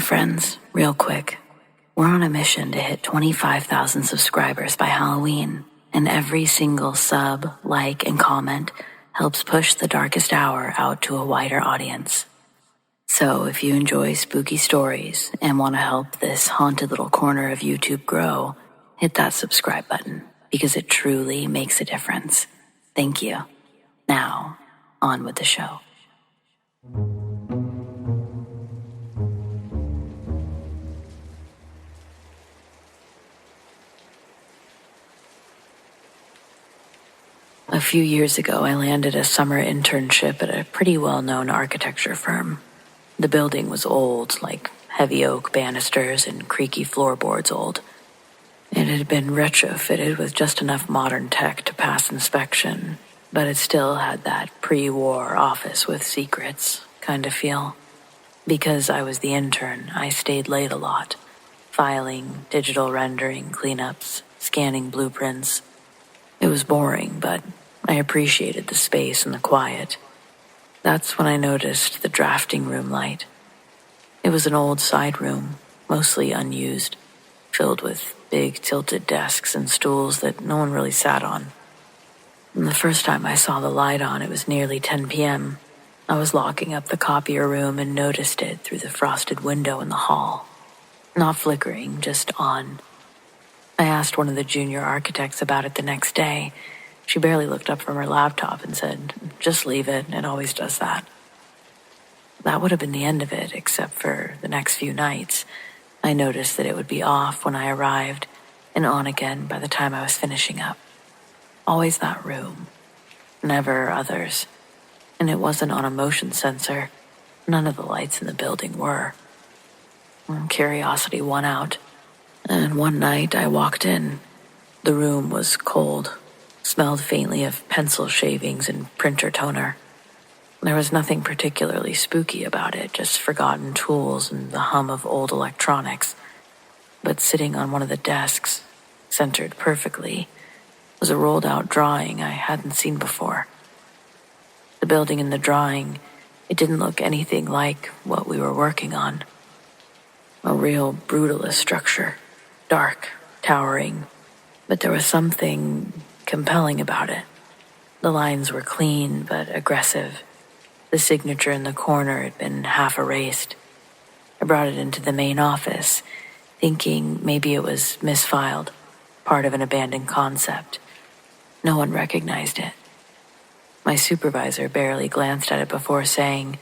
friends, real quick. We're on a mission to hit 25,000 subscribers by Halloween, and every single sub, like, and comment helps push The Darkest Hour out to a wider audience. So if you enjoy spooky stories and want to help this haunted little corner of YouTube grow, hit that subscribe button, because it truly makes a difference. Thank you. Now, on with the show. A few years ago, I landed a summer internship at a pretty well-known architecture firm. The building was old, like heavy oak banisters and creaky floorboards old. It had been retrofitted with just enough modern tech to pass inspection, but it still had that pre-war office with secrets kind of feel. Because I was the intern, I stayed late a lot, filing, digital rendering, cleanups, scanning blueprints. It was boring, but I appreciated the space and the quiet. That's when I noticed the drafting room light. It was an old side room, mostly unused, filled with big tilted desks and stools that no one really sat on. And the first time I saw the light on, it was nearly 10 p.m. I was locking up the copier room and noticed it through the frosted window in the hall. Not flickering, just on. I asked one of the junior architects about it the next day. She barely looked up from her laptop and said, "Just leave it, it always does that." That would have been the end of it, except for the next few nights. I noticed that it would be off when I arrived, and on again by the time I was finishing up. Always that room. Never others. And it wasn't on a motion sensor. None of the lights in the building were. Curiosity won out. And one night I walked in. The room was cold, smelled faintly of pencil shavings and printer toner. There was nothing particularly spooky about it, just forgotten tools and the hum of old electronics. But sitting on one of the desks, centered perfectly, was a rolled-out drawing I hadn't seen before. The building in the drawing, it didn't look anything like what we were working on. A real brutalist structure, dark, towering, but there was something compelling about it. The lines were clean but aggressive. The signature in the corner had been half erased. I brought it into the main office, thinking maybe it was misfiled, part of an abandoned concept. No one recognized it. My supervisor barely glanced at it before saying,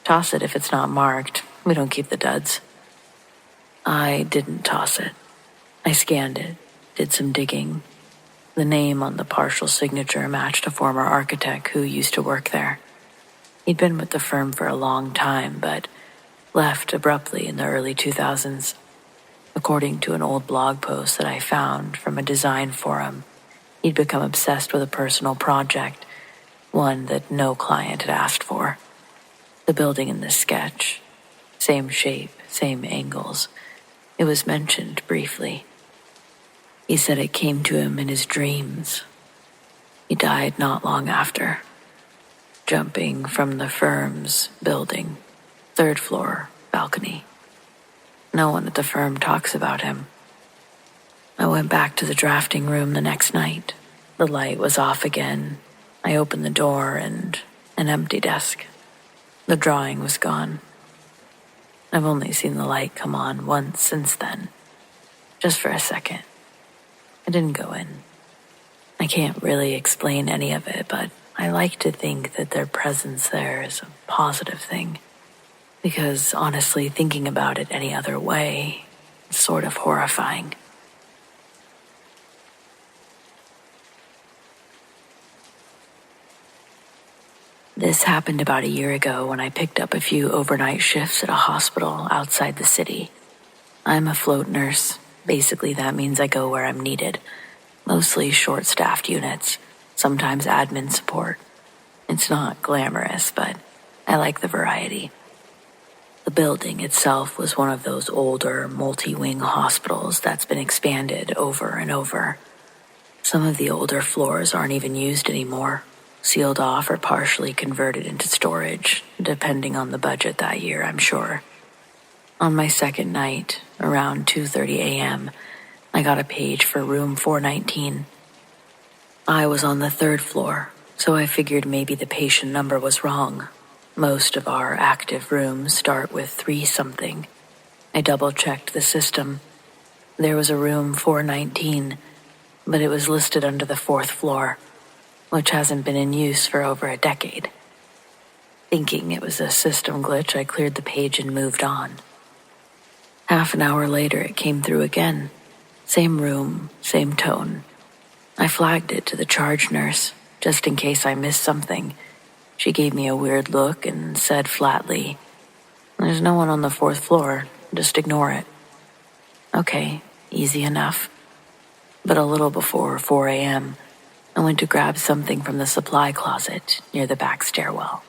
"Toss it if it's not marked. We don't keep the duds." I didn't toss it. I scanned it, did some digging. The name on the partial signature matched a former architect who used to work there. He'd been with the firm for a long time, but left abruptly in the early 2000s. According to an old blog post that I found from a design forum, he'd become obsessed with a personal project, one that no client had asked for. The building in the sketch, same shape, same angles. It was mentioned briefly. He said it came to him in his dreams. He died not long after, jumping from the firm's building, 3rd floor balcony. No one at the firm talks about him. I went back to the drafting room the next night. The light was off again. I opened the door and an empty desk. The drawing was gone. I've only seen the light come on once since then, just for a second. I didn't go in. I can't really explain any of it, but I like to think that their presence there is a positive thing. Because honestly, thinking about it any other way is sort of horrifying. This happened about a year ago when I picked up a few overnight shifts at a hospital outside the city. I'm a float nurse. Basically, that means I go where I'm needed. Mostly short-staffed units, sometimes admin support. It's not glamorous, but I like the variety. The building itself was one of those older, multi-wing hospitals that's been expanded over and over. Some of the older floors aren't even used anymore, sealed off or partially converted into storage, depending on the budget that year, I'm sure. On my second night, around 2:30 a.m., I got a page for room 419. I was on the third floor, so I figured maybe the patient number was wrong. Most of our active rooms start with 3-something. I double-checked the system. There was a room 419, but it was listed under the 4th floor, which hasn't been in use for over a decade. Thinking it was a system glitch, I cleared the page and moved on. Half an hour later, it came through again. Same room, same tone. I flagged it to the charge nurse, just in case I missed something. She gave me a weird look and said flatly, "There's no one on the 4th floor, just ignore it." Okay, easy enough. But a little before 4 a.m., I went to grab something from the supply closet near the back stairwell.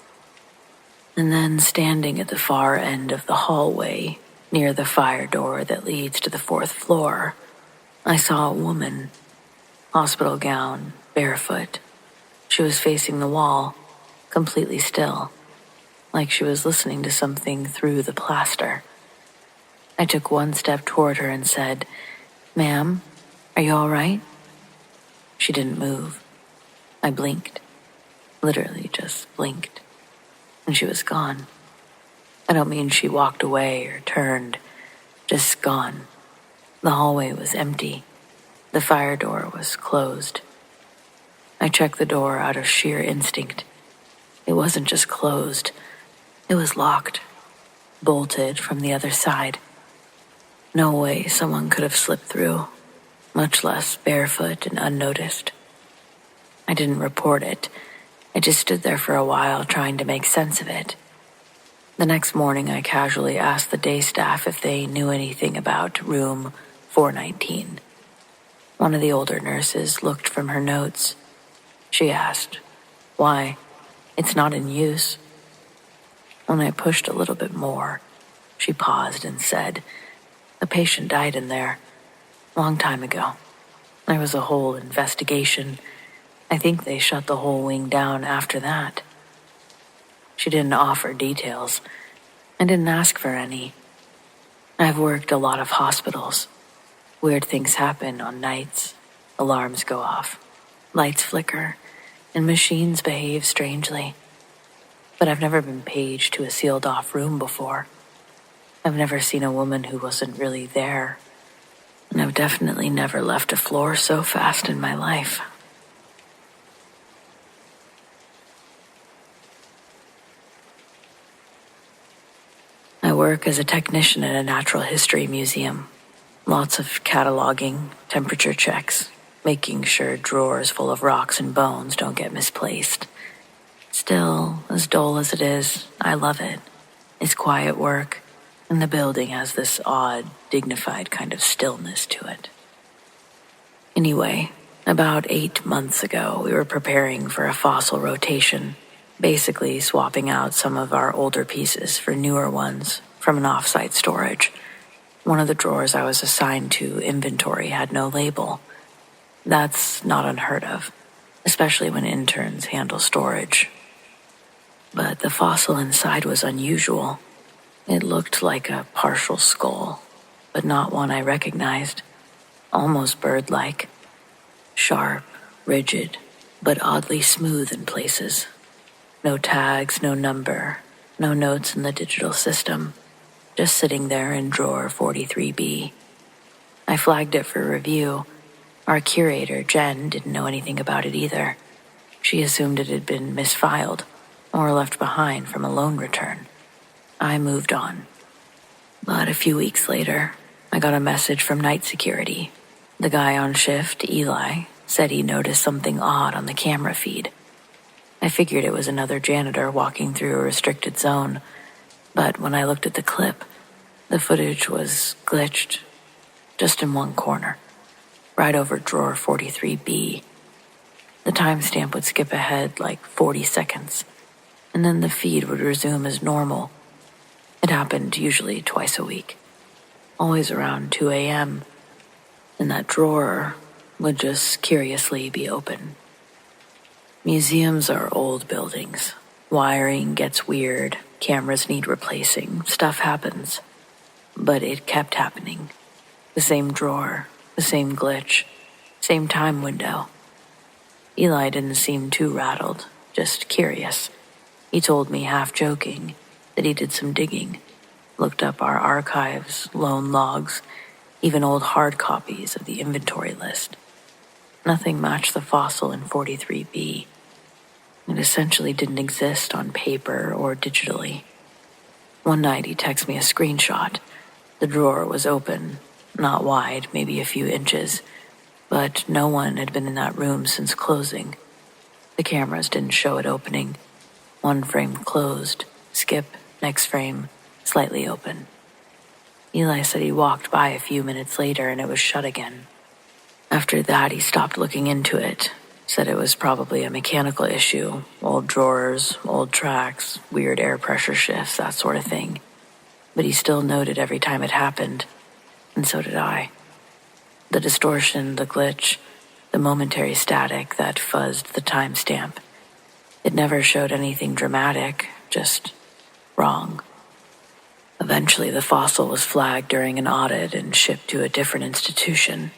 And then, standing at the far end of the hallway, near the fire door that leads to the 4th floor, I saw a woman, hospital gown, barefoot. She was facing the wall, completely still, like she was listening to something through the plaster. I took one step toward her and said, "Ma'am, are you all right?" She didn't move. I blinked, literally just blinked, and she was gone. I don't mean she walked away or turned, just gone. The hallway was empty. The fire door was closed. I checked the door out of sheer instinct. It wasn't just closed. It was locked, bolted from the other side. No way someone could have slipped through, much less barefoot and unnoticed. I didn't report it. I just stood there for a while trying to make sense of it. The next morning, I casually asked the day staff if they knew anything about room 419. One of the older nurses looked from her notes. She asked, "Why? It's not in use." When I pushed a little bit more, she paused and said, "A patient died in there, long time ago. There was a whole investigation. I think they shut the whole wing down after that." She didn't offer details. I didn't ask for any. I've worked a lot of hospitals. Weird things happen on nights. Alarms go off, lights flicker, and machines behave strangely. But I've never been paged to a sealed-off room before. I've never seen a woman who wasn't really there. And I've definitely never left a floor so fast in my life. I work as a technician at a natural history museum. Lots of cataloging, temperature checks, making sure drawers full of rocks and bones don't get misplaced. Still, as dull as it is, I love it. It's quiet work, and the building has this odd, dignified kind of stillness to it. Anyway, about 8 months ago, we were preparing for a fossil rotation, basically swapping out some of our older pieces for newer ones from an off-site storage. One of the drawers I was assigned to inventory had no label. That's not unheard of, especially when interns handle storage. But the fossil inside was unusual. It looked like a partial skull, but not one I recognized. Almost bird-like. Sharp, rigid, but oddly smooth in places. No tags, no number, no notes in the digital system. Just sitting there in drawer 43B. I flagged it for review. Our curator, Jen, didn't know anything about it either. She assumed it had been misfiled or left behind from a loan return. I moved on. But a few weeks later, I got a message from night security. The guy on shift, Eli, said he noticed something odd on the camera feed. I figured it was another janitor walking through a restricted zone, but when I looked at the clip, the footage was glitched, just in one corner, right over drawer 43B. The timestamp would skip ahead like 40 seconds, and then the feed would resume as normal. It happened usually twice a week, always around 2 a.m., and that drawer would just curiously be open. Museums are old buildings. Wiring gets weird, cameras need replacing, stuff happens. But it kept happening. The same drawer, the same glitch, same time window. Eli didn't seem too rattled, just curious. He told me, half joking, that he did some digging, looked up our archives, loan logs, even old hard copies of the inventory list. Nothing matched the fossil in 43B. It essentially didn't exist on paper or digitally. One night he texted me a screenshot. The drawer was open, not wide, maybe a few inches, but no one had been in that room since closing. The cameras didn't show it opening. One frame closed, skip, next frame, slightly open. Eli said he walked by a few minutes later and it was shut again. After that, he stopped looking into it, said it was probably a mechanical issue, old drawers, old tracks, weird air pressure shifts, that sort of thing. But he still noted every time it happened, and so did I. The distortion, the glitch, the momentary static that fuzzed the timestamp. It never showed anything dramatic, just wrong. Eventually, the fossil was flagged during an audit and shipped to a different institution.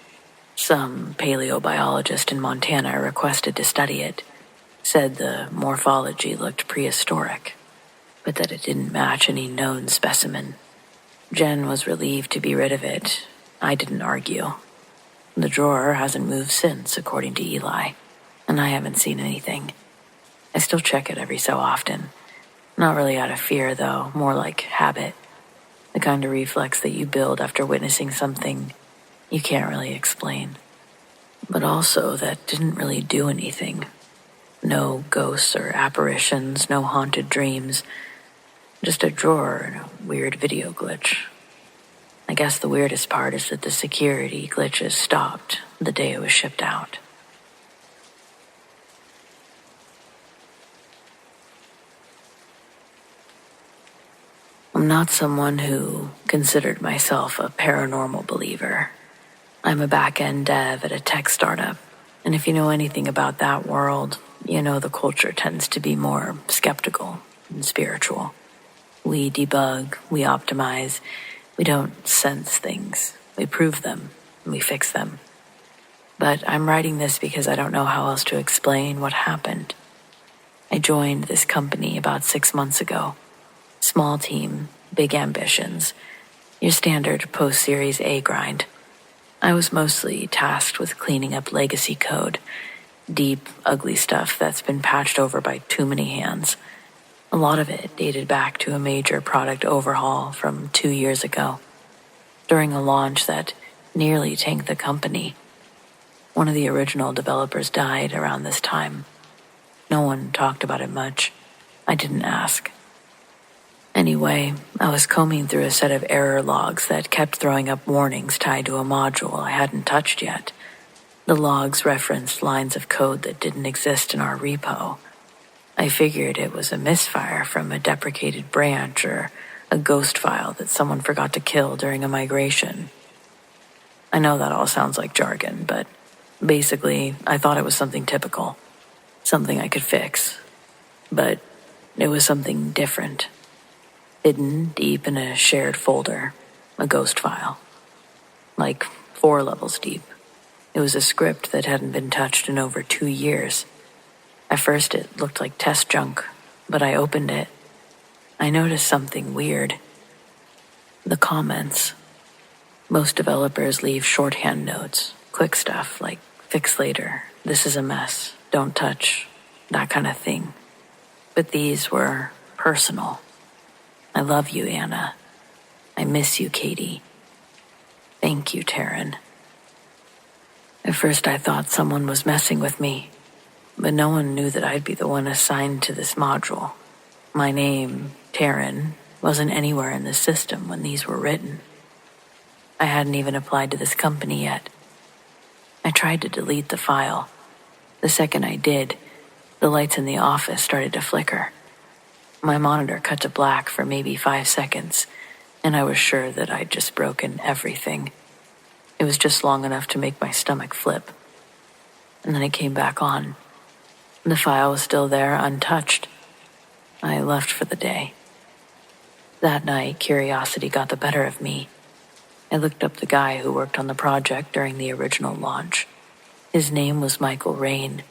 Some paleobiologist in Montana requested to study it, said the morphology looked prehistoric, but that it didn't match any known specimen. Jen was relieved to be rid of it. I didn't argue. The drawer hasn't moved since, according to Eli, and I haven't seen anything. I still check it every so often. Not really out of fear, though, more like habit. The kind of reflex that you build after witnessing something you can't really explain. But also that didn't really do anything. No ghosts or apparitions, no haunted dreams. Just a drawer and a weird video glitch. I guess the weirdest part is that the security glitches stopped the day it was shipped out. I'm not someone who considered myself a paranormal believer. I'm a back-end dev at a tech startup, and if you know anything about that world, you know the culture tends to be more skeptical and spiritual. We debug, we optimize, we don't sense things. We prove them, and we fix them. But I'm writing this because I don't know how else to explain what happened. I joined this company about 6 months ago. Small team, big ambitions. Your standard post-Series A grind. I was mostly tasked with cleaning up legacy code, deep, ugly stuff that's been patched over by too many hands. A lot of it dated back to a major product overhaul from 2 years ago, during a launch that nearly tanked the company. One of the original developers died around this time. No one talked about it much. I didn't ask. Anyway, I was combing through a set of error logs that kept throwing up warnings tied to a module I hadn't touched yet. The logs referenced lines of code that didn't exist in our repo. I figured it was a misfire from a deprecated branch or a ghost file that someone forgot to kill during a migration. I know that all sounds like jargon, but basically, I thought it was something typical, something I could fix. But it was something different. Hidden deep in a shared folder, a ghost file. Like 4 levels deep. It was a script that hadn't been touched in over 2 years. At first it looked like test junk, but I opened it. I noticed something weird. The comments. Most developers leave shorthand notes, quick stuff like fix later, this is a mess, don't touch, that kind of thing. But these were personal. I love you, Anna. I miss you, Katie. Thank you, Taryn. At first I thought someone was messing with me, but no one knew that I'd be the one assigned to this module. My name, Taryn, wasn't anywhere in the system when these were written. I hadn't even applied to this company yet. I tried to delete the file. The second I did, the lights in the office started to flicker. My monitor cut to black for maybe 5 seconds, and I was sure that I'd just broken everything. It was just long enough to make my stomach flip. And then it came back on. The file was still there, untouched. I left for the day. That night, curiosity got the better of me. I looked up the guy who worked on the project during the original launch. His name was Michael Rain,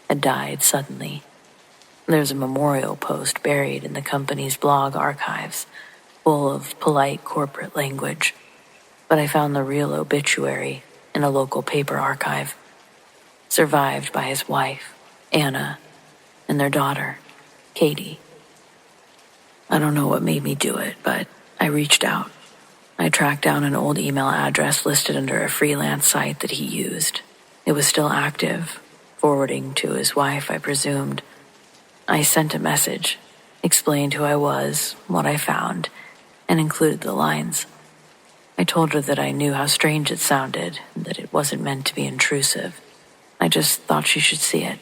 had died suddenly. There's a memorial post buried in the company's blog archives, full of polite corporate language, but I found the real obituary in a local paper archive, survived by his wife, Anna, and their daughter, Katie. I don't know what made me do it, but I reached out. I tracked down an old email address listed under a freelance site that he used. It was still active, forwarding to his wife, I presumed. I sent a message, explained who I was, what I found, and included the lines. I told her that I knew how strange it sounded, and that it wasn't meant to be intrusive. I just thought she should see it,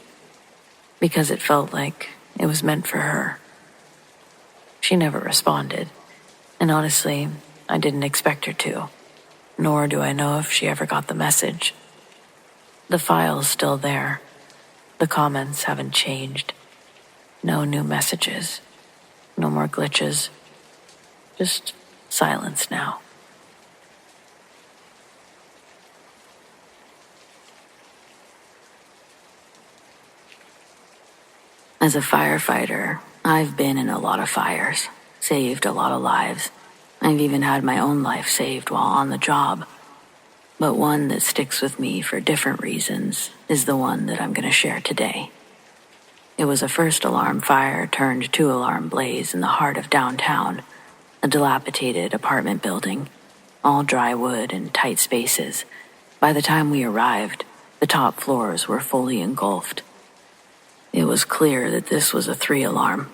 because it felt like it was meant for her. She never responded, and honestly, I didn't expect her to, nor do I know if she ever got the message. The file's still there. The comments haven't changed. No new messages. No more glitches. Just silence now. As a firefighter, I've been in a lot of fires, saved a lot of lives. I've even had my own life saved while on the job. But one that sticks with me for different reasons is the one that I'm going to share today. It was a first alarm fire turned two-alarm blaze in the heart of downtown, a dilapidated apartment building, all dry wood and tight spaces. By the time we arrived, the top floors were fully engulfed. It was clear that this was a 3-alarm.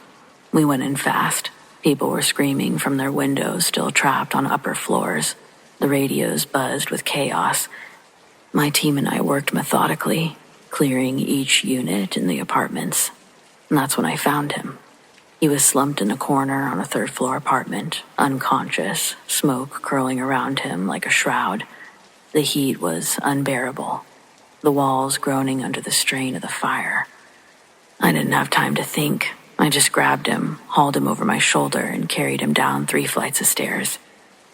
We went in fast. People were screaming from their windows, still trapped on upper floors. The radios buzzed with chaos. My team and I worked methodically, clearing each unit in the apartments. And that's when I found him. He was slumped in a corner on a third-floor apartment, unconscious, smoke curling around him like a shroud. The heat was unbearable, the walls groaning under the strain of the fire. I didn't have time to think. I just grabbed him, hauled him over my shoulder, and carried him down 3 flights of stairs,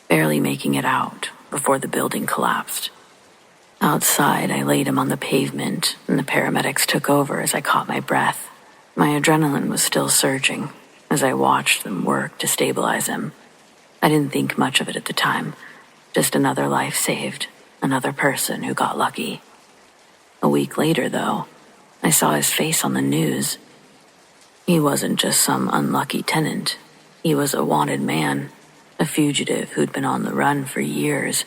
barely making it out before the building collapsed. Outside, I laid him on the pavement, and the paramedics took over as I caught my breath. My adrenaline was still surging as I watched them work to stabilize him. I didn't think much of it at the time, just another life saved, another person who got lucky. A week later, though, I saw his face on the news. He wasn't just some unlucky tenant. He was a wanted man, a fugitive who'd been on the run for years.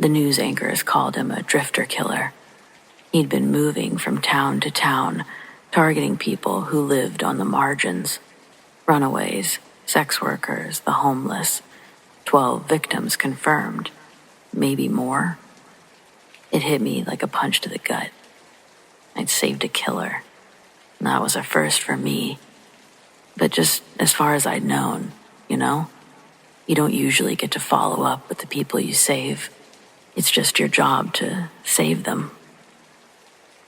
The news anchors called him a drifter killer. He'd been moving from town to town, targeting people who lived on the margins. Runaways, sex workers, the homeless. 12 victims confirmed. Maybe more. It hit me like a punch to the gut. I'd saved a killer. And that was a first for me. But just as far as I'd known, you know? You don't usually get to follow up with the people you save. It's just your job to save them.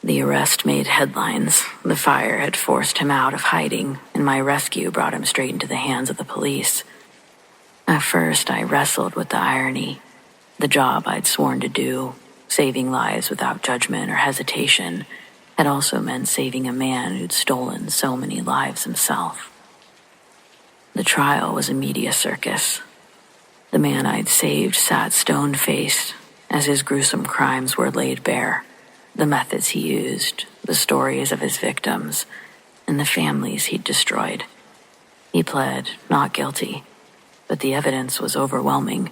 The arrest made headlines. The fire had forced him out of hiding, and my rescue brought him straight into the hands of the police. At first, I wrestled with the irony. The job I'd sworn to do, saving lives without judgment or hesitation, had also meant saving a man who'd stolen so many lives himself. The trial was a media circus. The man I'd saved sat stone-faced as his gruesome crimes were laid bare. The methods he used, the stories of his victims, and the families he'd destroyed. He pled not guilty, but the evidence was overwhelming.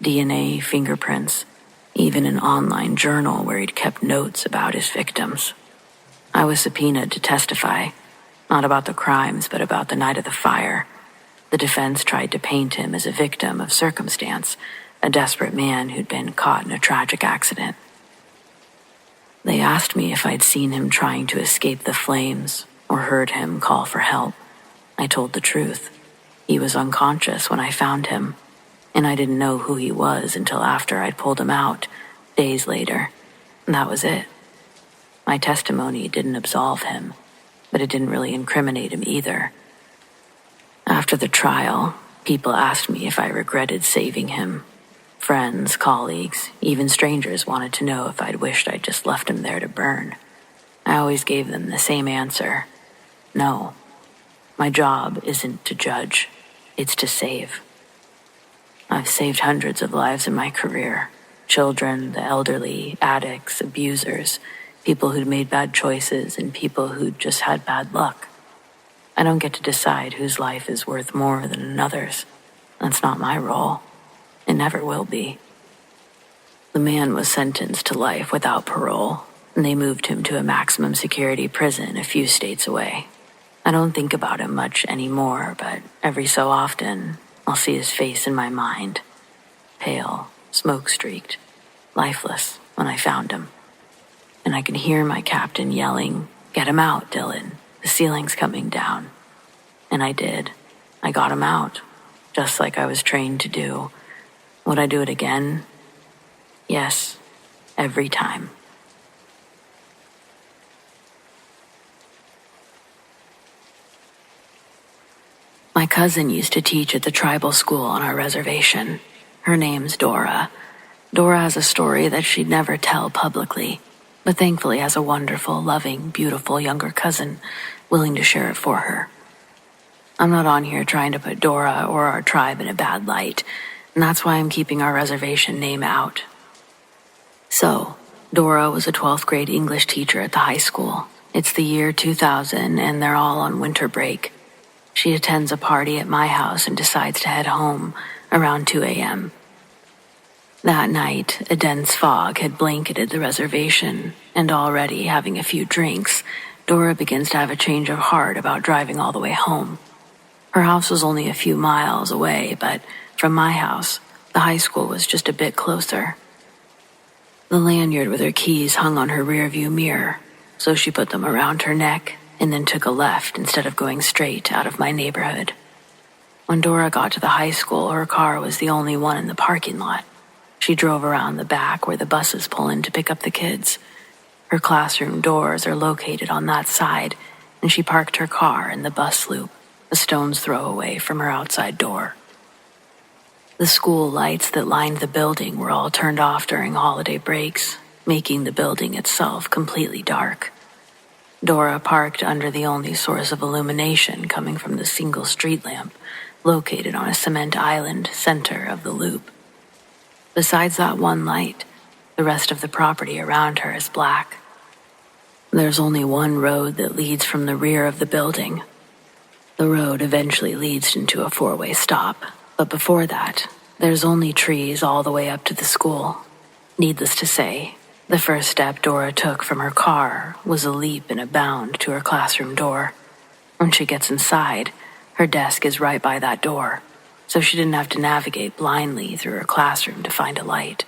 DNA, fingerprints, even an online journal where he'd kept notes about his victims. I was subpoenaed to testify, not about the crimes, but about the night of the fire. The defense tried to paint him as a victim of circumstance, a desperate man who'd been caught in a tragic accident. They asked me if I'd seen him trying to escape the flames or heard him call for help. I told the truth. He was unconscious when I found him, and I didn't know who he was until after I'd pulled him out, days later. And that was it. My testimony didn't absolve him, but it didn't really incriminate him either. After the trial, People asked me if I regretted saving him. Friends, colleagues, even strangers wanted to know if I'd wished I'd just left him there to burn. I always gave them the same answer. No. My job isn't to judge. It's to save. I've saved hundreds of lives in my career. Children, the elderly, addicts, abusers, people who'd made bad choices, and people who'd just had bad luck. I don't get to decide whose life is worth more than another's. That's not my role. It never will be. The man was sentenced to life without parole, and they moved him to a maximum security prison a few states away. I don't think about him much anymore, but every so often, I'll see his face in my mind. Pale, smoke-streaked, lifeless when I found him. And I can hear my captain yelling, "Get him out, Dylan. The ceiling's coming down." And I did. I got him out, just like I was trained to do. Would I do it again? Yes, every time. My cousin used to teach at the tribal school on our reservation. Her name's Dora. Dora has a story that she'd never tell publicly, but thankfully has a wonderful, loving, beautiful younger cousin willing to share it for her. I'm not on here trying to put Dora or our tribe in a bad light, and that's why I'm keeping our reservation name out. So, Dora was a 12th grade English teacher at the high school. It's the year 2000, and they're all on winter break. She attends a party at my house and decides to head home around 2 a.m. That night, a dense fog had blanketed the reservation, and already having a few drinks, Dora begins to have a change of heart about driving all the way home. Her house was only a few miles away, but from my house, the high school was just a bit closer. The lanyard with her keys hung on her rearview mirror, so she put them around her neck and then took a left instead of going straight out of my neighborhood. When Dora got to the high school, her car was the only one in the parking lot. She drove around the back where the buses pull in to pick up the kids. Her classroom doors are located on that side, and she parked her car in the bus loop, a stone's throw away from her outside door. The school lights that lined the building were all turned off during holiday breaks, making the building itself completely dark. Dora parked under the only source of illumination coming from the single street lamp located on a cement island center of the loop. Besides that one light, the rest of the property around her is black. There's only one road that leads from the rear of the building. The road eventually leads into a four-way stop, but before that, there's only trees all the way up to the school. Needless to say, the first step Dora took from her car was a leap and a bound to her classroom door. When she gets inside, her desk is right by that door, so she didn't have to navigate blindly through her classroom to find a light.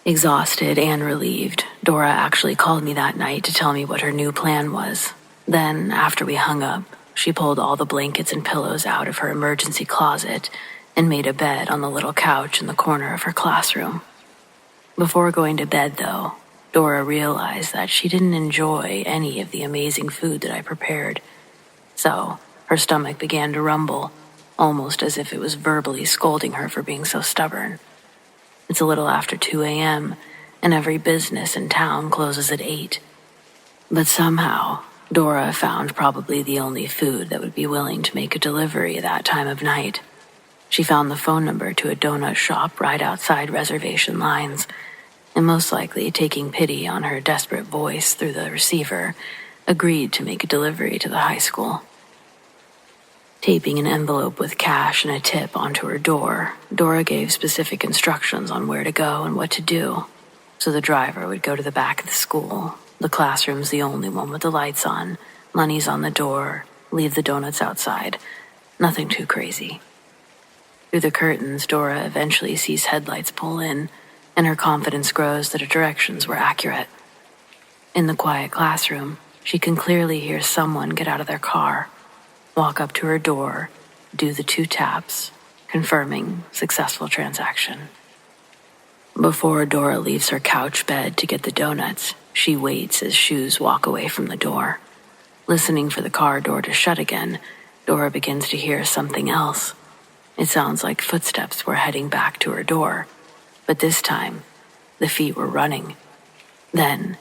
Exhausted and relieved, Dora actually called me that night to tell me what her new plan was. Then, after we hung up, she pulled all the blankets and pillows out of her emergency closet and made a bed on the little couch in the corner of her classroom. Before going to bed, though, Dora realized that she didn't enjoy any of the amazing food that I prepared. So, her stomach began to rumble, almost as if it was verbally scolding her for being so stubborn. It's a little after 2 a.m., and every business in town closes at 8. But somehow, Dora found probably the only food that would be willing to make a delivery that time of night. She found the phone number to a donut shop right outside reservation lines, and most likely taking pity on her desperate voice through the receiver, agreed to make a delivery to the high school. Taping an envelope with cash and a tip onto her door, Dora gave specific instructions on where to go and what to do. So the driver would go to the back of the school. The classroom's the only one with the lights on. Money's on the door. Leave the donuts outside. Nothing too crazy. Through the curtains, Dora eventually sees headlights pull in, and her confidence grows that her directions were accurate. In the quiet classroom, she can clearly hear someone get out of their car, walk up to her door, do the 2 taps, confirming successful transaction. Before Dora leaves her couch bed to get the donuts, she waits as shoes walk away from the door. Listening for the car door to shut again, Dora begins to hear something else. It sounds like footsteps were heading back to her door, but this time, the feet were running. Then,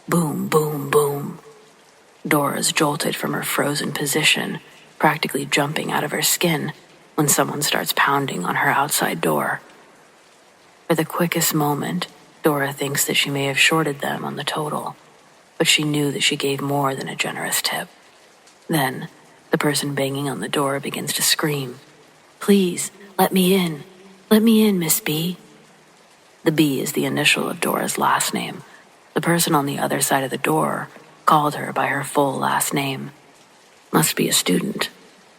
boom, boom, boom. Dora's jolted from her frozen position, practically jumping out of her skin when someone starts pounding on her outside door. For the quickest moment, Dora thinks that she may have shorted them on the total, but she knew that she gave more than a generous tip. Then, the person banging on the door begins to scream, "Please, let me in. Let me in, Miss B." The B is the initial of Dora's last name. The person on the other side of the door called her by her full last name. Must be a student.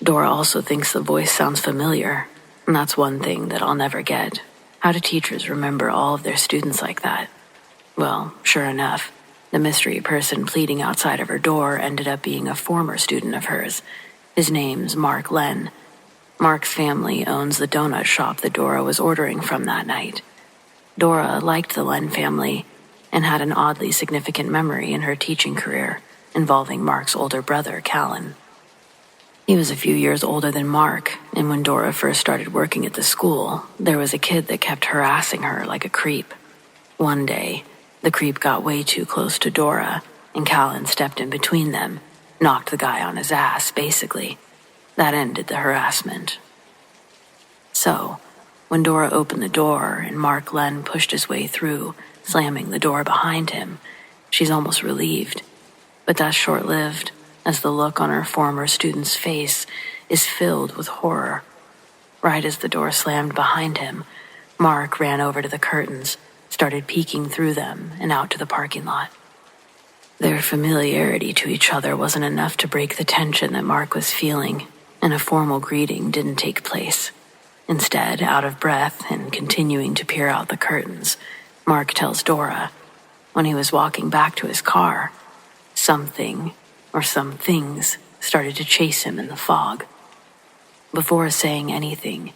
Dora also thinks the voice sounds familiar, and that's one thing that I'll never get. How do teachers remember all of their students like that? Well, sure enough, the mystery person pleading outside of her door ended up being a former student of hers. His name's Mark Len. Mark's family owns the donut shop that Dora was ordering from that night. Dora liked the Len family and had an oddly significant memory in her teaching career involving Mark's older brother, Callan. He was a few years older than Mark, and when Dora first started working at the school, there was a kid that kept harassing her like a creep. One day, the creep got way too close to Dora, and Callan stepped in between them, knocked the guy on his ass, basically. That ended the harassment. So, when Dora opened the door and Mark Len pushed his way through, slamming the door behind him, she's almost relieved. But that's short-lived, as the look on her former student's face is filled with horror. Right as the door slammed behind him, Mark ran over to the curtains, started peeking through them and out to the parking lot. Their familiarity to each other wasn't enough to break the tension that Mark was feeling, and a formal greeting didn't take place. Instead, out of breath and continuing to peer out the curtains, Mark tells Dora, when he was walking back to his car, something or some things started to chase him in the fog. Before saying anything,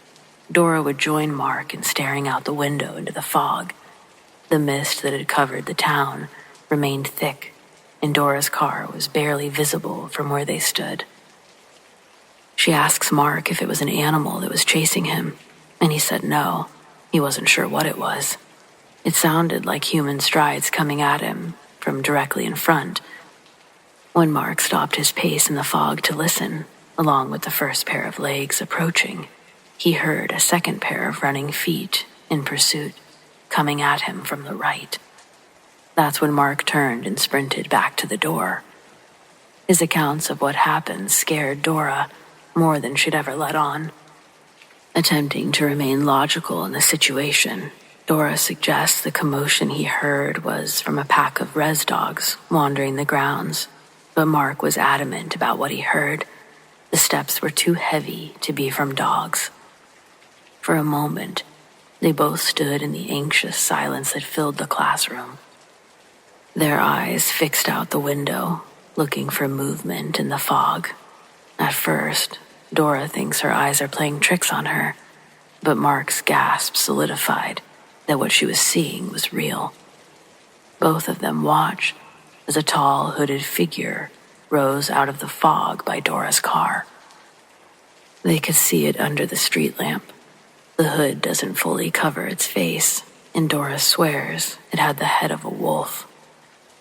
Dora would join Mark in staring out the window into the fog. The mist that had covered the town remained thick, and Dora's car was barely visible from where they stood. She asks Mark if it was an animal that was chasing him, and he said no, he wasn't sure what it was. It sounded like human strides coming at him from directly in front. When Mark stopped his pace in the fog to listen, along with the first pair of legs approaching, he heard a second pair of running feet in pursuit, coming at him from the right. That's when Mark turned and sprinted back to the door. His accounts of what happened scared Dora more than she'd ever let on. Attempting to remain logical in the situation, Dora suggests the commotion he heard was from a pack of res dogs wandering the grounds, but Mark was adamant about what he heard. The steps were too heavy to be from dogs. For a moment, they both stood in the anxious silence that filled the classroom. Their eyes fixed out the window, looking for movement in the fog. At first, Dora thinks her eyes are playing tricks on her, but Mark's gasp solidified that what she was seeing was real. Both of them watched as a tall, hooded figure rose out of the fog by Dora's car. They could see it under the street lamp. The hood doesn't fully cover its face, and Dora swears it had the head of a wolf.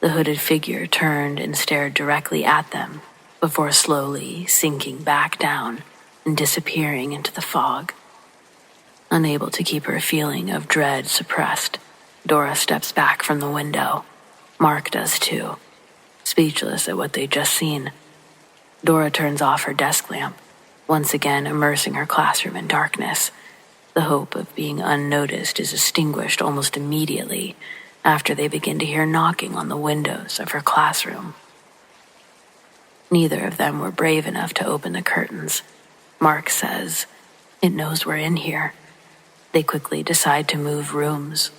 The hooded figure turned and stared directly at them before slowly sinking back down and disappearing into the fog. Unable to keep her feeling of dread suppressed, Dora steps back from the window. Mark does too, speechless at what they'd just seen. Dora turns off her desk lamp, once again immersing her classroom in darkness. The hope of being unnoticed is extinguished almost immediately after they begin to hear knocking on the windows of her classroom. Neither of them were brave enough to open the curtains. Mark says, "It knows we're in here." They quickly decide to move rooms.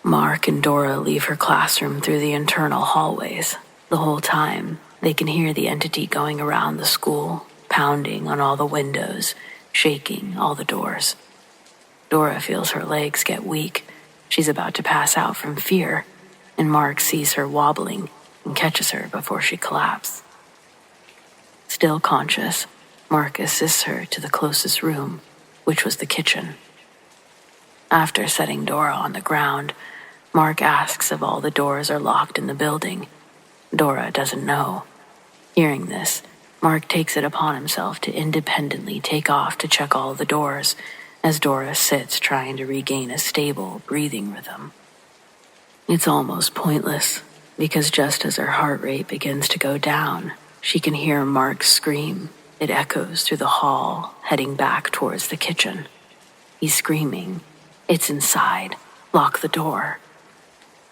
Mark and Dora leave her classroom through the internal hallways. The whole time, they can hear the entity going around the school, pounding on all the windows, shaking all the doors. Dora feels her legs get weak. She's about to pass out from fear, and Mark sees her wobbling and catches her before she collapses. Still conscious, Mark assists her to the closest room, which was the kitchen. After setting Dora on the ground, Mark asks if all the doors are locked in the building. Dora doesn't know. Hearing this, Mark takes it upon himself to independently take off to check all the doors, as Dora sits trying to regain a stable breathing rhythm. It's almost pointless, because just as her heart rate begins to go down, she can hear Mark scream. It echoes through the hall, heading back towards the kitchen. He's screaming, "It's inside. Lock the door."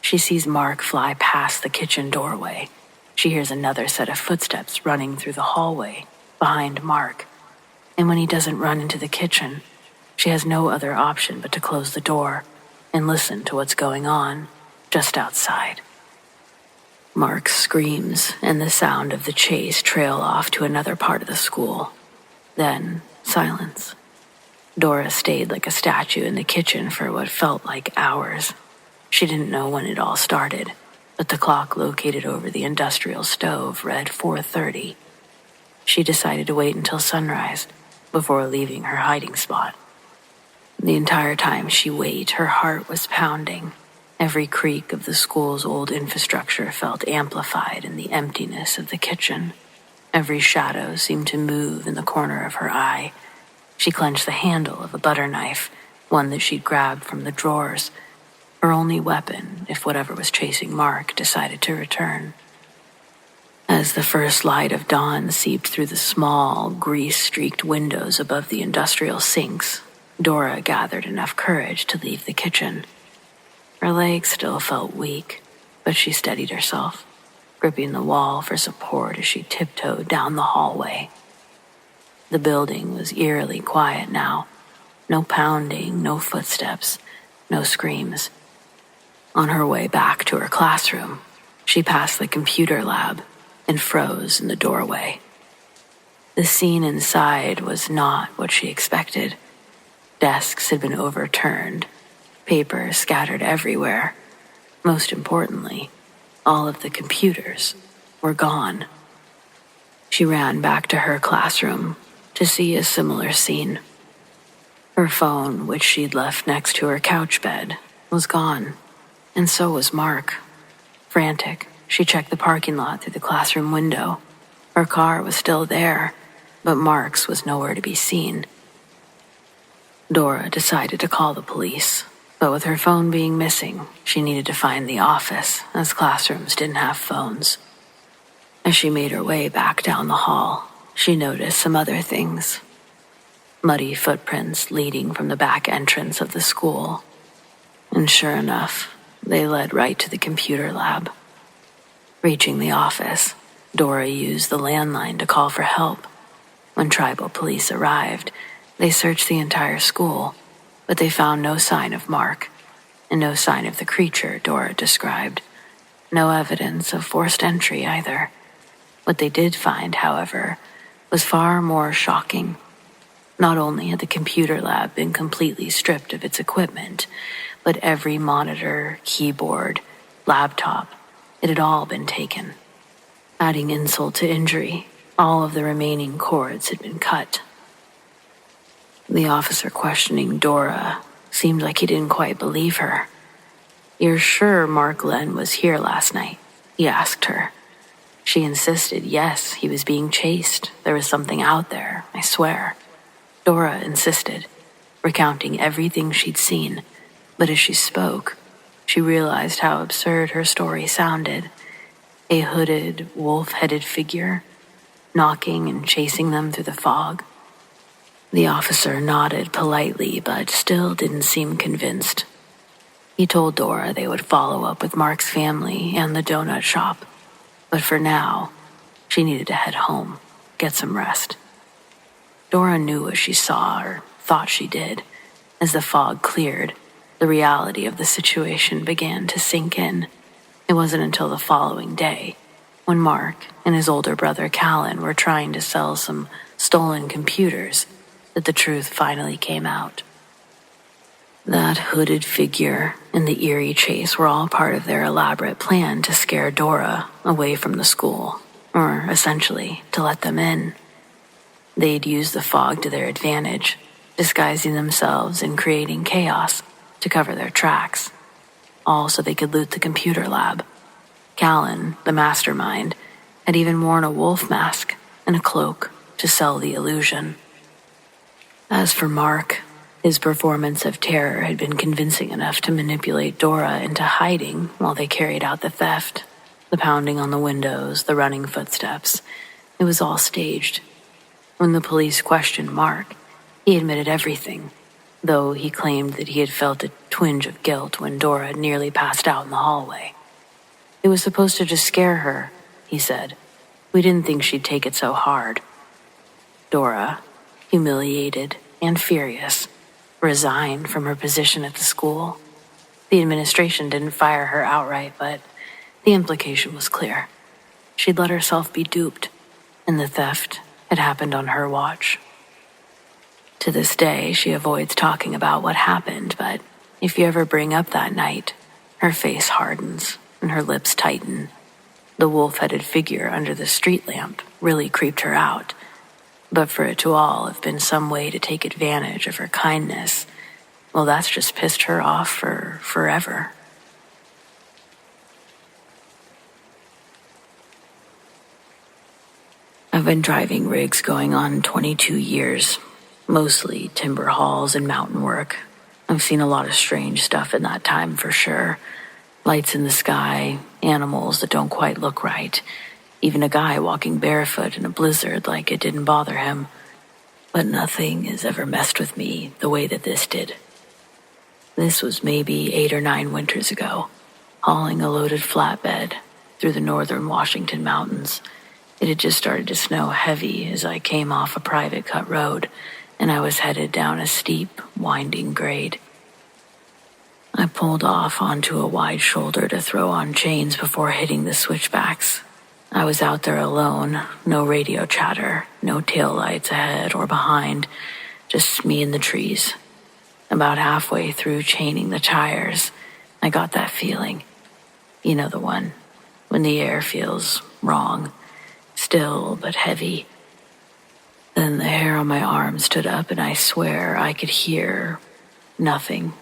She sees Mark fly past the kitchen doorway. She hears another set of footsteps running through the hallway behind Mark. And when he doesn't run into the kitchen, she has no other option but to close the door and listen to what's going on just outside. Mark screams, and the sound of the chase trail off to another part of the school. Then, silence. Dora stayed like a statue in the kitchen for what felt like hours. She didn't know when it all started, but the clock located over the industrial stove read 4:30. She decided to wait until sunrise before leaving her hiding spot. The entire time she waited, her heart was pounding. Every creak of the school's old infrastructure felt amplified in the emptiness of the kitchen. Every shadow seemed to move in the corner of her eye. She clenched the handle of a butter knife, one that she'd grabbed from the drawers, her only weapon if whatever was chasing Mark decided to return. As the first light of dawn seeped through the small, grease-streaked windows above the industrial sinks, Dora gathered enough courage to leave the kitchen. Her legs still felt weak, but she steadied herself, gripping the wall for support as she tiptoed down the hallway. The building was eerily quiet now. No pounding, no footsteps, no screams. On her way back to her classroom, she passed the computer lab and froze in the doorway. The scene inside was not what she expected. Desks had been overturned, papers scattered everywhere. Most importantly, all of the computers were gone. She ran back to her classroom to see a similar scene. Her phone, which she'd left next to her couch bed, was gone, and so was Mark. Frantic, she checked the parking lot through the classroom window. Her car was still there, but Mark's was nowhere to be seen. Dora decided to call the police, but with her phone being missing, she needed to find the office, as classrooms didn't have phones. As she made her way back down the hall, she noticed some other things. Muddy footprints leading from the back entrance of the school. And sure enough, they led right to the computer lab. Reaching the office, Dora used the landline to call for help. When tribal police arrived, they searched the entire school, but they found no sign of Mark, and no sign of the creature Dora described. No evidence of forced entry either. What they did find, however, was far more shocking. Not only had the computer lab been completely stripped of its equipment, but every monitor, keyboard, laptop, it had all been taken. Adding insult to injury, all of the remaining cords had been cut. The officer questioning Dora seemed like he didn't quite believe her. "You're sure Mark Len was here last night?" he asked her. She insisted, yes, he was being chased. There was something out there, I swear. Dora insisted, recounting everything she'd seen, but as she spoke, she realized how absurd her story sounded. A hooded, wolf-headed figure, knocking and chasing them through the fog. The officer nodded politely, but still didn't seem convinced. He told Dora they would follow up with Mark's family and the donut shop, but for now, she needed to head home, get some rest. Dora knew what she saw, or thought she did. As the fog cleared, the reality of the situation began to sink in. It wasn't until the following day, when Mark and his older brother Callan were trying to sell some stolen computers, that the truth finally came out. That hooded figure and the eerie chase were all part of their elaborate plan to scare Dora away from the school, or essentially to let them in. They'd used the fog to their advantage, disguising themselves and creating chaos to cover their tracks, all so they could loot the computer lab. Callan, the mastermind, had even worn a wolf mask and a cloak to sell the illusion. As for Mark, his performance of terror had been convincing enough to manipulate Dora into hiding while they carried out the theft. The pounding on the windows, the running footsteps. It was all staged. When the police questioned Mark, he admitted everything, though he claimed that he had felt a twinge of guilt when Dora nearly passed out in the hallway. It was supposed to just scare her, he said. We didn't think she'd take it so hard. Dora, humiliated and furious, resigned from her position at the school. The administration didn't fire her outright, but the implication was clear. She'd let herself be duped, and the theft had happened on her watch. To this day, she avoids talking about what happened, but if you ever bring up that night, her face hardens and her lips tighten. The wolf-headed figure under the street lamp really creeped her out, but for it to all have been some way to take advantage of her kindness, well, that's just pissed her off for forever. I've been driving rigs going on 22 years, mostly timber hauls and mountain work. I've seen a lot of strange stuff in that time for sure. Lights in the sky, animals that don't quite look right, even a guy walking barefoot in a blizzard like it didn't bother him. But nothing has ever messed with me the way that this did. This was maybe 8 or 9 winters ago, hauling a loaded flatbed through the northern Washington mountains. It had just started to snow heavy as I came off a private cut road, and I was headed down a steep, winding grade. I pulled off onto a wide shoulder to throw on chains before hitting the switchbacks. I was out there alone, no radio chatter, no taillights ahead or behind, just me and the trees. About halfway through chaining the tires, I got that feeling. You know the one, when the air feels wrong. Still but heavy. Then the hair on my arm stood up and I swear I could hear nothing.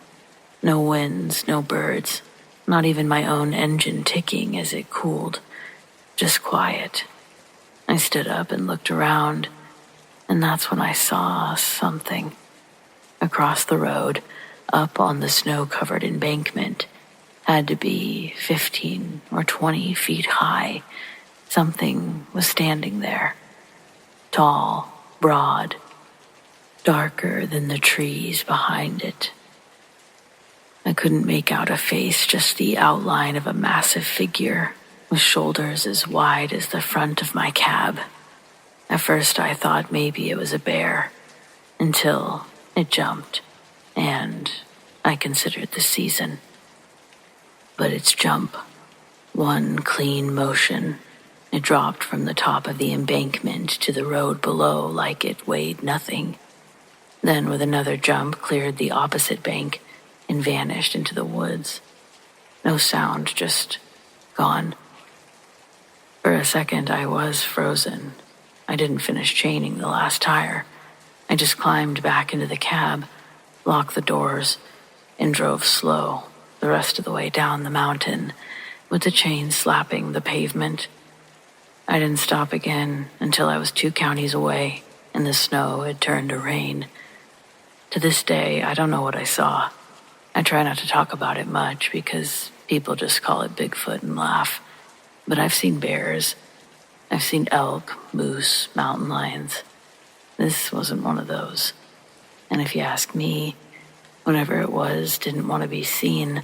No winds, no birds, not even my own engine ticking as it cooled. Just quiet. I stood up and looked around, and that's when I saw something. Across the road, up on the snow-covered embankment, had to be 15 or 20 feet high. Something was standing there, tall, broad, darker than the trees behind it. I couldn't make out a face, just the outline of a massive figure with shoulders as wide as the front of my cab. At first I thought maybe it was a bear, until it jumped, and I considered the season. But its jump, one clean motion, it dropped from the top of the embankment to the road below like it weighed nothing. Then with another jump cleared the opposite bank and vanished into the woods. No sound, just gone. For a second I was frozen. I didn't finish chaining the last tire. I just climbed back into the cab, locked the doors, and drove slow the rest of the way down the mountain with the chain slapping the pavement. I didn't stop again until I was 2 counties away and the snow had turned to rain. To this day, I don't know what I saw. I try not to talk about it much because people just call it Bigfoot and laugh. But I've seen bears. I've seen elk, moose, mountain lions. This wasn't one of those. And if you ask me, whatever it was didn't want to be seen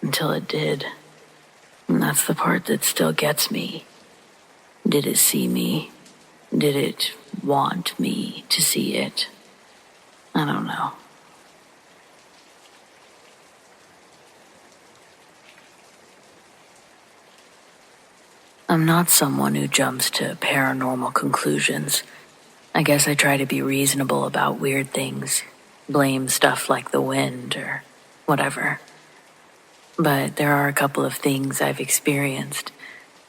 until it did. And that's the part that still gets me. Did it see me? Did it want me to see it? I don't know. I'm not someone who jumps to paranormal conclusions. I guess I try to be reasonable about weird things, blame stuff like the wind or whatever. But there are a couple of things I've experienced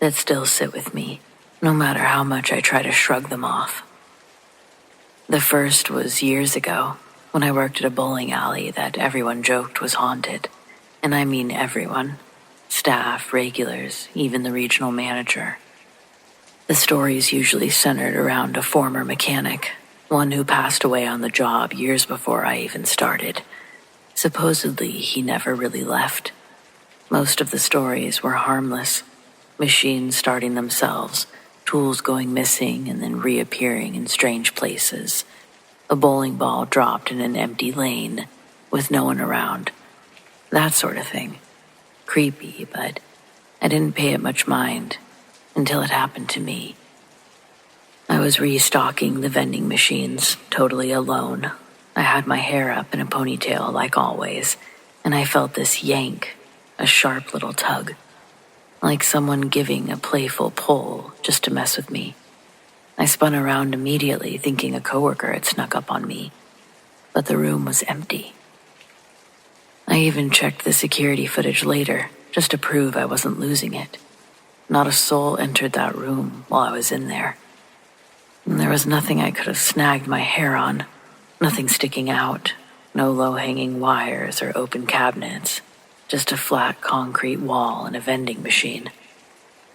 that still sit with me, no matter how much I try to shrug them off. The first was years ago, when I worked at a bowling alley that everyone joked was haunted. And I mean everyone. Staff, regulars, even the regional manager. The stories usually centered around a former mechanic, one who passed away on the job years before I even started. Supposedly, he never really left. Most of the stories were harmless. Machines starting themselves, tools going missing and then reappearing in strange places. A bowling ball dropped in an empty lane with no one around. That sort of thing. Creepy, but I didn't pay it much mind until it happened to me. I was restocking the vending machines, totally alone. I had my hair up in a ponytail like always, and I felt this yank, a sharp little tug, like someone giving a playful pull just to mess with me. I spun around immediately, thinking a coworker had snuck up on me, but the room was empty. I even checked the security footage later, just to prove I wasn't losing it. Not a soul entered that room while I was in there. And there was nothing I could have snagged my hair on, nothing sticking out, no low-hanging wires or open cabinets, just a flat concrete wall and a vending machine.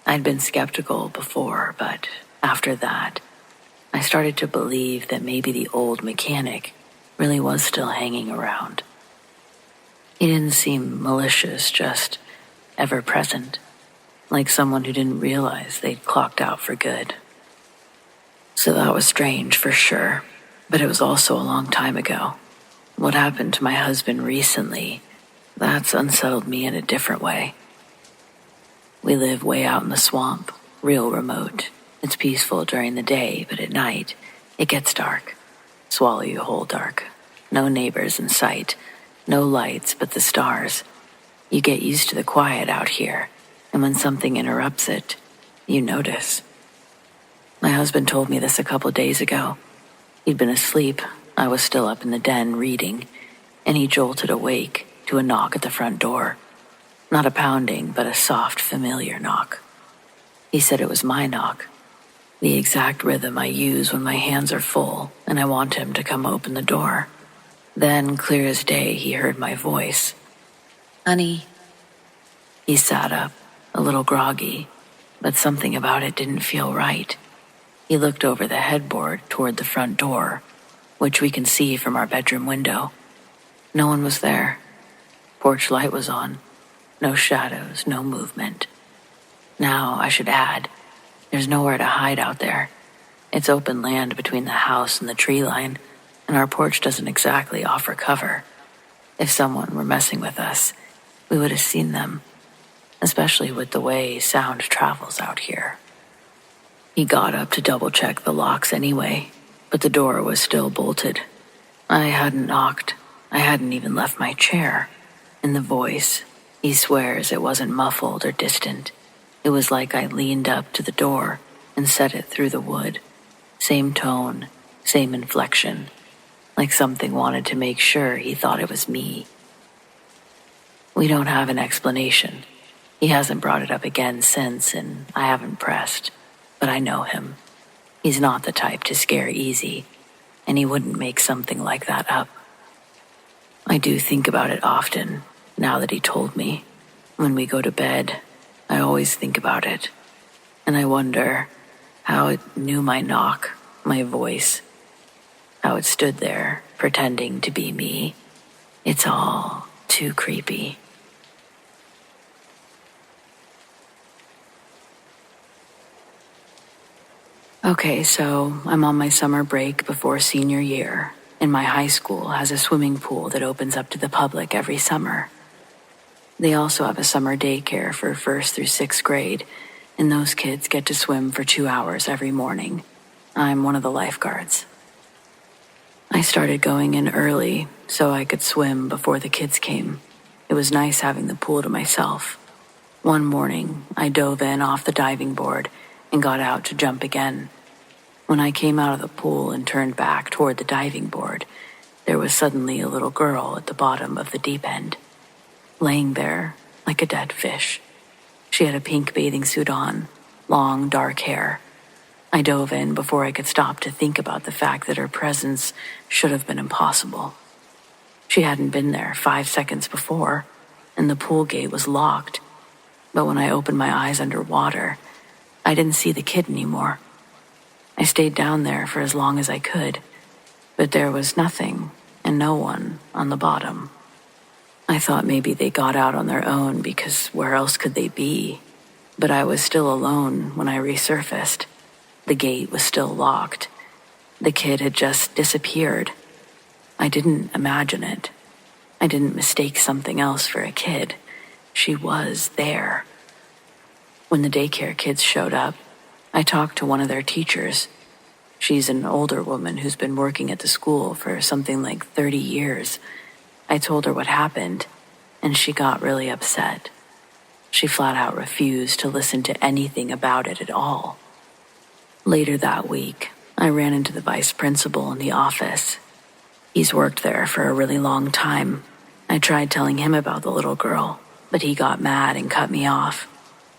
I'd been skeptical before, but after that, I started to believe that maybe the old mechanic really was still hanging around. He didn't seem malicious, just ever-present, like someone who didn't realize they'd clocked out for good. So that was strange for sure, but it was also a long time ago. What happened to my husband recently, that's unsettled me in a different way. We live way out in the swamp, real remote. It's peaceful during the day, but at night, it gets dark. Swallow you whole dark. No neighbors in sight, no lights but the stars. You get used to the quiet out here, and when something interrupts it, you notice. My husband told me this a couple days ago. He'd been asleep. I was still up in the den reading, and he jolted awake to a knock at the front door. Not a pounding, but a soft, familiar knock. He said it was my knock, the exact rhythm I use when my hands are full and I want him to come open the door. Then, clear as day, he heard my voice. "Honey." He sat up, a little groggy, but something about it didn't feel right. He looked over the headboard toward the front door, which we can see from our bedroom window. No one was there. Porch light was on. No shadows, no movement. Now, I should add, there's nowhere to hide out there. It's open land between the house and the tree line, and our porch doesn't exactly offer cover. If someone were messing with us, we would have seen them, especially with the way sound travels out here. He got up to double-check the locks anyway, but the door was still bolted. I hadn't knocked. I hadn't even left my chair. And the voice, he swears it wasn't muffled or distant. It was like I leaned up to the door and said it through the wood. Same tone, same inflection, like something wanted to make sure he thought it was me. We don't have an explanation. He hasn't brought it up again since, and I haven't pressed. But I know him. He's not the type to scare easy, and he wouldn't make something like that up. I do think about it often, now that he told me. When we go to bed, I always think about it. And I wonder how it knew my knock, my voice, how it stood there, pretending to be me. It's all too creepy. Okay, so I'm on my summer break before senior year, and my high school has a swimming pool that opens up to the public every summer. They also have a summer daycare for 1st through 6th grade, and those kids get to swim for 2 hours every morning. I'm one of the lifeguards. I started going in early so I could swim before the kids came. It was nice having the pool to myself. One morning, I dove in off the diving board and got out to jump again. When I came out of the pool and turned back toward the diving board, there was suddenly a little girl at the bottom of the deep end, laying there like a dead fish. She had a pink bathing suit on, long dark hair. I dove in before I could stop to think about the fact that her presence should have been impossible. She hadn't been there 5 seconds before, and the pool gate was locked. But when I opened my eyes underwater, I didn't see the kid anymore. I stayed down there for as long as I could, but there was nothing and no one on the bottom. I thought maybe they got out on their own because where else could they be? But I was still alone when I resurfaced. The gate was still locked. The kid had just disappeared. I didn't imagine it. I didn't mistake something else for a kid. She was there. When the daycare kids showed up, I talked to one of their teachers. She's an older woman who's been working at the school for something like 30 years. I told her what happened, and she got really upset. She flat out refused to listen to anything about it at all. Later that week, I ran into the vice principal in the office. He's worked there for a really long time. I tried telling him about the little girl, but he got mad and cut me off.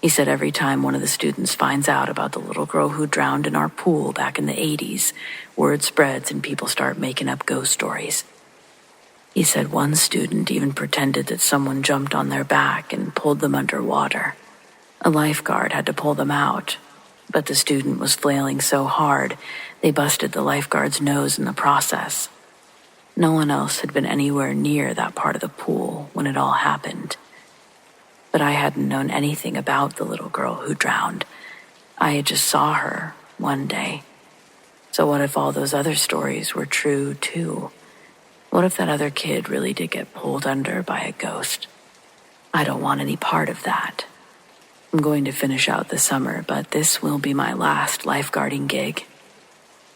He said every time one of the students finds out about the little girl who drowned in our pool back in the 80s, word spreads and people start making up ghost stories. He said one student even pretended that someone jumped on their back and pulled them underwater. A lifeguard had to pull them out, but the student was flailing so hard, they busted the lifeguard's nose in the process. No one else had been anywhere near that part of the pool when it all happened. But I hadn't known anything about the little girl who drowned. I had just saw her one day. So what if all those other stories were true too? What if that other kid really did get pulled under by a ghost? I don't want any part of that. I'm going to finish out the summer, but this will be my last lifeguarding gig.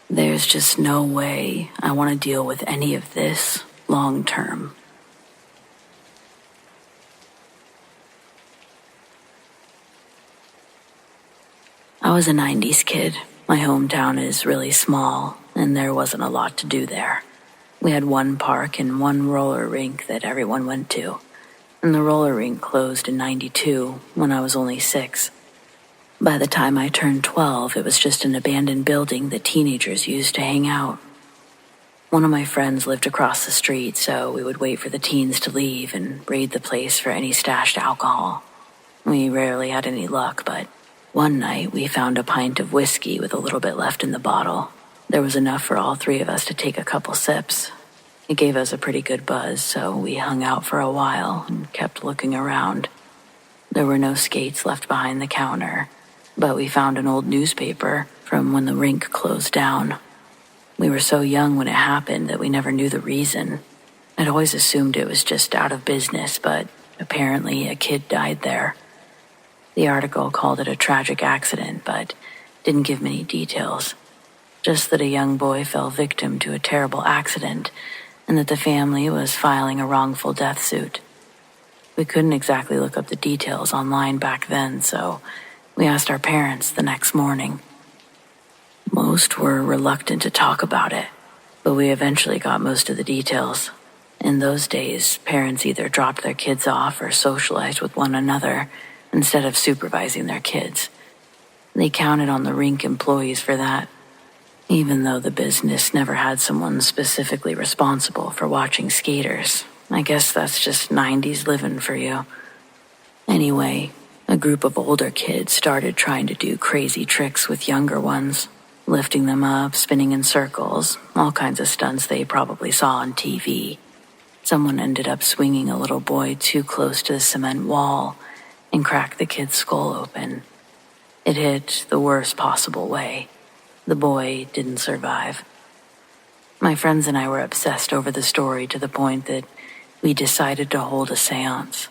There's just no way I want to deal with any of this long term. I was a 90s kid. My hometown is really small, and there wasn't a lot to do there. We had one park and one roller rink that everyone went to, and the roller rink closed in '92 when I was only 6. By the time I turned 12, it was just an abandoned building that teenagers used to hang out. One of my friends lived across the street, so we would wait for the teens to leave and raid the place for any stashed alcohol. We rarely had any luck, but one night we found a pint of whiskey with a little bit left in the bottle. There was enough for all 3 of us to take a couple sips. It gave us a pretty good buzz, so we hung out for a while and kept looking around. There were no skates left behind the counter, but we found an old newspaper from when the rink closed down. We were so young when it happened that we never knew the reason. I'd always assumed it was just out of business, but apparently a kid died there. The article called it a tragic accident, but didn't give many details. Just that a young boy fell victim to a terrible accident, and that the family was filing a wrongful death suit. We couldn't exactly look up the details online back then, so we asked our parents the next morning. Most were reluctant to talk about it, but we eventually got most of the details. In those days, parents either dropped their kids off or socialized with one another instead of supervising their kids. They counted on the rink employees for that, even though the business never had someone specifically responsible for watching skaters. I guess that's just 90s living for you. Anyway, a group of older kids started trying to do crazy tricks with younger ones, lifting them up, spinning in circles, all kinds of stunts they probably saw on TV. Someone ended up swinging a little boy too close to the cement wall and cracked the kid's skull open. It hit the worst possible way. The boy didn't survive. My friends and I were obsessed over the story to the point that we decided to hold a seance.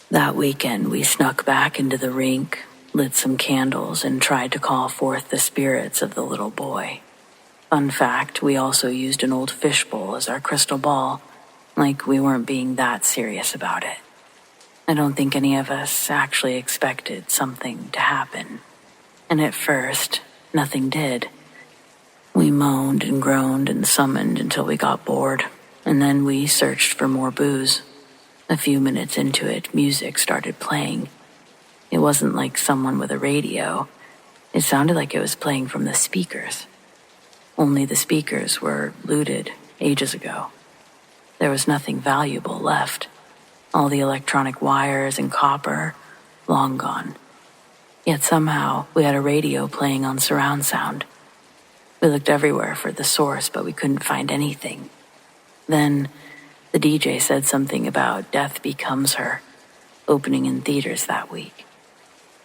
That weekend, we snuck back into the rink, lit some candles, and tried to call forth the spirits of the little boy. Fun fact, we also used an old fishbowl as our crystal ball, like we weren't being that serious about it. I don't think any of us actually expected something to happen. And at first, nothing did. We moaned and groaned and summoned until we got bored, and then we searched for more booze. A few minutes into it, music started playing. It wasn't like someone with a radio. It sounded like it was playing from the speakers. Only the speakers were looted ages ago. There was nothing valuable left. All the electronic wires and copper, long gone. Yet somehow we had a radio playing on surround sound. We looked everywhere for the source, but we couldn't find anything. Then the DJ said something about Death Becomes Her, opening in theaters that week.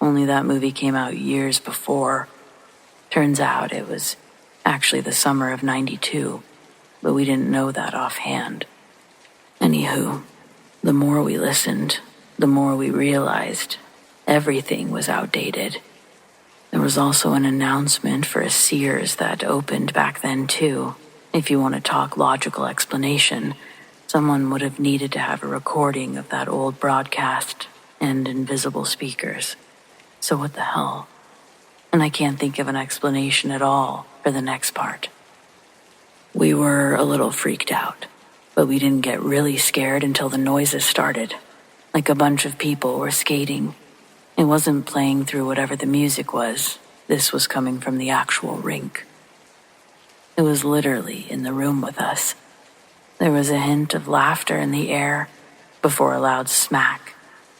Only that movie came out years before. Turns out it was actually the summer of '92, but we didn't know that offhand. Anywho, the more we listened, the more we realized everything was outdated. There was also an announcement for a Sears that opened back then too. If you want to talk logical explanation, someone would have needed to have a recording of that old broadcast and invisible speakers. So what the hell? And I can't think of an explanation at all for the next part. We were a little freaked out, but we didn't get really scared until the noises started. Like a bunch of people were skating. It wasn't playing through whatever the music was. This was coming from the actual rink. It was literally in the room with us. There was a hint of laughter in the air before a loud smack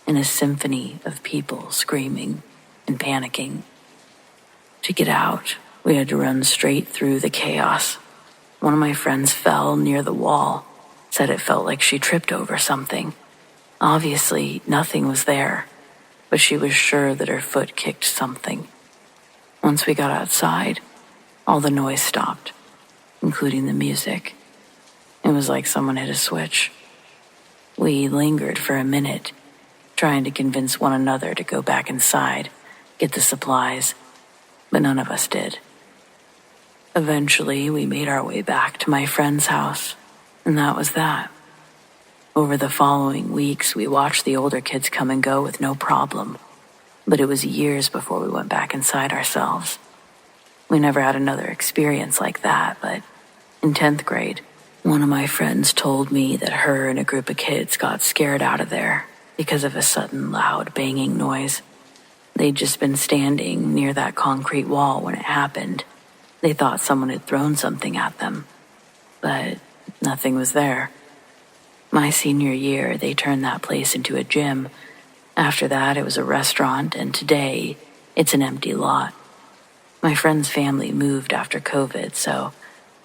and a symphony of people screaming and panicking. To get out, we had to run straight through the chaos. One of my friends fell near the wall, said it felt like she tripped over something. Obviously, nothing was there, but she was sure that her foot kicked something. Once we got outside, all the noise stopped, including the music. It was like someone hit a switch. We lingered for a minute, trying to convince one another to go back inside, get the supplies, but none of us did. Eventually, we made our way back to my friend's house, and that was that. Over the following weeks, we watched the older kids come and go with no problem, but it was years before we went back inside ourselves. We never had another experience like that, but in 10th grade, one of my friends told me that her and a group of kids got scared out of there because of a sudden loud banging noise. They'd just been standing near that concrete wall when it happened. They thought someone had thrown something at them, but nothing was there. My senior year, they turned that place into a gym. After that, it was a restaurant, and today, it's an empty lot. My friend's family moved after COVID, so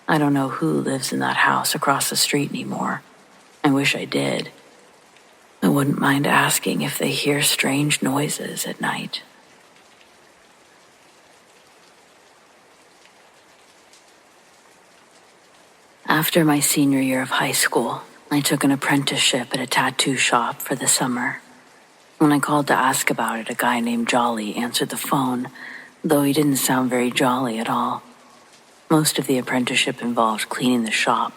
I don't know who lives in that house across the street anymore. I wish I did. I wouldn't mind asking if they hear strange noises at night. After my senior year of high school, I took an apprenticeship at a tattoo shop for the summer. When I called to ask about it, a guy named Jolly answered the phone, though he didn't sound very jolly at all. Most of the apprenticeship involved cleaning the shop,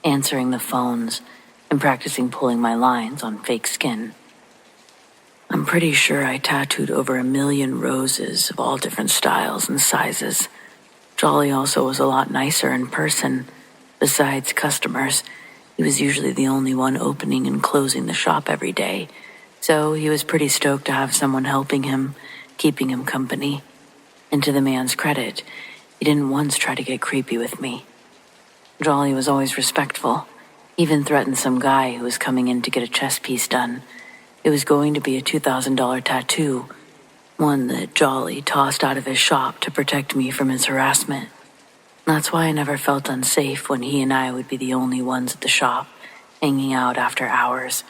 answering the phones, and practicing pulling my lines on fake skin. I'm pretty sure I tattooed over 1 million roses of all different styles and sizes. Jolly also was a lot nicer in person. Besides customers, he was usually the only one opening and closing the shop every day, so he was pretty stoked to have someone helping him, keeping him company. And to the man's credit, he didn't once try to get creepy with me. Jolly was always respectful, even threatened some guy who was coming in to get a chest piece done. It was going to be a $2,000 tattoo, one that Jolly tossed out of his shop to protect me from his harassment. That's why I never felt unsafe when he and I would be the only ones at the shop, hanging out after hours.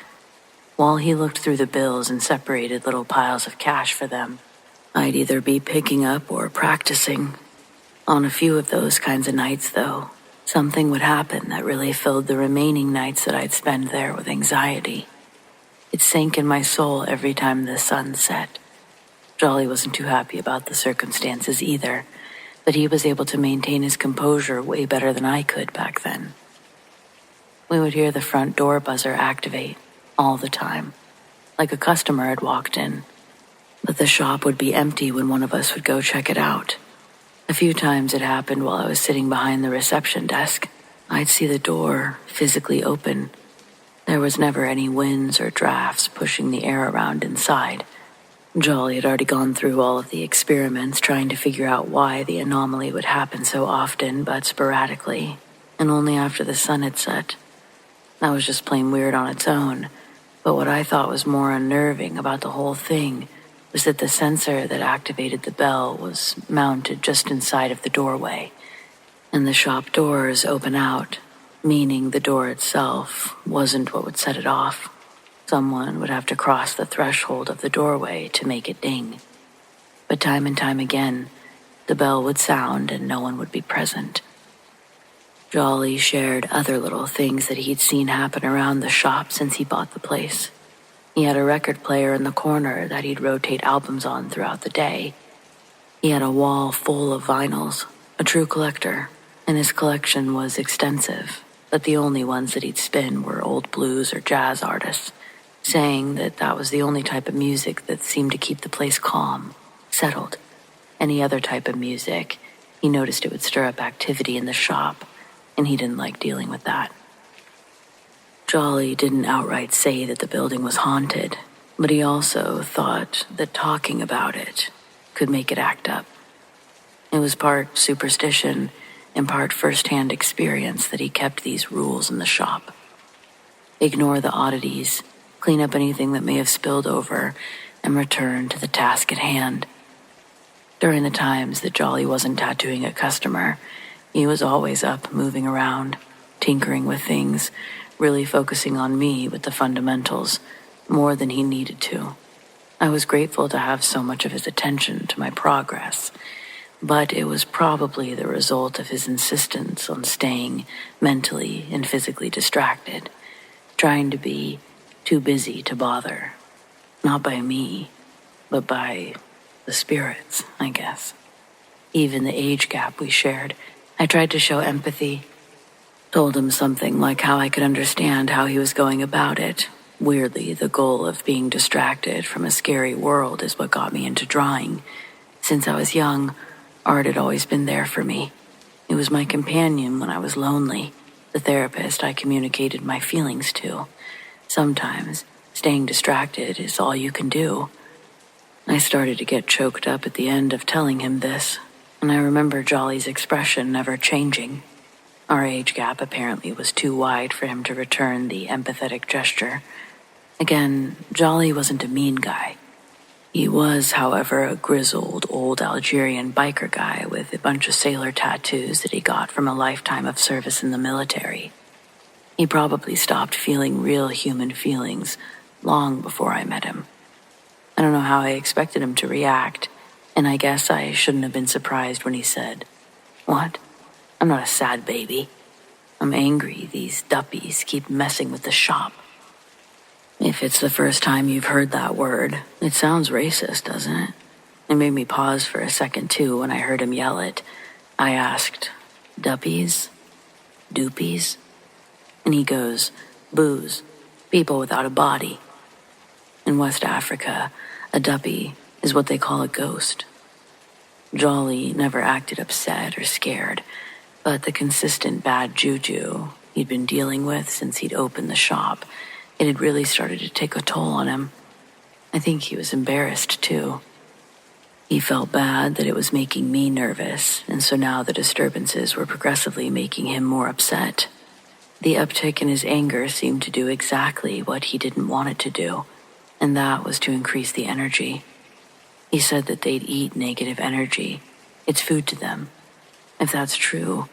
While he looked through the bills and separated little piles of cash for them, I'd either be picking up or practicing. On a few of those kinds of nights, though, something would happen that really filled the remaining nights that I'd spend there with anxiety. It sank in my soul every time the sun set. Jolly wasn't too happy about the circumstances either, but he was able to maintain his composure way better than I could back then. We would hear the front door buzzer activate all the time, like a customer had walked in, but the shop would be empty when one of us would go check it out. A few times it happened while I was sitting behind the reception desk. I'd see the door physically open. There was never any winds or drafts pushing the air around inside. Jolly had already gone through all of the experiments trying to figure out why the anomaly would happen so often but sporadically, and only after the sun had set. That was just plain weird on its own, but what I thought was more unnerving about the whole thing was that the sensor that activated the bell was mounted just inside of the doorway, and the shop doors open out, meaning the door itself wasn't what would set it off. Someone would have to cross the threshold of the doorway to make it ding. But time and time again, the bell would sound and no one would be present. Jolly shared other little things that he'd seen happen around the shop since he bought the place. He had a record player in the corner that he'd rotate albums on throughout the day. He had a wall full of vinyls, a true collector, and his collection was extensive, but the only ones that he'd spin were old blues or jazz artists, saying that that was the only type of music that seemed to keep the place calm, settled. Any other type of music, he noticed it would stir up activity in the shop, and he didn't like dealing with that. Jolly didn't outright say that the building was haunted, but he also thought that talking about it could make it act up. It was part superstition and part first-hand experience that he kept these rules in the shop. Ignore the oddities, clean up anything that may have spilled over, and return to the task at hand. During the times that Jolly wasn't tattooing a customer, he was always up, moving around, tinkering with things, really focusing on me with the fundamentals, more than he needed to. I was grateful to have so much of his attention to my progress, but it was probably the result of his insistence on staying mentally and physically distracted, trying to be too busy to bother. Not by me, but by the spirits, I guess. Even the age gap we shared, I tried to show empathy. Told him something like how I could understand how he was going about it. Weirdly, the goal of being distracted from a scary world is what got me into drawing. Since I was young, art had always been there for me. It was my companion when I was lonely, the therapist I communicated my feelings to. Sometimes, staying distracted is all you can do. I started to get choked up at the end of telling him this, and I remember Jolly's expression never changing. Our age gap apparently was too wide for him to return the empathetic gesture. Again, Jolly wasn't a mean guy. He was, however, a grizzled, old Algerian biker guy with a bunch of sailor tattoos that he got from a lifetime of service in the military. He probably stopped feeling real human feelings long before I met him. I don't know how I expected him to react, and I guess I shouldn't have been surprised when he said, "What? I'm not a sad baby. I'm angry these duppies keep messing with the shop." If it's the first time you've heard that word, it sounds racist, doesn't it? It made me pause for a second, too, when I heard him yell it. I asked, "Duppies? Doopies?" And he goes, "Booze, people without a body." In West Africa, a duppy is what they call a ghost. Jolly never acted upset or scared, but the consistent bad juju he'd been dealing with since he'd opened the shop, it had really started to take a toll on him. I think he was embarrassed, too. He felt bad that it was making me nervous, and so now the disturbances were progressively making him more upset. The uptick in his anger seemed to do exactly what he didn't want it to do, and that was to increase the energy. He said that they'd eat negative energy. It's food to them. If that's true,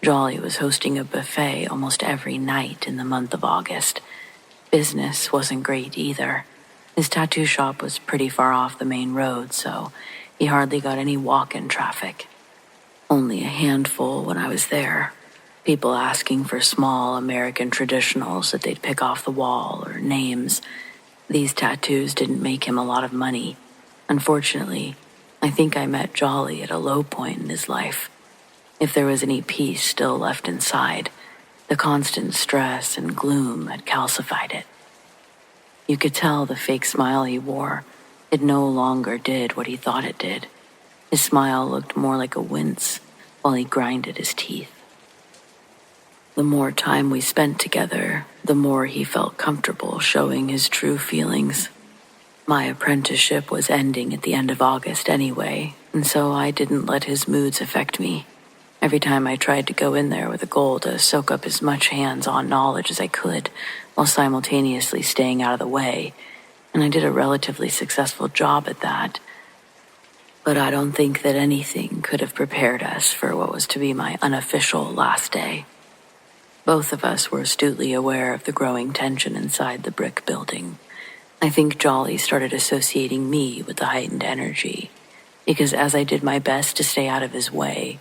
Jolly was hosting a buffet almost every night in the month of August. Business wasn't great either. His tattoo shop was pretty far off the main road, so he hardly got any walk-in traffic. Only a handful when I was there. People asking for small American traditionals that they'd pick off the wall or names. These tattoos didn't make him a lot of money. Unfortunately, I think I met Jolly at a low point in his life. If there was any peace still left inside, the constant stress and gloom had calcified it. You could tell the fake smile he wore. It no longer did what he thought it did. His smile looked more like a wince while he grinded his teeth. The more time we spent together, the more he felt comfortable showing his true feelings. My apprenticeship was ending at the end of August anyway, and so I didn't let his moods affect me. Every time I tried to go in there with a goal to soak up as much hands-on knowledge as I could, while simultaneously staying out of the way, and I did a relatively successful job at that. But I don't think that anything could have prepared us for what was to be my unofficial last day. Both of us were astutely aware of the growing tension inside the brick building. I think Jolly started associating me with the heightened energy, because as I did my best to stay out of his way,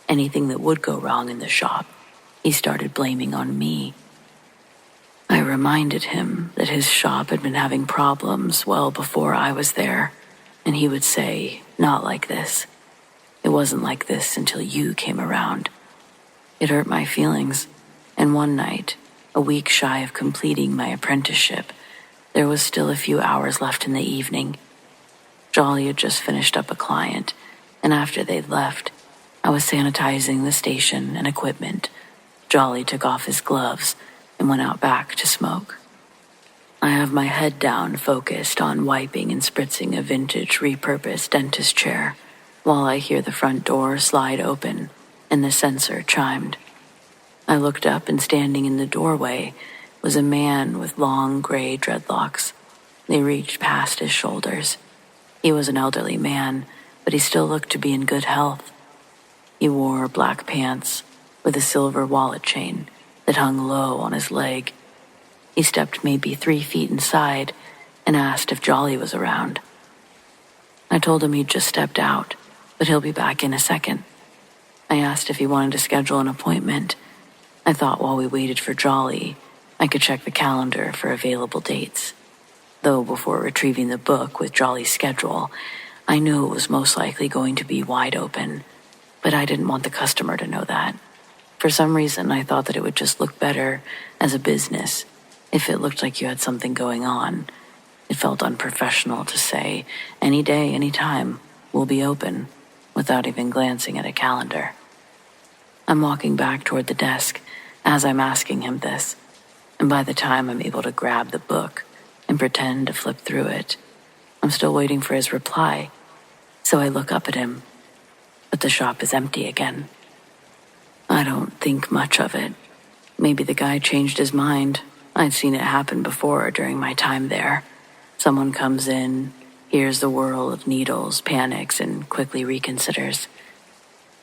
anything that would go wrong in the shop, he started blaming on me. I reminded him that his shop had been having problems well before I was there, and he would say, "Not like this. It wasn't like this until you came around." It hurt my feelings, and one night, a week shy of completing my apprenticeship, there was still a few hours left in the evening. Jolly had just finished up a client, and after they'd left, I was sanitizing the station and equipment. Jolly took off his gloves and went out back to smoke. I have my head down, focused on wiping and spritzing a vintage repurposed dentist chair, while I hear the front door slide open and the sensor chimed. I looked up, and standing in the doorway was a man with long gray dreadlocks. They reached past his shoulders. He was an elderly man, but he still looked to be in good health. He wore black pants with a silver wallet chain that hung low on his leg. He stepped maybe 3 feet inside and asked if Jolly was around. I told him he'd just stepped out, but he'll be back in a second. I asked if he wanted to schedule an appointment. I thought while we waited for Jolly, I could check the calendar for available dates. Though before retrieving the book with Jolly's schedule, I knew it was most likely going to be wide open, but I didn't want the customer to know that. For some reason, I thought that it would just look better as a business if it looked like you had something going on. It felt unprofessional to say, "Any day, any time, we'll be open," without even glancing at a calendar. I'm walking back toward the desk as I'm asking him this, and by the time I'm able to grab the book and pretend to flip through it, I'm still waiting for his reply, so I look up at him, but the shop is empty again. I don't think much of it. Maybe the guy changed his mind. I'd seen it happen before during my time there. Someone comes in, hears the whirl of needles, panics, and quickly reconsiders.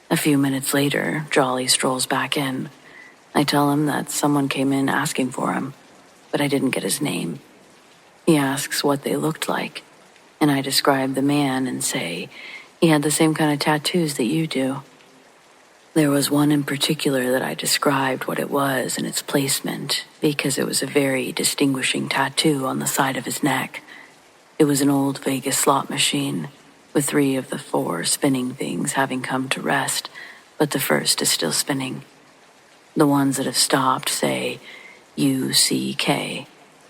A few minutes later, Jolly strolls back in. I tell him that someone came in asking for him, but I didn't get his name. He asks what they looked like, and I describe the man and say he had the same kind of tattoos that you do. There was one in particular that I described what it was and its placement, because it was a very distinguishing tattoo on the side of his neck. It was an old Vegas slot machine, with 3 of the 4 spinning things having come to rest, but the first is still spinning. The ones that have stopped say UCK,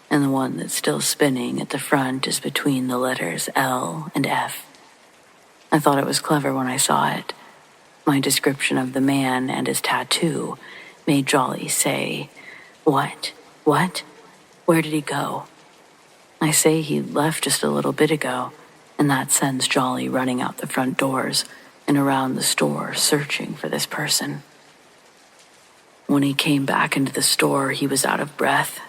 and the one that's still spinning at the front is between the letters L and F. I thought it was clever when I saw it. My description of the man and his tattoo made Jolly say, "What? What? Where did he go?" I say he left just a little bit ago, and that sends Jolly running out the front doors and around the store searching for this person. When he came back into the store, he was out of breath,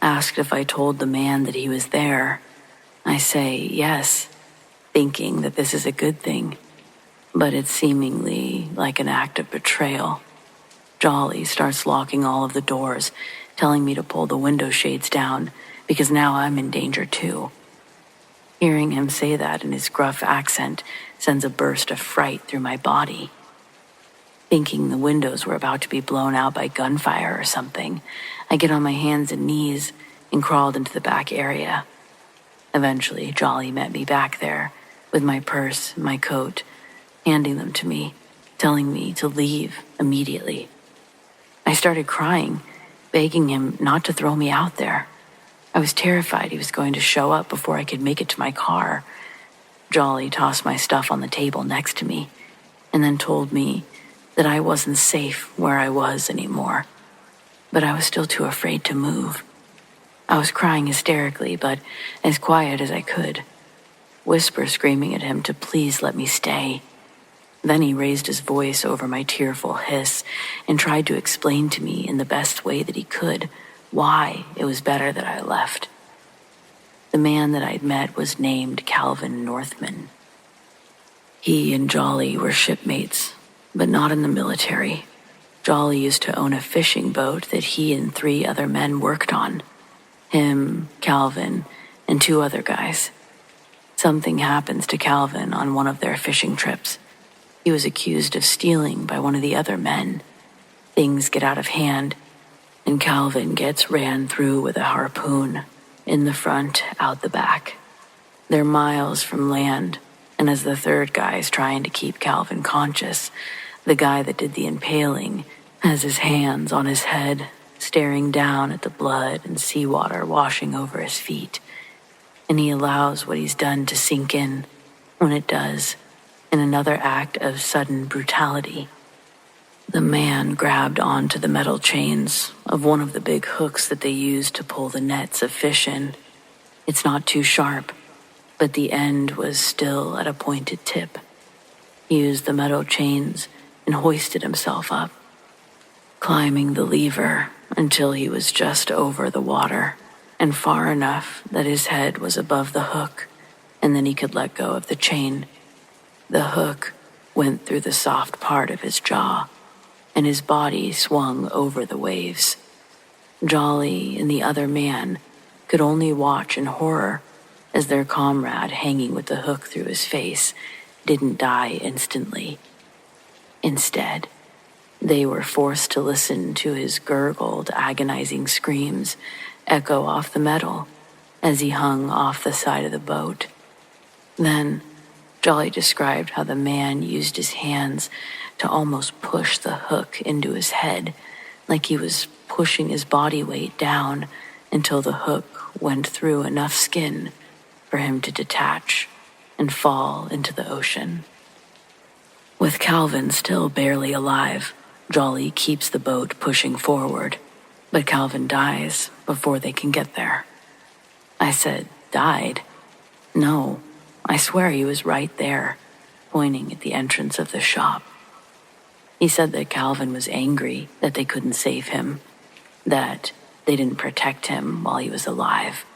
asked if I told the man that he was there. I say yes, thinking that this is a good thing, but it's seemingly like an act of betrayal. Jolly starts locking all of the doors, telling me to pull the window shades down because now I'm in danger too. Hearing him say that in his gruff accent sends a burst of fright through my body. Thinking the windows were about to be blown out by gunfire or something, I get on my hands and knees and crawled into the back area. Eventually, Jolly met me back there with my purse and my coat, handing them to me, telling me to leave immediately. I started crying, begging him not to throw me out there. I was terrified he was going to show up before I could make it to my car. Jolly tossed my stuff on the table next to me and then told me that I wasn't safe where I was anymore, but I was still too afraid to move. I was crying hysterically, but as quiet as I could, whisper screaming at him to please let me stay. Then he raised his voice over my tearful hiss and tried to explain to me in the best way that he could why it was better that I left. The man that I'd met was named Calvin Northman. He and Jolly were shipmates, but not in the military. Jolly used to own a fishing boat that he and 3 other men worked on. Him, Calvin, and 2 other guys. Something happens to Calvin on one of their fishing trips. He was accused of stealing by one of the other men. Things get out of hand, and Calvin gets ran through with a harpoon, in the front, out the back. They're miles from land, and as the 3rd guy's trying to keep Calvin conscious, the guy that did the impaling has his hands on his head, staring down at the blood and seawater washing over his feet. And he allows what he's done to sink in. When it does, in another act of sudden brutality, the man grabbed onto the metal chains of one of the big hooks that they use to pull the nets of fish in. It's not too sharp, but the end was still at a pointed tip. He used the metal chains and hoisted himself up, climbing the lever until he was just over the water and far enough that his head was above the hook, and then he could let go of the chain. The hook went through the soft part of his jaw, and his body swung over the waves. Jolly and the other man could only watch in horror as their comrade hanging with the hook through his face didn't die instantly. Instead, they were forced to listen to his gurgled, agonizing screams echo off the metal as he hung off the side of the boat. Then, Jolly described how the man used his hands to almost push the hook into his head, like he was pushing his body weight down until the hook went through enough skin for him to detach and fall into the ocean. With Calvin still barely alive, Jolly keeps the boat pushing forward, but Calvin dies before they can get there. I said, "Died?" "No, I swear he was right there," pointing at the entrance of the shop. He said that Calvin was angry that they couldn't save him, that they didn't protect him while he was alive.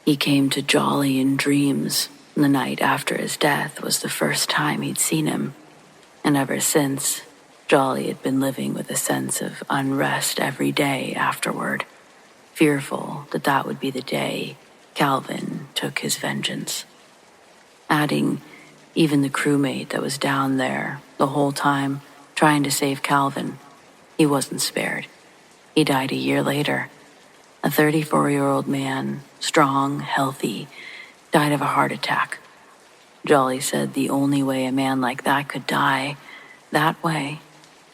He came to Jolly in dreams. The night after his death was the first time he'd seen him, and ever since, Jolly had been living with a sense of unrest every day afterward, fearful that that would be the day Calvin took his vengeance. Adding, even the crewmate that was down there the whole time trying to save Calvin, he wasn't spared. He died a year later. A 34-year-old man, strong, healthy, died of a heart attack. Jolly said the only way a man like that could die that way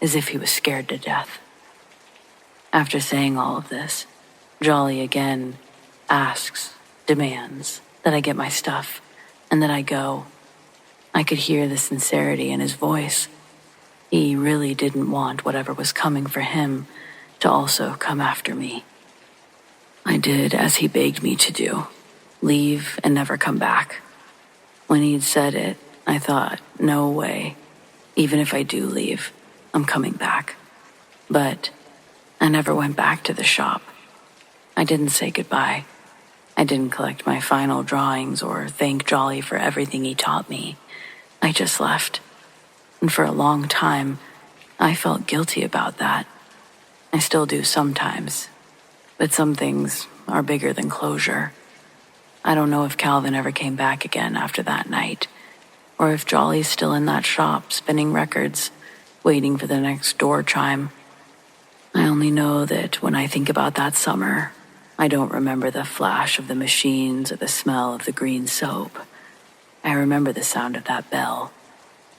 is if he was scared to death. After saying all of this, Jolly again asks, demands, that I get my stuff and that I go. I could hear the sincerity in his voice. He really didn't want whatever was coming for him to also come after me. I did as he begged me to do, leave and never come back. When he'd said it, I thought, no way. Even if I do leave, I'm coming back. But I never went back to the shop. I didn't say goodbye. I didn't collect my final drawings or thank Jolly for everything he taught me. I just left. And for a long time, I felt guilty about that. I still do sometimes. But some things are bigger than closure. I don't know if Calvin ever came back again after that night, or if Jolly's still in that shop spinning records, waiting for the next door chime. I only know that when I think about that summer, I don't remember the flash of the machines or the smell of the green soap. I remember the sound of that bell,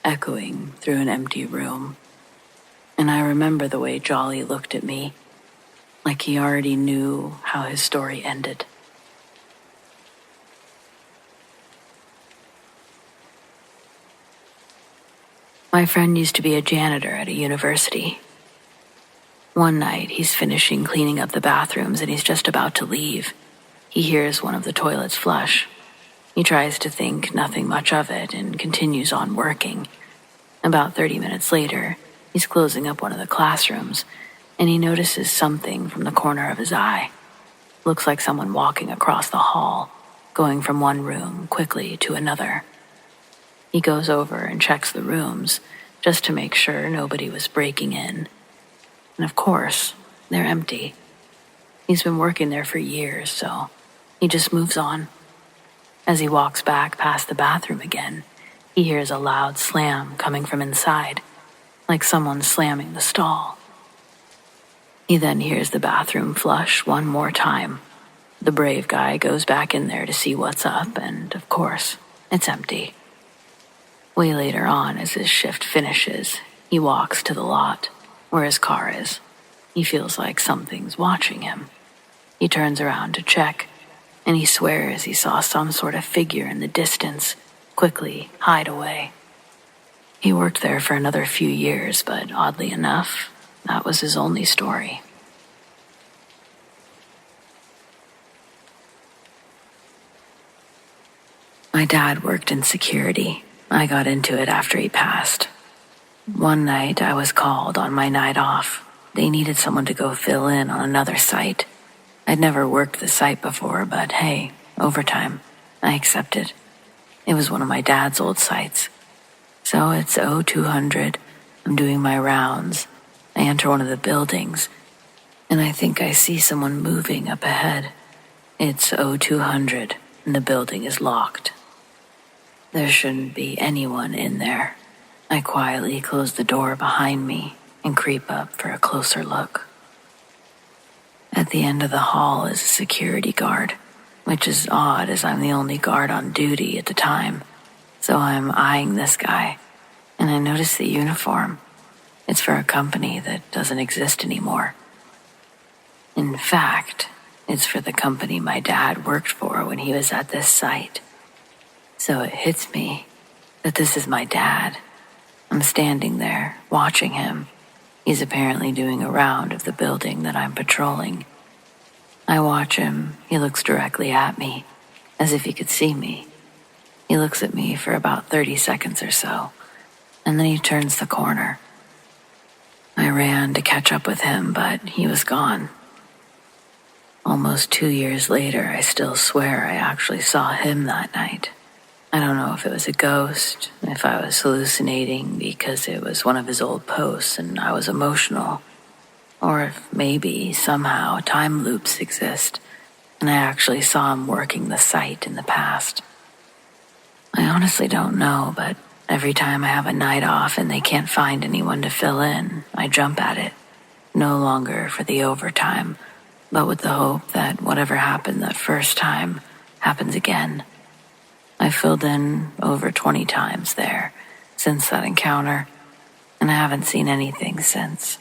echoing through an empty room. And I remember the way Jolly looked at me, like he already knew how his story ended. My friend used to be a janitor at a university. One night, he's finishing cleaning up the bathrooms and he's just about to leave. He hears one of the toilets flush. He tries to think nothing much of it and continues on working. About 30 minutes later, he's closing up one of the classrooms and he notices something from the corner of his eye. Looks like someone walking across the hall, going from one room quickly to another. He goes over and checks the rooms just to make sure nobody was breaking in. And of course, they're empty. He's been working there for years, so he just moves on. As he walks back past the bathroom again, he hears a loud slam coming from inside, like someone slamming the stall. He then hears the bathroom flush one more time. The brave guy goes back in there to see what's up, and of course, it's empty. Way later on, as his shift finishes, he walks to the lot where his car is. He feels like something's watching him. He turns around to check, and he swears he saw some sort of figure in the distance quickly hide away. He worked there for another few years, but oddly enough, that was his only story. My dad worked in security. I got into it after he passed. One night, I was called on my night off. They needed someone to go fill in on another site. I'd never worked the site before, but hey, overtime. I accepted. It was one of my dad's old sites. So it's 0200. I'm doing my rounds. I enter one of the buildings, and I think I see someone moving up ahead. It's 0200, and the building is locked. There shouldn't be anyone in there. I quietly close the door behind me and creep up for a closer look. At the end of the hall is a security guard, which is odd as I'm the only guard on duty at the time. So I'm eyeing this guy, and I notice the uniform. It's for a company that doesn't exist anymore. In fact, it's for the company my dad worked for when he was at this site. So it hits me that this is my dad. I'm standing there, watching him. He's apparently doing a round of the building that I'm patrolling. I watch him. He looks directly at me, as if he could see me. He looks at me for about 30 seconds or so, and then he turns the corner. I ran to catch up with him, but he was gone. Almost 2 years later, I still swear I actually saw him that night. I don't know if it was a ghost, if I was hallucinating because it was one of his old posts and I was emotional, or if maybe somehow time loops exist and I actually saw him working the site in the past. I honestly don't know, but every time I have a night off and they can't find anyone to fill in, I jump at it, no longer for the overtime, but with the hope that whatever happened that first time happens again. I filled in over 20 times there since that encounter, and I haven't seen anything since.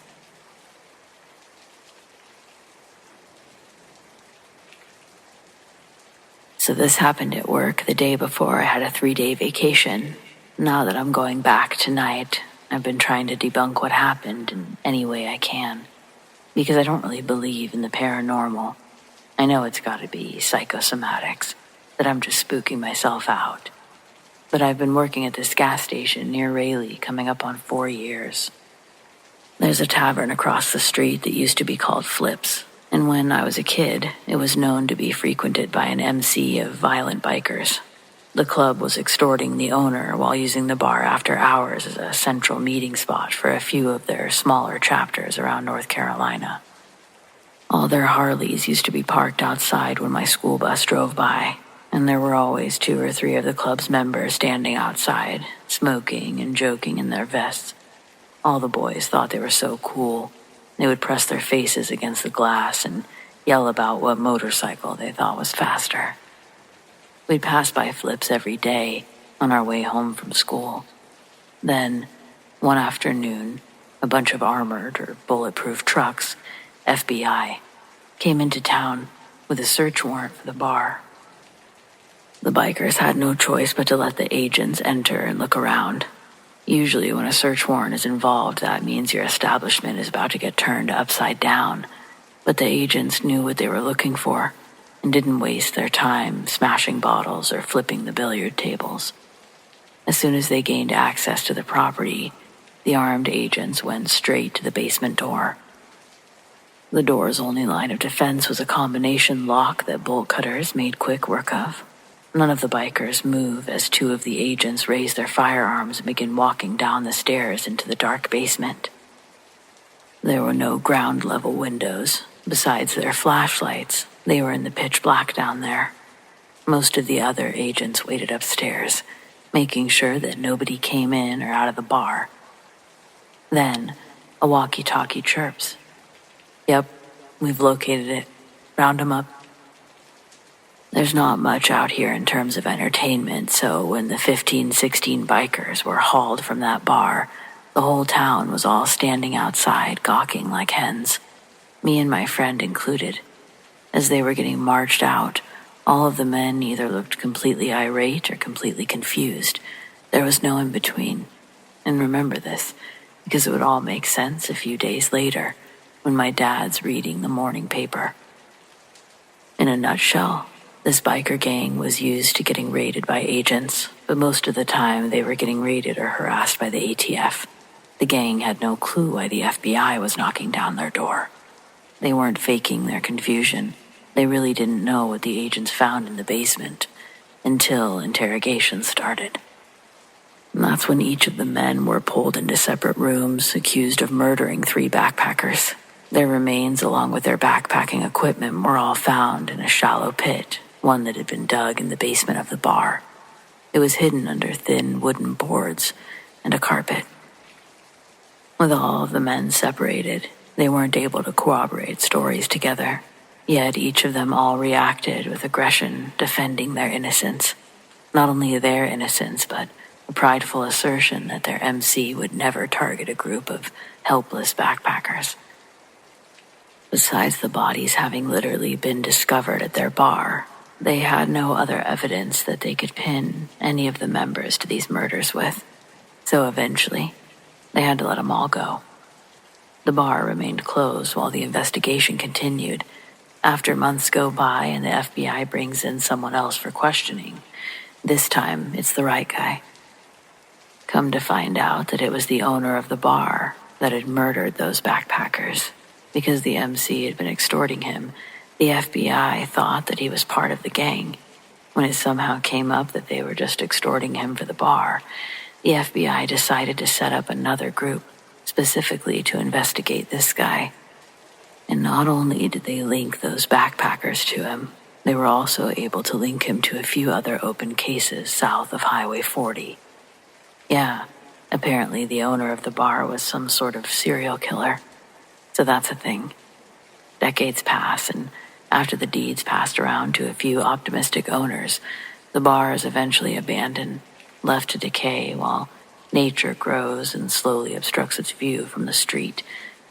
So this happened at work the day before I had a 3-day vacation. Now that I'm going back tonight, I've been trying to debunk what happened in any way I can, because I don't really believe in the paranormal. I know it's got to be psychosomatics, that I'm just spooking myself out. But I've been working at this gas station near Raleigh coming up on 4 years. There's a tavern across the street that used to be called Flips, and when I was a kid, it was known to be frequented by an MC of violent bikers. The club was extorting the owner while using the bar after hours as a central meeting spot for a few of their smaller chapters around North Carolina. All their Harleys used to be parked outside when my school bus drove by, and there were always 2 or 3 of the club's members standing outside, smoking and joking in their vests. All the boys thought they were so cool. They would press their faces against the glass and yell about what motorcycle they thought was faster. We'd pass by Flips every day on our way home from school. Then, one afternoon, a bunch of armored or bulletproof trucks, FBI, came into town with a search warrant for the bar. The bikers had no choice but to let the agents enter and look around. Usually when a search warrant is involved, that means your establishment is about to get turned upside down. But the agents knew what they were looking for and didn't waste their time smashing bottles or flipping the billiard tables. As soon as they gained access to the property, the armed agents went straight to the basement door. The door's only line of defense was a combination lock that bolt cutters made quick work of. None of the bikers move as two of the agents raise their firearms and begin walking down the stairs into the dark basement. There were no ground-level windows. Besides their flashlights, they were in the pitch black down there. Most of the other agents waited upstairs, making sure that nobody came in or out of the bar. Then, a walkie-talkie chirps. "Yep, we've located it. Round 'em up." There's not much out here in terms of entertainment, so when the 15-16 bikers were hauled from that bar, the whole town was all standing outside, gawking like hens. Me and my friend included. As they were getting marched out, all of the men either looked completely irate or completely confused. There was no in between. And remember this, because it would all make sense a few days later, when my dad's reading the morning paper. In a nutshell, this biker gang was used to getting raided by agents, but most of the time they were getting raided or harassed by the ATF. The gang had no clue why the FBI was knocking down their door. They weren't faking their confusion. They really didn't know what the agents found in the basement until interrogation started. And that's when each of the men were pulled into separate rooms, accused of murdering 3 backpackers. Their remains, along with their backpacking equipment, were all found in a shallow pit, one that had been dug in the basement of the bar. It was hidden under thin wooden boards and a carpet. With all of the men separated, they weren't able to corroborate stories together, yet each of them all reacted with aggression, defending their innocence. Not only their innocence, but a prideful assertion that their MC would never target a group of helpless backpackers. Besides the bodies having literally been discovered at their bar, they had no other evidence that they could pin any of the members to these murders with. So eventually, they had to let them all go. The bar remained closed while the investigation continued. After months go by and the FBI brings in someone else for questioning, this time it's the right guy. Come to find out that it was the owner of the bar that had murdered those backpackers. Because the MC had been extorting him, the FBI thought that he was part of the gang. When it somehow came up that they were just extorting him for the bar, the FBI decided to set up another group, specifically to investigate this guy. And not only did they link those backpackers to him, they were also able to link him to a few other open cases south of Highway 40. Yeah, apparently the owner of the bar was some sort of serial killer. So that's a thing. Decades pass, and after the deeds passed around to a few optimistic owners, the bar is eventually abandoned, left to decay while nature grows and slowly obstructs its view from the street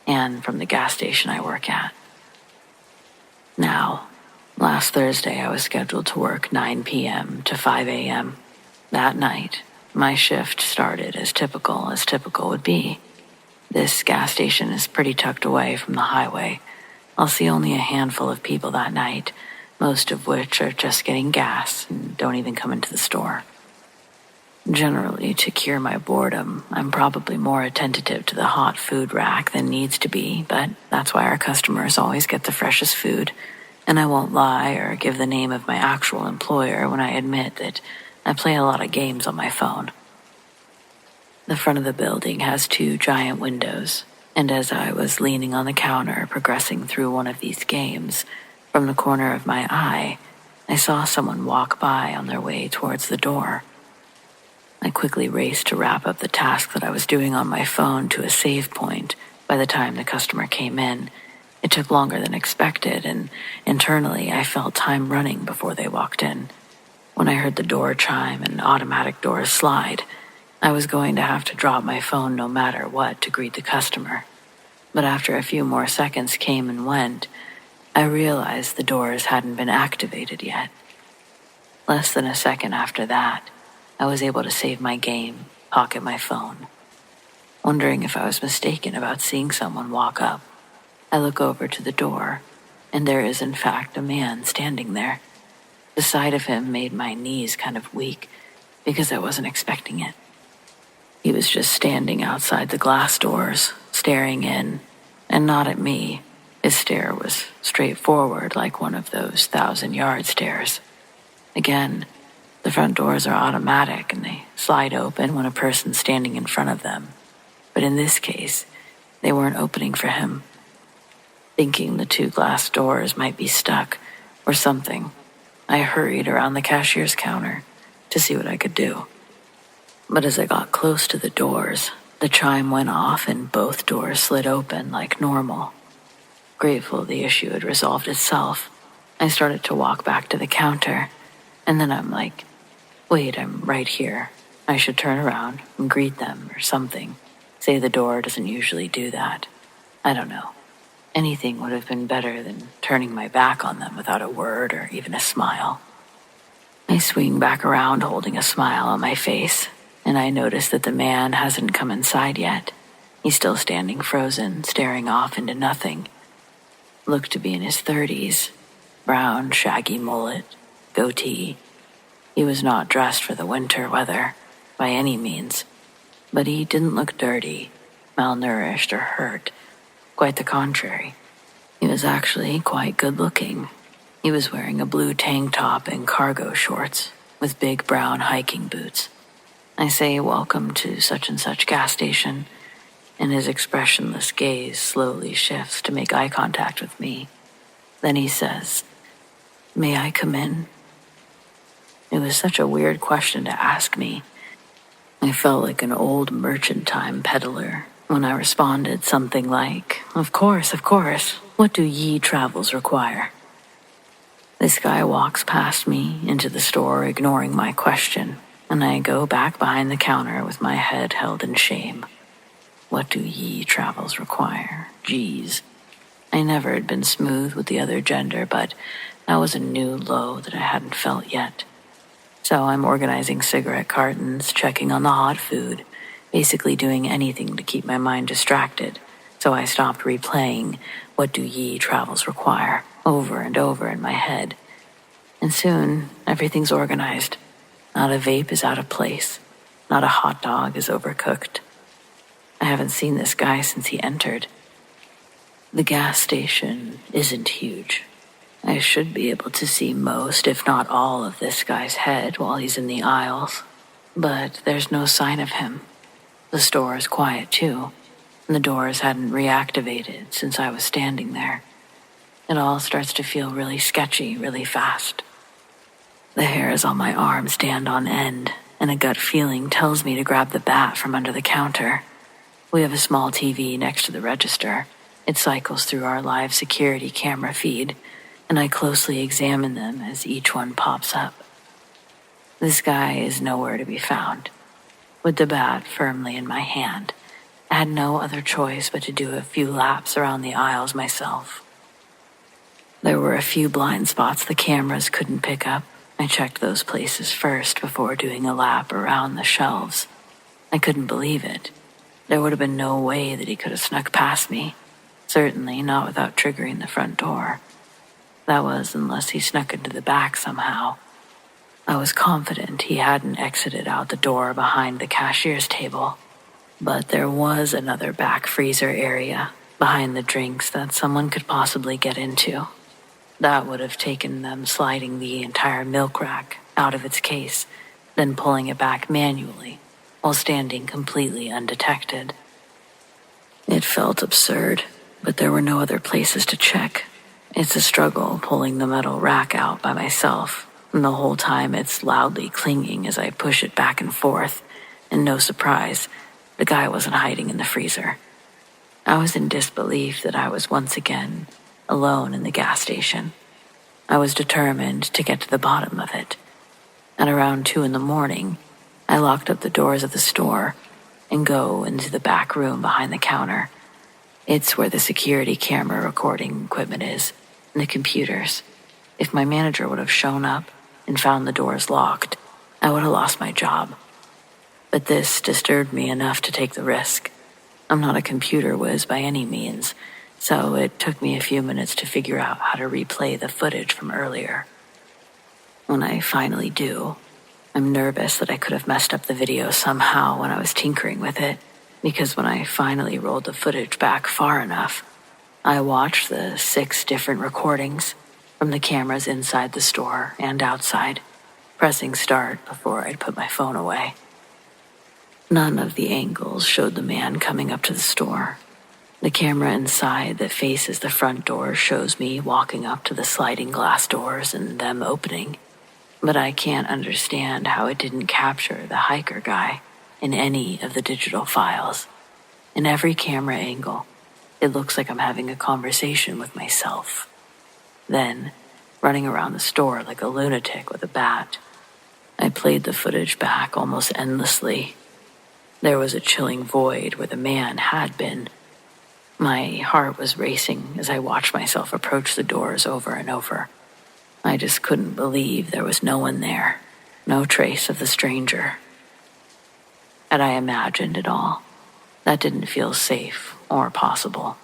and from the gas station I work at. Now, last Thursday I was scheduled to work 9 p.m. to 5 a.m. That night, my shift started as typical would be. This gas station is pretty tucked away from the highway. I'll see only a handful of people that night, most of which are just getting gas and don't even come into the store. Generally, to cure my boredom, I'm probably more attentive to the hot food rack than needs to be, but that's why our customers always get the freshest food. And I won't lie or give the name of my actual employer when I admit that I play a lot of games on my phone. The front of the building has 2 giant windows, and as I was leaning on the counter progressing through one of these games, from the corner of my eye, I saw someone walk by on their way towards the door. I quickly raced to wrap up the task that I was doing on my phone to a save point. By the time the customer came in, it took longer than expected, and internally I felt time running before they walked in. When I heard the door chime and automatic doors slide, I was going to have to drop my phone no matter what to greet the customer. But after a few more seconds came and went, I realized the doors hadn't been activated yet. Less than a second after that, I was able to save my game pocket my phone, wondering if I was mistaken about seeing someone walk up. I look over to the door, and there is in fact a man standing there. The sight of him made my knees kind of weak because I wasn't expecting it. He was just standing outside the glass doors, staring in, and not at me. His stare was straightforward, like one of those 1,000-yard stares. Again, the front doors are automatic and they slide open when a person's standing in front of them. But in this case, they weren't opening for him. Thinking the 2 glass doors might be stuck or something, I hurried around the cashier's counter to see what I could do. But as I got close to the doors, the chime went off and both doors slid open like normal. Grateful the issue had resolved itself, I started to walk back to the counter, and then I'm like, wait, I'm right here. I should turn around and greet them or something. Say the door doesn't usually do that. I don't know. Anything would have been better than turning my back on them without a word or even a smile. I swing back around holding a smile on my face, and I notice that the man hasn't come inside yet. He's still standing frozen, staring off into nothing. Looked to be in his 30s, brown, shaggy mullet, goatee. He was not dressed for the winter weather, by any means, but he didn't look dirty, malnourished, or hurt. Quite the contrary. He was actually quite good-looking. He was wearing a blue tank top and cargo shorts, with big brown hiking boots. I say welcome to such and such gas station, and his expressionless gaze slowly shifts to make eye contact with me. Then he says, "May I come in?" It was such a weird question to ask me. I felt like an old merchant-time peddler when I responded something like, of course, what do ye travels require?" This guy walks past me into the store, ignoring my question, and I go back behind the counter with my head held in shame. What do ye travels require? Geez. I never had been smooth with the other gender, but that was a new low that I hadn't felt yet. So I'm organizing cigarette cartons, checking on the hot food, basically doing anything to keep my mind distracted. So I stopped replaying, "What do ye travels require?" over and over in my head. And soon, everything's organized. Not a vape is out of place. Not a hot dog is overcooked. I haven't seen this guy since he entered. The gas station isn't huge. I should be able to see most, if not all, of this guy's head while he's in the aisles. But there's no sign of him. The store is quiet, too, and the doors hadn't reactivated since I was standing there. It all starts to feel really sketchy, really fast. The hairs on my arm stand on end, and a gut feeling tells me to grab the bat from under the counter. We have a small TV next to the register. It cycles through our live security camera feed, and I closely examine them as each one pops up. This guy is nowhere to be found. With the bat firmly in my hand, I had no other choice but to do a few laps around the aisles myself. There were a few blind spots the cameras couldn't pick up. I checked those places first before doing a lap around the shelves. I couldn't believe it. There would have been no way that he could have snuck past me. Certainly not without triggering the front door. That was unless he snuck into the back somehow. I was confident he hadn't exited out the door behind the cashier's table. But there was another back freezer area behind the drinks that someone could possibly get into. That would have taken them sliding the entire milk rack out of its case, then pulling it back manually, while standing completely undetected. It felt absurd, but there were no other places to check. It's a struggle pulling the metal rack out by myself, and the whole time it's loudly clinging as I push it back and forth, and no surprise, the guy wasn't hiding in the freezer. I was in disbelief that I was once again alone in the gas station. I was determined to get to the bottom of it. At around 2 a.m, I locked up the doors of the store and go into the back room behind the counter. It's where the security camera recording equipment is, and the computers. If my manager would have shown up and found the doors locked, I would have lost my job. But this disturbed me enough to take the risk. I'm not a computer whiz by any means, so it took me a few minutes to figure out how to replay the footage from earlier. When I finally do, I'm nervous that I could have messed up the video somehow when I was tinkering with it, because when I finally rolled the footage back far enough, I watched the 6 different recordings from the cameras inside the store and outside, pressing start before I'd put my phone away. None of the angles showed the man coming up to the store. The camera inside that faces the front door shows me walking up to the sliding glass doors and them opening, but I can't understand how it didn't capture the hiker guy in any of the digital files. In every camera angle, it looks like I'm having a conversation with myself. Then, running around the store like a lunatic with a bat, I played the footage back almost endlessly. There was a chilling void where the man had been. My heart was racing as I watched myself approach the doors over and over. I just couldn't believe there was no one there, no trace of the stranger. Had I imagined it all? That didn't feel safe or possible.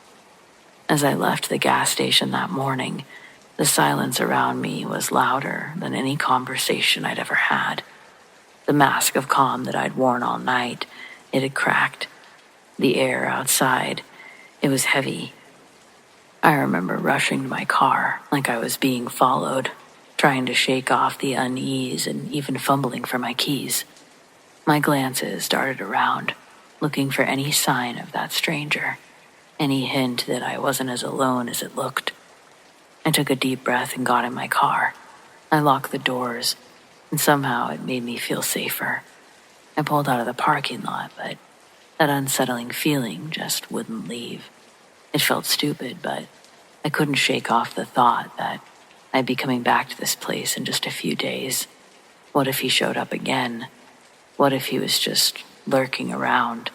As I left the gas station that morning, the silence around me was louder than any conversation I'd ever had. The mask of calm that I'd worn all night, it had cracked. The air outside, it was heavy. I remember rushing to my car like I was being followed, trying to shake off the unease and even fumbling for my keys. My glances darted around, looking for any sign of that stranger, any hint that I wasn't as alone as it looked. I took a deep breath and got in my car. I locked the doors, and somehow it made me feel safer. I pulled out of the parking lot, but that unsettling feeling just wouldn't leave. It felt stupid, but I couldn't shake off the thought that I'd be coming back to this place in just a few days. What if he showed up again? What if he was just lurking around?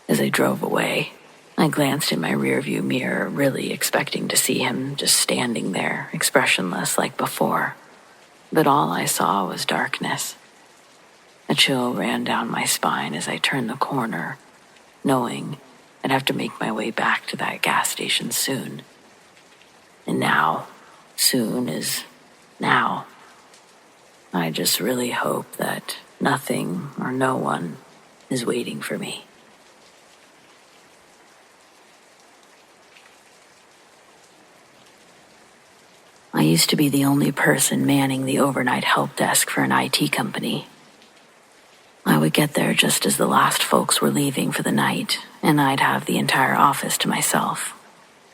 As I drove away, I glanced in my rearview mirror, really expecting to see him just standing there, expressionless like before. But all I saw was darkness. A chill ran down my spine as I turned the corner, knowing I'd have to make my way back to that gas station soon. And now, soon is now. I just really hope that nothing or no one is waiting for me. I used to be the only person manning the overnight help desk for an IT company. I would get there just as the last folks were leaving for the night, and I'd have the entire office to myself.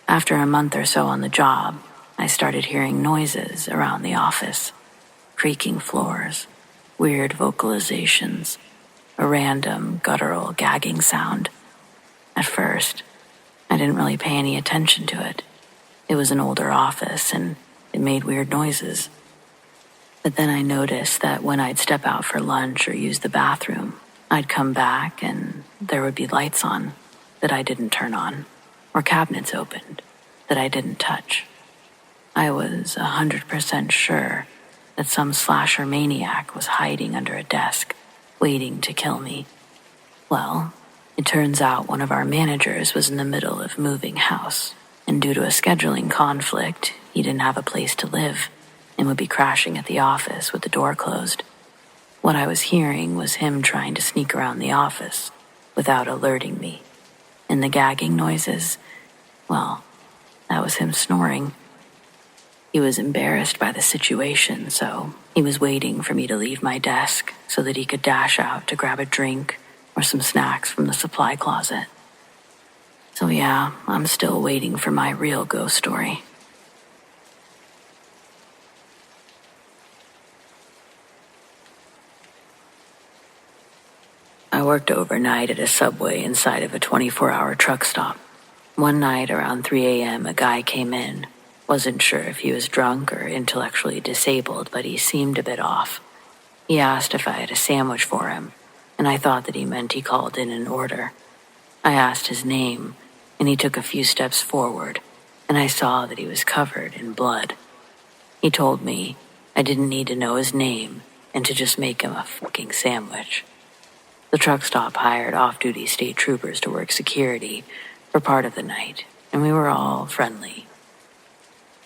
After a month or so on the job, I started hearing noises around the office. Creaking floors, weird vocalizations, a random guttural gagging sound. At first, I didn't really pay any attention to it. It was an older office and it made weird noises. But then I noticed that when I'd step out for lunch or use the bathroom, I'd come back and there would be lights on that I didn't turn on, or cabinets opened that I didn't touch. I was 100% sure that some slasher maniac was hiding under a desk, waiting to kill me. Well, it turns out one of our managers was in the middle of moving house, and due to a scheduling conflict, he didn't have a place to live and would be crashing at the office with the door closed. What I was hearing was him trying to sneak around the office without alerting me. And the gagging noises, well, that was him snoring. He was embarrassed by the situation, so he was waiting for me to leave my desk so that he could dash out to grab a drink or some snacks from the supply closet. So yeah, I'm still waiting for my real ghost story. I worked overnight at a Subway inside of a 24-hour truck stop. One night around 3 a.m., a guy came in. Wasn't sure if he was drunk or intellectually disabled, but he seemed a bit off. He asked if I had a sandwich for him, and I thought that he meant he called in an order. I asked his name, and he took a few steps forward, and I saw that he was covered in blood. He told me I didn't need to know his name and to just make him a fucking sandwich. The truck stop hired off-duty state troopers to work security for part of the night, and we were all friendly.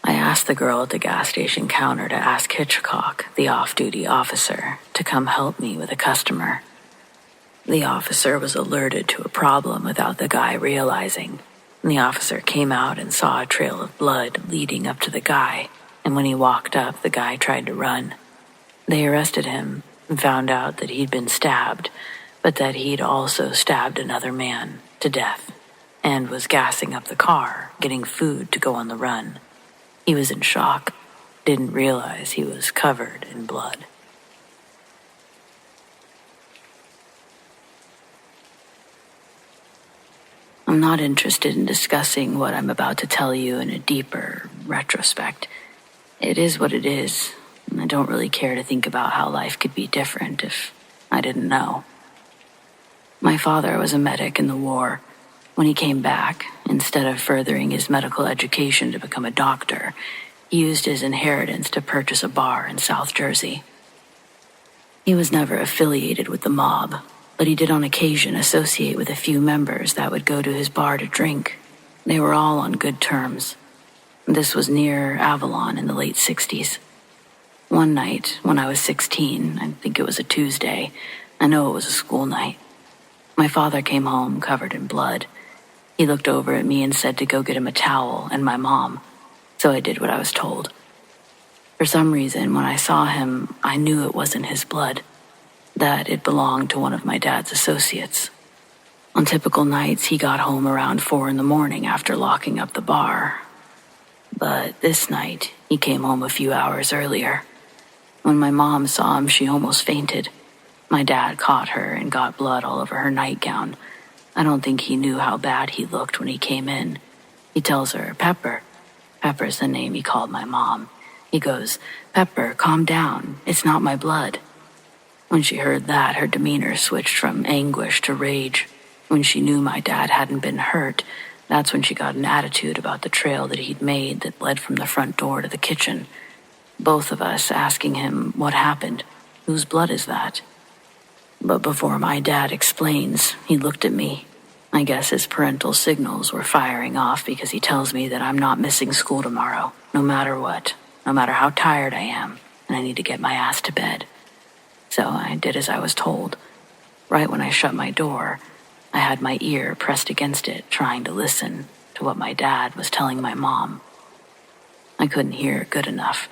I asked the girl at the gas station counter to ask Hitchcock, the off-duty officer, to come help me with a customer. The officer was alerted to a problem without the guy realizing. The officer came out and saw a trail of blood leading up to the guy, and when he walked up, the guy tried to run. They arrested him and found out that he'd been stabbed, but that he'd also stabbed another man to death and was gassing up the car, getting food to go on the run. He was in shock, didn't realize he was covered in blood. I'm not interested in discussing what I'm about to tell you in a deeper retrospect. It is what it is, and I don't really care to think about how life could be different if I didn't know. My father was a medic in the war. When he came back, instead of furthering his medical education to become a doctor, he used his inheritance to purchase a bar in South Jersey. He was never affiliated with the mob, but he did on occasion associate with a few members that would go to his bar to drink. They were all on good terms. This was near Avalon in the late 60s. One night, when I was 16, I think it was a Tuesday, I know it was a school night, my father came home covered in blood. He looked over at me and said to go get him a towel and my mom, so I did what I was told. For some reason, when I saw him, I knew it wasn't his blood, that it belonged to one of my dad's associates. On typical nights, he got home around 4 a.m. after locking up the bar. But this night, he came home a few hours earlier. When my mom saw him, she almost fainted. My dad caught her and got blood all over her nightgown. I don't think he knew how bad he looked when he came in. He tells her, Pepper. Pepper's the name he called my mom. He goes, Pepper, calm down. It's not my blood. When she heard that, her demeanor switched from anguish to rage. When she knew my dad hadn't been hurt, that's when she got an attitude about the trail that he'd made that led from the front door to the kitchen. Both of us asking him what happened. Whose blood is that? But before my dad explains, he looked at me. I guess his parental signals were firing off because he tells me that I'm not missing school tomorrow, no matter what, no matter how tired I am, and I need to get my ass to bed. So I did as I was told. Right when I shut my door, I had my ear pressed against it, trying to listen to what my dad was telling my mom. I couldn't hear good enough,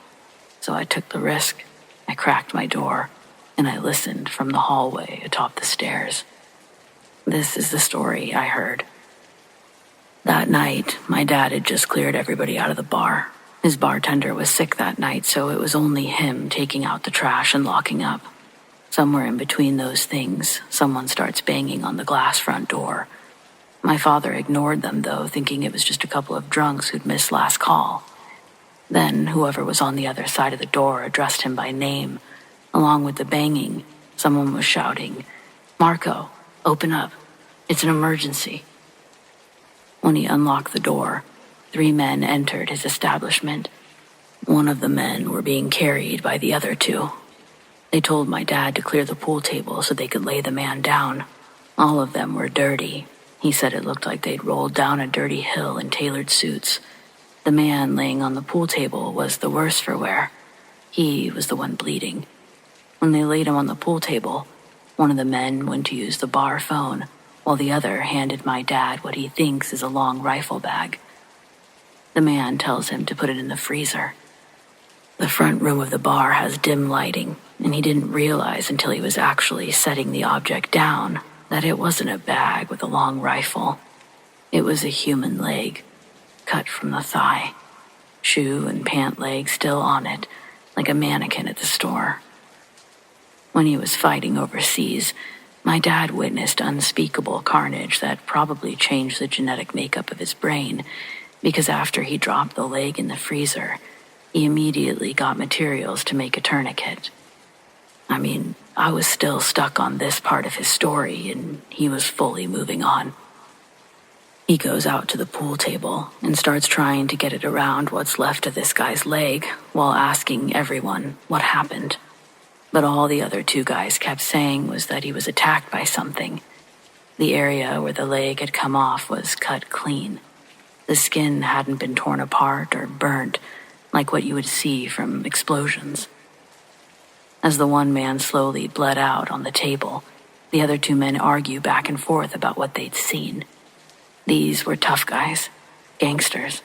so I took the risk. I cracked my door, and I listened from the hallway atop the stairs. This is the story I heard. That night, my dad had just cleared everybody out of the bar. His bartender was sick that night, so it was only him taking out the trash and locking up. Somewhere in between those things, someone starts banging on the glass front door. My father ignored them, though, thinking it was just a couple of drunks who'd missed last call. Then, whoever was on the other side of the door addressed him by name. Along with the banging, someone was shouting, Marco, open up. It's an emergency. When he unlocked the door, 3 men entered his establishment. One of the men were being carried by the other 2. They told my dad to clear the pool table so they could lay the man down. All of them were dirty. He said it looked like they'd rolled down a dirty hill in tailored suits. The man laying on the pool table was the worse for wear. He was the one bleeding. When they laid him on the pool table, one of the men went to use the bar phone, while the other handed my dad what he thinks is a long rifle bag. The man tells him to put it in the freezer. The front room of the bar has dim lighting, and he didn't realize until he was actually setting the object down that it wasn't a bag with a long rifle. It was a human leg, cut from the thigh, shoe and pant leg still on it, like a mannequin at the store. When he was fighting overseas, my dad witnessed unspeakable carnage that probably changed the genetic makeup of his brain, because after he dropped the leg in the freezer, he immediately got materials to make a tourniquet. I mean, I was still stuck on this part of his story, and he was fully moving on. He goes out to the pool table and starts trying to get it around what's left of this guy's leg while asking everyone what happened. But all the other two guys kept saying was that he was attacked by something. The area where the leg had come off was cut clean. The skin hadn't been torn apart or burnt like what you would see from explosions. As the one man slowly bled out on the table, the other two men argue back and forth about what they'd seen. These were tough guys, gangsters,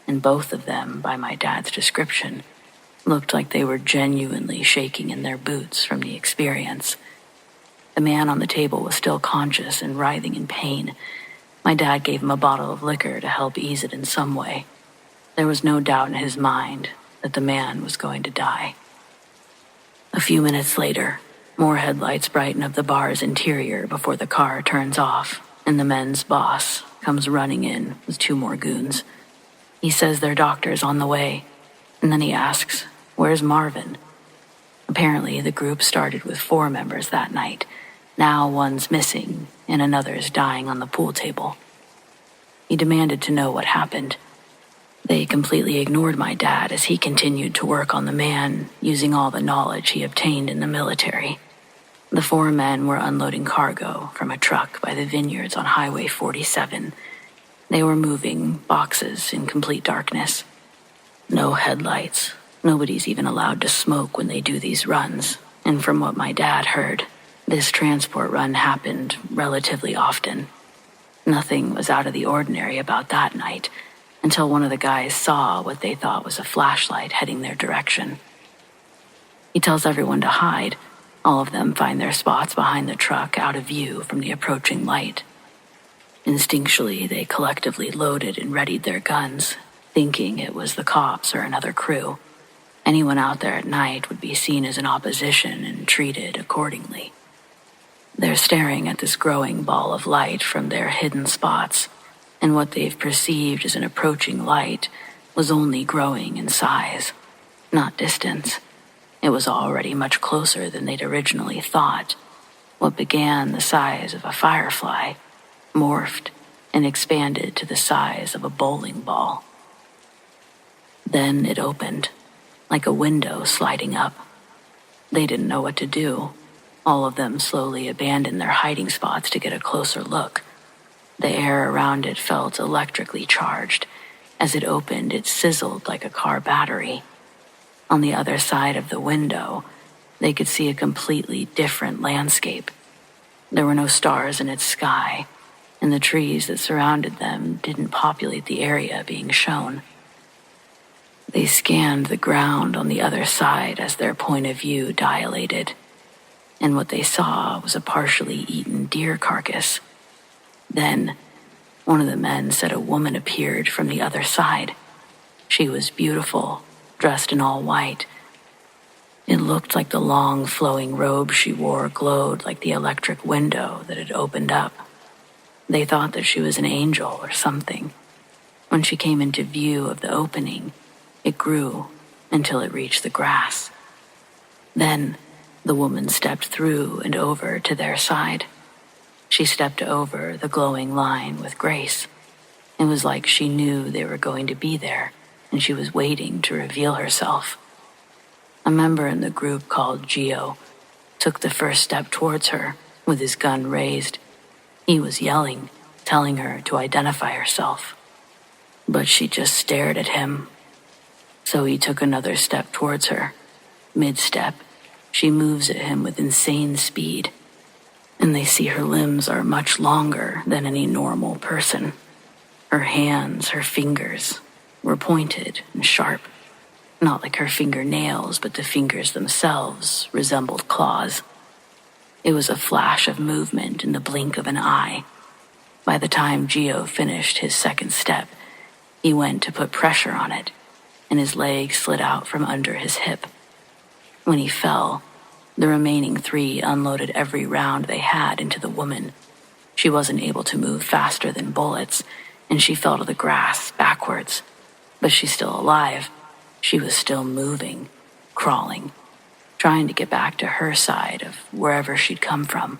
and both of them, by my dad's description, looked like they were genuinely shaking in their boots from the experience. The man on the table was still conscious and writhing in pain. My dad gave him a bottle of liquor to help ease it in some way. There was no doubt in his mind that the man was going to die. A few minutes later, more headlights brighten up the bar's interior before the car turns off, and the men's boss comes running in with two more goons. He says their doctor's on the way, and then he asks, "Where's Marvin?" Apparently, the group started with 4 members that night. Now one's missing, and another's dying on the pool table. He demanded to know what happened. They completely ignored my dad as he continued to work on the man, using all the knowledge he obtained in the military. The 4 men were unloading cargo from a truck by the vineyards on Highway 47. They were moving boxes in complete darkness. No headlights. Nobody's even allowed to smoke when they do these runs. And from what my dad heard, this transport run happened relatively often. Nothing was out of the ordinary about that night, until one of the guys saw what they thought was a flashlight heading their direction. He tells everyone to hide. All of them find their spots behind the truck out of view from the approaching light. Instinctually, they collectively loaded and readied their guns, thinking it was the cops or another crew. Anyone out there at night would be seen as an opposition and treated accordingly. They're staring at this growing ball of light from their hidden spots, and what they've perceived as an approaching light was only growing in size, not distance. It was already much closer than they'd originally thought. What began the size of a firefly morphed and expanded to the size of a bowling ball. Then it opened, like a window sliding up. They didn't know what to do. All of them slowly abandoned their hiding spots to get a closer look. The air around it felt electrically charged. As it opened, it sizzled like a car battery. On the other side of the window, they could see a completely different landscape. There were no stars in its sky, and the trees that surrounded them didn't populate the area being shown. They scanned the ground on the other side as their point of view dilated, and what they saw was a partially eaten deer carcass. Then, one of the men said a woman appeared from the other side. She was beautiful, dressed in all white. It looked like the long, flowing robe she wore glowed like the electric window that had opened up. They thought that she was an angel or something. When she came into view of the opening, it grew until it reached the grass. Then, the woman stepped through and over to their side. She stepped over the glowing line with grace. It was like she knew they were going to be there, and she was waiting to reveal herself. A member in the group called Gio took the first step towards her with his gun raised. He was yelling, telling her to identify herself. But she just stared at him. So he took another step towards her. Mid-step, she moves at him with insane speed, and they see her limbs are much longer than any normal person. Her hands, her fingers, were pointed and sharp. Not like her fingernails, but the fingers themselves resembled claws. It was a flash of movement in the blink of an eye. By the time Gio finished his second step, he went to put pressure on it, and his leg slid out from under his hip. When he fell, the remaining 3 unloaded every round they had into the woman. She wasn't able to move faster than bullets, and she fell to the grass backwards. But she's still alive. She was still moving, crawling, trying to get back to her side of wherever she'd come from.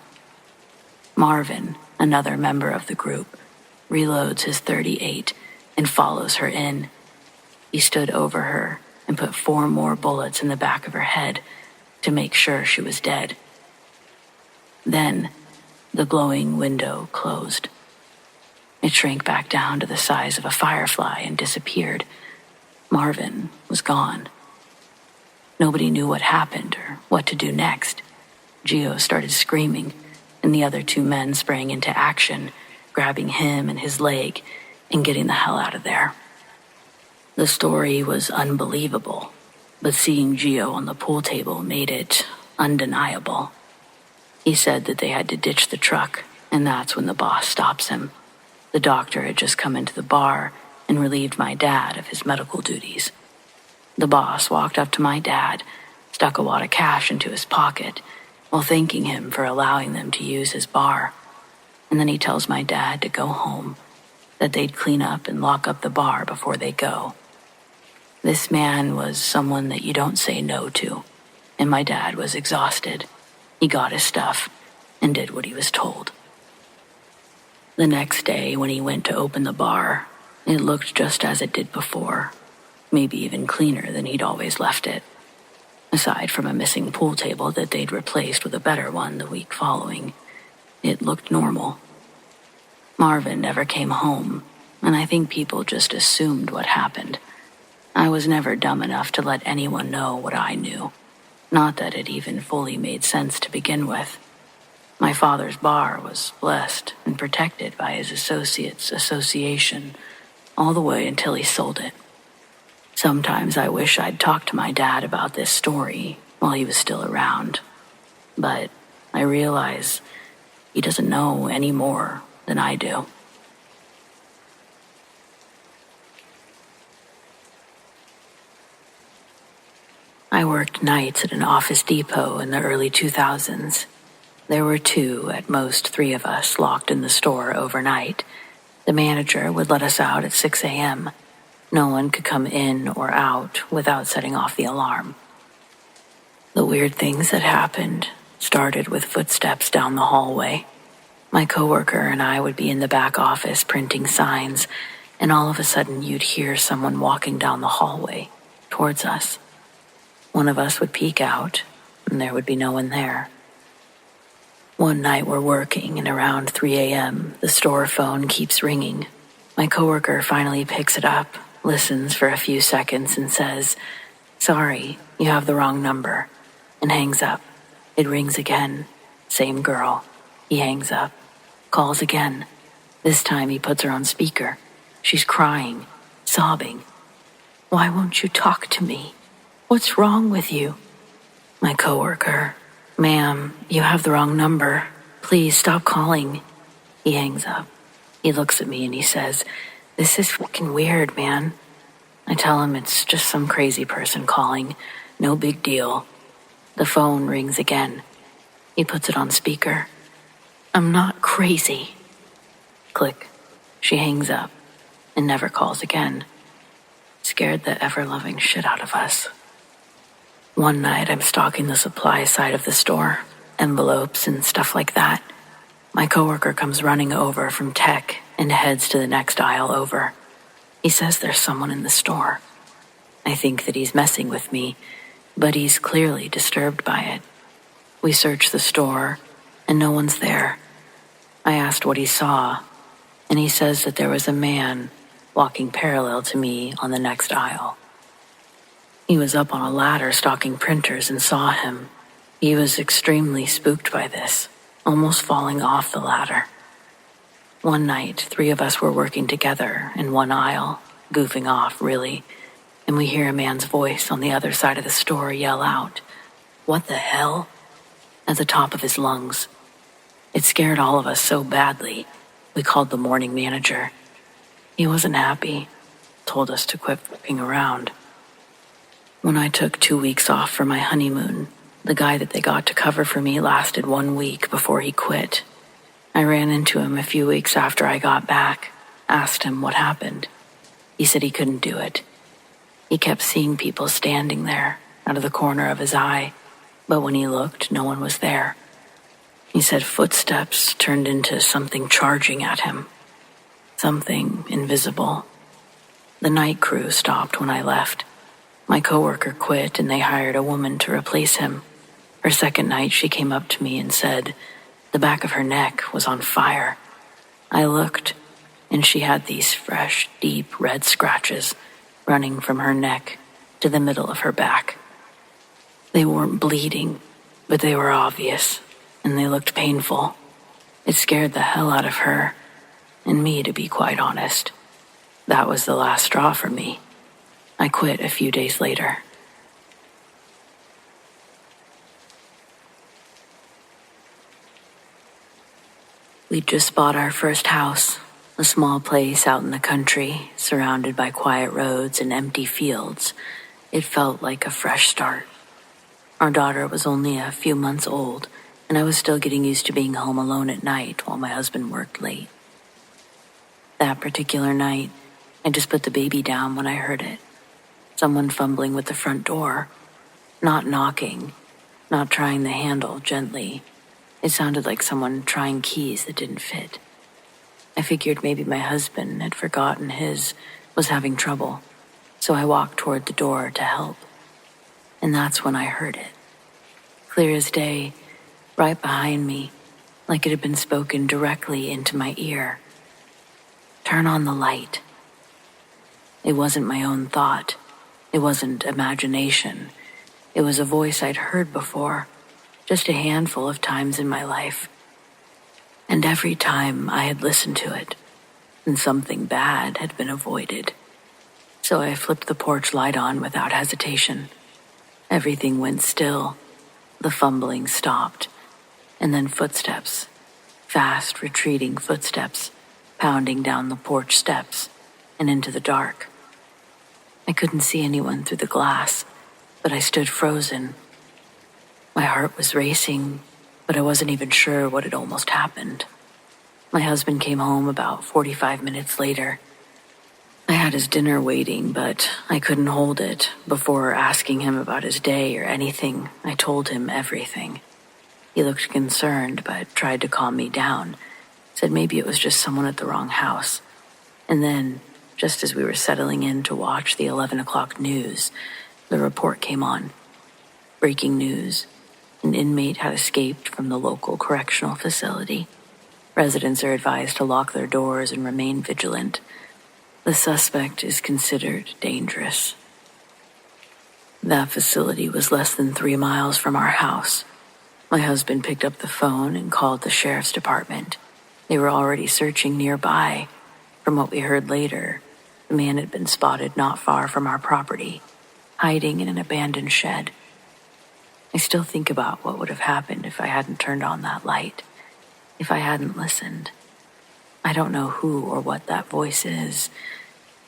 Marvin, another member of the group, reloads his .38 and follows her in. He stood over her and put 4 more bullets in the back of her head, to make sure she was dead. Then, the glowing window closed. It shrank back down to the size of a firefly and disappeared. Marvin was gone. Nobody knew what happened or what to do next. Gio started screaming, and the other two men sprang into action, grabbing him and his leg and getting the hell out of there. The story was unbelievable, but seeing Gio on the pool table made it undeniable. He said that they had to ditch the truck, and that's when the boss stops him. The doctor had just come into the bar and relieved my dad of his medical duties. The boss walked up to my dad, stuck a wad of cash into his pocket, while thanking him for allowing them to use his bar. And then he tells my dad to go home, that they'd clean up and lock up the bar before they go. This man was someone that you don't say no to, and my dad was exhausted. He got his stuff and did what he was told. The next day, when he went to open the bar, it looked just as it did before, maybe even cleaner than he'd always left it, aside from a missing pool table that they'd replaced with a better one the week following. It looked normal. Marvin never came home, and I think people just assumed what happened. I was never dumb enough to let anyone know what I knew. Not that it even fully made sense to begin with. My father's bar was blessed and protected by his associates' association all the way until he sold it. Sometimes I wish I'd talked to my dad about this story while he was still around, but I realize he doesn't know any more than I do. I worked nights at an office depot in the early 2000s. There were 2, at most 3 of us locked in the store overnight. The manager would let us out at 6 a.m. No one could come in or out without setting off the alarm. The weird things that happened started with footsteps down the hallway. My coworker and I would be in the back office printing signs, and all of a sudden you'd hear someone walking down the hallway towards us. One of us would peek out, and there would be no one there. One night we're working, and around 3 a.m., the store phone keeps ringing. My coworker finally picks it up, listens for a few seconds, and says, "Sorry, you have the wrong number," and hangs up. It rings again. Same girl. He hangs up. Calls again. This time he puts her on speaker. She's crying, sobbing. "Why won't you talk to me? What's wrong with you?" My coworker, "Ma'am, you have the wrong number. Please stop calling." He hangs up. He looks at me and he says, "This is fucking weird, man." I tell him it's just some crazy person calling. No big deal. The phone rings again. He puts it on speaker. "I'm not crazy." Click. She hangs up and never calls again. Scared the ever-loving shit out of us. One night I'm stocking the supply side of the store, envelopes and stuff like that. My coworker comes running over from tech and heads to the next aisle over. He says there's someone in the store. I think that he's messing with me, but he's clearly disturbed by it. We search the store, and no one's there. I asked what he saw, and he says that there was a man walking parallel to me on the next aisle. He was up on a ladder stocking printers and saw him. He was extremely spooked by this, almost falling off the ladder. One night, 3 of us were working together in one aisle, goofing off, really, and we hear a man's voice on the other side of the store yell out, "What the hell?" at the top of his lungs. It scared all of us so badly, we called the morning manager. He wasn't happy, told us to quit fucking around. When I took 2 weeks off for my honeymoon, the guy that they got to cover for me lasted 1 week before he quit. I ran into him a few weeks after I got back, asked him what happened. He said he couldn't do it. He kept seeing people standing there, out of the corner of his eye, but when he looked, no one was there. He said footsteps turned into something charging at him. Something invisible. The night crew stopped when I left. My coworker quit and they hired a woman to replace him. Her second night, she came up to me and said the back of her neck was on fire. I looked, and she had these fresh, deep red scratches running from her neck to the middle of her back. They weren't bleeding, but they were obvious, and they looked painful. It scared the hell out of her, and me, to be quite honest. That was the last straw for me. I quit a few days later. We'd just bought our first house, a small place out in the country, surrounded by quiet roads and empty fields. It felt like a fresh start. Our daughter was only a few months old, and I was still getting used to being home alone at night while my husband worked late. That particular night, I just put the baby down when I heard it. Someone fumbling with the front door, not knocking, not trying the handle gently. It sounded like someone trying keys that didn't fit. I figured maybe my husband had forgotten his, was having trouble, so I walked toward the door to help. And that's when I heard it. Clear as day, right behind me, like it had been spoken directly into my ear. Turn on the light. It wasn't my own thought. It wasn't imagination. It was a voice I'd heard before, just a handful of times in my life. And every time I had listened to it, and something bad had been avoided. So I flipped the porch light on without hesitation. Everything went still. The fumbling stopped. And then footsteps, fast retreating footsteps, pounding down the porch steps and into the dark. I couldn't see anyone through the glass, but I stood frozen. My heart was racing, but I wasn't even sure what had almost happened. My husband came home about 45 minutes later. I had his dinner waiting, but I couldn't hold it. Before asking him about his day or anything, I told him everything. He looked concerned, but tried to calm me down. Said maybe it was just someone at the wrong house. And then, just as we were settling in to watch the 11 o'clock news, the report came on. Breaking news. An inmate had escaped from the local correctional facility. Residents are advised to lock their doors and remain vigilant. The suspect is considered dangerous. That facility was less than 3 miles from our house. My husband picked up the phone and called the sheriff's department. They were already searching nearby. From what we heard later, the man had been spotted not far from our property, hiding in an abandoned shed. I still think about what would have happened if I hadn't turned on that light, if I hadn't listened. I don't know who or what that voice is,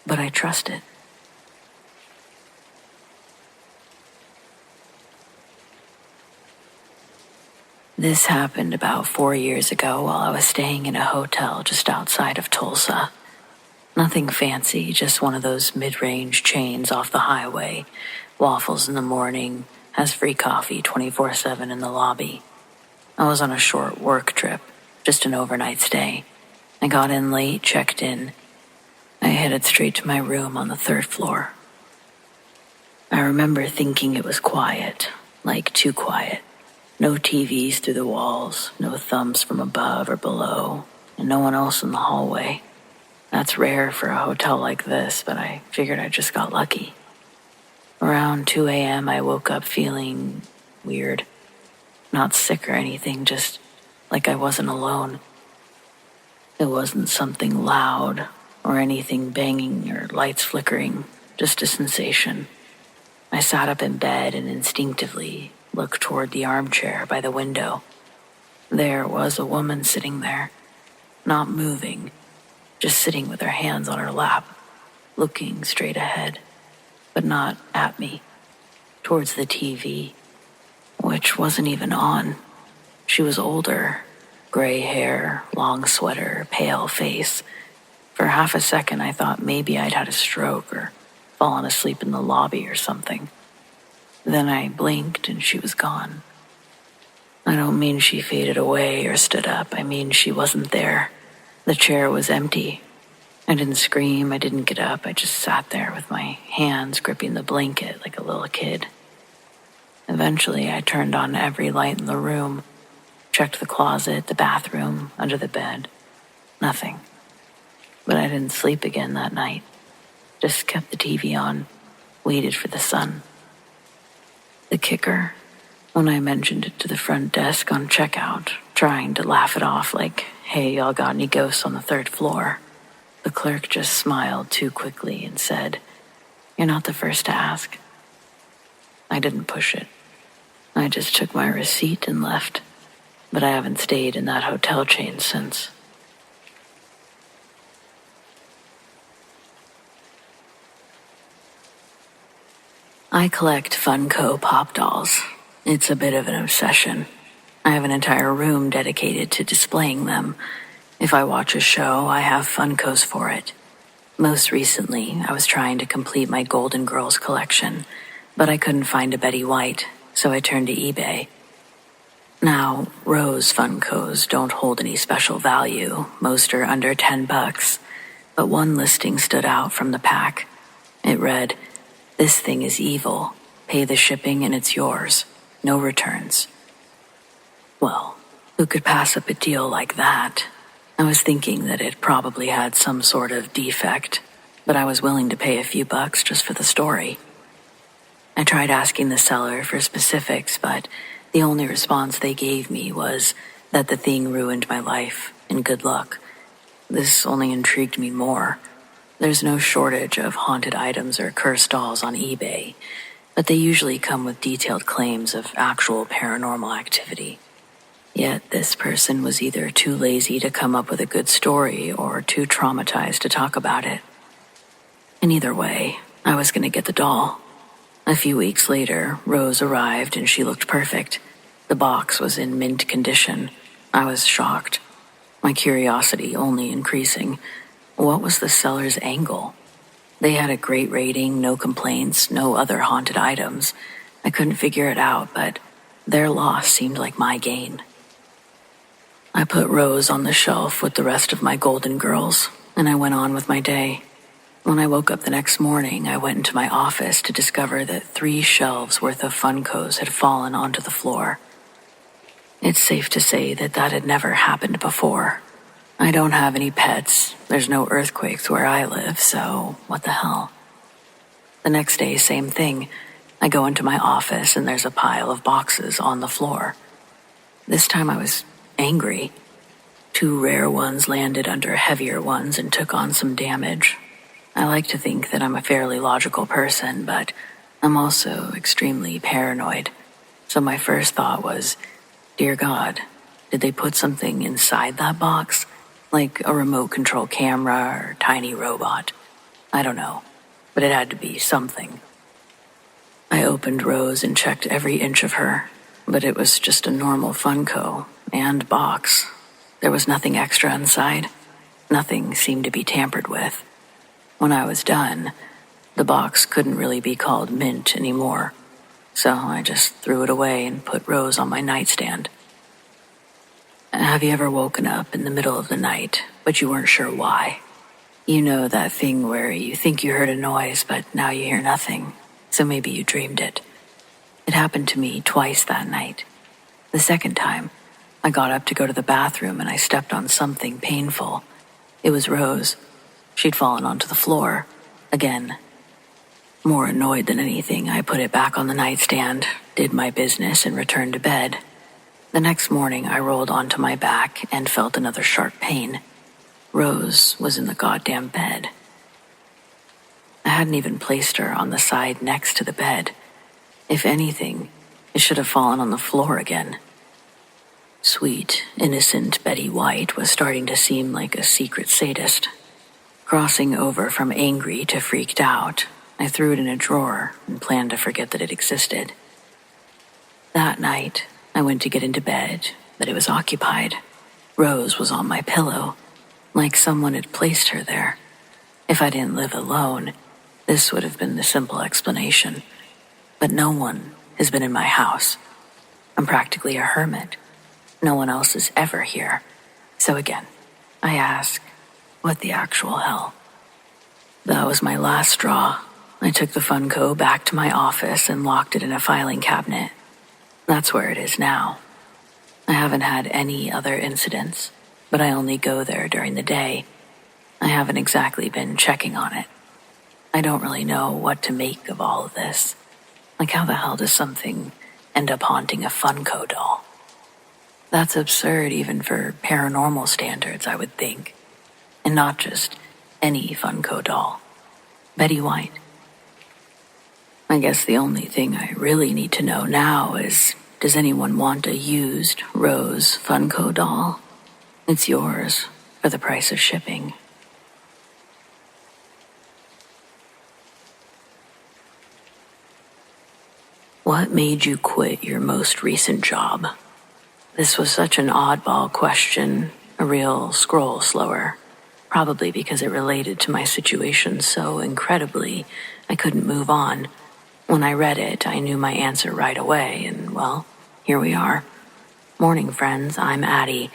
but I trust it. This happened about 4 years ago while I was staying in a hotel just outside of Tulsa. Nothing fancy, just one of those mid-range chains off the highway. Waffles in the morning, has free coffee 24/7 in the lobby. I was on a short work trip, just an overnight stay. I got in late, checked in. I headed straight to my room on the 3rd floor. I remember thinking it was quiet, like too quiet. No TVs through the walls, no thumbs from above or below, and no one else in the hallway. That's rare for a hotel like this, but I figured I just got lucky. Around 2 a.m., I woke up feeling weird. Not sick or anything, just like I wasn't alone. It wasn't something loud or anything banging or lights flickering, just a sensation. I sat up in bed and instinctively looked toward the armchair by the window. There was a woman sitting there, not moving, just sitting with her hands on her lap, looking straight ahead, but not at me, towards the TV, which wasn't even on. She was older, gray hair, long sweater, pale face. For half a second, I thought maybe I'd had a stroke or fallen asleep in the lobby or something. Then I blinked and she was gone. I don't mean she faded away or stood up. I mean she wasn't there. The chair was empty. I didn't scream. I didn't get up. I just sat there with my hands gripping the blanket like a little kid. Eventually, I turned on every light in the room, checked the closet, the bathroom, under the bed. Nothing. But I didn't sleep again that night. Just kept the TV on, waited for the sun. The kicker, when I mentioned it to the front desk on checkout, trying to laugh it off like, hey, y'all got any ghosts on the 3rd floor? The clerk just smiled too quickly and said, you're not the first to ask. I didn't push it. I just took my receipt and left, but I haven't stayed in that hotel chain since. I collect Funko pop dolls. It's a bit of an obsession. I have an entire room dedicated to displaying them. If I watch a show, I have Funkos for it. Most recently, I was trying to complete my Golden Girls collection, but I couldn't find a Betty White, so I turned to eBay. Now, Rose Funkos don't hold any special value. Most are under $10, but one listing stood out from the pack. It read, "This thing is evil. Pay the shipping and it's yours. No returns." Well, who could pass up a deal like that? I was thinking that it probably had some sort of defect, but I was willing to pay a few bucks just for the story. I tried asking the seller for specifics, but the only response they gave me was that the thing ruined my life and good luck. This only intrigued me more. There's no shortage of haunted items or cursed dolls on eBay, but they usually come with detailed claims of actual paranormal activity. Yet this person was either too lazy to come up with a good story or too traumatized to talk about it. And either way, I was going to get the doll. A few weeks later, Rose arrived and she looked perfect. The box was in mint condition. I was shocked, my curiosity only increasing. What was the seller's angle? They had a great rating, no complaints, no other haunted items. I couldn't figure it out, but their loss seemed like my gain. I put Rose on the shelf with the rest of my Golden Girls, and I went on with my day. When I woke up the next morning, I went into my office to discover that 3 shelves worth of Funkos had fallen onto the floor. It's safe to say that that had never happened before. I don't have any pets, there's no earthquakes where I live, so what the hell? The next day, same thing. I go into my office and there's a pile of boxes on the floor. This time I was angry. 2 rare ones landed under heavier ones and took on some damage. I like to think that I'm a fairly logical person, but I'm also extremely paranoid. So my first thought was, dear God, did they put something inside that box? Like a remote control camera or tiny robot? I don't know, but it had to be something. I opened Rose and checked every inch of her, but it was just a normal Funko and box. There was nothing extra inside. Nothing seemed to be tampered with. When I was done, the box couldn't really be called mint anymore, so I just threw it away and put Rose on my nightstand. Have you ever woken up in the middle of the night, but you weren't sure why? You know that thing where you think you heard a noise, but now you hear nothing, so maybe you dreamed it. It happened to me twice that night. The second time, I got up to go to the bathroom and I stepped on something painful. It was Rose. She'd fallen onto the floor, again. More annoyed than anything, I put it back on the nightstand, did my business, and returned to bed. The next morning, I rolled onto my back and felt another sharp pain. Rose was in the goddamn bed. I hadn't even placed her on the side next to the bed. If anything, it should have fallen on the floor again. Sweet, innocent Betty White was starting to seem like a secret sadist. Crossing over from angry to freaked out, I threw it in a drawer and planned to forget that it existed. That night, I went to get into bed, but it was occupied. Rose was on my pillow, like someone had placed her there. If I didn't live alone, this would have been the simple explanation. But no one has been in my house. I'm practically a hermit. No one else is ever here. So again, I ask, what the actual hell? That was my last straw. I took the Funko back to my office and locked it in a filing cabinet. That's where it is now. I haven't had any other incidents, but I only go there during the day. I haven't exactly been checking on it. I don't really know what to make of all of this. Like, how the hell does something end up haunting a Funko doll? That's absurd even for paranormal standards, I would think. And not just any Funko doll. Betty White. I guess the only thing I really need to know now is, does anyone want a used Rose Funko doll? It's yours for the price of shipping. What made you quit your most recent job? This was such an oddball question, a real scroll slower. Probably because it related to my situation so incredibly, I couldn't move on. When I read it, I knew my answer right away, and well, here we are. Morning, friends, I'm Addie.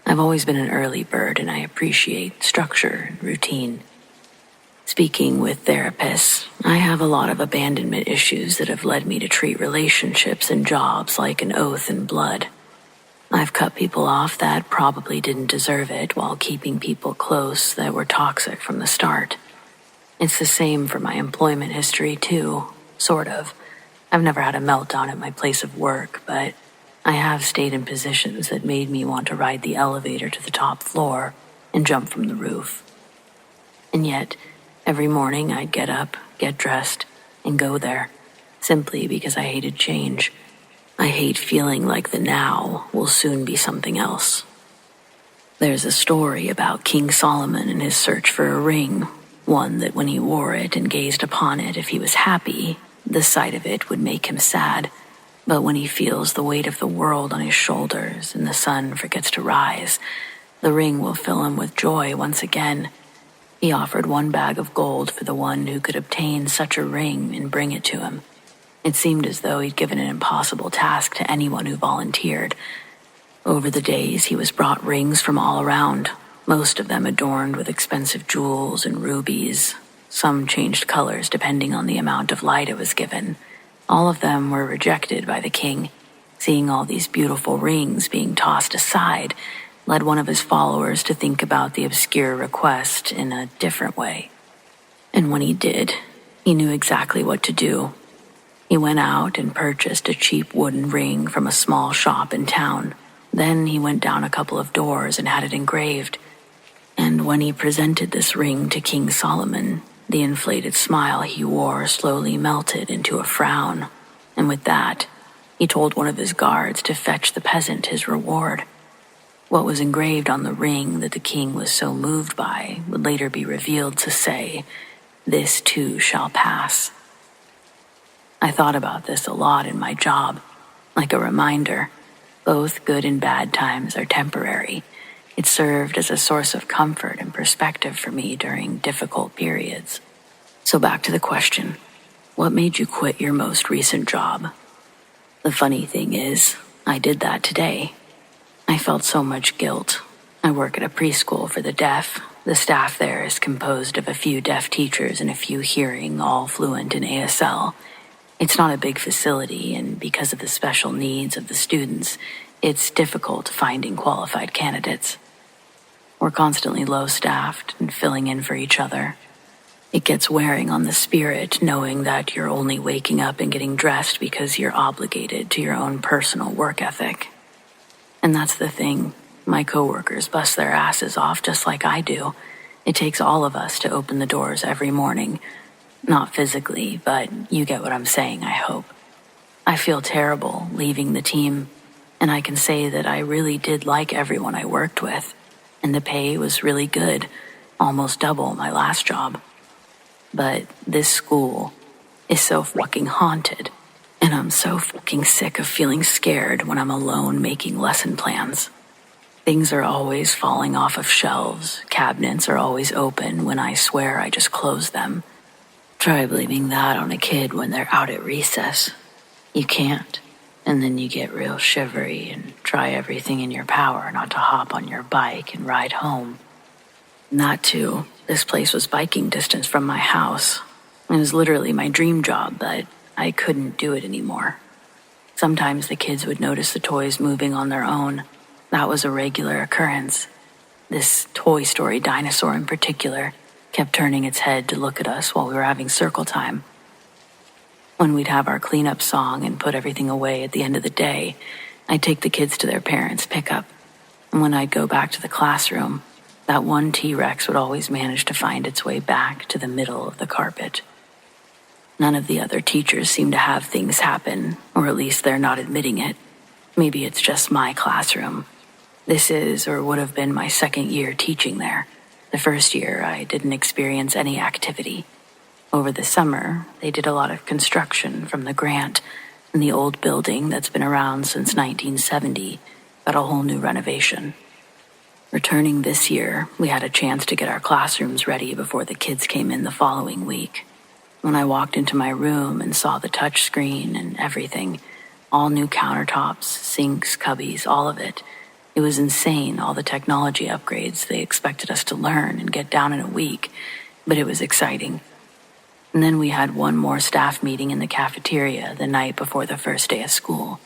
I've always been an early bird, and I appreciate structure and routine. Speaking with therapists, I have a lot of abandonment issues that have led me to treat relationships and jobs like an oath in blood. I've cut people off that probably didn't deserve it while keeping people close that were toxic from the start. It's the same for my employment history too, sort of. I've never had a meltdown at my place of work, but I have stayed in positions that made me want to ride the elevator to the top floor and jump from the roof. And yet, every morning I'd get up, get dressed, and go there, simply because I hated change. I hate feeling like the now will soon be something else. There's a story about King Solomon and his search for a ring, one that when he wore it and gazed upon it, if he was happy, the sight of it would make him sad. But when he feels the weight of the world on his shoulders and the sun forgets to rise, the ring will fill him with joy once again. He offered 1 bag of gold for the one who could obtain such a ring and bring it to him. It seemed as though he'd given an impossible task to anyone who volunteered. Over the days, he was brought rings from all around, most of them adorned with expensive jewels and rubies. Some changed colors depending on the amount of light it was given. All of them were rejected by the king. Seeing all these beautiful rings being tossed aside led one of his followers to think about the obscure request in a different way. And when he did, he knew exactly what to do. He went out and purchased a cheap wooden ring from a small shop in town. Then he went down a couple of doors and had it engraved. And when he presented this ring to King Solomon, the inflated smile he wore slowly melted into a frown. And with that, he told one of his guards to fetch the peasant his reward. What was engraved on the ring that the king was so moved by would later be revealed to say, "This too shall pass." I thought about this a lot in my job, like a reminder. Both good and bad times are temporary. It served as a source of comfort and perspective for me during difficult periods. So back to the question, what made you quit your most recent job? The funny thing is, I did that today. I felt so much guilt. I work at a preschool for the deaf. The staff there is composed of a few deaf teachers and a few hearing, all fluent in ASL. It's not a big facility, and because of the special needs of the students, it's difficult finding qualified candidates. We're constantly low-staffed and filling in for each other. It gets wearing on the spirit knowing that you're only waking up and getting dressed because you're obligated to your own personal work ethic. And that's the thing. My coworkers bust their asses off just like I do. It takes all of us to open the doors every morning. Not physically, but you get what I'm saying, I hope. I feel terrible leaving the team, and I can say that I really did like everyone I worked with, and the pay was really good, almost double my last job. But this school is so fucking haunted, and I'm so fucking sick of feeling scared when I'm alone making lesson plans. Things are always falling off of shelves, cabinets are always open when I swear I just closed them. Try blaming that on a kid when they're out at recess. You can't. And then you get real shivery and try everything in your power not to hop on your bike and ride home. And that too, this place was biking distance from my house. It was literally my dream job, but I couldn't do it anymore. Sometimes the kids would notice the toys moving on their own. That was a regular occurrence. This Toy Story dinosaur in particular kept turning its head to look at us while we were having circle time. When we'd have our cleanup song and put everything away at the end of the day, I'd take the kids to their parents' pickup. And when I'd go back to the classroom, that one T-Rex would always manage to find its way back to the middle of the carpet. None of the other teachers seem to have things happen, or at least they're not admitting it. Maybe it's just my classroom. This is or would have been my second year teaching there. The first year, I didn't experience any activity. Over the summer, they did a lot of construction from the grant, and the old building that's been around since 1970 got a whole new renovation. Returning this year, we had a chance to get our classrooms ready before the kids came in the following week. When I walked into my room and saw the touch screen and everything, all new countertops, sinks, cubbies, all of it, it was insane, all the technology upgrades they expected us to learn and get down in a week, but it was exciting. And then we had one more staff meeting in the cafeteria the night before the first day of school.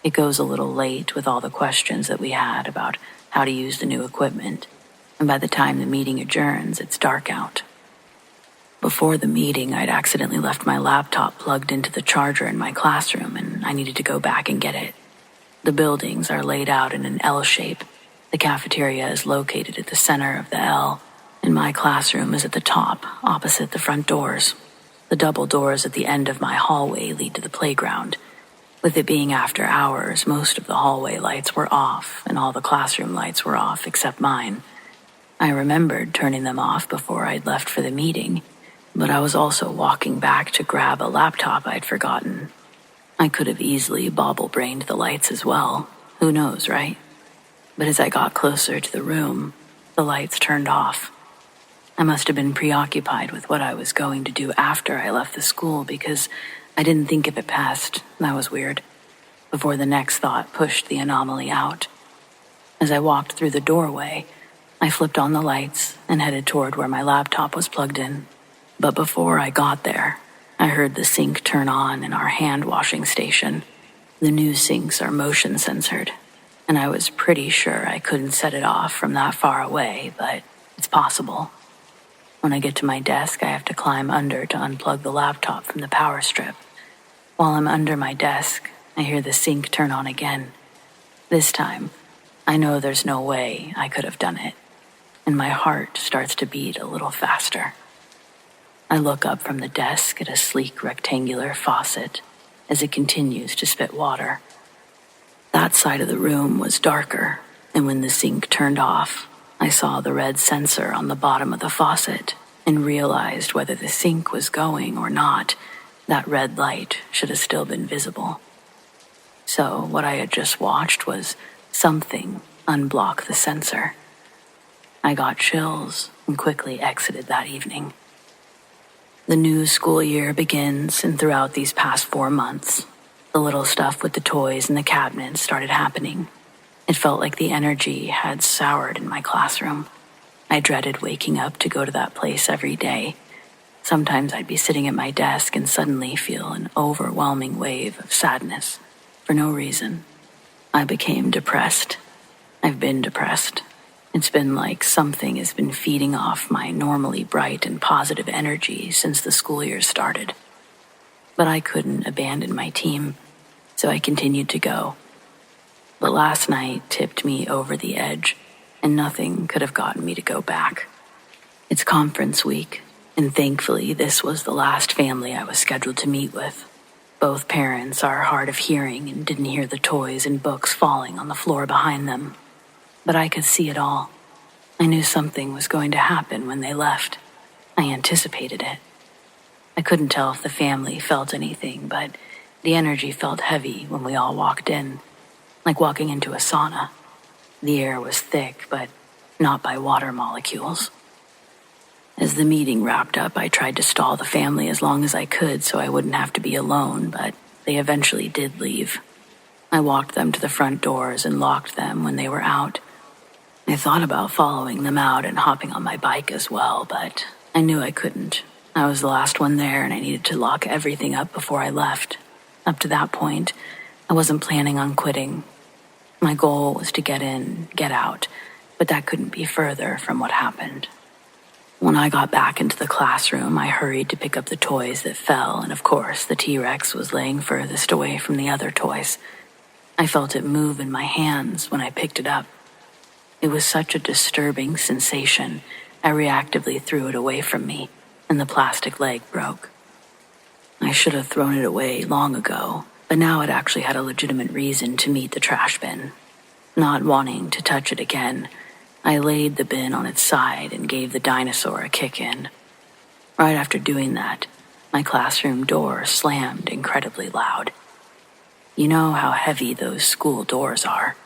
It goes a little late with all the questions that we had about how to use the new equipment, and by the time the meeting adjourns, it's dark out. Before the meeting, I'd accidentally left my laptop plugged into the charger in my classroom, and I needed to go back and get it. The buildings are laid out in an L shape. The cafeteria is located at the center of the L, and my classroom is at the top, opposite the front doors. The double doors at the end of my hallway lead to the playground. With it being after hours, most of the hallway lights were off, and all the classroom lights were off except mine. I remembered turning them off before I'd left for the meeting, but I was also walking back to grab a laptop I'd forgotten. I could have easily bobble-brained the lights as well. Who knows, right? But as I got closer to the room, the lights turned off. I must have been preoccupied with what I was going to do after I left the school because I didn't think of it past, that was weird, before the next thought pushed the anomaly out. As I walked through the doorway, I flipped on the lights and headed toward where my laptop was plugged in. But before I got there, I heard the sink turn on in our hand washing station. The new sinks are motion censored, and I was pretty sure I couldn't set it off from that far away, but it's possible. When I get to my desk, I have to climb under to unplug the laptop from the power strip. While I'm under my desk, I hear the sink turn on again. This time, I know there's no way I could have done it, and my heart starts to beat a little faster. I look up from the desk at a sleek rectangular faucet as it continues to spit water. That side of the room was darker, and when the sink turned off, I saw the red sensor on the bottom of the faucet and realized whether the sink was going or not, that red light should have still been visible. So what I had just watched was something unblock the sensor. I got chills and quickly exited that evening. The new school year begins, and throughout these past 4 months, the little stuff with the toys and the cabinets started happening. It felt like the energy had soured in my classroom. I dreaded waking up to go to that place every day. Sometimes I'd be sitting at my desk and suddenly feel an overwhelming wave of sadness for no reason. I became depressed. I've been depressed. It's been like something has been feeding off my normally bright and positive energy since the school year started. But I couldn't abandon my team, so I continued to go. But last night tipped me over the edge, and nothing could have gotten me to go back. It's conference week, and thankfully this was the last family I was scheduled to meet with. Both parents are hard of hearing and didn't hear the toys and books falling on the floor behind them. But I could see it all. I knew something was going to happen when they left. I anticipated it. I couldn't tell if the family felt anything, but the energy felt heavy when we all walked in. Like walking into a sauna. The air was thick, but not by water molecules. As the meeting wrapped up, I tried to stall the family as long as I could so I wouldn't have to be alone, but they eventually did leave. I walked them to the front doors and locked them when they were out. I thought about following them out and hopping on my bike as well, but I knew I couldn't. I was the last one there, and I needed to lock everything up before I left. Up to that point, I wasn't planning on quitting. My goal was to get in, get out, but that couldn't be further from what happened. When I got back into the classroom, I hurried to pick up the toys that fell, and of course, the T-Rex was laying furthest away from the other toys. I felt it move in my hands when I picked it up. It was such a disturbing sensation, I reactively threw it away from me, and the plastic leg broke. I should have thrown it away long ago, but now it actually had a legitimate reason to meet the trash bin. Not wanting to touch it again, I laid the bin on its side and gave the dinosaur a kick in. Right after doing that, my classroom door slammed incredibly loud. You know how heavy those school doors are.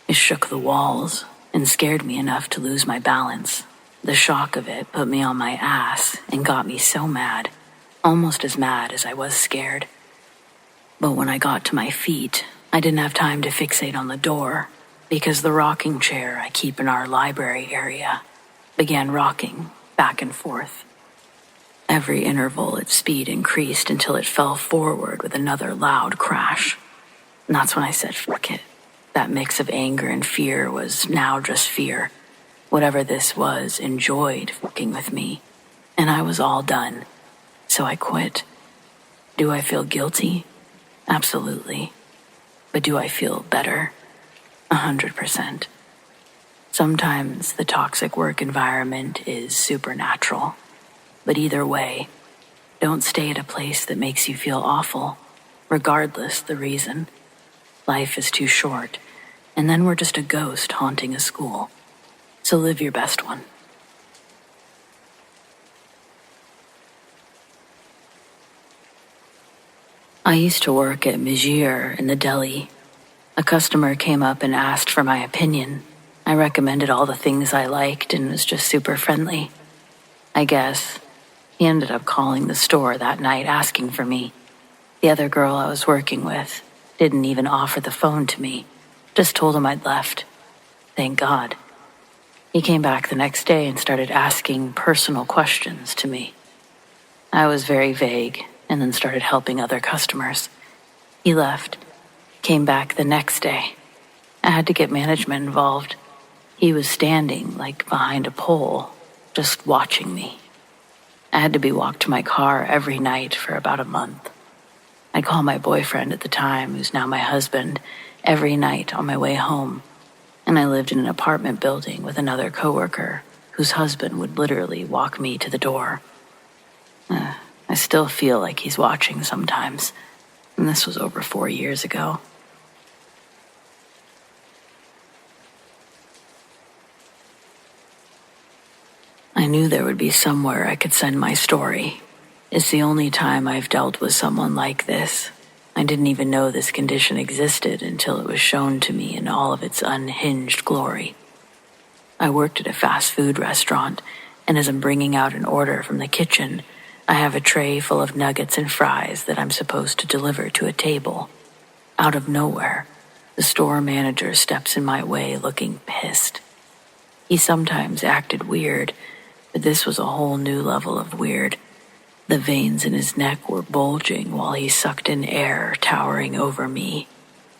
It shook the walls and scared me enough to lose my balance. The shock of it put me on my ass and got me so mad, almost as mad as I was scared. But when I got to my feet, I didn't have time to fixate on the door, because the rocking chair I keep in our library area began rocking back and forth. Every interval, its speed increased until it fell forward with another loud crash. And that's when I said, fuck it. That mix of anger and fear was now just fear. Whatever this was enjoyed fucking with me, and I was all done. So I quit. Do I feel guilty? Absolutely. But do I feel better? 100%. Sometimes the toxic work environment is supernatural. But either way, don't stay at a place that makes you feel awful, regardless the reason. Life is too short, and then we're just a ghost haunting a school. So live your best one. I used to work at Mejir in the deli. A customer came up and asked for my opinion. I recommended all the things I liked and was just super friendly. I guess he ended up calling the store that night asking for me. The other girl I was working with didn't even offer the phone to me, just told him I'd left. Thank God. He came back the next day and started asking personal questions to me. I was very vague and then started helping other customers. He left, came back the next day. I had to get management involved. He was standing like behind a pole, just watching me. I had to be walked to my car every night for about a month. I'd call my boyfriend at the time, who's now my husband, every night on my way home. And I lived in an apartment building with another coworker whose husband would literally walk me to the door. I still feel like he's watching sometimes, and this was over 4 years ago. I knew there would be somewhere I could send my story. It's the only time I've dealt with someone like this. I didn't even know this condition existed until it was shown to me in all of its unhinged glory. I worked at a fast food restaurant, and as I'm bringing out an order from the kitchen, I have a tray full of nuggets and fries that I'm supposed to deliver to a table. Out of nowhere, the store manager steps in my way looking pissed. He sometimes acted weird, but this was a whole new level of weird. The veins in his neck were bulging while he sucked in air, towering over me.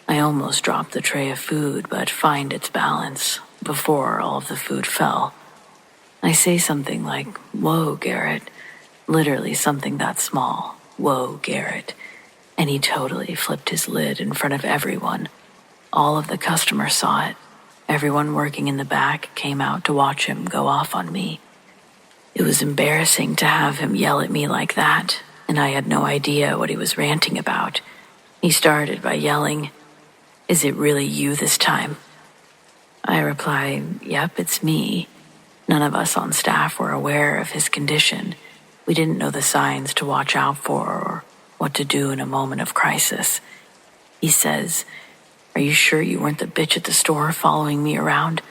I almost dropped the tray of food, but find its balance before all of the food fell. I say something like, "Whoa, Garrett." Literally something that small. "Whoa, Garrett." And he totally flipped his lid in front of everyone. All of the customers saw it. Everyone working in the back came out to watch him go off on me. It was embarrassing to have him yell at me like that, and I had no idea what he was ranting about. He started by yelling, "Is it really you this time?" I reply, "Yep, it's me." None of us on staff were aware of his condition. We didn't know the signs to watch out for or what to do in a moment of crisis. He says, "Are you sure you weren't the bitch at the store following me around?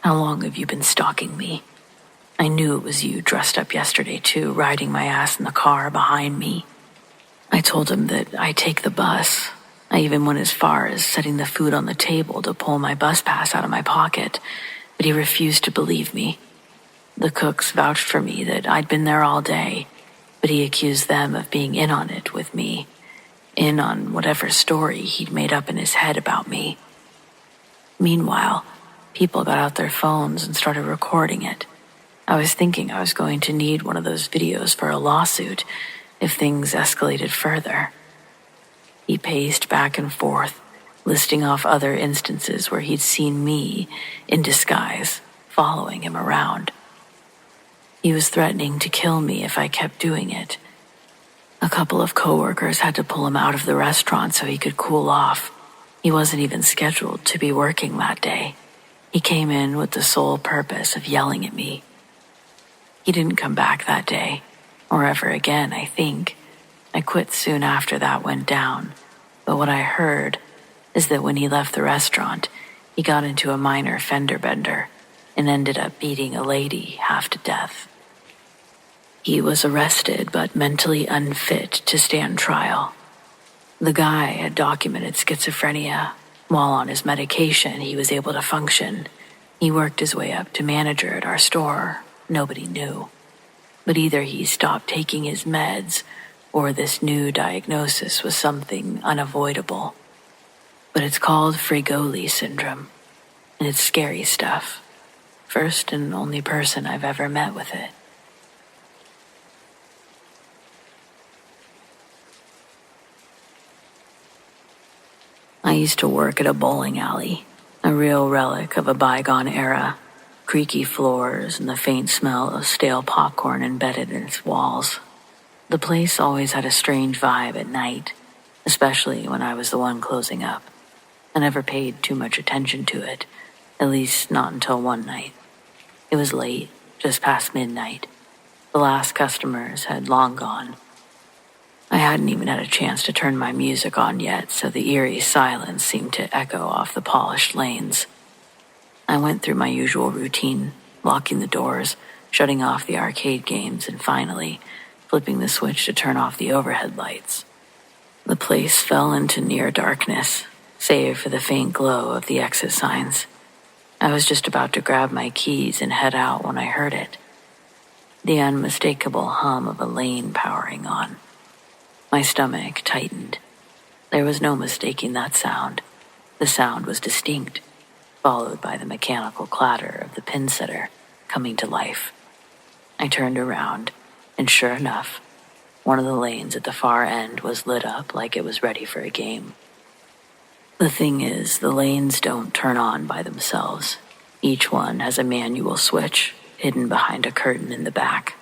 How long have you been stalking me? I knew it was you dressed up yesterday too, riding my ass in the car behind me." I told him that I take the bus. I even went as far as setting the food on the table to pull my bus pass out of my pocket, but he refused to believe me. The cooks vouched for me that I'd been there all day, but he accused them of being in on it with me, in on whatever story he'd made up in his head about me. Meanwhile, people got out their phones and started recording it. I was thinking I was going to need one of those videos for a lawsuit if things escalated further. He paced back and forth, listing off other instances where he'd seen me, in disguise, following him around. He was threatening to kill me if I kept doing it. A couple of coworkers had to pull him out of the restaurant so he could cool off. He wasn't even scheduled to be working that day. He came in with the sole purpose of yelling at me. He didn't come back that day, or ever again, I think. I quit soon after that went down, but what I heard is that when he left the restaurant, he got into a minor fender bender and ended up beating a lady half to death. He was arrested but mentally unfit to stand trial. The guy had documented schizophrenia. While on his medication, he was able to function. He worked his way up to manager at our store. Nobody knew. But either he stopped taking his meds, or this new diagnosis was something unavoidable. But it's called Frigoli syndrome, and it's scary stuff. First and only person I've ever met with it. I used to work at a bowling alley, a real relic of a bygone era. Creaky floors and the faint smell of stale popcorn embedded in its walls. The place always had a strange vibe at night, especially when I was the one closing up. I never paid too much attention to it, at least not until one night. It was late, just past midnight. The last customers had long gone. I hadn't even had a chance to turn my music on yet, so the eerie silence seemed to echo off the polished lanes. I went through my usual routine, locking the doors, shutting off the arcade games, and finally flipping the switch to turn off the overhead lights. The place fell into near darkness, save for the faint glow of the exit signs. I was just about to grab my keys and head out when I heard it. The unmistakable hum of a lane powering on. My stomach tightened. There was no mistaking that sound. The sound was distinct, followed by the mechanical clatter of the pin setter coming to life. I turned around, and sure enough, one of the lanes at the far end was lit up like it was ready for a game. The thing is, the lanes don't turn on by themselves. Each one has a manual switch hidden behind a curtain in the back.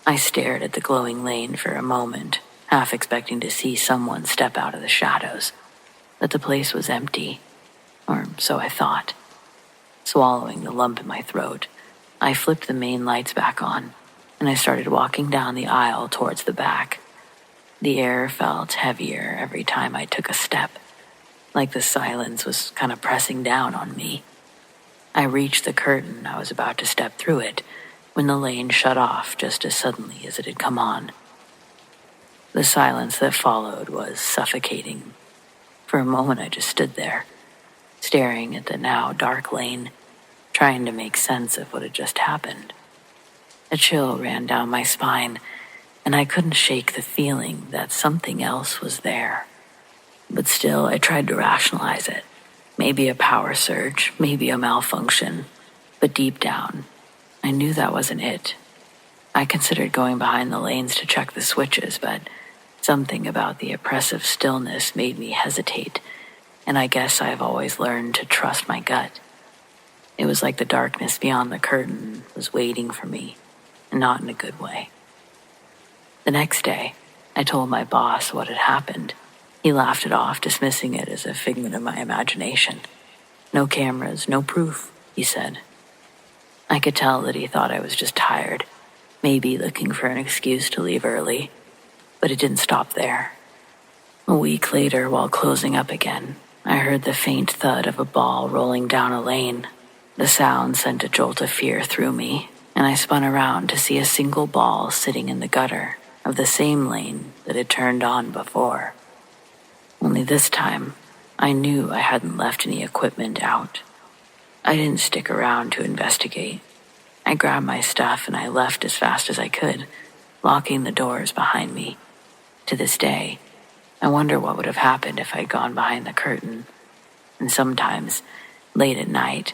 I stared at the glowing lane for a moment, half expecting to see someone step out of the shadows, but the place was empty. Or so I thought. Swallowing the lump in my throat, I flipped the main lights back on, and I started walking down the aisle towards the back. The air felt heavier every time I took a step, like the silence was kind of pressing down on me. I reached the curtain. I was about to step through it when the lane shut off just as suddenly as it had come on. The silence that followed was suffocating. For a moment I just stood there, staring at the now dark lane, trying to make sense of what had just happened. A chill ran down my spine, and I couldn't shake the feeling that something else was there. But still, I tried to rationalize it. Maybe a power surge, maybe a malfunction. But deep down, I knew that wasn't it. I considered going behind the lanes to check the switches, but something about the oppressive stillness made me hesitate, and I guess I've always learned to trust my gut. It was like the darkness beyond the curtain was waiting for me, and not in a good way. The next day, I told my boss what had happened. He laughed it off, dismissing it as a figment of my imagination. No cameras, no proof, he said. I could tell that he thought I was just tired, maybe looking for an excuse to leave early, but it didn't stop there. A week later, while closing up again, I heard the faint thud of a ball rolling down a lane. The sound sent a jolt of fear through me, and I spun around to see a single ball sitting in the gutter of the same lane that had turned on before. Only this time, I knew I hadn't left any equipment out. I didn't stick around to investigate. I grabbed my stuff and I left as fast as I could, locking the doors behind me. To this day, I wonder what would have happened if I'd gone behind the curtain. And sometimes, late at night,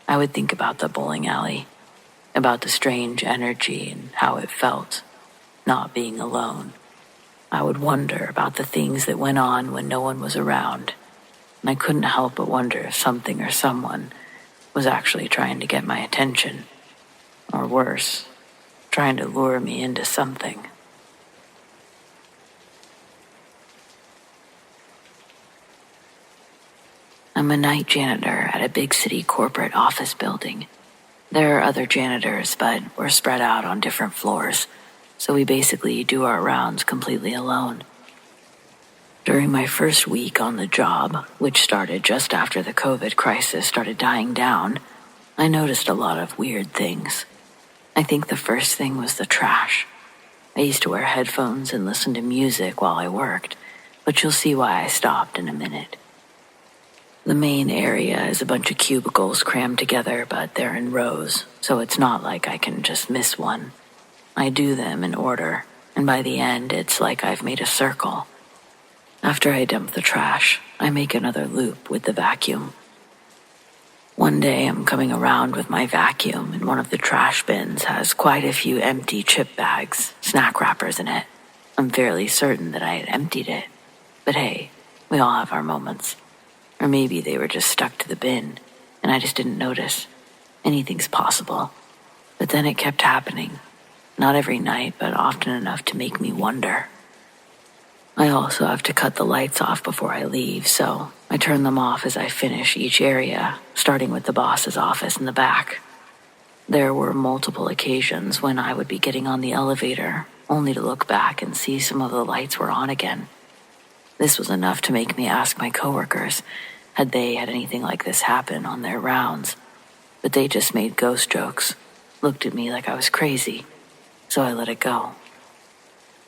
I would think about the bowling alley, about the strange energy and how it felt, not being alone. I would wonder about the things that went on when no one was around, and I couldn't help but wonder if something or someone was actually trying to get my attention, or worse, trying to lure me into something. I'm a night janitor at a big city corporate office building. There are other janitors, but we're spread out on different floors, so we basically do our rounds completely alone. During my first week on the job, which started just after the COVID crisis started dying down, I noticed a lot of weird things. I think the first thing was the trash. I used to wear headphones and listen to music while I worked, but you'll see why I stopped in a minute. The main area is a bunch of cubicles crammed together, but they're in rows, so it's not like I can just miss one. I do them in order, and by the end, it's like I've made a circle. After I dump the trash, I make another loop with the vacuum. One day, I'm coming around with my vacuum, and one of the trash bins has quite a few empty chip bags, snack wrappers in it. I'm fairly certain that I had emptied it. But hey, we all have our moments. Or maybe they were just stuck to the bin, and I just didn't notice. Anything's possible. But then it kept happening. Not every night, but often enough to make me wonder. I also have to cut the lights off before I leave, so I turn them off as I finish each area, starting with the boss's office in the back. There were multiple occasions when I would be getting on the elevator, only to look back and see some of the lights were on again. This was enough to make me ask my coworkers had they had anything like this happen on their rounds, but they just made ghost jokes, looked at me like I was crazy, so I let it go.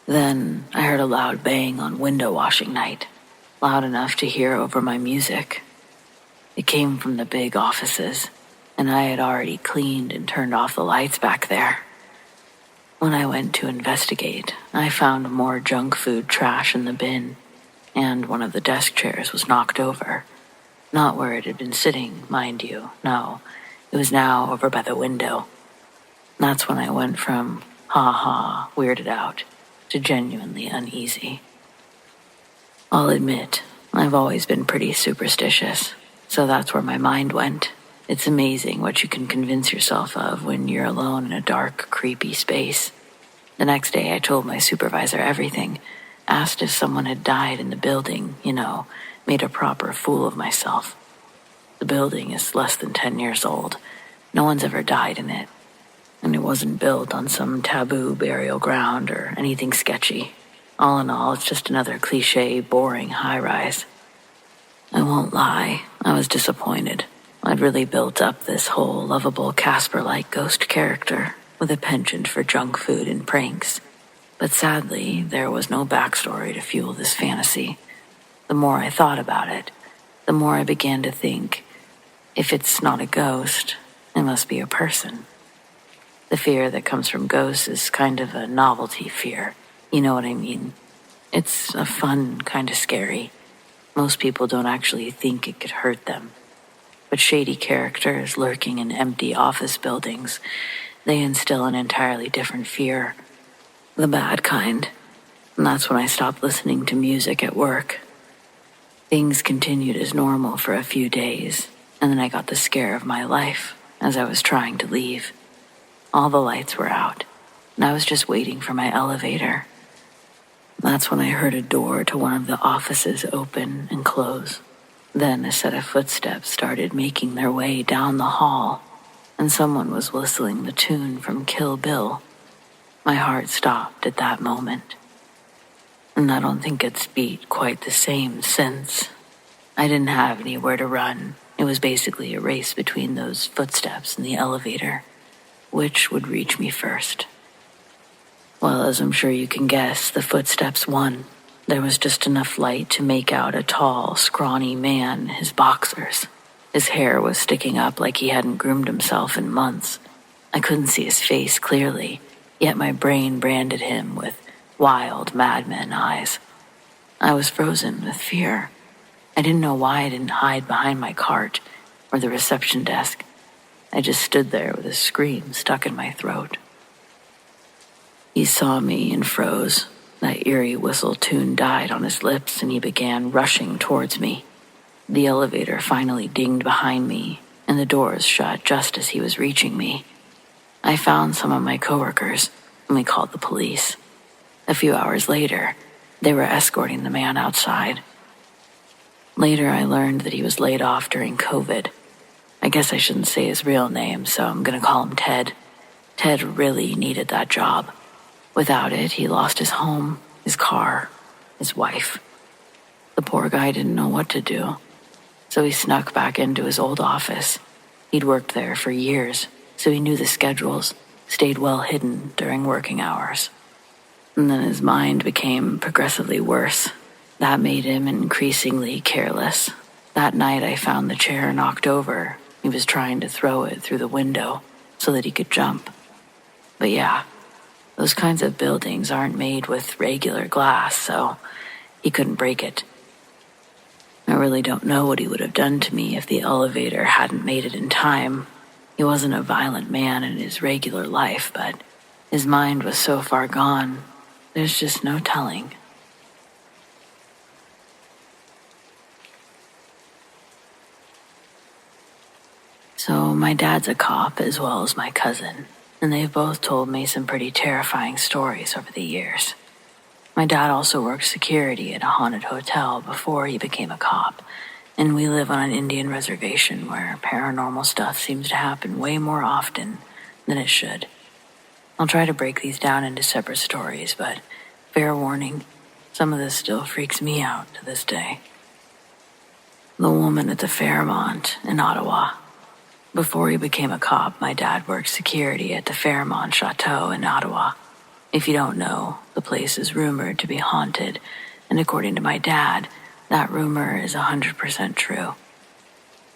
Then I heard a loud bang on window washing night, loud enough to hear over my music. It came from the big offices, and I had already cleaned and turned off the lights back there. When I went to investigate, I found more junk food trash in the bin, and one of the desk chairs was knocked over. Not where it had been sitting, mind you, no. It was now over by the window. That's when I went from, ha-ha, weirded out, to genuinely uneasy. I'll admit, I've always been pretty superstitious, so that's where my mind went. It's amazing what you can convince yourself of when you're alone in a dark, creepy space. The next day I told my supervisor everything, asked if someone had died in the building, made a proper fool of myself. The building is less than 10 years old. No one's ever died in it. And it wasn't built on some taboo burial ground or anything sketchy. All in all, it's just another cliche, boring high-rise. I won't lie, I was disappointed. I'd really built up this whole lovable Casper-like ghost character with a penchant for junk food and pranks. But sadly, there was no backstory to fuel this fantasy. The more I thought about it, the more I began to think, if it's not a ghost, it must be a person. The fear that comes from ghosts is kind of a novelty fear. You know what I mean? It's a fun kind of scary. Most people don't actually think it could hurt them. But shady characters lurking in empty office buildings, they instill an entirely different fear. The bad kind. And that's when I stopped listening to music at work. Things continued as normal for a few days, and then I got the scare of my life as I was trying to leave. All the lights were out, and I was just waiting for my elevator. That's when I heard a door to one of the offices open and close. Then a set of footsteps started making their way down the hall, and someone was whistling the tune from Kill Bill. My heart stopped at that moment. And I don't think it's beat quite the same since. I didn't have anywhere to run. It was basically a race between those footsteps and the elevator. Which would reach me first? Well, as I'm sure you can guess, the footsteps won. There was just enough light to make out a tall, scrawny man in his boxers. His hair was sticking up like he hadn't groomed himself in months. I couldn't see his face clearly, yet my brain branded him with wild madman eyes. I was frozen with fear. I didn't know why I didn't hide behind my cart or the reception desk. I just stood there with a scream stuck in my throat. He saw me and froze. That eerie whistle tune died on his lips, and he began rushing towards me. The elevator finally dinged behind me, and the doors shut just as he was reaching me. I found some of my coworkers, and we called the police. A few hours later, they were escorting the man outside. Later, I learned that he was laid off during COVID. I guess I shouldn't say his real name, so I'm gonna call him Ted. Ted really needed that job. Without it, he lost his home, his car, his wife. The poor guy didn't know what to do, so he snuck back into his old office. He'd worked there for years, so he knew the schedules, stayed well hidden during working hours. And then his mind became progressively worse. That made him increasingly careless. That night I found the chair knocked over. He was trying to throw it through the window so that he could jump. But yeah, those kinds of buildings aren't made with regular glass, so he couldn't break it. I really don't know what he would have done to me if the elevator hadn't made it in time. He wasn't a violent man in his regular life, but his mind was so far gone, there's just no telling. So my dad's a cop as well as my cousin, and they've both told me some pretty terrifying stories over the years. My dad also worked security at a haunted hotel before he became a cop, and we live on an Indian reservation where paranormal stuff seems to happen way more often than it should. I'll try to break these down into separate stories, but fair warning, some of this still freaks me out to this day. The woman at the Fairmont in Ottawa. Before he became a cop, my dad worked security at the Fairmont Chateau in Ottawa. If you don't know, the place is rumored to be haunted, and according to my dad, that rumor is 100% true.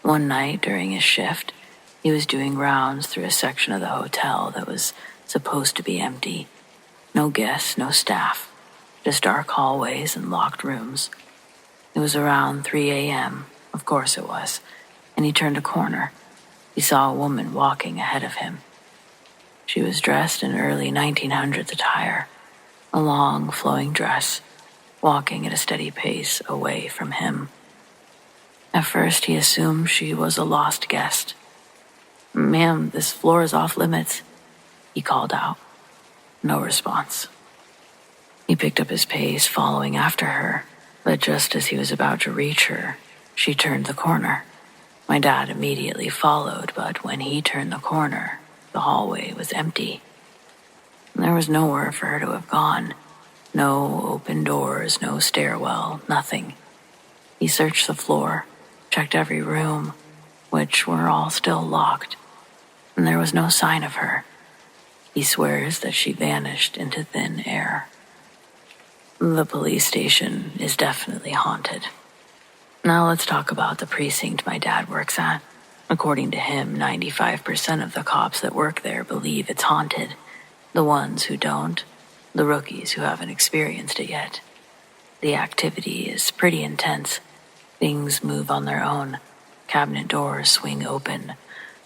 One night during his shift, he was doing rounds through a section of the hotel that was supposed to be empty. No guests, no staff, just dark hallways and locked rooms. It was around 3 a.m., of course it was, and he turned a corner. He saw a woman walking ahead of him. She was dressed in early 1900s attire, a long, flowing dress, walking at a steady pace away from him. At first, he assumed she was a lost guest. "Ma'am, this floor is off limits," he called out. No response. He picked up his pace, following after her, but just as he was about to reach her, she turned the corner. My dad immediately followed, but when he turned the corner, the hallway was empty. There was nowhere for her to have gone. No open doors, no stairwell, nothing. He searched the floor, checked every room, which were all still locked, and there was no sign of her. He swears that she vanished into thin air. The police station is definitely haunted. Now let's talk about the precinct my dad works at. According to him, 95% of the cops that work there believe it's haunted. The ones who don't, the rookies who haven't experienced it yet. The activity is pretty intense. Things move on their own. Cabinet doors swing open.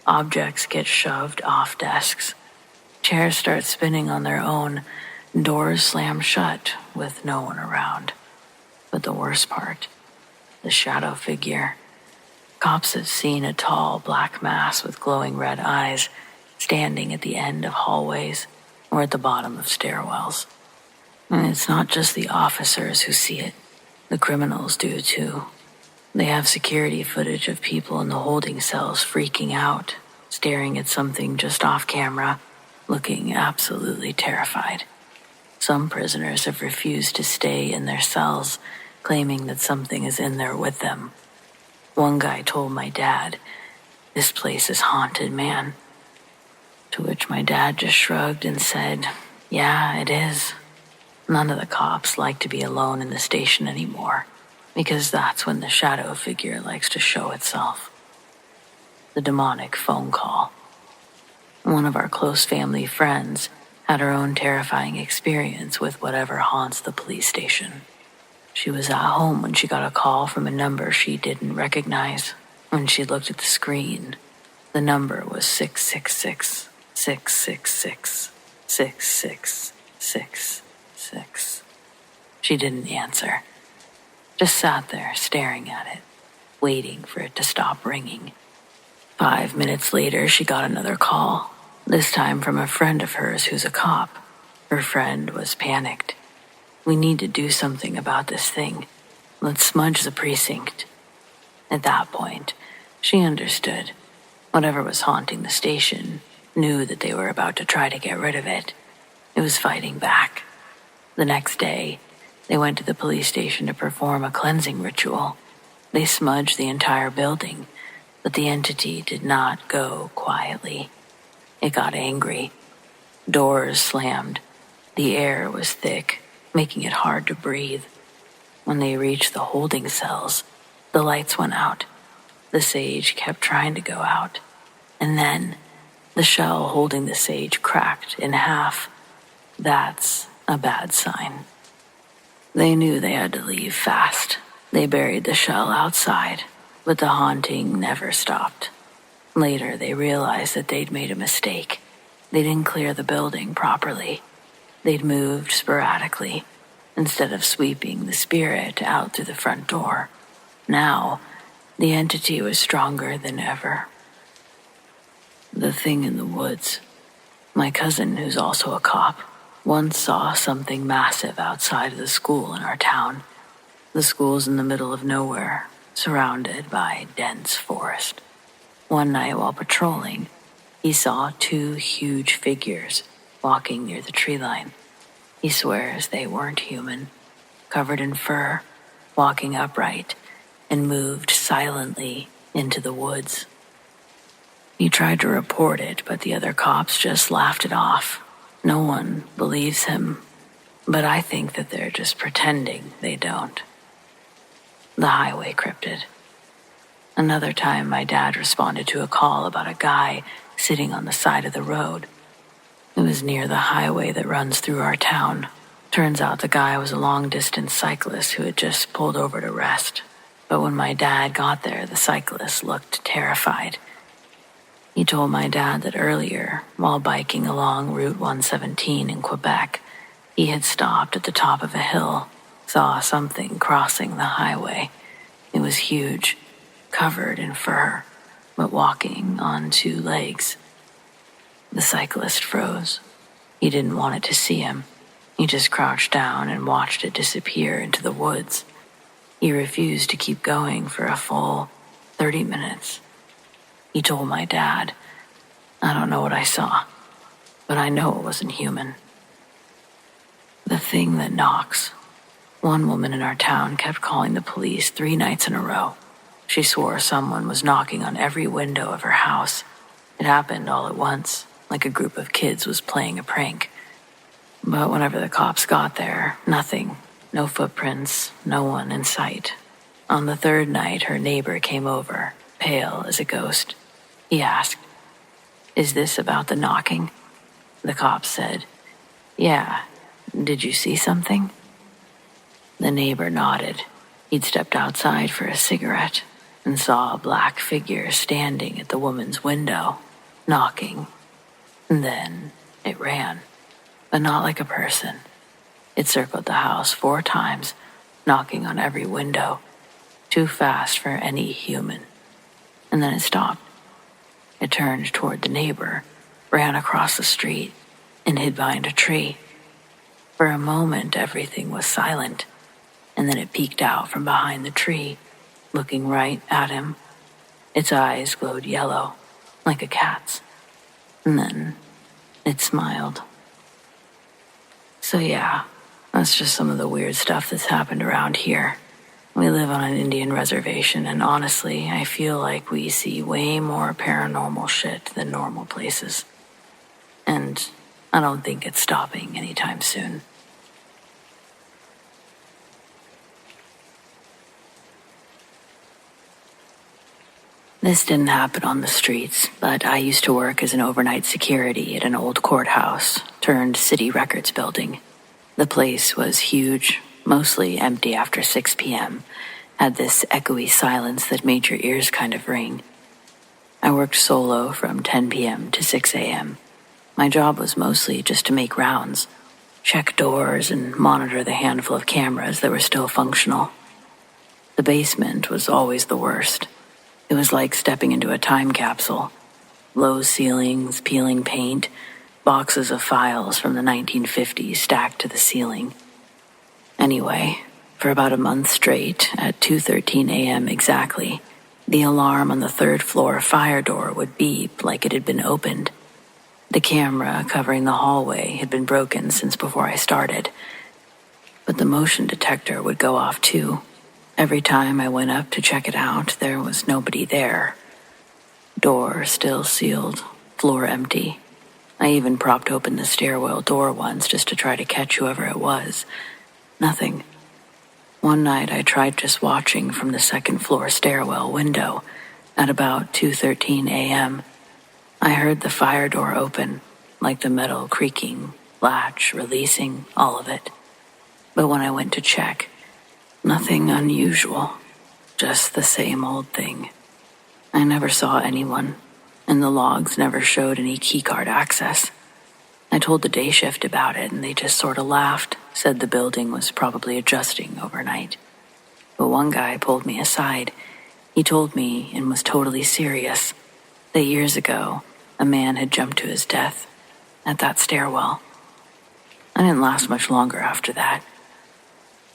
Objects get shoved off desks. Chairs start spinning on their own. Doors slam shut with no one around. But the worst part, the shadow figure. Cops have seen a tall black mass with glowing red eyes standing at the end of hallways or at the bottom of stairwells. And it's not just the officers who see it. The criminals do too. They have security footage of people in the holding cells freaking out, staring at something just off camera, looking absolutely terrified. Some prisoners have refused to stay in their cells, claiming that something is in there with them. One guy told my dad, "This place is haunted, man." To which my dad just shrugged and said, "Yeah, it is." None of the cops like to be alone in the station anymore, because that's when the shadow figure likes to show itself. The demonic phone call. One of our close family friends had her own terrifying experience with whatever haunts the police station. She was at home when she got a call from a number she didn't recognize. When she looked at the screen, the number was 666 666 6666. She didn't answer. Just sat there staring at it, waiting for it to stop ringing. 5 minutes later, she got another call, this time from a friend of hers who's a cop. Her friend was panicked. "We need to do something about this thing. Let's smudge the precinct." At that point, she understood. Whatever was haunting the station knew that they were about to try to get rid of it. It was fighting back. The next day, they went to the police station to perform a cleansing ritual. They smudged the entire building, but the entity did not go quietly. It got angry. Doors slammed. The air was thick, making it hard to breathe. When they reached the holding cells, the lights went out. The sage kept trying to go out. And then, the shell holding the sage cracked in half. That's a bad sign. They knew they had to leave fast. They buried the shell outside, but the haunting never stopped. Later, they realized that they'd made a mistake. They didn't clear the building properly. They'd moved sporadically, instead of sweeping the spirit out through the front door. Now, the entity was stronger than ever. The thing in the woods. My cousin, who's also a cop, once saw something massive outside of the school in our town. The school's in the middle of nowhere, surrounded by dense forest. One night while patrolling, he saw 2 huge figures walking near the tree line. He swears they weren't human, covered in fur, walking upright, and moved silently into the woods. He tried to report it, but the other cops just laughed it off. No one believes him, but I think that they're just pretending they don't. The highway cryptid. Another time, my dad responded to a call about a guy sitting on the side of the road. It was near the highway that runs through our town. Turns out the guy was a long-distance cyclist who had just pulled over to rest. But when my dad got there, the cyclist looked terrified. He told my dad that earlier, while biking along Route 117 in Quebec, he had stopped at the top of a hill, saw something crossing the highway. It was huge, covered in fur, but walking on 2 legs. The cyclist froze. He didn't want it to see him. He just crouched down and watched it disappear into the woods. He refused to keep going for a full 30 minutes. He told my dad, "I don't know what I saw, but I know it wasn't human." The thing that knocks. One woman in our town kept calling the police 3 nights in a row. She swore someone was knocking on every window of her house. It happened all at once, like a group of kids was playing a prank. But whenever the cops got there, nothing. No footprints, no one in sight. On the 3rd night, her neighbor came over, pale as a ghost. He asked, "Is this about the knocking?" The cop said, "Yeah. Did you see something?" The neighbor nodded. He'd stepped outside for a cigarette and saw a black figure standing at the woman's window, knocking. And then it ran, but not like a person. It circled the house 4 times, knocking on every window, too fast for any human. And then it stopped. It turned toward the neighbor, ran across the street, and hid behind a tree. For a moment, everything was silent, and then it peeked out from behind the tree, looking right at him. Its eyes glowed yellow, like a cat's. And then it smiled. So yeah, that's just some of the weird stuff that's happened around here. We live on an Indian reservation, and honestly, I feel like we see way more paranormal shit than normal places. And I don't think it's stopping anytime soon. This didn't happen on the streets, but I used to work as an overnight security at an old courthouse turned city records building. The place was huge, mostly empty after 6 p.m., had this echoey silence that made your ears kind of ring. I worked solo from 10 p.m. to 6 a.m. My job was mostly just to make rounds, check doors, and monitor the handful of cameras that were still functional. The basement was always the worst. It was like stepping into a time capsule. Low ceilings, peeling paint, boxes of files from the 1950s stacked to the ceiling. Anyway, for about a month straight, at 2:13 a.m. exactly, the alarm on the third floor fire door would beep like it had been opened. The camera covering the hallway had been broken since before I started, but the motion detector would go off too. Every time I went up to check it out, there was nobody there. Door still sealed, floor empty. I even propped open the stairwell door once just to try to catch whoever it was. Nothing. One night I tried just watching from the second floor stairwell window at about 2:13 a.m. I heard the fire door open, like the metal creaking, latch releasing, all of it. But when I went to check, nothing unusual, just the same old thing. I never saw anyone, and the logs never showed any keycard access. I told the day shift about it, and they just sort of laughed, said the building was probably adjusting overnight. But one guy pulled me aside. He told me, and was totally serious, that years ago, a man had jumped to his death at that stairwell. I didn't last much longer after that.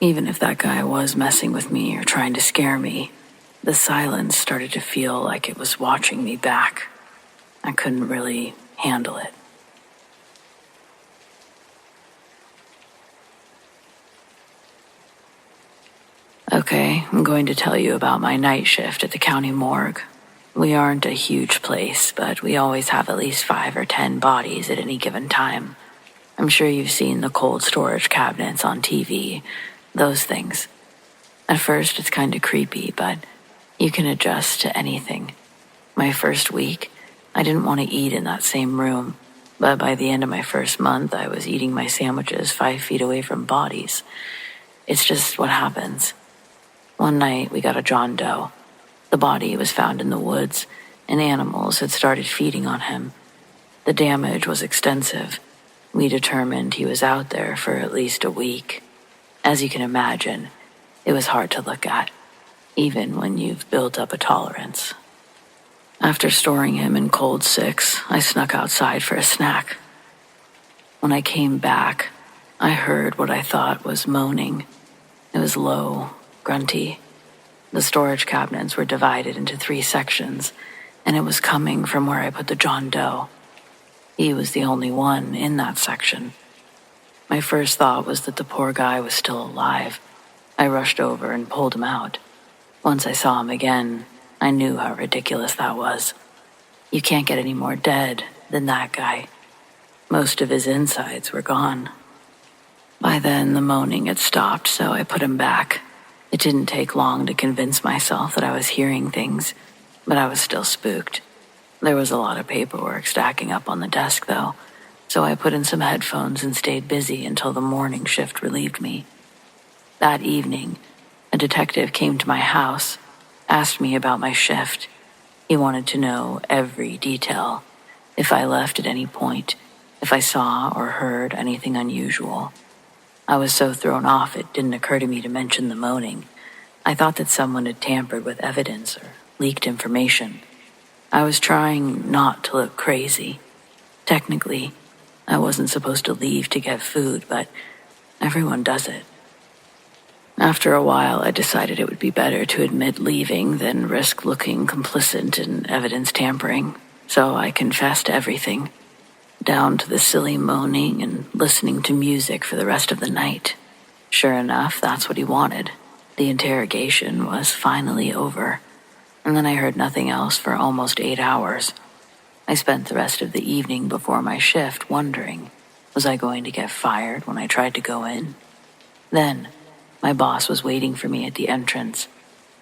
Even if that guy was messing with me or trying to scare me, the silence started to feel like it was watching me back. I couldn't really handle it. Okay, I'm going to tell you about my night shift at the county morgue. We aren't a huge place, but we always have at least 5 or 10 bodies at any given time. I'm sure you've seen the cold storage cabinets on TV, those things. At first, it's kind of creepy, but you can adjust to anything. My first week, I didn't want to eat in that same room, but by the end of my first month, I was eating my sandwiches 5 feet away from bodies. It's just what happens. One night, we got a John Doe. The body was found in the woods, and animals had started feeding on him. The damage was extensive. We determined he was out there for at least a week. As you can imagine, it was hard to look at, even when you've built up a tolerance. After storing him in cold 6, I snuck outside for a snack. When I came back, I heard what I thought was moaning. It was low, grunty. The storage cabinets were divided into 3 sections, and it was coming from where I put the John Doe. He was the only one in that section. My first thought was that the poor guy was still alive. I rushed over and pulled him out. Once I saw him again, I knew how ridiculous that was. You can't get any more dead than that guy. Most of his insides were gone. By then, the moaning had stopped, so I put him back. It didn't take long to convince myself that I was hearing things, but I was still spooked. There was a lot of paperwork stacking up on the desk, though, so I put in some headphones and stayed busy until the morning shift relieved me. That evening, a detective came to my house, asked me about my shift. He wanted to know every detail, if I left at any point, if I saw or heard anything unusual. I was so thrown off it didn't occur to me to mention the moaning. I thought that someone had tampered with evidence or leaked information. I was trying not to look crazy. Technically, I wasn't supposed to leave to get food, but everyone does it. After a while, I decided it would be better to admit leaving than risk looking complicit in evidence tampering, so I confessed everything, down to the silly moaning and listening to music for the rest of the night. Sure enough, that's what he wanted. The interrogation was finally over, and then I heard nothing else for almost 8 hours. I spent the rest of the evening before my shift wondering, was I going to get fired when I tried to go in? Then, my boss was waiting for me at the entrance,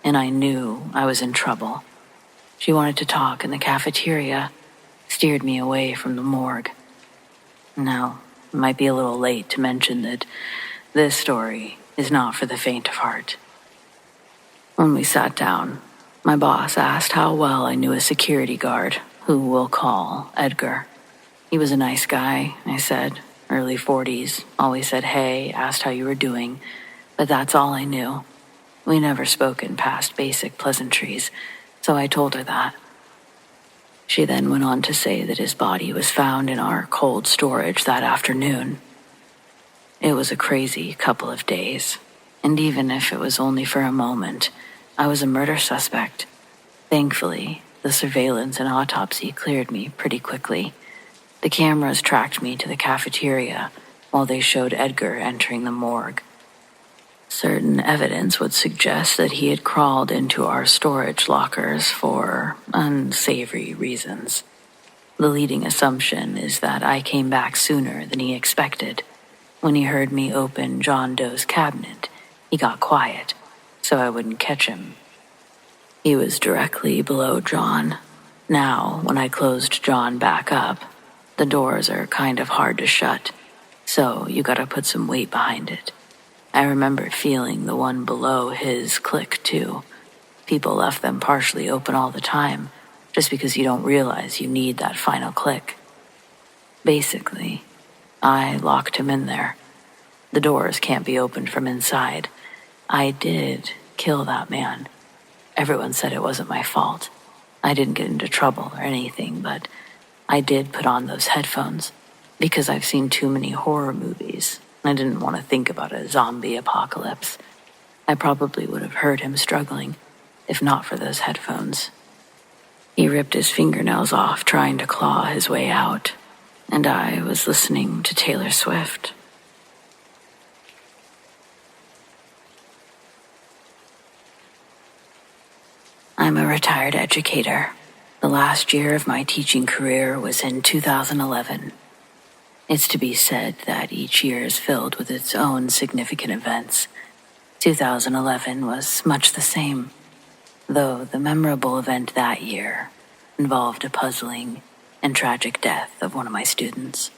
and I knew I was in trouble. She wanted to talk in the cafeteria, steered me away from the morgue. Now, it might be a little late to mention that this story is not for the faint of heart. When we sat down, my boss asked how well I knew a security guard, who we'll call Edgar. He was a nice guy, I said, early 40s, always said hey, asked how you were doing, but that's all I knew. We never spoken past basic pleasantries, so I told her that. She then went on to say that his body was found in our cold storage that afternoon. It was a crazy couple of days, and even if it was only for a moment, I was a murder suspect. Thankfully, the surveillance and autopsy cleared me pretty quickly. The cameras tracked me to the cafeteria while they showed Edgar entering the morgue. Certain evidence would suggest that he had crawled into our storage lockers for unsavory reasons. The leading assumption is that I came back sooner than he expected. When he heard me open John Doe's cabinet, he got quiet, so I wouldn't catch him. He was directly below John. Now, when I closed John back up, the doors are kind of hard to shut, so you gotta put some weight behind it. I remember feeling the one below his click, too. People left them partially open all the time, just because you don't realize you need that final click. Basically, I locked him in there. The doors can't be opened from inside. I did kill that man. Everyone said it wasn't my fault. I didn't get into trouble or anything, but I did put on those headphones because I've seen too many horror movies. I didn't want to think about a zombie apocalypse. I probably would have heard him struggling, if not for those headphones. He ripped his fingernails off trying to claw his way out, and I was listening to Taylor Swift. I'm a retired educator. The last year of my teaching career was in 2011. It's to be said that each year is filled with its own significant events. 2011 was much the same, though the memorable event that year involved a puzzling and tragic death of one of my students.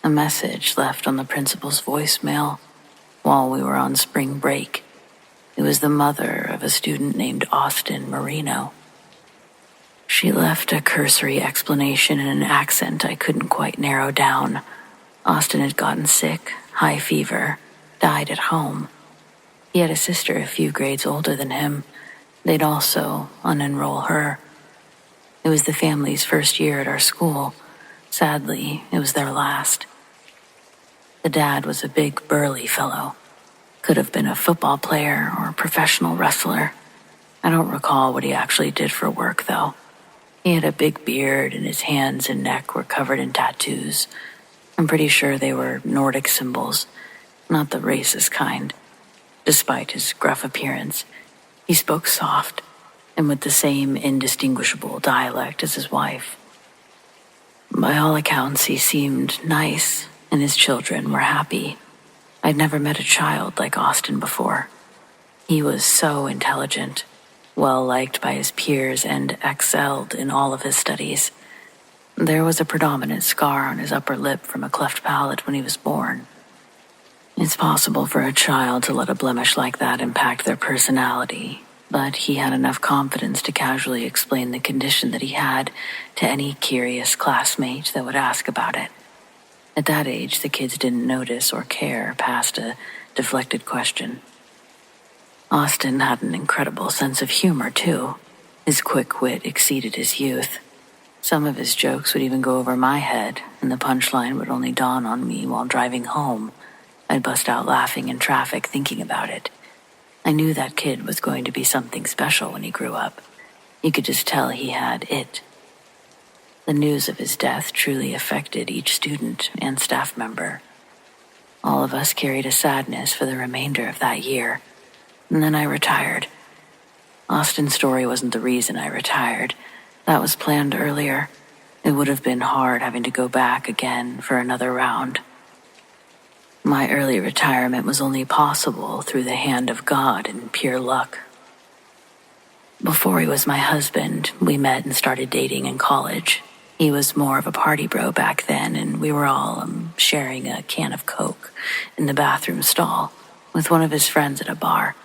A message left on the principal's voicemail while we were on spring break. It was the mother of a student named Austin Marino. She left a cursory explanation in an accent I couldn't quite narrow down. Austin had gotten sick, high fever, died at home. He had a sister a few grades older than him. They'd also unenroll her. It was the family's first year at our school. Sadly, it was their last. The dad was a big, burly fellow. Could have been a football player or a professional wrestler. I don't recall what he actually did for work, though. He had a big beard and his hands and neck were covered in tattoos. I'm pretty sure they were Nordic symbols, not the racist kind. Despite his gruff appearance, he spoke soft and with the same indistinguishable dialect as his wife. By all accounts, he seemed nice and his children were happy. I'd never met a child like Austin before. He was so intelligent, well-liked by his peers, and excelled in all of his studies. There was a predominant scar on his upper lip from a cleft palate when he was born. It's possible for a child to let a blemish like that impact their personality, but he had enough confidence to casually explain the condition that he had to any curious classmate that would ask about it. At that age, the kids didn't notice or care past a deflected question. Austin had an incredible sense of humor, too. His quick wit exceeded his youth. Some of his jokes would even go over my head, and the punchline would only dawn on me while driving home. I'd bust out laughing in traffic thinking about it. I knew that kid was going to be something special when he grew up. You could just tell he had it. The news of his death truly affected each student and staff member. All of us carried a sadness for the remainder of that year. And then I retired. Austin's story wasn't the reason I retired. That was planned earlier. It would have been hard having to go back again for another round. My early retirement was only possible through the hand of God and pure luck. Before he was my husband, we met and started dating in college. He was more of a party bro back then, and we were all sharing a can of Coke in the bathroom stall with one of his friends at a bar.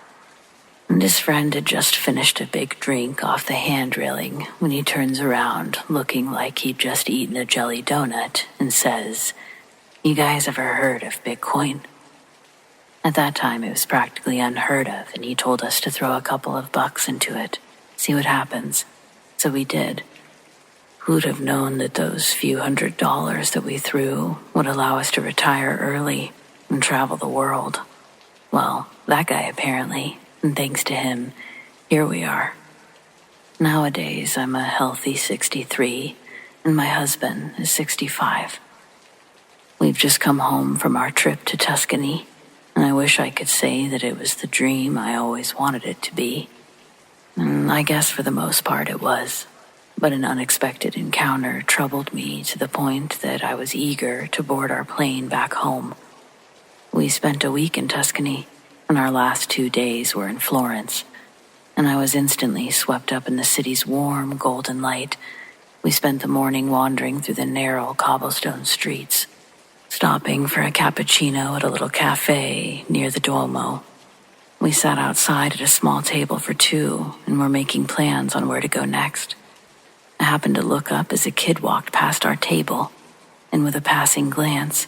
And his friend had just finished a big drink off the hand railing when he turns around looking like he'd just eaten a jelly donut and says, "You guys ever heard of Bitcoin?" At that time, it was practically unheard of, and he told us to throw a couple of bucks into it, see what happens. So we did. Who'd have known that those few $100s that we threw would allow us to retire early and travel the world? Well, that guy apparently, and thanks to him, here we are. Nowadays, I'm a healthy 63, and my husband is 65. We've just come home from our trip to Tuscany, and I wish I could say that it was the dream I always wanted it to be. And I guess for the most part it was. But an unexpected encounter troubled me to the point that I was eager to board our plane back home. We spent a week in Tuscany, and our last 2 days were in Florence, and I was instantly swept up in the city's warm, golden light. We spent the morning wandering through the narrow cobblestone streets, stopping for a cappuccino at a little cafe near the Duomo. We sat outside at a small table for two and were making plans on where to go next. I happened to look up as a kid walked past our table, and with a passing glance,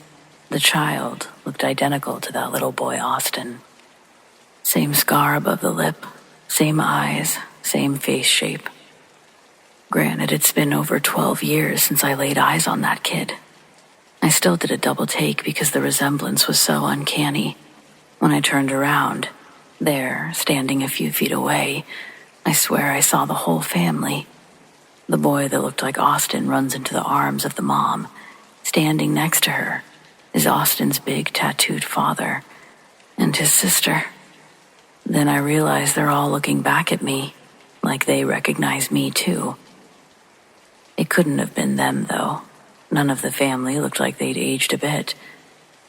the child looked identical to that little boy Austin. Same scar above the lip, same eyes, same face shape. Granted, it's been over 12 years since I laid eyes on that kid. I still did a double take because the resemblance was so uncanny. When I turned around, there, standing a few feet away, I swear I saw the whole family. The boy that looked like Austin runs into the arms of the mom. Standing next to her is Austin's big tattooed father and his sister. Then I realized they're all looking back at me, like they recognize me too. It couldn't have been them, though. None of the family looked like they'd aged a bit.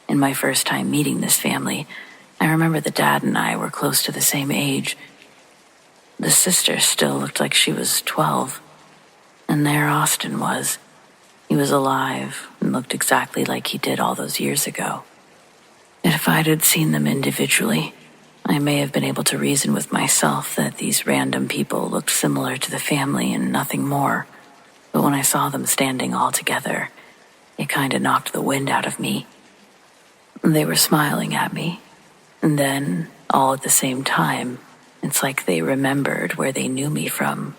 In my first time meeting this family, I remember the dad and I were close to the same age. The sister still looked like she was 12. And there Austin was. He was alive and looked exactly like he did all those years ago. If I'd had seen them individually, I may have been able to reason with myself that these random people looked similar to the family and nothing more. But when I saw them standing all together, it kind of knocked the wind out of me. They were smiling at me, and then, all at the same time, it's like they remembered where they knew me from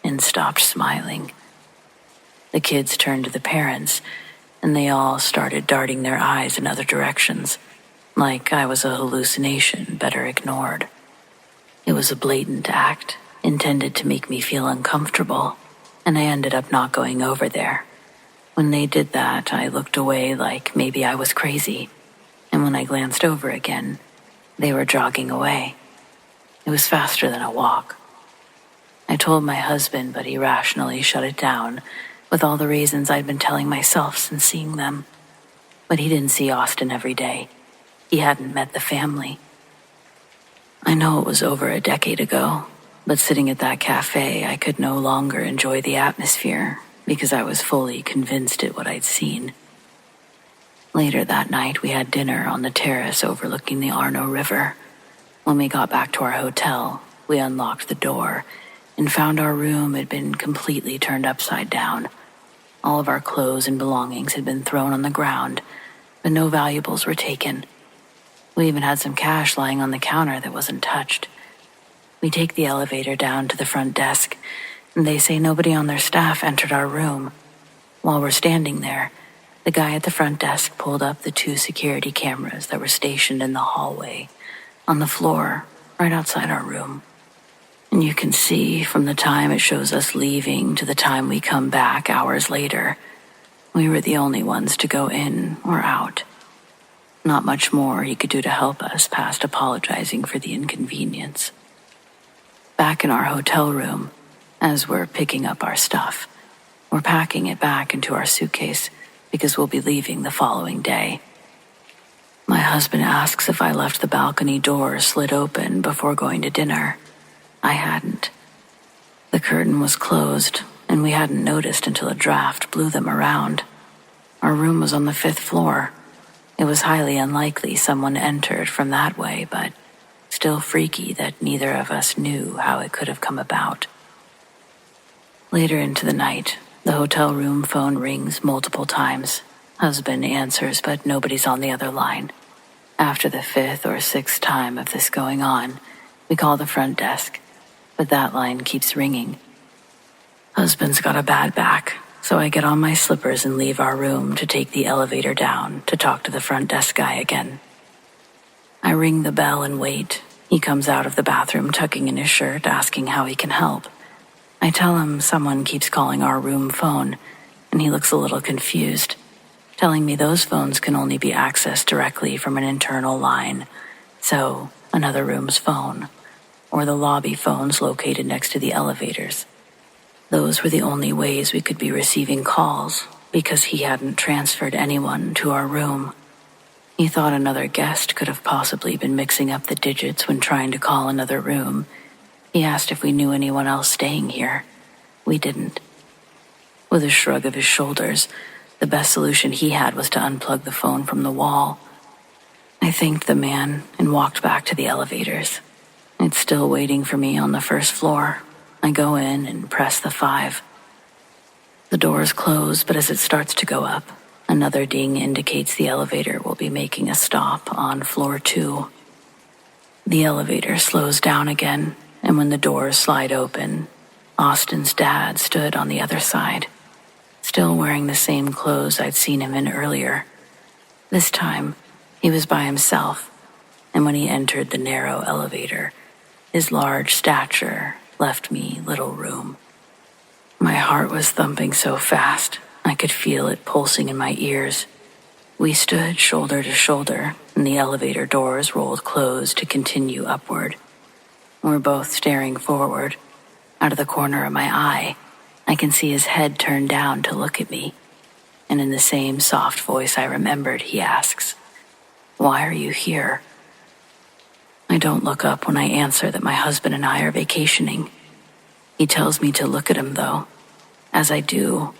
and stopped smiling. The kids turned to the parents, and they all started darting their eyes in other directions, like I was a hallucination better ignored. It was a blatant act, intended to make me feel uncomfortable, and I ended up not going over there. When they did that, I looked away like maybe I was crazy, and when I glanced over again, they were jogging away. It was faster than a walk. I told my husband, but he rationally shut it down, with all the reasons I'd been telling myself since seeing them. But he didn't see Austin every day. He hadn't met the family. I know it was over a decade ago, but sitting at that cafe, I could no longer enjoy the atmosphere because I was fully convinced at what I'd seen. Later that night, we had dinner on the terrace overlooking the Arno River. When we got back to our hotel, we unlocked the door and found our room had been completely turned upside down. All of our clothes and belongings had been thrown on the ground, but no valuables were taken. We even had some cash lying on the counter that wasn't touched. We take the elevator down to the front desk, and they say nobody on their staff entered our room. While we're standing there, the guy at the front desk pulled up the 2 security cameras that were stationed in the hallway, on the floor, right outside our room. And you can see from the time it shows us leaving to the time we come back hours later, we were the only ones to go in or out. Not much more he could do to help us past apologizing for the inconvenience. Back in our hotel room, as we're picking up our stuff, we're packing it back into our suitcase because we'll be leaving the following day. My husband asks if I left the balcony door slit open before going to dinner. I hadn't. The curtain was closed, and we hadn't noticed until a draft blew them around. Our room was on the 5th floor. It was highly unlikely someone entered from that way, but still freaky that neither of us knew how it could have come about. Later into the night, the hotel room phone rings multiple times. Husband answers, but nobody's on the other line. After the 5th or 6th time of this going on, we call the front desk, but that line keeps ringing. Husband's got a bad back, so I get on my slippers and leave our room to take the elevator down to talk to the front desk guy again. I ring the bell and wait. He comes out of the bathroom tucking in his shirt, asking how he can help. I tell him someone keeps calling our room phone, and he looks a little confused, telling me those phones can only be accessed directly from an internal line, so another room's phone, or the lobby phones located next to the elevators. Those were the only ways we could be receiving calls, because he hadn't transferred anyone to our room. He thought another guest could have possibly been mixing up the digits when trying to call another room. He asked if we knew anyone else staying here. We didn't. With a shrug of his shoulders, the best solution he had was to unplug the phone from the wall. I thanked the man and walked back to the elevators. It's still waiting for me on the 1st floor. I go in and press the 5. The doors close, but as it starts to go up, another ding indicates the elevator will be making a stop on floor 2. The elevator slows down again, and when the doors slide open, Austin's dad stood on the other side, still wearing the same clothes I'd seen him in earlier. This time, he was by himself, and when he entered the narrow elevator, his large stature left me little room. My heart was thumping so fast, I could feel it pulsing in my ears. We stood shoulder to shoulder, and the elevator doors rolled closed to continue upward. We're both staring forward. Out of the corner of my eye, I can see his head turned down to look at me, and in the same soft voice I remembered, he asks, "Why are you here?" I don't look up when I answer that my husband and I are vacationing. He tells me to look at him, though. As I do,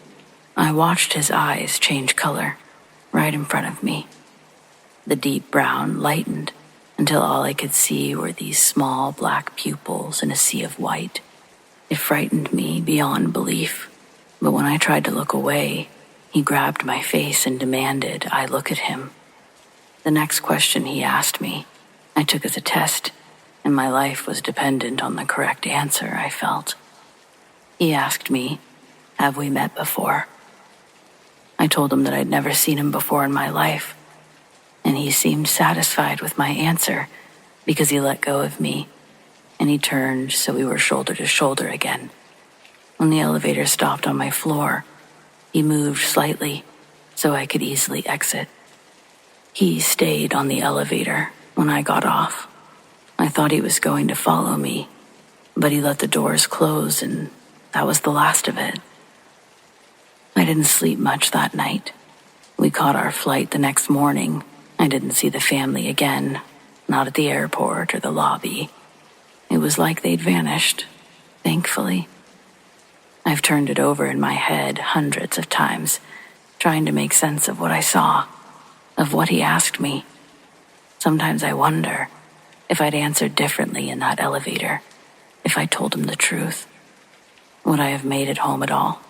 I watched his eyes change color right in front of me. The deep brown lightened until all I could see were these small black pupils in a sea of white. It frightened me beyond belief, but when I tried to look away, he grabbed my face and demanded I look at him. The next question he asked me, I took as a test, and my life was dependent on the correct answer, I felt. He asked me, "Have we met before?" I told him that I'd never seen him before in my life, and he seemed satisfied with my answer because he let go of me, and he turned so we were shoulder to shoulder again. When the elevator stopped on my floor, he moved slightly so I could easily exit. He stayed on the elevator when I got off. I thought he was going to follow me, but he let the doors close, and that was the last of it. I didn't sleep much that night. We caught our flight the next morning. I didn't see the family again, not at the airport or the lobby. It was like they'd vanished, thankfully. I've turned it over in my head hundreds of times, trying to make sense of what I saw, of what he asked me. Sometimes I wonder if I'd answered differently in that elevator, if I told him the truth. Would I have made it home at all?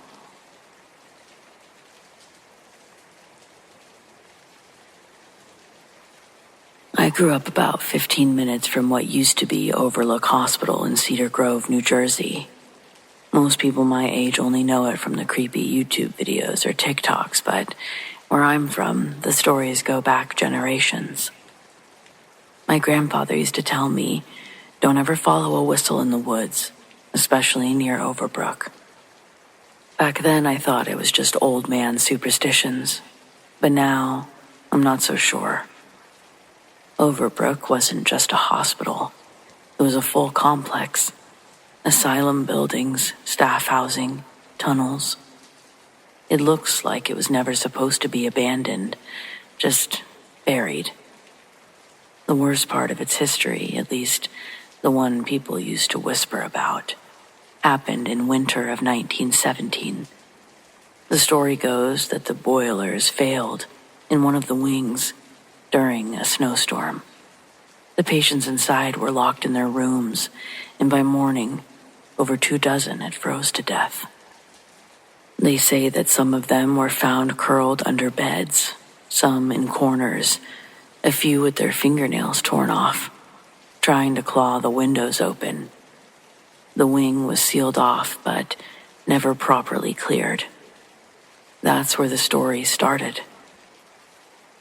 I grew up about 15 minutes from what used to be Overlook Hospital in Cedar Grove, New Jersey. Most people my age only know it from the creepy YouTube videos or TikToks, but where I'm from, the stories go back generations. My grandfather used to tell me, don't ever follow a whistle in the woods, especially near Overbrook. Back then I thought it was just old man superstitions, but now I'm not so sure. Overbrook wasn't just a hospital. It was a full complex. Asylum buildings, staff housing, tunnels. It looks like it was never supposed to be abandoned, just buried. The worst part of its history, at least the one people used to whisper about, happened in winter of 1917. The story goes that the boilers failed in one of the wings during a snowstorm. The patients inside were locked in their rooms, and by morning, over 24 had froze to death. They say that some of them were found curled under beds, some in corners, a few with their fingernails torn off, trying to claw the windows open. The wing was sealed off, but never properly cleared. That's where the story started.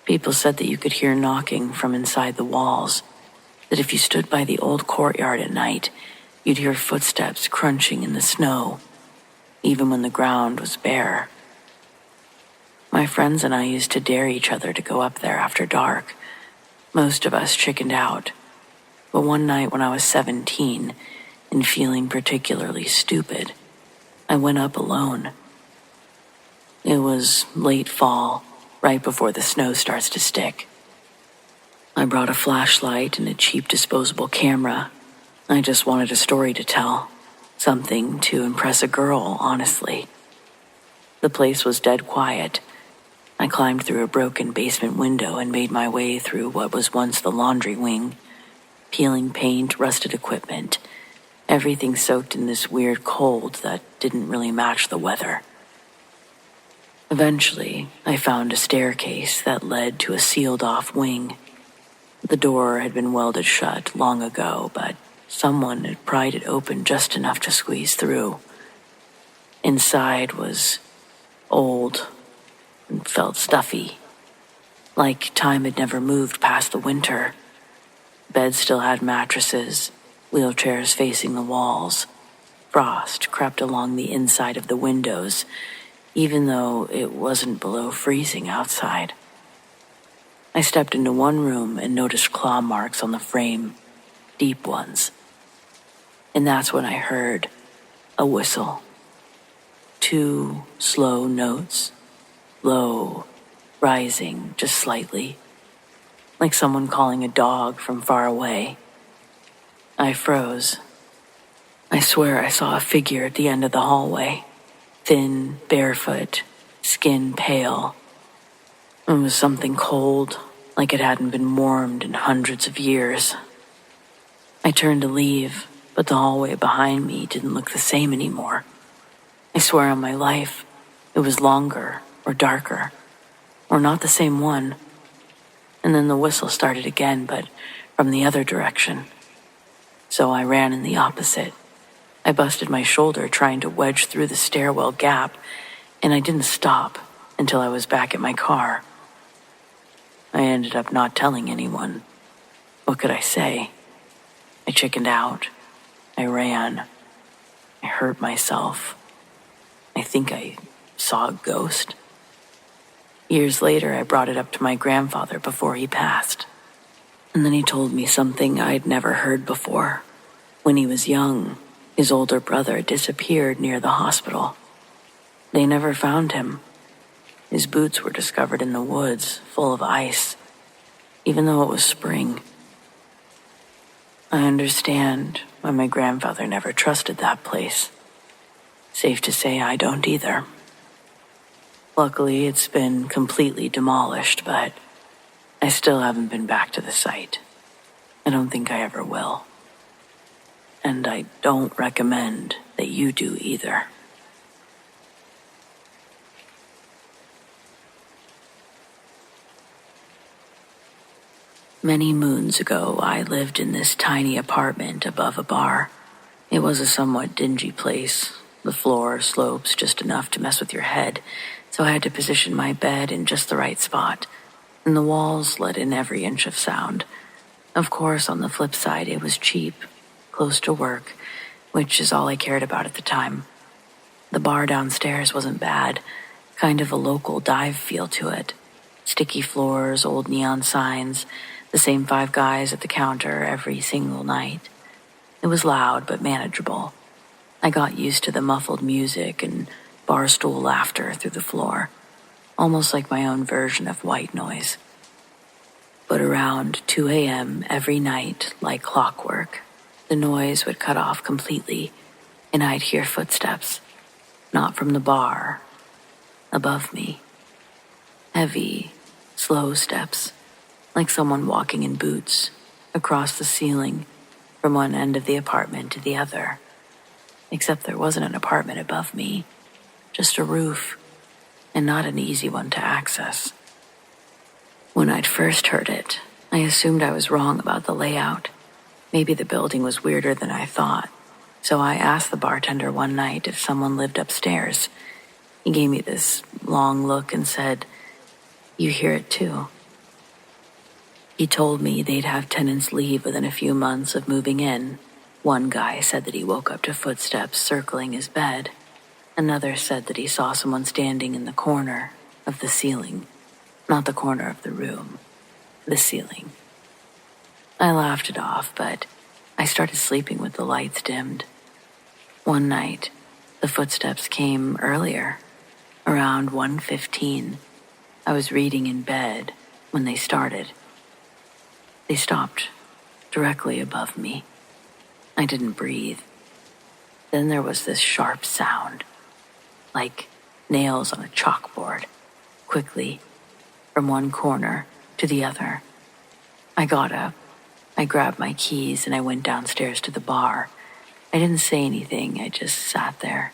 People said that you could hear knocking from inside the walls, that if you stood by the old courtyard at night, you'd hear footsteps crunching in the snow, even when the ground was bare. My friends and I used to dare each other to go up there after dark. Most of us chickened out, but one night when I was 17 and feeling particularly stupid, I went up alone. It was late fall, right before the snow starts to stick. I brought a flashlight and a cheap disposable camera. I just wanted a story to tell, something to impress a girl, honestly. The place was dead quiet. I climbed through a broken basement window and made my way through what was once the laundry wing, peeling paint, rusted equipment, everything soaked in this weird cold that didn't really match the weather. Eventually, I found a staircase that led to a sealed-off wing. The door had been welded shut long ago, but someone had pried it open just enough to squeeze through. Inside was old and felt stuffy, like time had never moved past the winter. Beds still had mattresses, wheelchairs facing the walls. Frost crept along the inside of the windows, even though it wasn't below freezing outside. I stepped into one room and noticed claw marks on the frame, deep ones. And that's when I heard a whistle. 2 slow notes, low, rising just slightly, like someone calling a dog from far away. I froze. I swear I saw a figure at the end of the hallway. Thin, barefoot, skin pale. It was something cold, like it hadn't been warmed in hundreds of years. I turned to leave, but the hallway behind me didn't look the same anymore. I swear on my life, it was longer or darker, or not the same one. And then the whistle started again, but from the other direction. So I ran in the opposite. I busted my shoulder trying to wedge through the stairwell gap, and I didn't stop until I was back at my car. I ended up not telling anyone. What could I say? I chickened out. I ran. I hurt myself. I think I saw a ghost. Years later, I brought it up to my grandfather before he passed. And then he told me something I'd never heard before. When he was young, his older brother disappeared near the hospital. They never found him. His boots were discovered in the woods, full of ice, even though it was spring. I understand why my grandfather never trusted that place. Safe to say I don't either. Luckily, it's been completely demolished, but I still haven't been back to the site. I don't think I ever will. And I don't recommend that you do either. Many moons ago, I lived in this tiny apartment above a bar. It was a somewhat dingy place. The floor slopes just enough to mess with your head, so I had to position my bed in just the right spot, and the walls let in every inch of sound. Of course, on the flip side, it was cheap, close to work, which is all I cared about at the time. The bar downstairs wasn't bad, kind of a local dive feel to it. Sticky floors, old neon signs, the same 5 guys at the counter every single night. It was loud but manageable. I got used to the muffled music and barstool laughter through the floor, almost like my own version of white noise. But around 2 a.m. every night, like clockwork, the noise would cut off completely, and I'd hear footsteps, not from the bar, above me. Heavy, slow steps, like someone walking in boots, across the ceiling, from one end of the apartment to the other. Except there wasn't an apartment above me, just a roof, and not an easy one to access. When I'd first heard it, I assumed I was wrong about the layout. Maybe the building was weirder than I thought, so I asked the bartender one night if someone lived upstairs. He gave me this long look and said, "You hear it too." He told me they'd have tenants leave within a few months of moving in. One guy said that he woke up to footsteps circling his bed. Another said that he saw someone standing in the corner of the ceiling. Not the corner of the room, the ceiling. I laughed it off, but I started sleeping with the lights dimmed. One night, the footsteps came earlier, around 1:15. I was reading in bed when they started. They stopped directly above me. I didn't breathe. Then there was this sharp sound, like nails on a chalkboard, quickly, from one corner to the other. I got up. I grabbed my keys and I went downstairs to the bar. I didn't say anything, I just sat there.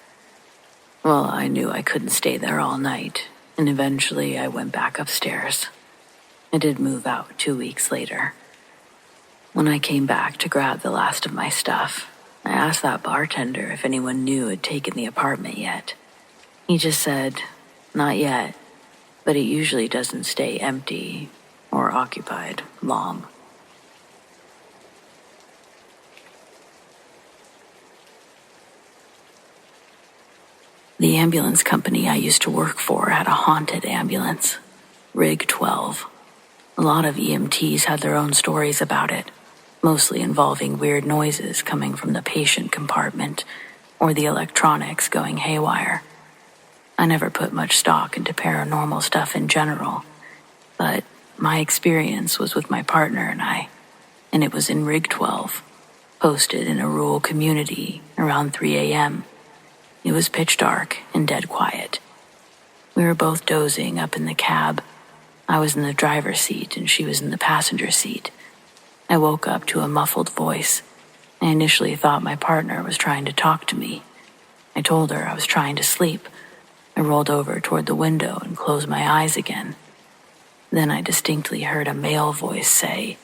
Well, I knew I couldn't stay there all night, and eventually I went back upstairs. I did move out 2 weeks later. When I came back to grab the last of my stuff, I asked that bartender if anyone new had taken the apartment yet. He just said, "Not yet, but it usually doesn't stay empty or occupied long." The ambulance company I used to work for had a haunted ambulance, Rig 12. A lot of EMTs had their own stories about it, mostly involving weird noises coming from the patient compartment or the electronics going haywire. I never put much stock into paranormal stuff in general, but my experience was with my partner and I, and it was in Rig 12, posted in a rural community around 3 a.m. It was pitch dark and dead quiet. We were both dozing up in the cab. I was in the driver's seat and she was in the passenger seat. I woke up to a muffled voice. I initially thought my partner was trying to talk to me. I told her I was trying to sleep. I rolled over toward the window and closed my eyes again. Then I distinctly heard a male voice say,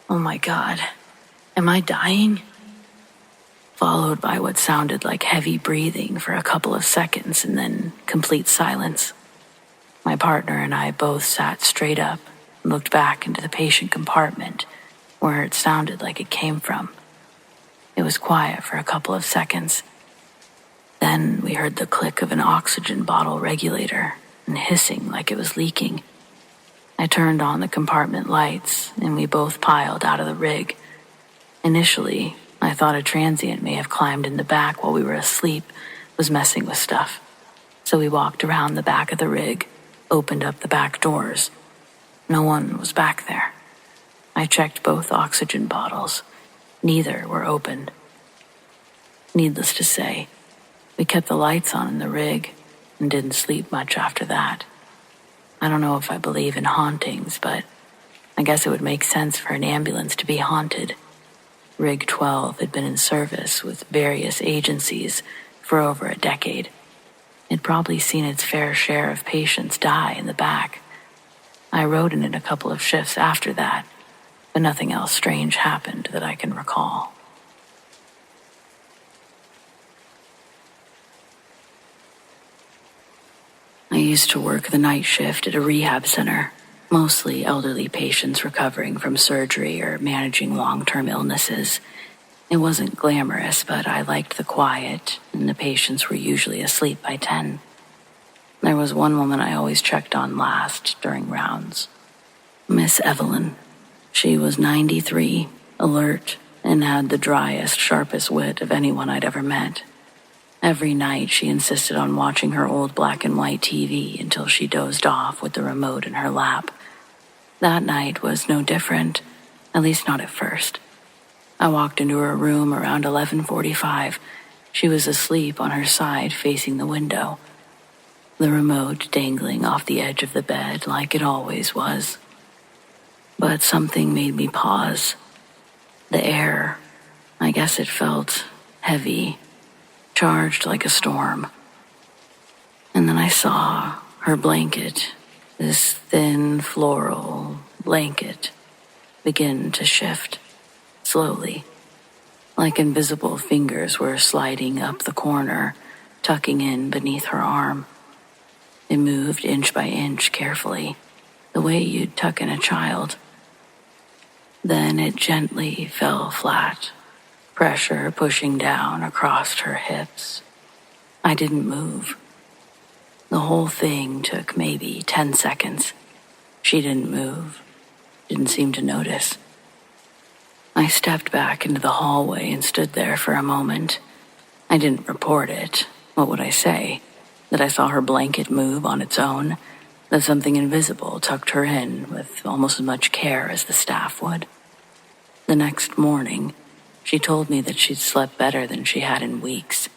"Oh my God, am I dying?" Followed by what sounded like heavy breathing for a couple of seconds and then complete silence. My partner and I both sat straight up and looked back into the patient compartment where it sounded like it came from. It was quiet for a couple of seconds. Then we heard the click of an oxygen bottle regulator and hissing like it was leaking. I turned on the compartment lights and we both piled out of the rig. Initially, I thought a transient may have climbed in the back while we were asleep, was messing with stuff. So we walked around the back of the rig, opened up the back doors. No one was back there. I checked both oxygen bottles. Neither were opened. Needless to say, we kept the lights on in the rig and didn't sleep much after that. I don't know if I believe in hauntings, but I guess it would make sense for an ambulance to be haunted. Rig 12 had been in service with various agencies for over a decade. It'd probably seen its fair share of patients die in the back. I rode in it a couple of shifts after that, but nothing else strange happened that I can recall. I used to work the night shift at a rehab center, mostly elderly patients recovering from surgery or managing long-term illnesses. It wasn't glamorous, but I liked the quiet, and the patients were usually asleep by 10. There was one woman I always checked on last during rounds. Miss Evelyn. She was 93, alert, and had the driest, sharpest wit of anyone I'd ever met. Every night she insisted on watching her old black and white TV until she dozed off with the remote in her lap. That night was no different, at least not at first. I walked into her room around 11:45, She was asleep on her side facing the window, the remote dangling off the edge of the bed like it always was. But something made me pause. The air, I guess it felt heavy, charged like a storm. And then I saw her blanket, this thin floral blanket, begin to shift, slowly, like invisible fingers were sliding up the corner, tucking in beneath her arm. It moved inch by inch carefully, the way you'd tuck in a child. Then it gently fell flat, pressure pushing down across her hips. I didn't move. The whole thing took maybe 10 seconds. She didn't move, didn't seem to notice. I stepped back into the hallway and stood there for a moment. I didn't report it. What would I say? That I saw her blanket move on its own? That something invisible tucked her in with almost as much care as the staff would? The next morning, she told me that she'd slept better than she had in weeks.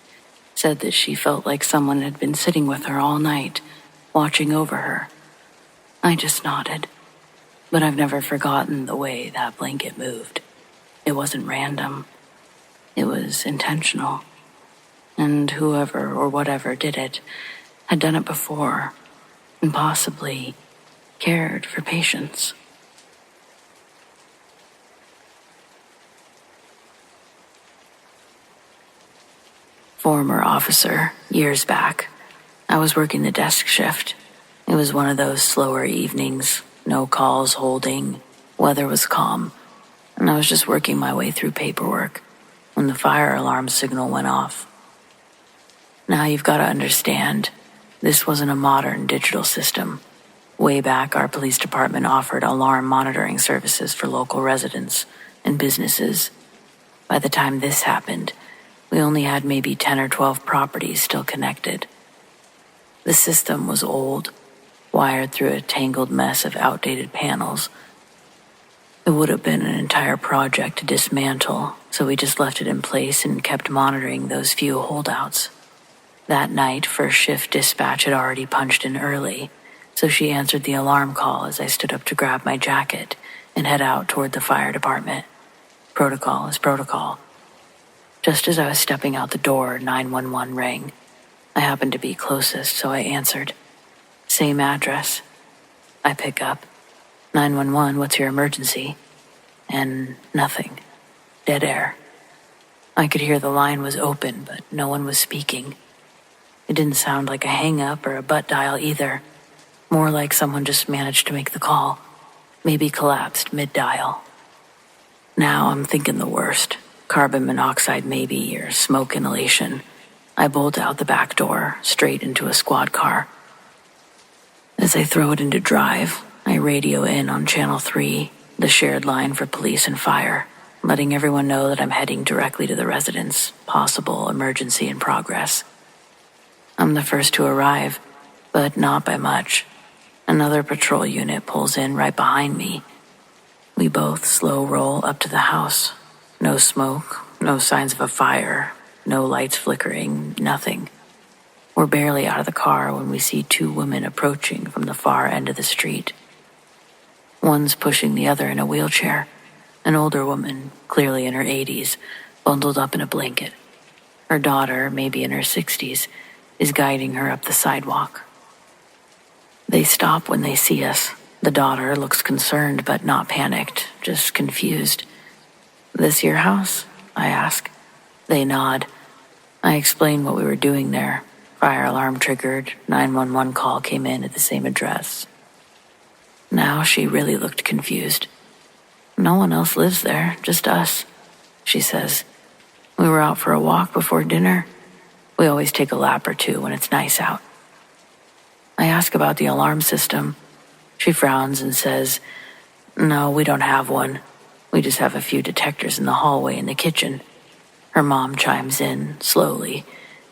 Said that she felt like someone had been sitting with her all night, watching over her. I just nodded. But I've never forgotten the way that blanket moved. It wasn't random. It was intentional. And whoever or whatever did it had done it before, and possibly cared for patients. Former officer, years back. I was working the desk shift. It was one of those slower evenings, no calls holding, weather was calm, and I was just working my way through paperwork when the fire alarm signal went off. Now you've got to understand, this wasn't a modern digital system. Way back, our police department offered alarm monitoring services for local residents and businesses. By the time this happened, we only had maybe 10 or 12 properties still connected. The system was old, wired through a tangled mess of outdated panels. It would have been an entire project to dismantle, so we just left it in place and kept monitoring those few holdouts. That night, first shift dispatch had already punched in early, so she answered the alarm call as I stood up to grab my jacket and head out toward the fire department. Protocol is protocol. Just as I was stepping out the door, 911 rang. I happened to be closest, so I answered. Same address. I pick up. 911, what's your emergency? And nothing. Dead air. I could hear the line was open, but no one was speaking. It didn't sound like a hang-up or a butt dial either. More like someone just managed to make the call. Maybe collapsed mid-dial. Now I'm thinking the worst. Carbon monoxide maybe, or smoke inhalation. I bolt out the back door, straight into a squad car. As I throw it into drive, I radio in on Channel 3, the shared line for police and fire, letting everyone know that I'm heading directly to the residence, possible emergency in progress. I'm the first to arrive, but not by much. Another patrol unit pulls in right behind me. We both slow roll up to the house. No smoke, no signs of a fire, no lights flickering, nothing. We're barely out of the car when we see two women approaching from the far end of the street. One's pushing the other in a wheelchair, an older woman, clearly in her 80s, bundled up in a blanket. Her daughter, maybe in her 60s, is guiding her up the sidewalk. They stop when they see us. The daughter looks concerned but not panicked, just confused. This your house? I ask. They nod. I explain what we were doing there. Fire alarm triggered, 911 call came in at the same address. Now she really looked confused. No one else lives there, just us, she says. We were out for a walk before dinner. We always take a lap or two when it's nice out. I ask about the alarm system. She frowns and says, No, we don't have one. We just have a few detectors in the hallway in the kitchen. Her mom chimes in, slowly,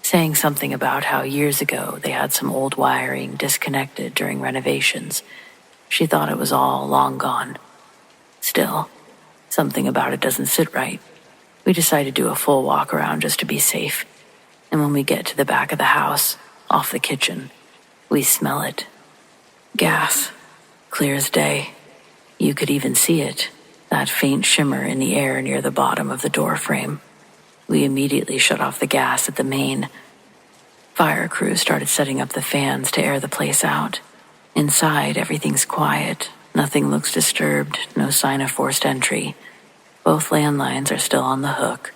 saying something about how years ago they had some old wiring disconnected during renovations. She thought it was all long gone. Still, something about it doesn't sit right. We decide to do a full walk around just to be safe. And when we get to the back of the house, off the kitchen, we smell it. Gas, clear as day. You could even see it, that faint shimmer in the air near the bottom of the door frame. We immediately shut off the gas at the main. Fire crew started setting up the fans to air the place out. Inside, everything's quiet. Nothing looks disturbed, no sign of forced entry. Both landlines are still on the hook,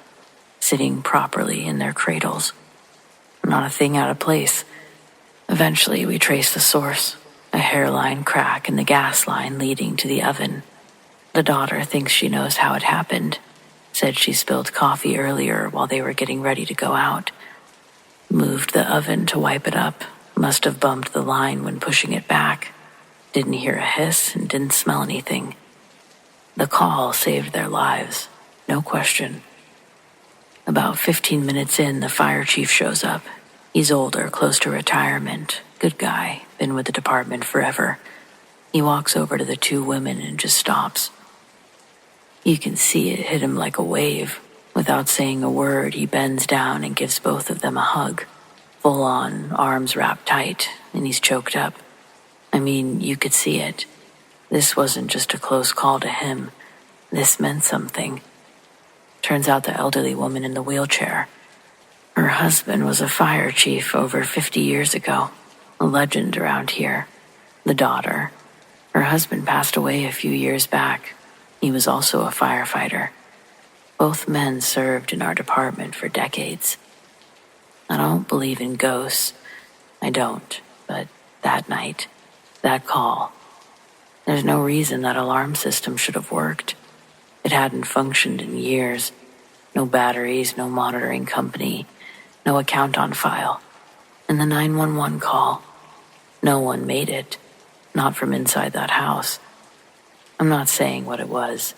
sitting properly in their cradles. Not a thing out of place. Eventually, we trace the source, a hairline crack in the gas line leading to the oven. The daughter thinks she knows how it happened. Said she spilled coffee earlier while they were getting ready to go out. Moved the oven to wipe it up. Must have bumped the line when pushing it back. Didn't hear a hiss and didn't smell anything. The call saved their lives, no question. About 15 minutes in, the fire chief shows up. He's older, close to retirement. Good guy, been with the department forever. He walks over to the two women and just stops. You can see it hit him like a wave. Without saying a word, he bends down and gives both of them a hug. Full on, arms wrapped tight, and he's choked up. I mean, you could see it. This wasn't just a close call to him. This meant something. Turns out the elderly woman in the wheelchair. Her husband was a fire chief over 50 years ago, a legend around here. The daughter. Her husband passed away a few years back. He was also a firefighter. Both men served in our department for decades. I don't believe in ghosts. I don't, but that night, that call, there's no reason that alarm system should have worked. It hadn't functioned in years. No batteries, no monitoring company, no account on file. And the 911 call, no one made it, not from inside that house. I'm not saying what it was.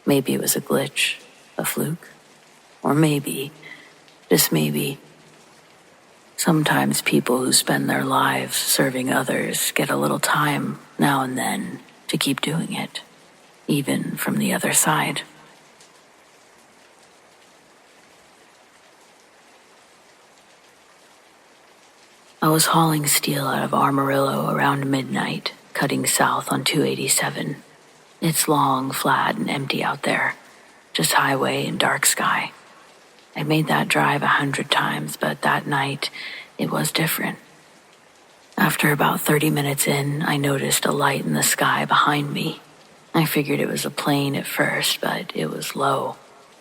Maybe it was a glitch, a fluke. Or maybe, just maybe, sometimes people who spend their lives serving others get a little time now and then to keep doing it, even from the other side. I was hauling steel out of Amarillo around midnight, cutting south on 287. It's long, flat, and empty out there. Just highway and dark sky. I'd made that drive 100 times, but that night, it was different. After about 30 minutes in, I noticed a light in the sky behind me. I figured it was a plane at first, but it was low,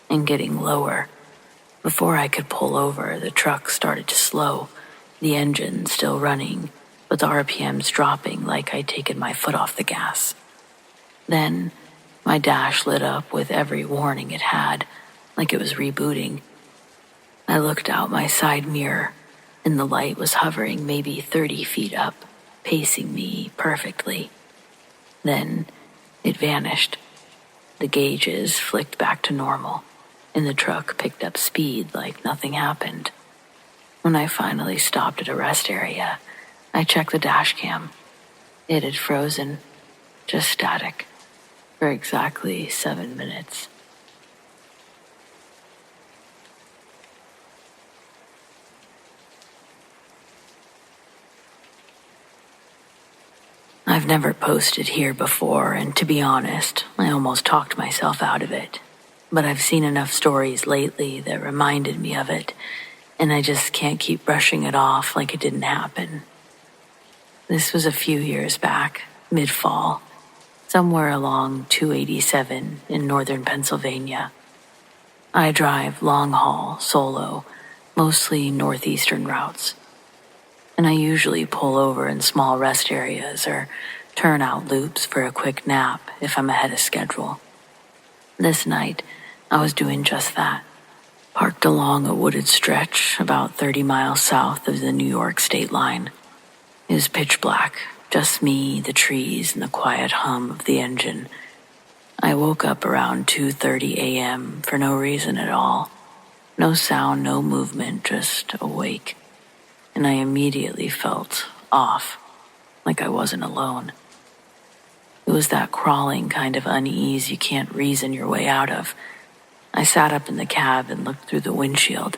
and getting lower. Before I could pull over, the truck started to slow, the engine still running, but the RPMs dropping like I'd taken my foot off the gas. Then, my dash lit up with every warning it had, like it was rebooting. I looked out my side mirror, and the light was hovering maybe 30 feet up, pacing me perfectly. Then, it vanished. The gauges flicked back to normal, and the truck picked up speed like nothing happened. When I finally stopped at a rest area, I checked the dash cam. It had frozen, just static, for exactly 7 minutes. I've never posted here before, and to be honest, I almost talked myself out of it. But I've seen enough stories lately that reminded me of it, and I just can't keep brushing it off like it didn't happen. This was a few years back, mid-fall, somewhere along 287 in northern Pennsylvania. I drive long haul, solo, mostly northeastern routes. And I usually pull over in small rest areas or turn out loops for a quick nap if I'm ahead of schedule. This night, I was doing just that. Parked along a wooded stretch about 30 miles south of the New York state line. It was pitch black, just me, the trees, and the quiet hum of the engine. I woke up around 2:30 a.m. for no reason at all. No sound, no movement, just awake. And I immediately felt off, like I wasn't alone. It was that crawling kind of unease you can't reason your way out of. I sat up in the cab and looked through the windshield.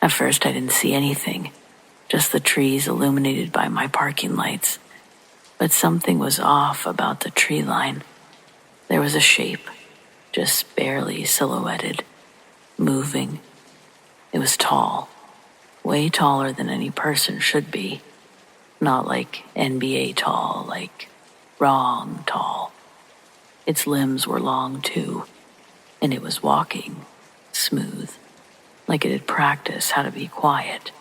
At first I didn't see anything, just the trees illuminated by my parking lights. But something was off about the tree line. There was a shape, just barely silhouetted, moving. It was tall, way taller than any person should be. Not like NBA tall, like wrong tall. Its limbs were long too, and it was walking, smooth, like it had practiced how to be quiet.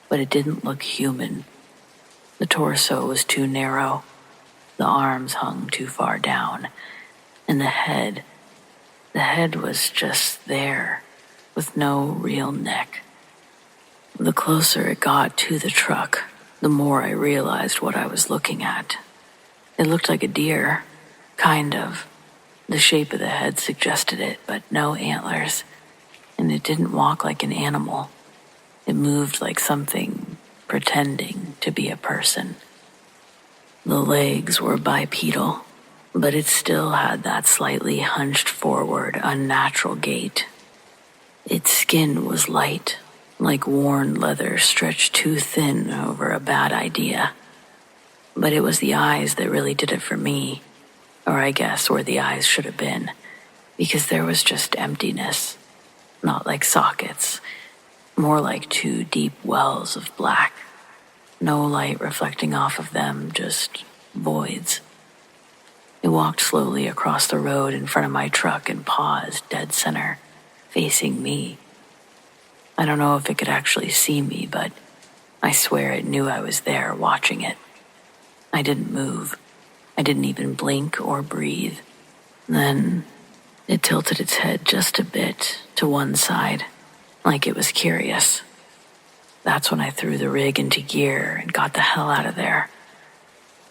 But it didn't look human. The torso was too narrow, the arms hung too far down, and the head was just there, with no real neck. The closer it got to the truck, the more I realized what I was looking at. It looked like a deer, kind of. The shape of the head suggested it, but no antlers. And it didn't walk like an animal. It moved like something pretending to be a person. The legs were bipedal, but it still had that slightly hunched forward, unnatural gait. Its skin was light, like worn leather stretched too thin over a bad idea. But it was the eyes that really did it for me, or I guess where the eyes should have been, because there was just emptiness, not like sockets, more like two deep wells of black. No light reflecting off of them, just voids. It walked slowly across the road in front of my truck and paused dead center, facing me. I don't know if it could actually see me, but I swear it knew I was there watching it. I didn't move. I didn't even blink or breathe. Then it tilted its head just a bit to one side, like it was curious. That's when I threw the rig into gear and got the hell out of there.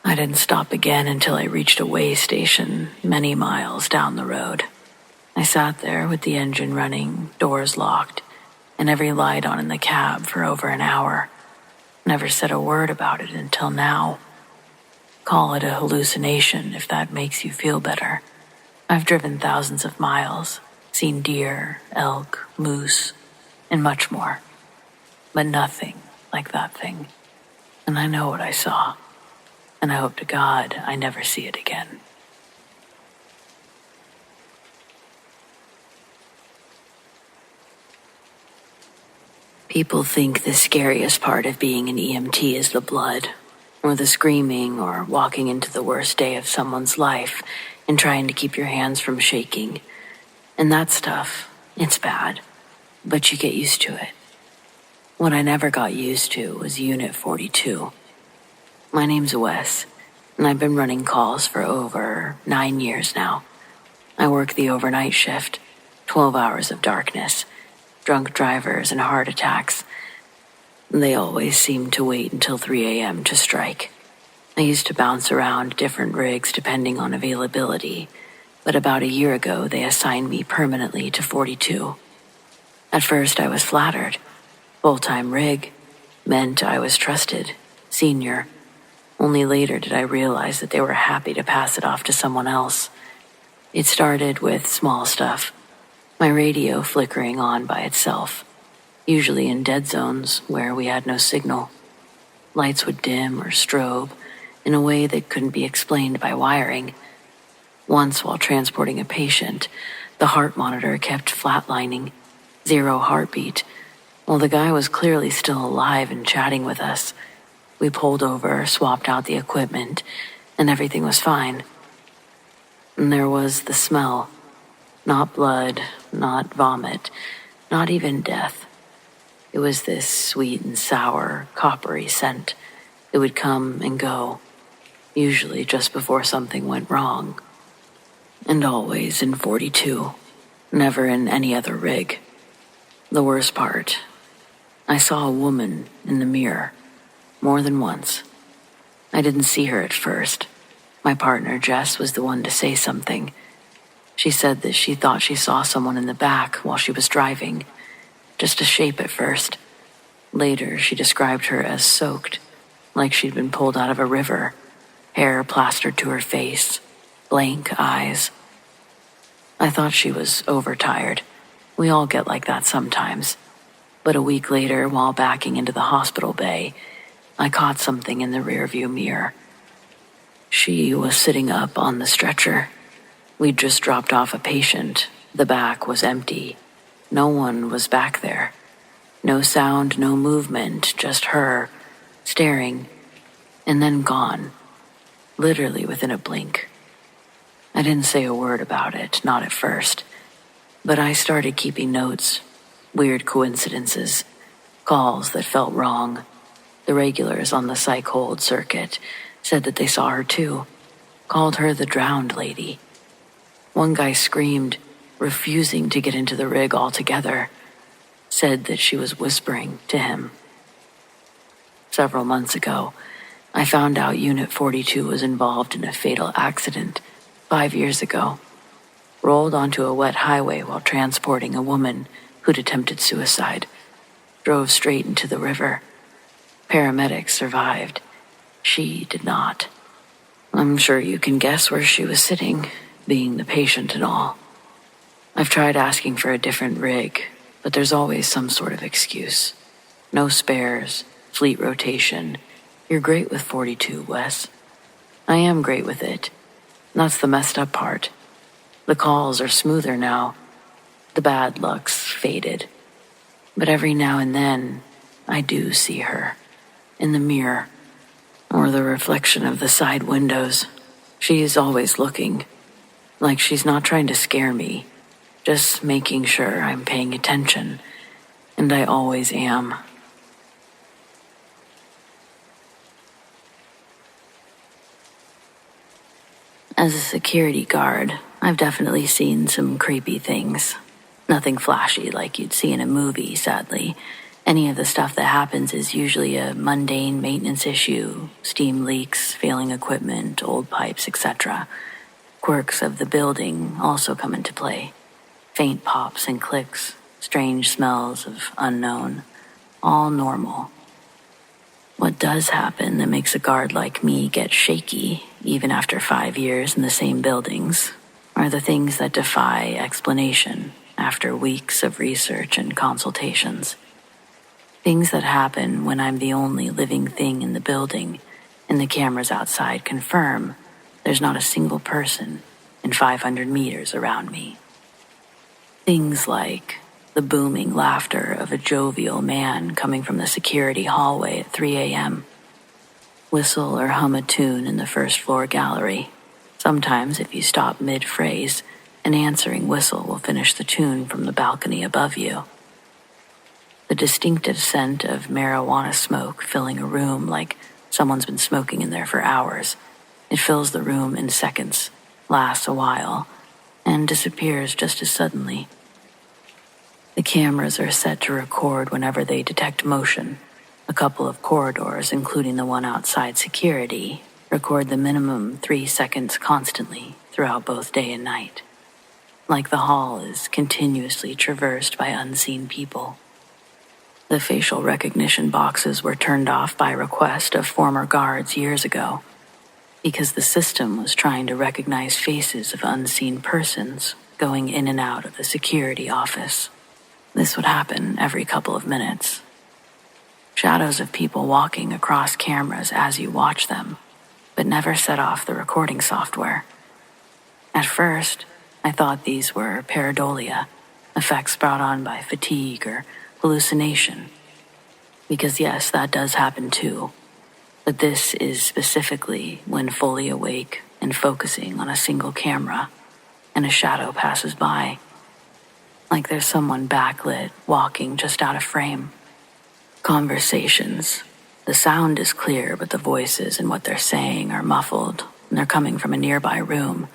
I didn't stop again until I reached a way station many miles down the road. I sat there with the engine running, doors locked, and every light on in the cab for over an hour. Never said a word about it until now. Call it a hallucination if that makes you feel better. I've driven thousands of miles, seen deer, elk, moose, and much more. But nothing like that thing. And I know what I saw. And I hope to God I never see it again. People think the scariest part of being an EMT is the blood, or the screaming, or walking into the worst day of someone's life and trying to keep your hands from shaking. And that stuff, it's bad, but you get used to it. What I never got used to was Unit 42. My name's Wes, and I've been running calls for over 9 years now. I work the overnight shift, 12 hours of darkness, drunk drivers and heart attacks. They always seem to wait until 3 a.m. to strike. I used to bounce around different rigs depending on availability, but about a year ago they assigned me permanently to 42. At first I was flattered. Full-time rig meant I was trusted, senior. Only later did I realize that they were happy to pass it off to someone else. It started with small stuff. My radio flickering on by itself, usually in dead zones where we had no signal. Lights would dim or strobe in a way that couldn't be explained by wiring. Once, while transporting a patient, the heart monitor kept flatlining, 0 heartbeat. While the guy was clearly still alive and chatting with us. We pulled over, swapped out the equipment, and everything was fine. And there was the smell. Not blood, not vomit, not even death. It was this sweet and sour, coppery scent. It would come and go, usually just before something went wrong. And always in 42, never in any other rig. The worst part, I saw a woman in the mirror, more than once. I didn't see her at first. My partner, Jess, was the one to say something. She said that she thought she saw someone in the back while she was driving, just a shape at first. Later, she described her as soaked, like she'd been pulled out of a river, hair plastered to her face, blank eyes. I thought she was overtired. We all get like that sometimes. But a week later, while backing into the hospital bay, I caught something in the rearview mirror. She was sitting up on the stretcher. We'd just dropped off a patient. The back was empty. No one was back there. No sound, no movement, just her, staring, and then gone, literally within a blink. I didn't say a word about it, not at first, but I started keeping notes, weird coincidences, calls that felt wrong. The regulars on the psych hold circuit said that they saw her too, called her the drowned lady. One guy screamed, refusing to get into the rig altogether, said that she was whispering to him. Several months ago, I found out Unit 42 was involved in a fatal accident 5 years ago. Rolled onto a wet highway while transporting a woman who'd attempted suicide. Drove straight into the river. Paramedics survived. She did not. I'm sure you can guess where she was sitting, being the patient and all. I've tried asking for a different rig, but there's always some sort of excuse. No spares, fleet rotation. You're great with 42, Wes. I am great with it. That's the messed up part. The calls are smoother now. The bad luck's faded. But every now and then, I do see her. In the mirror. Or the reflection of the side windows. She's always looking. Like she's not trying to scare me. Just making sure I'm paying attention. And I always am. As a security guard, I've definitely seen some creepy things. Nothing flashy like you'd see in a movie, sadly. Any of the stuff that happens is usually a mundane maintenance issue, steam leaks, failing equipment, old pipes, etc. Quirks of the building also come into play. Faint pops and clicks, strange smells of unknown, all normal. What does happen that makes a guard like me get shaky, even after 5 years in the same buildings, are the things that defy explanation after weeks of research and consultations. Things that happen when I'm the only living thing in the building and the cameras outside confirm there's not a single person in 500 meters around me. Things like the booming laughter of a jovial man coming from the security hallway at 3 a.m. Whistle or hum a tune in the first floor gallery. Sometimes, if you stop mid-phrase, an answering whistle will finish the tune from the balcony above you. The distinctive scent of marijuana smoke filling a room like someone's been smoking in there for hours. It fills the room in seconds, lasts a while, and disappears just as suddenly. The cameras are set to record whenever they detect motion. A couple of corridors, including the one outside security, record the minimum 3 seconds constantly throughout both day and night. Like the hall is continuously traversed by unseen people. The facial recognition boxes were turned off by request of former guards years ago, because the system was trying to recognize faces of unseen persons going in and out of the security office. This would happen every couple of minutes. Shadows of people walking across cameras as you watch them, but never set off the recording software. At first, I thought these were pareidolia, effects brought on by fatigue or hallucination. Because yes, that does happen too. But this is specifically when fully awake and focusing on a single camera, and a shadow passes by. Like there's someone backlit, walking just out of frame. Conversations. The sound is clear, but the voices and what they're saying are muffled, and they're coming from a nearby room,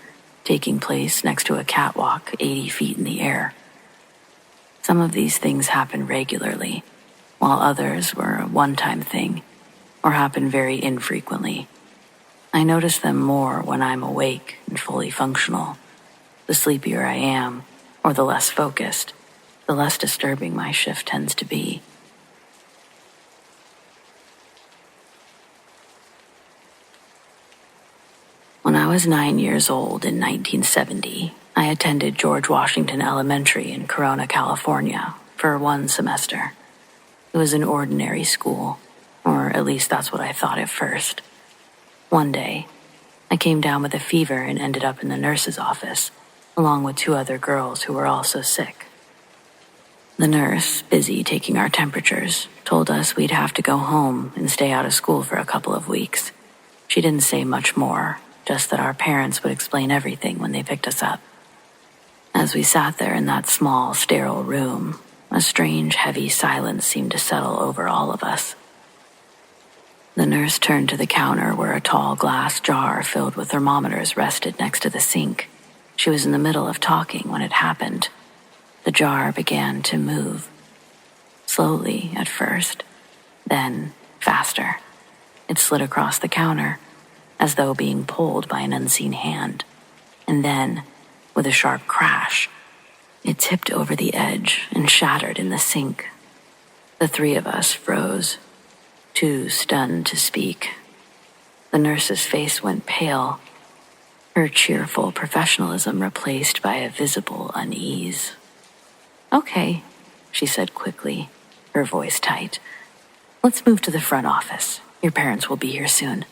taking place next to a catwalk 80 feet in the air. Some of these things happen regularly, while others were a one-time thing, or happen very infrequently. I notice them more when I'm awake and fully functional. The sleepier I am, or the less focused, the less disturbing my shift tends to be. When I was 9 years old in 1970, I attended George Washington Elementary in Corona, California, for 1 semester. It was an ordinary school, or at least that's what I thought at first. One day, I came down with a fever and ended up in the nurse's office, along with 2 other girls who were also sick. The nurse, busy taking our temperatures, told us we'd have to go home and stay out of school for a couple of weeks. She didn't say much more, just that our parents would explain everything when they picked us up. As we sat there in that small, sterile room, a strange, heavy silence seemed to settle over all of us. The nurse turned to the counter where a tall glass jar filled with thermometers rested next to the sink. She was in the middle of talking when it happened. The jar began to move. Slowly at first, then faster. It slid across the counter, as though being pulled by an unseen hand. And then, with a sharp crash, it tipped over the edge and shattered in the sink. The 3 of us froze, too stunned to speak. The nurse's face went pale, her cheerful professionalism replaced by a visible unease. "Okay," she said quickly, her voice tight. "Let's move to the front office. Your parents will be here soon."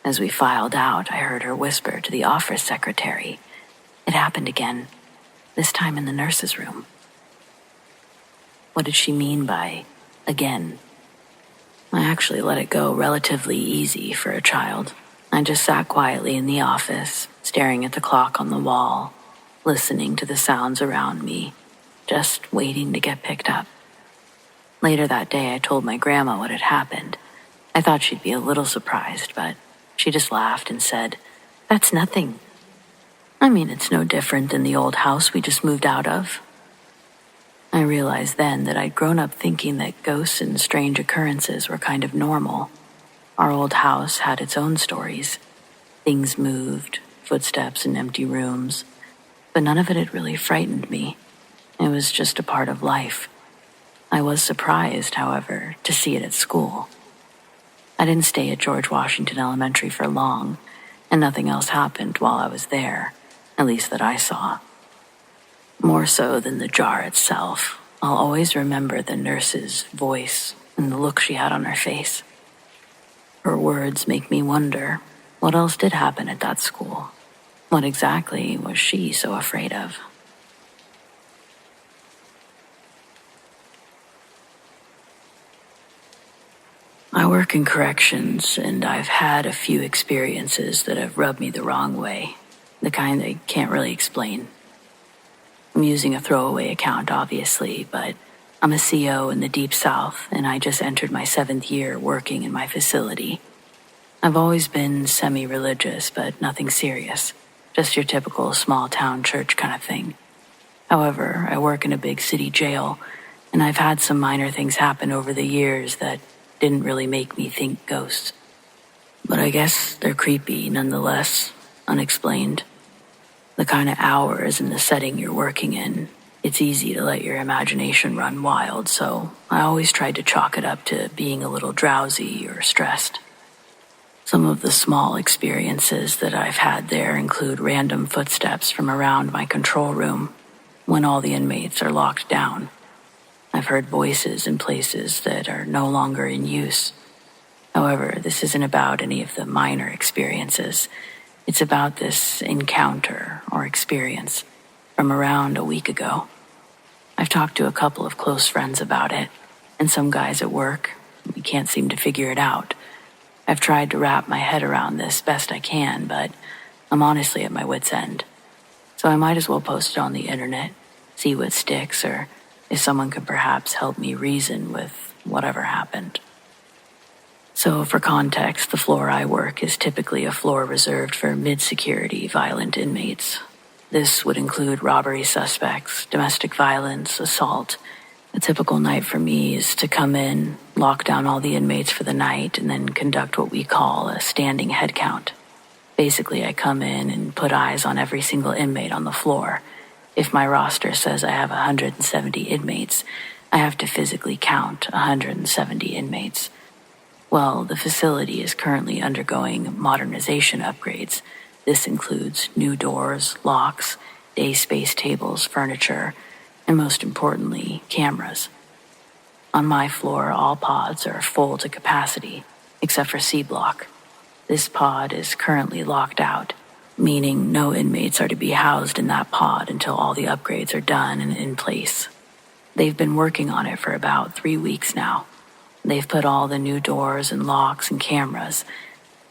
As we filed out, I heard her whisper to the office secretary. It happened again, this time in the nurse's room. What did she mean by again? I actually let it go relatively easy for a child. I just sat quietly in the office, staring at the clock on the wall, listening to the sounds around me, just waiting to get picked up. Later that day, I told my grandma what had happened. I thought she'd be a little surprised, but she just laughed and said, "That's nothing. I mean, it's no different than the old house we just moved out of." I realized then that I'd grown up thinking that ghosts and strange occurrences were kind of normal. Our old house had its own stories. Things moved, footsteps in empty rooms, but none of it had really frightened me. It was just a part of life. I was surprised, however, to see it at school. I didn't stay at George Washington Elementary for long, and nothing else happened while I was there, at least that I saw. More so than the jar itself, I'll always remember the nurse's voice and the look she had on her face. Her words make me wonder, what else did happen at that school? What exactly was she so afraid of? I work in corrections, and I've had a few experiences that have rubbed me the wrong way, the kind I can't really explain. I'm using a throwaway account, obviously, but I'm a CO in the Deep South, and I just entered my 7th year working in my facility. I've always been semi-religious, but nothing serious, just your typical small-town church kind of thing. However, I work in a big city jail, and I've had some minor things happen over the years that didn't really make me think ghosts. But I guess they're creepy nonetheless, unexplained. The kind of hours and the setting you're working in, it's easy to let your imagination run wild, so I always tried to chalk it up to being a little drowsy or stressed. Some of the small experiences that I've had there include random footsteps from around my control room when all the inmates are locked down. I've heard voices in places that are no longer in use. However, this isn't about any of the minor experiences. It's about this encounter or experience from around a week ago. I've talked to a couple of close friends about it, and some guys at work. We can't seem to figure it out. I've tried to wrap my head around this best I can, but I'm honestly at my wit's end. So I might as well post it on the internet, see what sticks, or if someone could perhaps help me reason with whatever happened. So for context, the floor I work is typically a floor reserved for mid-security violent inmates. This would include robbery suspects, domestic violence, assault. A typical night for me is to come in, lock down all the inmates for the night, and then conduct what we call a standing head count. Basically, I come in and put eyes on every single inmate on the floor. If my roster says I have 170 inmates, I have to physically count 170 inmates. Well, the facility is currently undergoing modernization upgrades. This includes new doors, locks, day space tables, furniture, and most importantly, cameras. On my floor, all pods are full to capacity, except for C block. This pod is currently locked out, meaning no inmates are to be housed in that pod until all the upgrades are done and in place. They've been working on it for about 3 weeks now. They've put all the new doors and locks and cameras.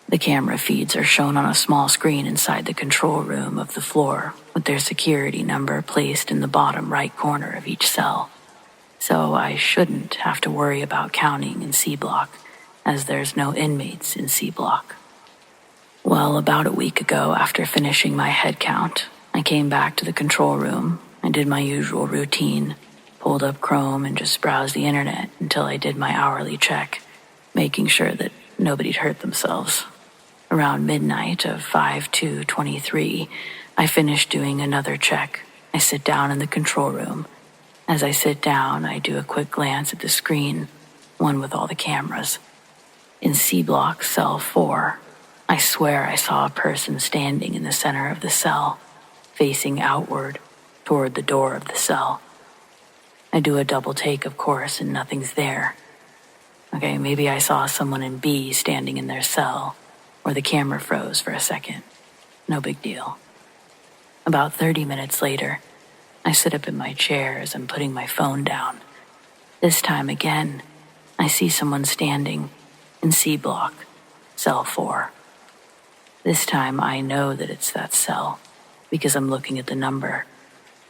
The camera feeds are shown on a small screen inside the control room of the floor, with their security number placed in the bottom right corner of each cell. So I shouldn't have to worry about counting in C block, as there's no inmates in C block. Well, about a week ago, after finishing my head count, I came back to the control room and did my usual routine, pulled up Chrome and just browsed the internet until I did my hourly check, making sure that nobody'd hurt themselves. Around midnight of 5/2/23, I finished doing another check. I sit down in the control room. As I sit down, I do a quick glance at the screen, one with all the cameras. In C block, cell 4, I swear I saw a person standing in the center of the cell, facing outward toward the door of the cell. I do a double take, of course, and nothing's there. Okay, maybe I saw someone in B standing in their cell, or the camera froze for a second. No big deal. About 30 minutes later, I sit up in my chair as I'm putting my phone down. This time again, I see someone standing in C block, cell 4. This time I know that it's that cell, because I'm looking at the number.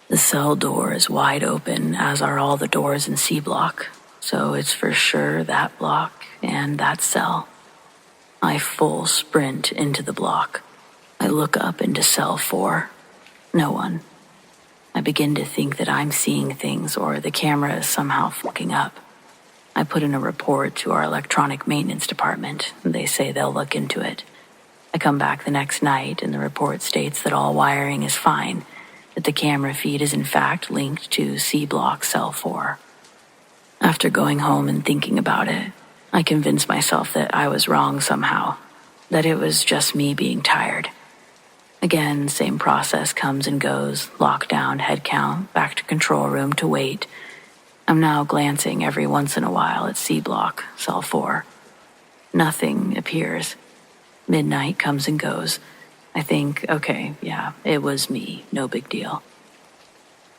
The cell door is wide open, as are all the doors in C block, so it's for sure that block and that cell. I full sprint into the block. I look up into cell 4. No one. I begin to think that I'm seeing things or the camera is somehow fucking up. I put in a report to our electronic maintenance department, and they say they'll look into it. I come back the next night, and the report states that all wiring is fine, that the camera feed is in fact linked to C block cell 4. After going home and thinking about it, I convinced myself that I was wrong somehow, that it was just me being tired. Again, same process comes and goes, lockdown, head count, back to control room to wait. I'm now glancing every once in a while at C block, cell 4. Nothing appears. Midnight comes and goes. I think, okay, yeah, it was me, no big deal.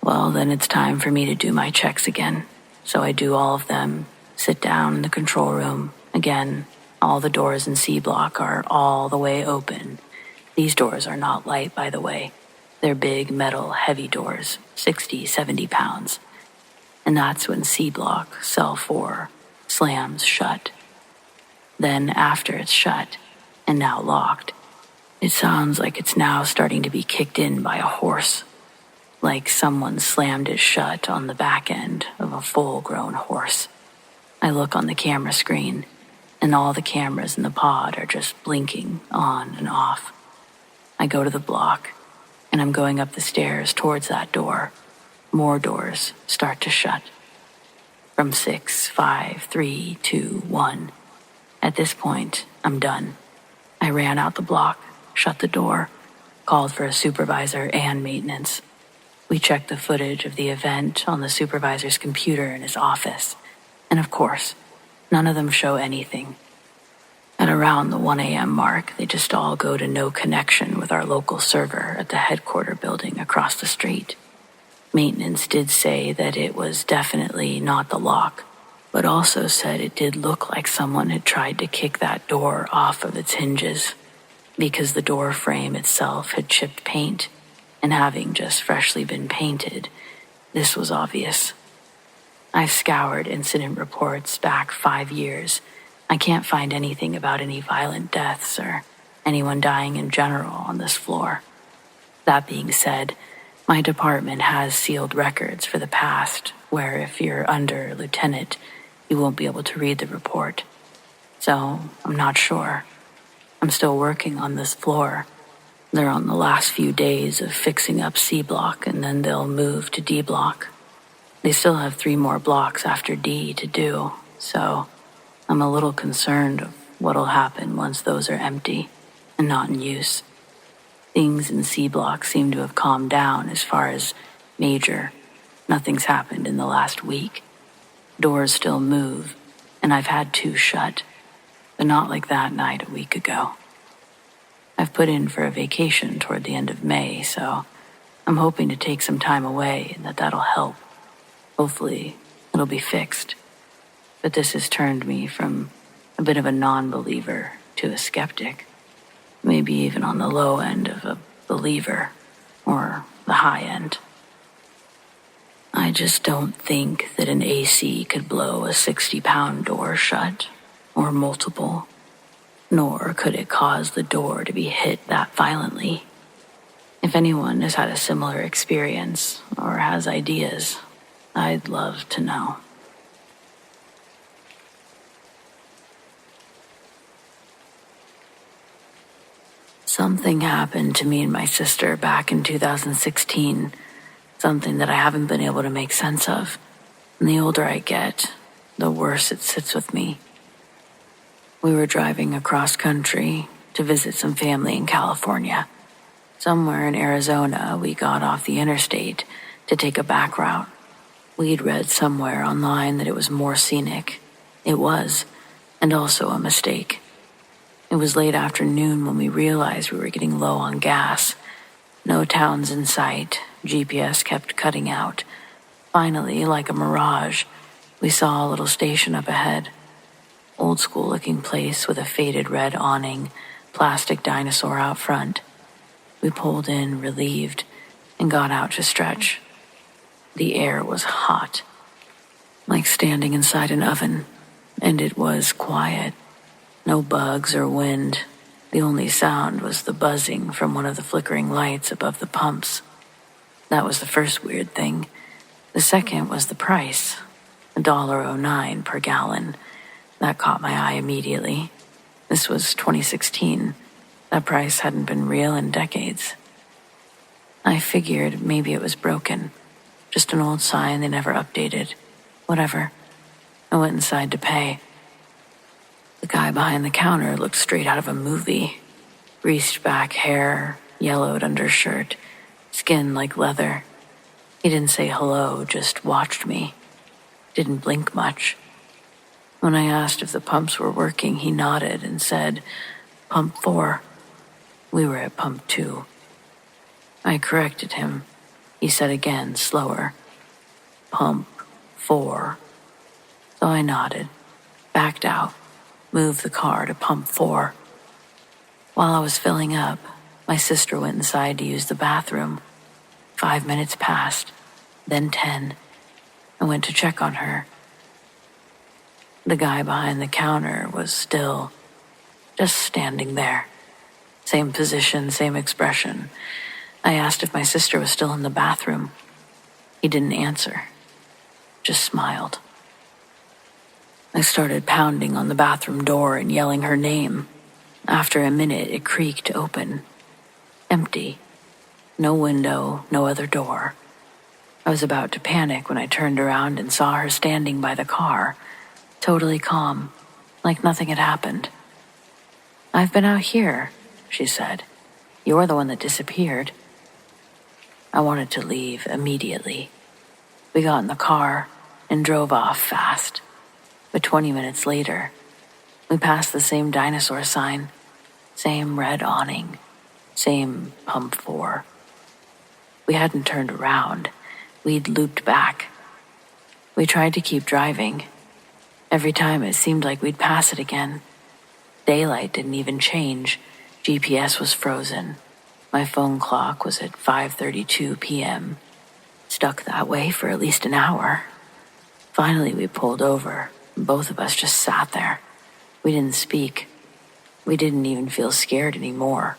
Well, then it's time for me to do my checks again. So I do all of them, sit down in the control room. Again, all the doors in C block are all the way open. These doors are not light, by the way. They're big, metal, heavy doors, 60, 70 pounds. And that's when C block, cell 4, slams shut. Then after it's shut, and now locked, it sounds like it's now starting to be kicked in by a horse. Like someone slammed it shut on the back end of a full-grown horse. I look on the camera screen, and all the cameras in the pod are just blinking on and off. I go to the block, and I'm going up the stairs towards that door. More doors start to shut. From 6, 5, 3, 2, 1. At this point, I'm done. I ran out the block, shut the door, called for a supervisor and maintenance. We checked the footage of the event on the supervisor's computer in his office, and of course, none of them show anything. At around the 1 a.m. mark, they just all go to no connection with our local server at the headquarter building across the street. Maintenance did say that it was definitely not the lock, but also said it did look like someone had tried to kick that door off of its hinges, because the door frame itself had chipped paint, and having just freshly been painted, this was obvious. I've scoured incident reports back 5 years. I can't find anything about any violent deaths or anyone dying in general on this floor. That being said, my department has sealed records for the past, where if you're under lieutenant, you won't be able to read the report. So, I'm not sure. I'm still working on this floor. They're on the last few days of fixing up C block, and then they'll move to D block. They still have 3 more blocks after D to do, so I'm a little concerned of what'll happen once those are empty and not in use. Things in C block seem to have calmed down as far as major. Nothing's happened in the last week. Doors still move, and I've had 2 shut, but not like that night a week ago. I've put in for a vacation toward the end of May, so I'm hoping to take some time away and that'll help. Hopefully, it'll be fixed. But this has turned me from a bit of a non-believer to a skeptic. Maybe even on the low end of a believer, or the high end. I just don't think that an AC could blow a 60-pound door shut, or multiple, nor could it cause the door to be hit that violently. If anyone has had a similar experience, or has ideas, I'd love to know. Something happened to me and my sister back in 2016, something that I haven't been able to make sense of. And the older I get, the worse it sits with me. We were driving across country to visit some family in California. Somewhere in Arizona, we got off the interstate to take a back route. We'd read somewhere online that it was more scenic. It was, and also a mistake. It was late afternoon when we realized we were getting low on gas. No towns in sight. GPS kept cutting out. Finally, like a mirage, we saw a little station up ahead. Old school looking place with a faded red awning, plastic dinosaur out front. We pulled in, relieved, and got out to stretch. The air was hot, like standing inside an oven, and it was quiet. No bugs or wind. The only sound was the buzzing from one of the flickering lights above the pumps. That was the first weird thing. The second was the price, $1.09 per gallon. That caught my eye immediately. This was 2016. That price hadn't been real in decades. I figured maybe it was broken. Just an old sign they never updated. Whatever. I went inside to pay. The guy behind the counter looked straight out of a movie. Greased back hair, yellowed undershirt, skin like leather. He didn't say hello, just watched me. Didn't blink much. When I asked if the pumps were working, he nodded and said, "Pump 4. We were at pump 2. I corrected him. He said again, slower, "Pump 4. So I nodded, backed out, moved the car to pump 4. While I was filling up, my sister went inside to use the bathroom. 5 minutes passed, then 10. I went to check on her. The guy behind the counter was still, just standing there. Same position, same expression. I asked if my sister was still in the bathroom. He didn't answer, just smiled. I started pounding on the bathroom door and yelling her name. After a minute, it creaked open. Empty. No window, no other door. I was about to panic when I turned around and saw her standing by the car, totally calm, like nothing had happened. "I've been out here," she said. "You're the one that disappeared." I wanted to leave immediately. We got in the car and drove off fast. But 20 minutes later, we passed the same dinosaur sign, same red awning, same pump 4. We hadn't turned around. We'd looped back. We tried to keep driving. Every time it seemed like we'd pass it again. Daylight didn't even change. GPS was frozen. My phone clock was at 5:32 p.m. Stuck that way for at least an hour. Finally, we pulled over. Both of us just sat there. We didn't speak. We didn't even feel scared anymore.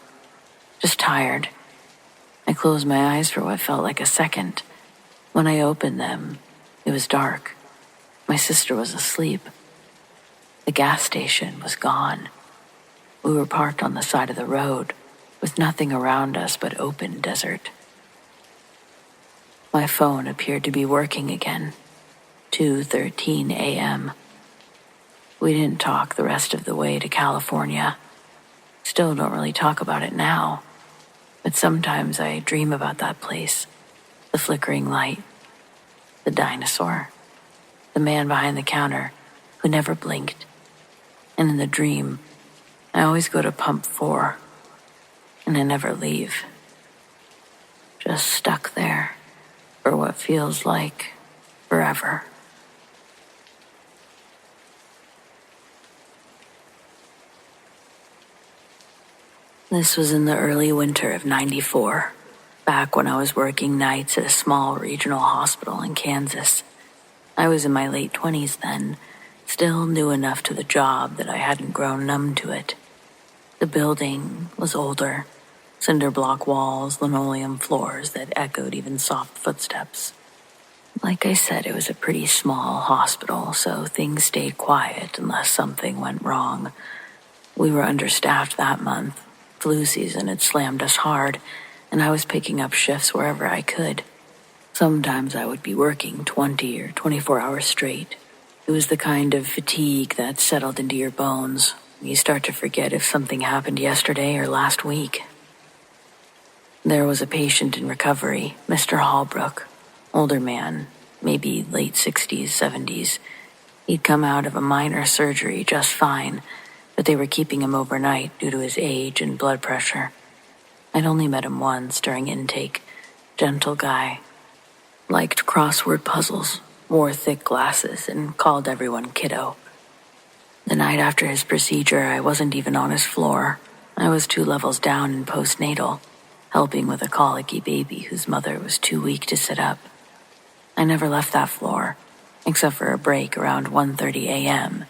Just tired. I closed my eyes for what felt like a second. When I opened them, it was dark. My sister was asleep. The gas station was gone. We were parked on the side of the road, with nothing around us but open desert. My phone appeared to be working again. 2:13 a.m. We didn't talk the rest of the way to California. Still don't really talk about it now, but sometimes I dream about that place, the flickering light, the dinosaur. the man behind the counter who never blinked. And in the dream, I always go to pump 4, and I never leave. Just stuck there for what feels like forever. This was in the early winter of '94, back when I was working nights at a small regional hospital in Kansas. I was in my late 20s then, still new enough to the job that I hadn't grown numb to it. The building was older, cinder block walls, linoleum floors that echoed even soft footsteps. Like I said, it was a pretty small hospital, so things stayed quiet unless something went wrong. We were understaffed that month. Flu season had slammed us hard, and I was picking up shifts wherever I could. Sometimes I would be working 20 or 24 hours straight. It was the kind of fatigue that settled into your bones. You start to forget if something happened yesterday or last week. There was a patient in recovery, Mr. Holbrook, older man, maybe late 60s, 70s. He'd come out of a minor surgery just fine, but they were keeping him overnight due to his age and blood pressure. I'd only met him once during intake. Gentle guy. Liked crossword puzzles, wore thick glasses, and called everyone kiddo. The night after his procedure, I wasn't even on his floor. I was 2 levels down in postnatal, helping with a colicky baby whose mother was too weak to sit up. I never left that floor, except for a break around 1:30 a.m.,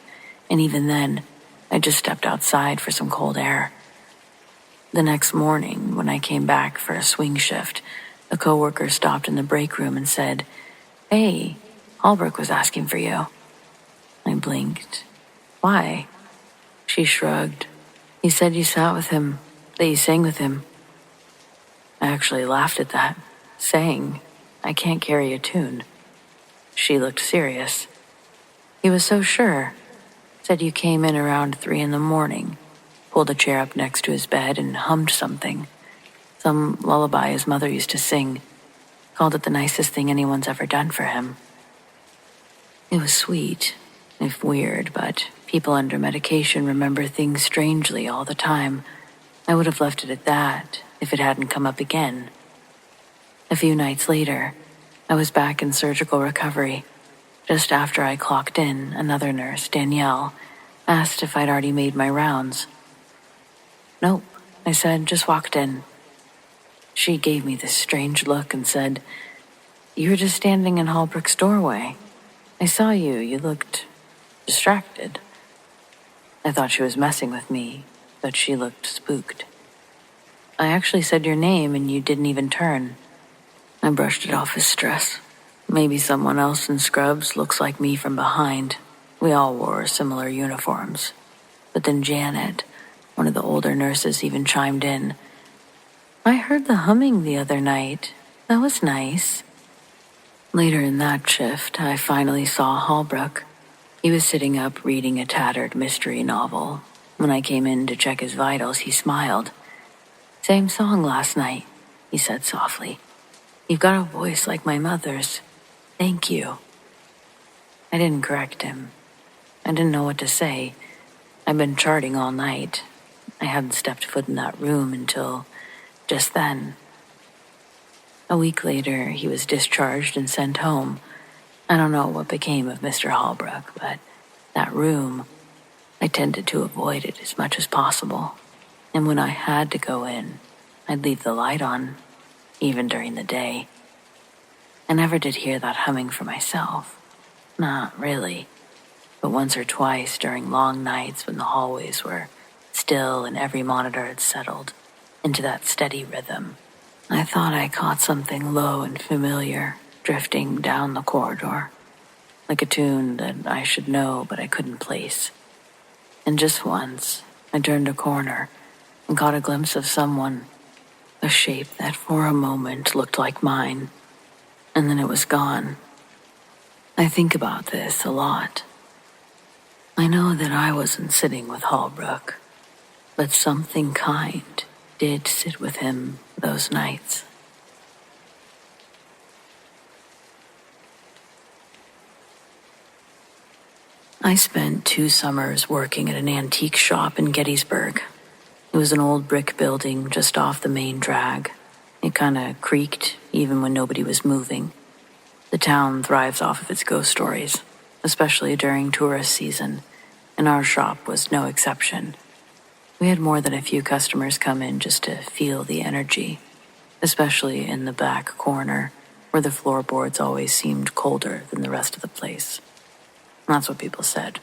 and even then, I just stepped outside for some cold air. The next morning, when I came back for a swing shift, a coworker stopped in the break room and said, "Hey, Holbrook was asking for you." I blinked. "Why?" She shrugged. "He said you sat with him, that you sang with him." I actually laughed at that. Sang? I can't carry a tune. She looked serious. He was so sure. Said you came in around 3 in the morning, pulled a chair up next to his bed and hummed something. Some lullaby his mother used to sing. Called it the nicest thing anyone's ever done for him. It was sweet, if weird, but people under medication remember things strangely all the time. I would have left it at that if it hadn't come up again. A few nights later, I was back in surgical recovery. Just after I clocked in, another nurse, Danielle, asked if I'd already made my rounds. "Nope," I said, "just walked in." She gave me this strange look and said, "You were just standing in Holbrook's doorway. I saw you. You looked distracted." I thought she was messing with me, but she looked spooked. "I actually said your name and you didn't even turn." I brushed it off as stress. Maybe someone else in scrubs looks like me from behind. We all wore similar uniforms. But then Janet, one of the older nurses, even chimed in. "I heard the humming the other night. That was nice." Later in that shift, I finally saw Holbrook. He was sitting up reading a tattered mystery novel. When I came in to check his vitals, he smiled. "Same song last night," he said softly. "You've got a voice like my mother's. Thank you." I didn't correct him. I didn't know what to say. I'd been charting all night. I hadn't stepped foot in that room until just then. A week later, he was discharged and sent home. I don't know what became of Mr. Holbrook, but that room, I tended to avoid it as much as possible. And when I had to go in, I'd leave the light on, even during the day. I never did hear that humming for myself. Not really. But once or twice during long nights when the hallways were still and every monitor had settled into that steady rhythm, I thought I caught something low and familiar drifting down the corridor, like a tune that I should know but I couldn't place. And just once, I turned a corner and caught a glimpse of someone, a shape that for a moment looked like mine, and then it was gone. I think about this a lot. I know that I wasn't sitting with Holbrook, but something kind did sit with him those nights. I spent 2 summers working at an antique shop in Gettysburg. It was an old brick building just off the main drag. It kinda creaked even when nobody was moving. The town thrives off of its ghost stories, especially during tourist season, and our shop was no exception. We had more than a few customers come in just to feel the energy, especially in the back corner, where the floorboards always seemed colder than the rest of the place. That's what people said.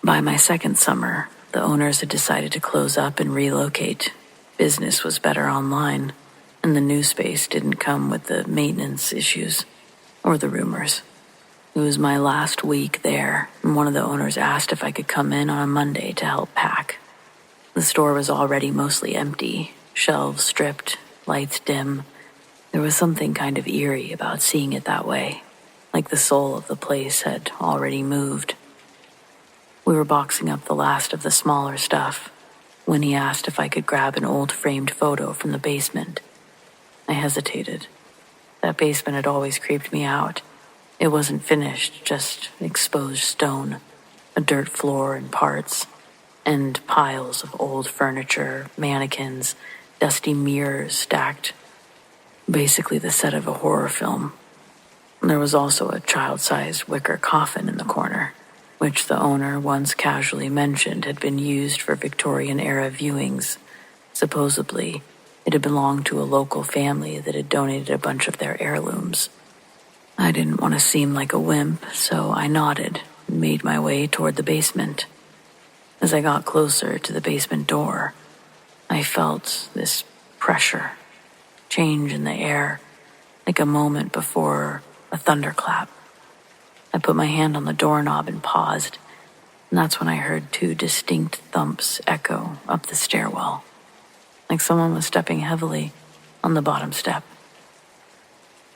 By my second summer, the owners had decided to close up and relocate. Business was better online, and the new space didn't come with the maintenance issues or the rumors. It was my last week there, and one of the owners asked if I could come in on a Monday to help pack. The store was already mostly empty, shelves stripped, lights dim. There was something kind of eerie about seeing it that way, like the soul of the place had already moved. We were boxing up the last of the smaller stuff when he asked if I could grab an old framed photo from the basement. I hesitated. That basement had always creeped me out. It wasn't finished, just exposed stone, a dirt floor in parts, and piles of old furniture, mannequins, dusty mirrors stacked. Basically the set of a horror film. There was also a child-sized wicker coffin in the corner, which the owner once casually mentioned had been used for Victorian-era viewings. Supposedly, it had belonged to a local family that had donated a bunch of their heirlooms. I didn't want to seem like a wimp, so I nodded and made my way toward the basement. As I got closer to the basement door, I felt this pressure, change in the air, like a moment before a thunderclap. I put my hand on the doorknob and paused, and that's when I heard 2 distinct thumps echo up the stairwell, like someone was stepping heavily on the bottom step.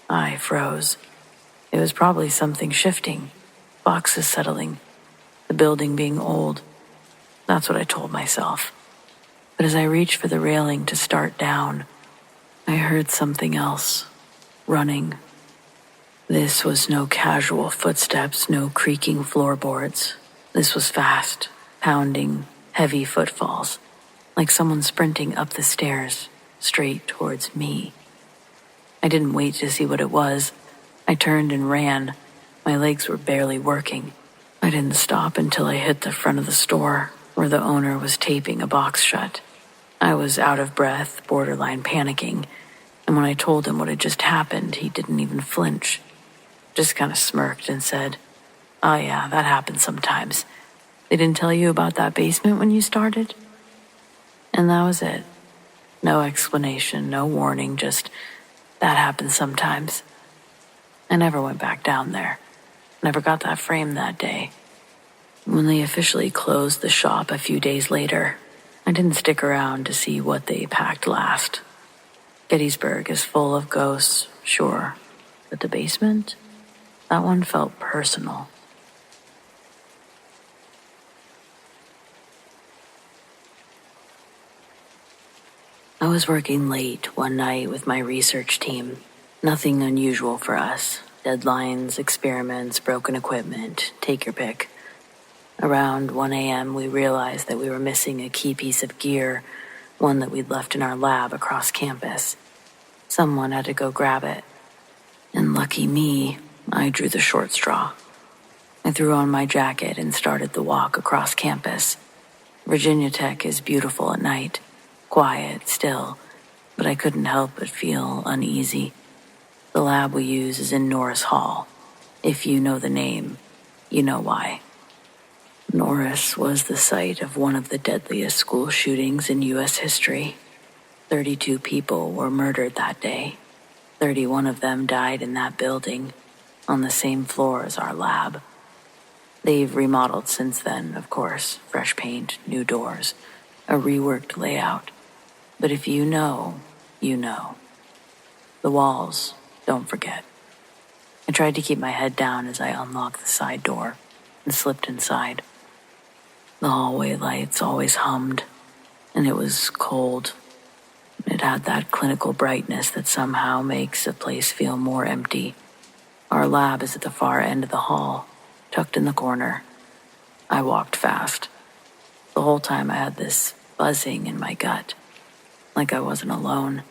I froze. It was probably something shifting, boxes settling, the building being old. That's what I told myself. But as I reached for the railing to start down, I heard something else, running. This was no casual footsteps, no creaking floorboards. This was fast, pounding, heavy footfalls, like someone sprinting up the stairs, straight towards me. I didn't wait to see what it was. I turned and ran. My legs were barely working. I didn't stop until I hit the front of the store, where the owner was taping a box shut. I was out of breath, borderline panicking, and when I told him what had just happened, he didn't even flinch. Just kind of smirked and said, "Oh yeah, that happens sometimes. They didn't tell you about that basement when you started?" And that was it. No explanation, no warning, just, "That happens sometimes." I never went back down there. Never got that frame that day. When they officially closed the shop a few days later, I didn't stick around to see what they packed last. Gettysburg is full of ghosts, sure, but the basement? That one felt personal. I was working late one night with my research team. Nothing unusual for us. Deadlines, experiments, broken equipment, take your pick. Around 1 a.m., we realized that we were missing a key piece of gear, one that we'd left in our lab across campus. Someone had to go grab it. And lucky me, I drew the short straw. I threw on my jacket and started the walk across campus. Virginia Tech is beautiful at night, quiet, still, but I couldn't help but feel uneasy. The lab we use is in Norris Hall. If you know the name, you know why. Norris was the site of one of the deadliest school shootings in U.S. history. 32 people were murdered that day. 31 of them died in that building, on the same floor as our lab. They've remodeled since then, of course. Fresh paint, new doors, a reworked layout. But if you know, you know. The walls, don't forget. I tried to keep my head down as I unlocked the side door and slipped inside. The hallway lights always hummed, and it was cold. It had that clinical brightness that somehow makes a place feel more empty. Our lab is at the far end of the hall, tucked in the corner. I walked fast. The whole time I had this buzzing in my gut, like I wasn't alone.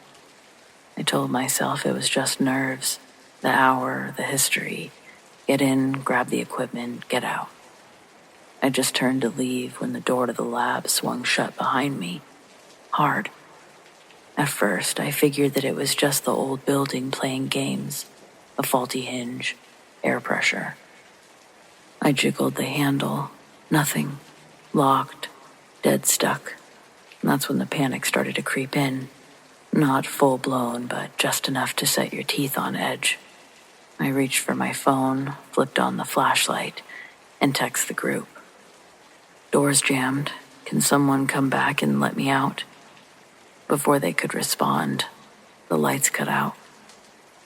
I told myself it was just nerves, the hour, the history. Get in, grab the equipment, get out. I just turned to leave when the door to the lab swung shut behind me, hard. At first, I figured that it was just the old building playing games, a faulty hinge, air pressure. I jiggled the handle, nothing, locked, dead stuck. And that's when the panic started to creep in. Not full-blown, but just enough to set your teeth on edge. I reached for my phone, flipped on the flashlight, and texted the group. Doors jammed. Can someone come back and let me out? Before they could respond, the lights cut out.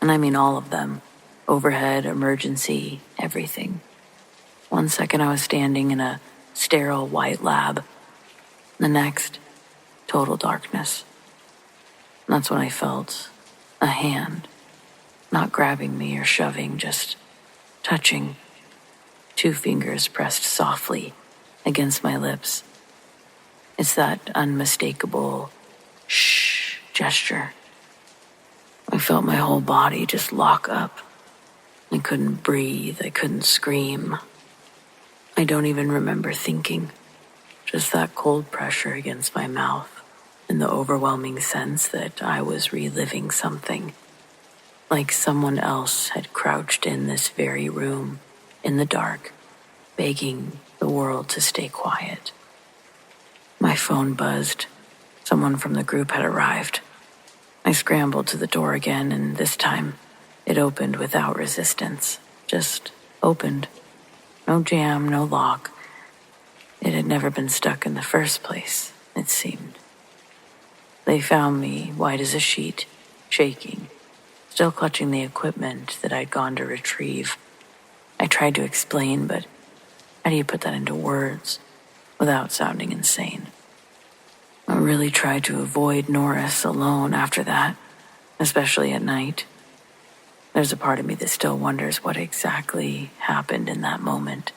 And I mean all of them. Overhead, emergency, everything. One second I was standing in a sterile white lab. The next, total darkness. And that's when I felt a hand, not grabbing me or shoving, just touching. 2 fingers pressed softly against my lips. It's that unmistakable shh gesture. I felt my whole body just lock up. I couldn't breathe, I couldn't scream. I don't even remember thinking, just that cold pressure against my mouth and the overwhelming sense that I was reliving something. Like someone else had crouched in this very room, in the dark, begging the world to stay quiet. My phone buzzed. Someone from the group had arrived. I scrambled to the door again, and this time it opened without resistance. Just opened. No jam, no lock. It had never been stuck in the first place, it seemed. They found me white as a sheet, shaking, still clutching the equipment that I'd gone to retrieve. I tried to explain, but how do you put that into words without sounding insane? I really tried to avoid Norris alone after that, especially at night. There's a part of me that still wonders what exactly happened in that moment.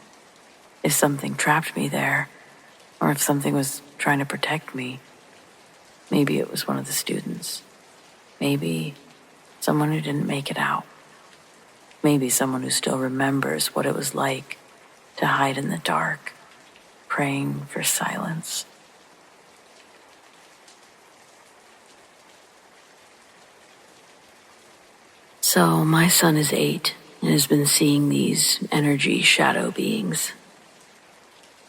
If something trapped me there, or if something was trying to protect me. Maybe it was one of the students. Maybe someone who didn't make it out. Maybe someone who still remembers what it was like to hide in the dark, praying for silence. So my son is 8 and has been seeing these energy shadow beings.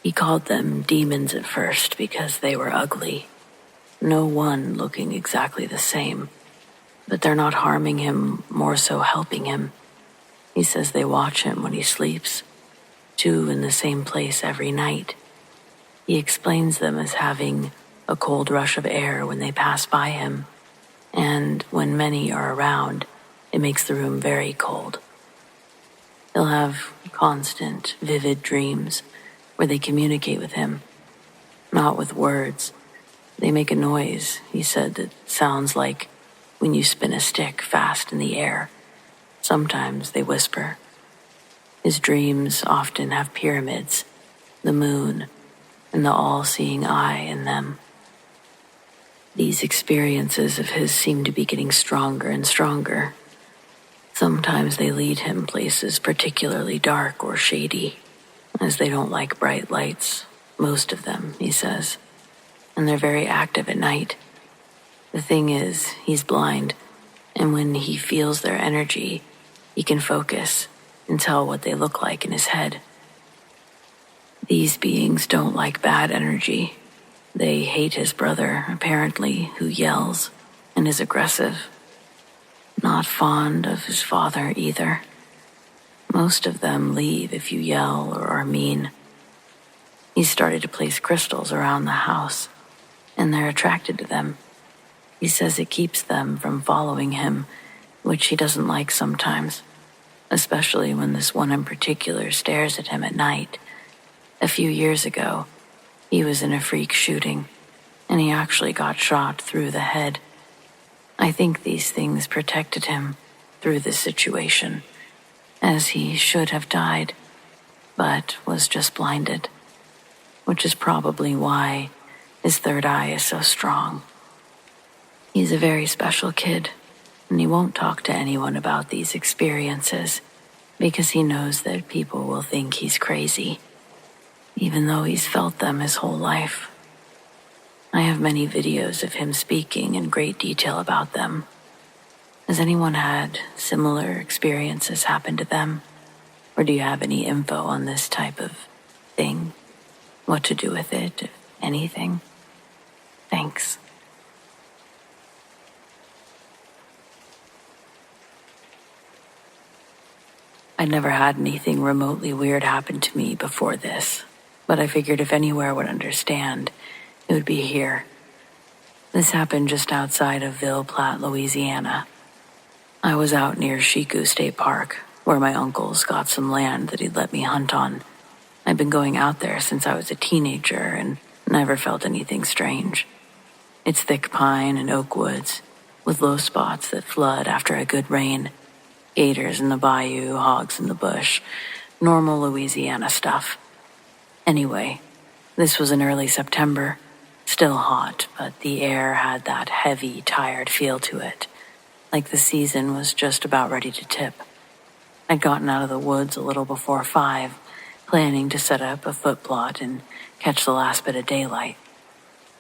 He called them demons at first because they were ugly. No one looking exactly the same. But they're not harming him, more so helping him. He says they watch him when he sleeps, 2 in the same place every night. He explains them as having a cold rush of air when they pass by him, and when many are around, it makes the room very cold. He'll have constant, vivid dreams where they communicate with him, not with words. They make a noise, he said, that sounds like when you spin a stick fast in the air. Sometimes they whisper. His dreams often have pyramids, the moon, and the all-seeing eye in them. These experiences of his seem to be getting stronger and stronger. Sometimes they lead him places particularly dark or shady, as they don't like bright lights, most of them, he says, and they're very active at night. The thing is, he's blind, and when he feels their energy, he can focus and tell what they look like in his head. These beings don't like bad energy. They hate his brother, apparently, who yells and is aggressive. Not fond of his father either. Most of them leave if you yell or are mean. He started to place crystals around the house, and they're attracted to them. He says it keeps them from following him, which he doesn't like sometimes, especially when this one in particular stares at him at night. A few years ago, he was in a freak shooting, and he actually got shot through the head. I think these things protected him through this situation, as he should have died, but was just blinded. which is probably why his third eye is so strong. He's a very special kid, and he won't talk to anyone about these experiences because he knows that people will think he's crazy, even though he's felt them his whole life. I have many videos of him speaking in great detail about them. Has anyone had similar experiences happen to them? Or do you have any info on this type of thing? What to do with it, if anything? Thanks. I'd never had anything remotely weird happen to me before this, but I figured if anywhere would understand, it would be here. This happened just outside of Ville Platte, Louisiana. I was out near Chico State Park, where my uncle's got some land that he'd let me hunt on. I'd been going out there since I was a teenager and never felt anything strange. It's thick pine and oak woods, with low spots that flood after a good rain. Gators in the bayou, hogs in the bush. Normal Louisiana stuff. Anyway, this was in early September. Still hot, but the air had that heavy, tired feel to it, like the season was just about ready to tip. I'd gotten out of the woods a little before 5, planning to set up a foot plot and catch the last bit of daylight.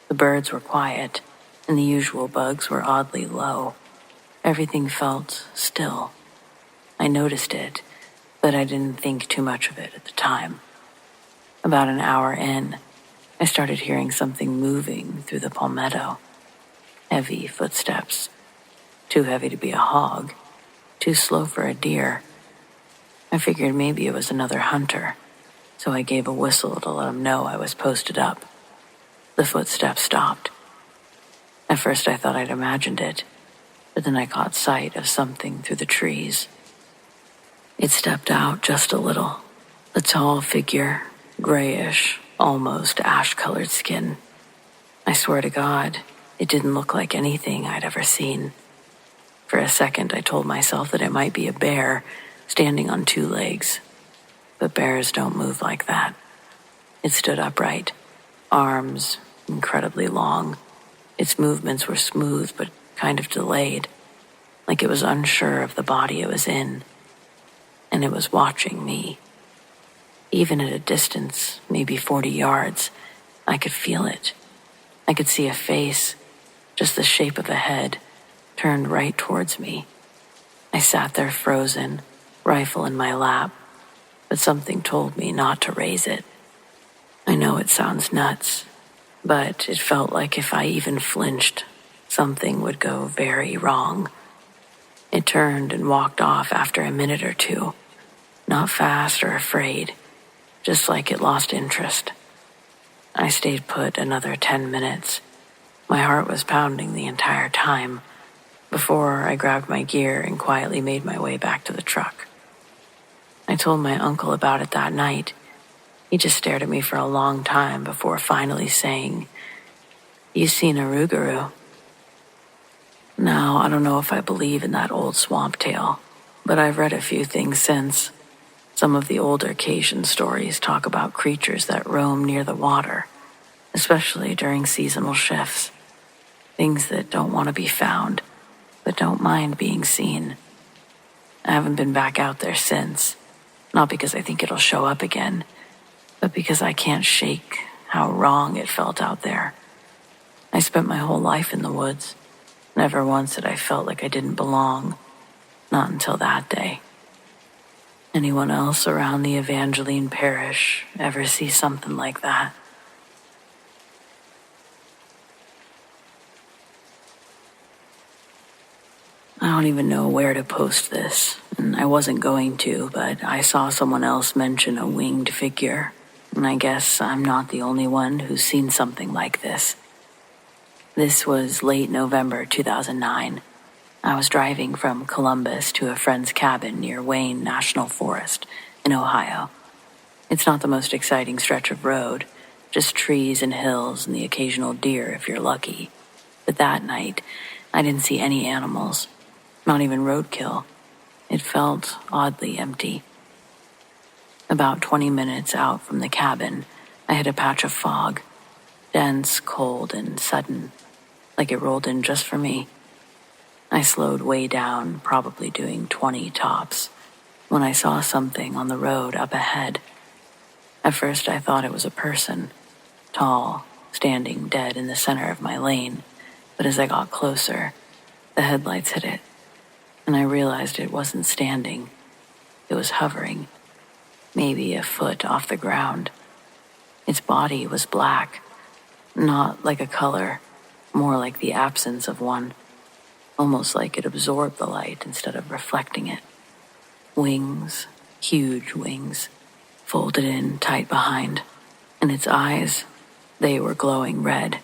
The birds were quiet, and the usual bugs were oddly low. Everything felt still. I noticed it, but I didn't think too much of it at the time. About an hour in, I started hearing something moving through the palmetto. Heavy footsteps. Too heavy to be a hog. Too slow for a deer. I figured maybe it was another hunter, so I gave a whistle to let him know I was posted up. The footsteps stopped. At first I thought I'd imagined it, but then I caught sight of something through the trees. It stepped out just a little. A tall figure, grayish, almost ash-colored skin. I swear to God, it didn't look like anything I'd ever seen. For a second, I told myself that it might be a bear standing on 2 legs. But bears don't move like that. It stood upright, arms incredibly long. Its movements were smooth but kind of delayed, like it was unsure of the body it was in. And it was watching me. Even at a distance, maybe 40 yards, I could feel it. I could see a face, just the shape of a head, turned right towards me. I sat there frozen, rifle in my lap, but something told me not to raise it. I know it sounds nuts, but it felt like if I even flinched, something would go very wrong. It turned and walked off after a minute or two, not fast or afraid, just like it lost interest. I stayed put another 10 minutes. My heart was pounding the entire time before I grabbed my gear and quietly made my way back to the truck. I told my uncle about it that night. He just stared at me for a long time before finally saying, "You seen a rougarou?" Now, I don't know if I believe in that old swamp tale, but I've read a few things since. Some of the older Cajun stories talk about creatures that roam near the water, especially during seasonal shifts. Things that don't want to be found, but don't mind being seen. I haven't been back out there since, not because I think it'll show up again, but because I can't shake how wrong it felt out there. I spent my whole life in the woods. Never once had I felt like I didn't belong, not until that day. Anyone else around the Evangeline parish ever see something like that? I don't even know where to post this, and I wasn't going to, but I saw someone else mention a winged figure, and I guess I'm not the only one who's seen something like this. This was late November 2009. I was driving from Columbus to a friend's cabin near Wayne National Forest in Ohio. It's not the most exciting stretch of road, just trees and hills and the occasional deer if you're lucky. But that night, I didn't see any animals, not even roadkill. It felt oddly empty. About 20 minutes out from the cabin, I hit a patch of fog, dense, cold, and sudden, like it rolled in just for me. I slowed way down, probably doing 20 tops, when I saw something on the road up ahead. At first I thought it was a person, tall, standing dead in the center of my lane, but as I got closer, the headlights hit it, and I realized it wasn't standing. It was hovering, maybe a foot off the ground. Its body was black, not like a color, more like the absence of one, almost like it absorbed the light instead of reflecting it. Wings, huge wings, folded in tight behind, and its eyes, they were glowing red.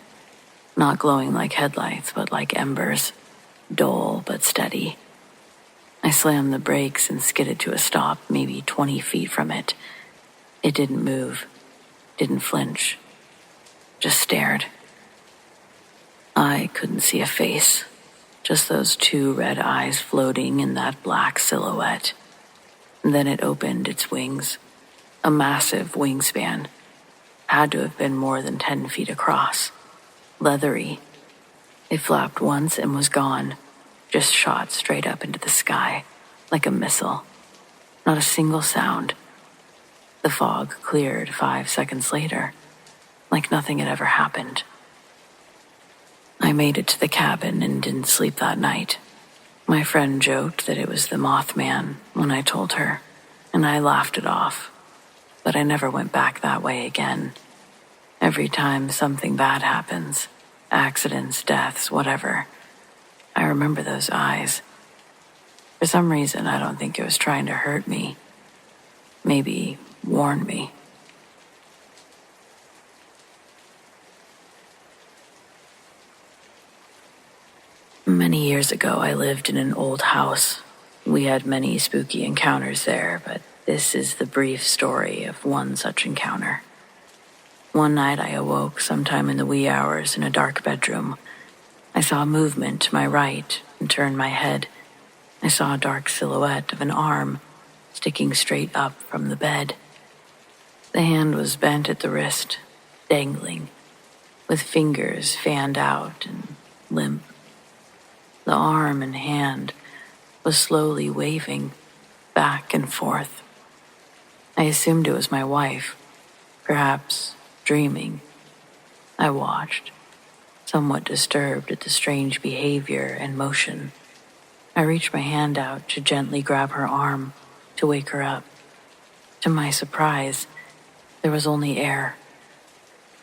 Not glowing like headlights, but like embers, dull but steady. I slammed the brakes and skidded to a stop, maybe 20 feet from it. It didn't move, didn't flinch, just stared. I couldn't see a face, just those two red eyes floating in that black silhouette. And then it opened its wings, a massive wingspan. Had to have been more than 10 feet across. Leathery. It flapped once and was gone, just shot straight up into the sky, like a missile. Not a single sound. The fog cleared 5 seconds later, like nothing had ever happened. I made it to the cabin and didn't sleep that night. My friend joked that it was the Mothman when I told her, and I laughed it off, but I never went back that way again. Every time something bad happens, accidents, deaths, whatever, I remember those eyes. For some reason, I don't think it was trying to hurt me. Maybe warn me. Many years ago, I lived in an old house. We had many spooky encounters there, but this is the brief story of one such encounter. One night I awoke sometime in the wee hours in a dark bedroom. I saw movement to my right and turned my head. I saw a dark silhouette of an arm sticking straight up from the bed. The hand was bent at the wrist, dangling, with fingers fanned out and limp. The arm and hand was slowly waving back and forth. I assumed it was my wife, perhaps dreaming. I watched, somewhat disturbed at the strange behavior and motion. I reached my hand out to gently grab her arm, to wake her up. To my surprise, there was only air.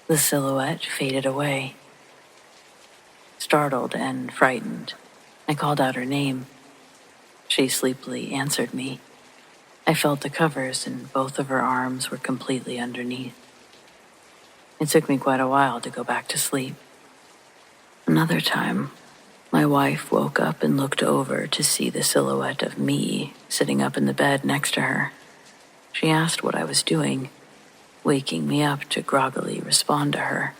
The silhouette faded away. Startled and frightened, I called out her name. She sleepily answered me. I felt the covers and both of her arms were completely underneath. It took me quite a while to go back to sleep. Another time, my wife woke up and looked over to see the silhouette of me sitting up in the bed next to her. She asked what I was doing, waking me up to groggily respond to her.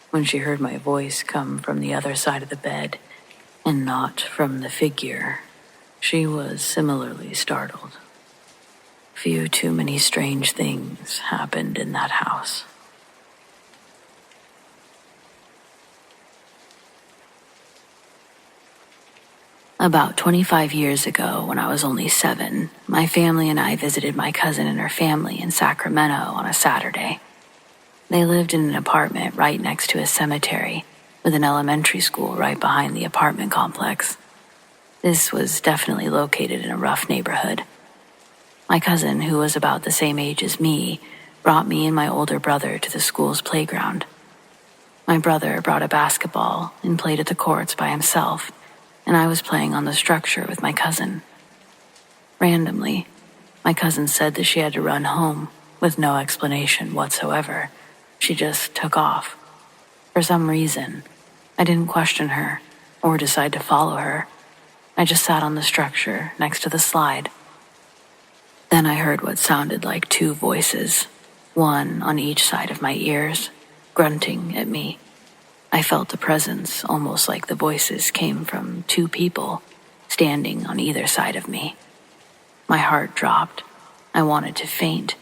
When she heard my voice come from the other side of the bed and not from the figure, she was similarly startled. Few too many strange things happened in that house. About 25 years ago, when I was only 7, my family and I visited my cousin and her family in Sacramento on a Saturday. They lived in an apartment right next to a cemetery, with an elementary school right behind the apartment complex. This was definitely located in a rough neighborhood. My cousin, who was about the same age as me, brought me and my older brother to the school's playground. My brother brought a basketball and played at the courts by himself, and I was playing on the structure with my cousin. Randomly, my cousin said that she had to run home, with no explanation whatsoever. She just took off. For some reason, I didn't question her or decide to follow her. I just sat on the structure next to the slide. Then I heard what sounded like 2 voices, one on each side of my ears, grunting at me. I felt the presence, almost like the voices came from 2 people standing on either side of me. My heart dropped. I wanted to faint.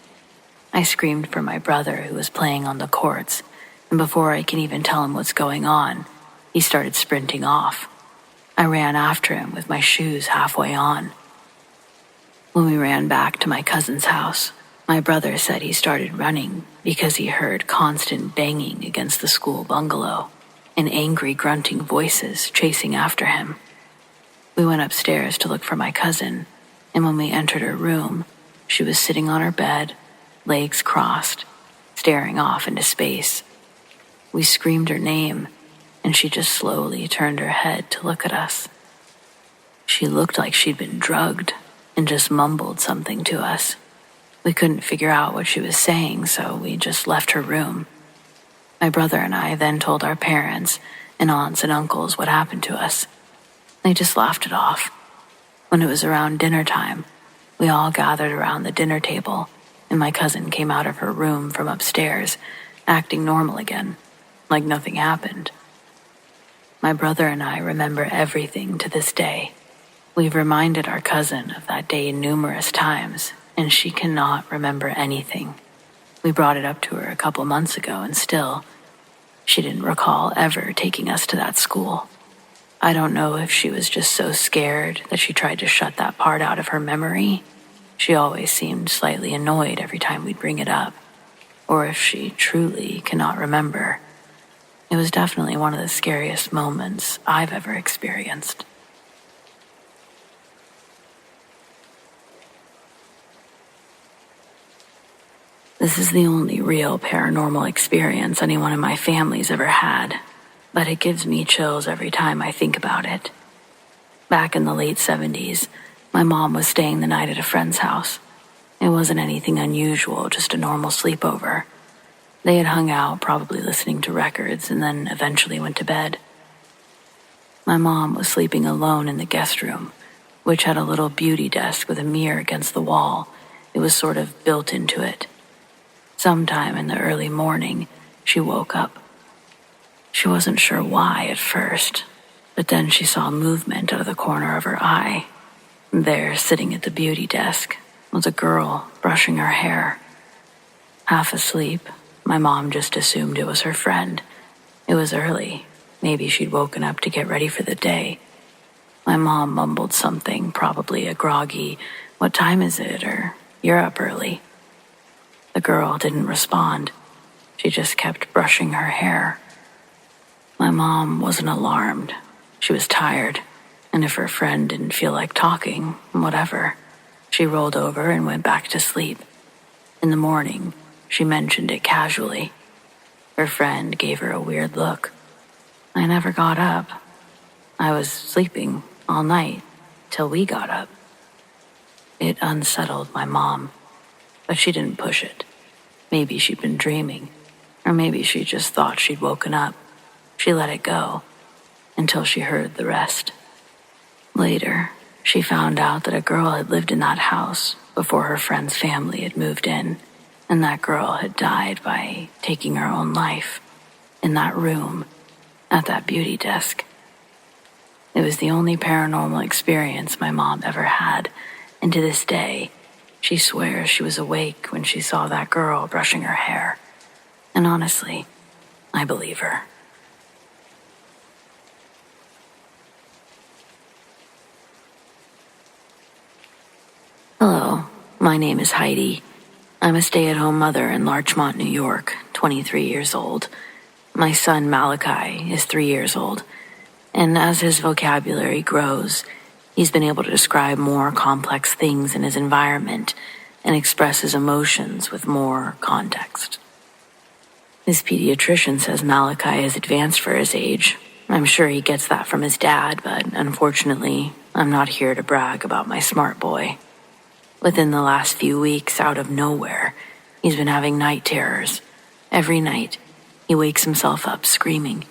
I screamed for my brother who was playing on the courts, and before I can even tell him what's going on, he started sprinting off. I ran after him with my shoes halfway on. When we ran back to my cousin's house, my brother said he started running because he heard constant banging against the school bungalow and angry grunting voices chasing after him. We went upstairs to look for my cousin, and when we entered her room, she was sitting on her bed, legs crossed, staring off into space. We screamed her name, and she just slowly turned her head to look at us. She looked like she'd been drugged and just mumbled something to us. We couldn't figure out what she was saying, so we just left her room. My brother and I then told our parents and aunts and uncles what happened to us. They just laughed it off. When it was around dinner time, we all gathered around the dinner table, and my cousin came out of her room from upstairs, acting normal again, like nothing happened. My brother and I remember everything to this day. We've reminded our cousin of that day numerous times, and she cannot remember anything. We brought it up to her a couple months ago, and still, she didn't recall ever taking us to that school. I don't know if she was just so scared that she tried to shut that part out of her memory. She always seemed slightly annoyed every time we'd bring it up, or if she truly cannot remember. It was definitely one of the scariest moments I've ever experienced. This is the only real paranormal experience anyone in my family's ever had, but it gives me chills every time I think about it. Back in the late 70s, my mom was staying the night at a friend's house. It wasn't anything unusual, just a normal sleepover. They had hung out, probably listening to records, and then eventually went to bed. My mom was sleeping alone in the guest room, which had a little beauty desk with a mirror against the wall. It was sort of built into it. Sometime in the early morning, she woke up. She wasn't sure why at first, but then she saw movement out of the corner of her eye. There, sitting at the beauty desk, was a girl brushing her hair. Half asleep, my mom just assumed it was her friend. It was early. Maybe she'd woken up to get ready for the day. My mom mumbled something, probably a groggy, "What time is it?" or "You're up early." The girl didn't respond. She just kept brushing her hair. My mom wasn't alarmed. She was tired, and if her friend didn't feel like talking, whatever. She rolled over and went back to sleep. In the morning, she mentioned it casually. Her friend gave her a weird look. I never got up. I was sleeping all night till we got up. It unsettled my mom, but she didn't push it. Maybe she'd been dreaming, or maybe she just thought she'd woken up. She let it go until she heard the rest. Later, she found out that a girl had lived in that house before her friend's family had moved in, and that girl had died by taking her own life in that room at that beauty desk. It was the only paranormal experience my mom ever had, and to this day, she swears she was awake when she saw that girl brushing her hair. And honestly, I believe her. Hello, my name is Heidi. I'm a stay-at-home mother in Larchmont, New York, 23 years old. My son Malachi is 3 years old, and as his vocabulary grows, he's been able to describe more complex things in his environment and express his emotions with more context. His pediatrician says Malachi is advanced for his age. I'm sure he gets that from his dad, but unfortunately, I'm not here to brag about my smart boy. Within the last few weeks, out of nowhere, he's been having night terrors. Every night, he wakes himself up screaming.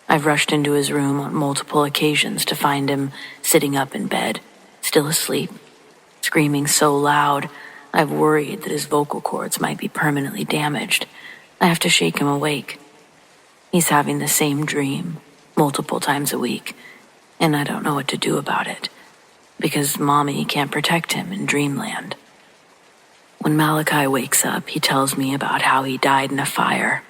I've rushed into his room on multiple occasions to find him sitting up in bed, still asleep, screaming so loud, I've worried that his vocal cords might be permanently damaged. I have to shake him awake. He's having the same dream multiple times a week, and I don't know what to do about it, because Mommy can't protect him in dreamland. When Malachi wakes up, he tells me about how he died in a fire.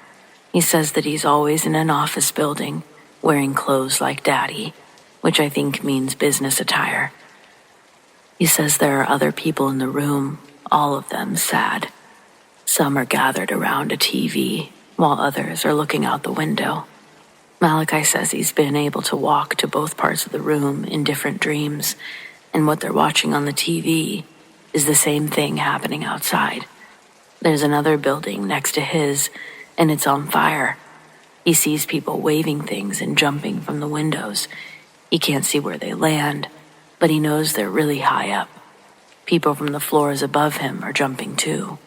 He says that he's always in an office building, wearing clothes like Daddy, which I think means business attire. He says there are other people in the room, all of them sad. Some are gathered around a TV, while others are looking out the window. Malachi says he's been able to walk to both parts of the room in different dreams, and what they're watching on the TV is the same thing happening outside. There's another building next to his, and it's on fire. He sees people waving things and jumping from the windows. He can't see where they land, but he knows they're really high up. People from the floors above him are jumping too.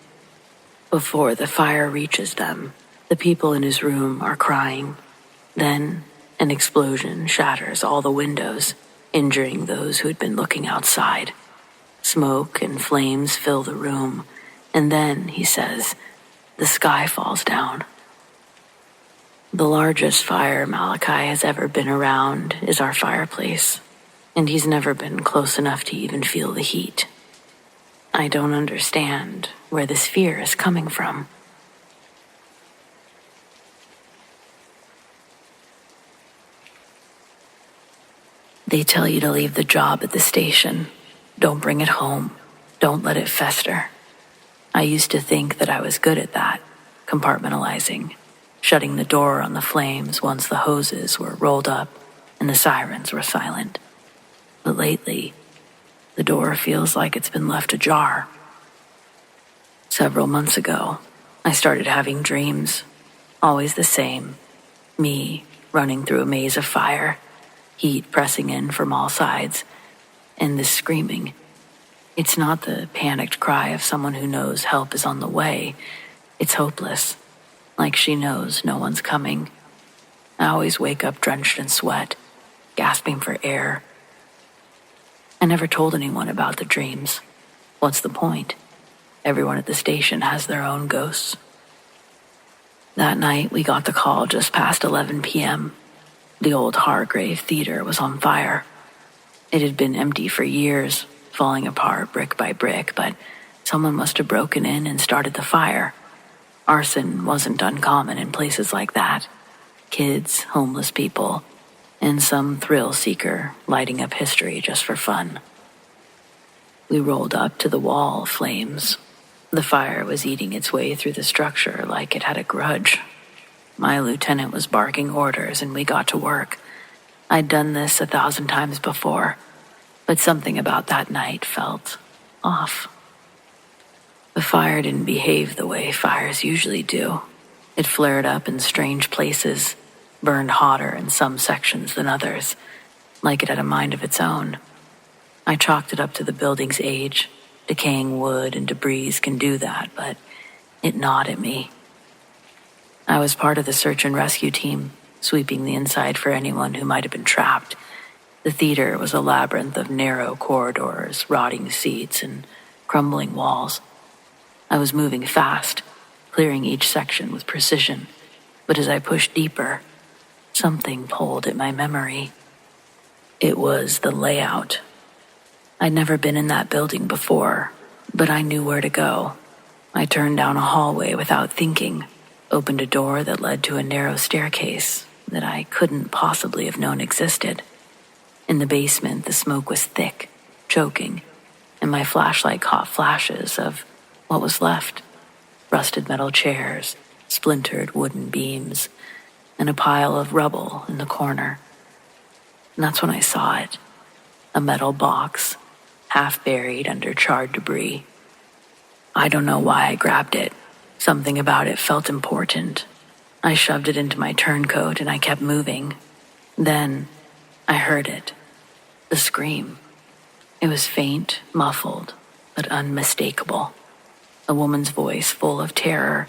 Before the fire reaches them, the people in his room are crying. Then, an explosion shatters all the windows, injuring those who had been looking outside. Smoke and flames fill the room, and then, he says, the sky falls down. The largest fire Malachi has ever been around is our fireplace, and he's never been close enough to even feel the heat. I don't understand where this fear is coming from. They tell you to leave the job at the station. Don't bring it home. Don't let it fester. I used to think that I was good at that, compartmentalizing, shutting the door on the flames once the hoses were rolled up and the sirens were silent. But lately, the door feels like it's been left ajar. Several months ago, I started having dreams, always the same. Me running through a maze of fire, heat pressing in from all sides, and this screaming. It's not the panicked cry of someone who knows help is on the way. It's hopeless, like she knows no one's coming. I always wake up drenched in sweat, gasping for air. I never told anyone about the dreams. What's the point? Everyone at the station has their own ghosts. That night, we got the call just past 11 p.m. The old Hargrave Theater was on fire. It had been empty for years, falling apart brick by brick, but someone must have broken in and started the fire. Arson wasn't uncommon in places like that. Kids, homeless people, and some thrill seeker lighting up history just for fun. We rolled up to the wall of flames. The fire was eating its way through the structure like it had a grudge. My lieutenant was barking orders and we got to work. I'd done this 1,000 times before, but something about that night felt off. The fire didn't behave the way fires usually do. It flared up in strange places, burned hotter in some sections than others, like it had a mind of its own. I chalked it up to the building's age. Decaying wood and debris can do that, but it gnawed at me. I was part of the search and rescue team, sweeping the inside for anyone who might have been trapped. The theater was a labyrinth of narrow corridors, rotting seats, and crumbling walls. I was moving fast, clearing each section with precision, but as I pushed deeper, something pulled at my memory. It was the layout. I'd never been in that building before, but I knew where to go. I turned down a hallway without thinking, opened a door that led to a narrow staircase that I couldn't possibly have known existed. In the basement, the smoke was thick, choking, and my flashlight caught flashes of what was left: rusted metal chairs, splintered wooden beams, and a pile of rubble in the corner. And that's when I saw it, a metal box, half buried under charred debris. I don't know why I grabbed it. Something about it felt important. I shoved it into my turncoat and I kept moving. Then I heard it, the scream. It was faint, muffled, but unmistakable. A woman's voice full of terror,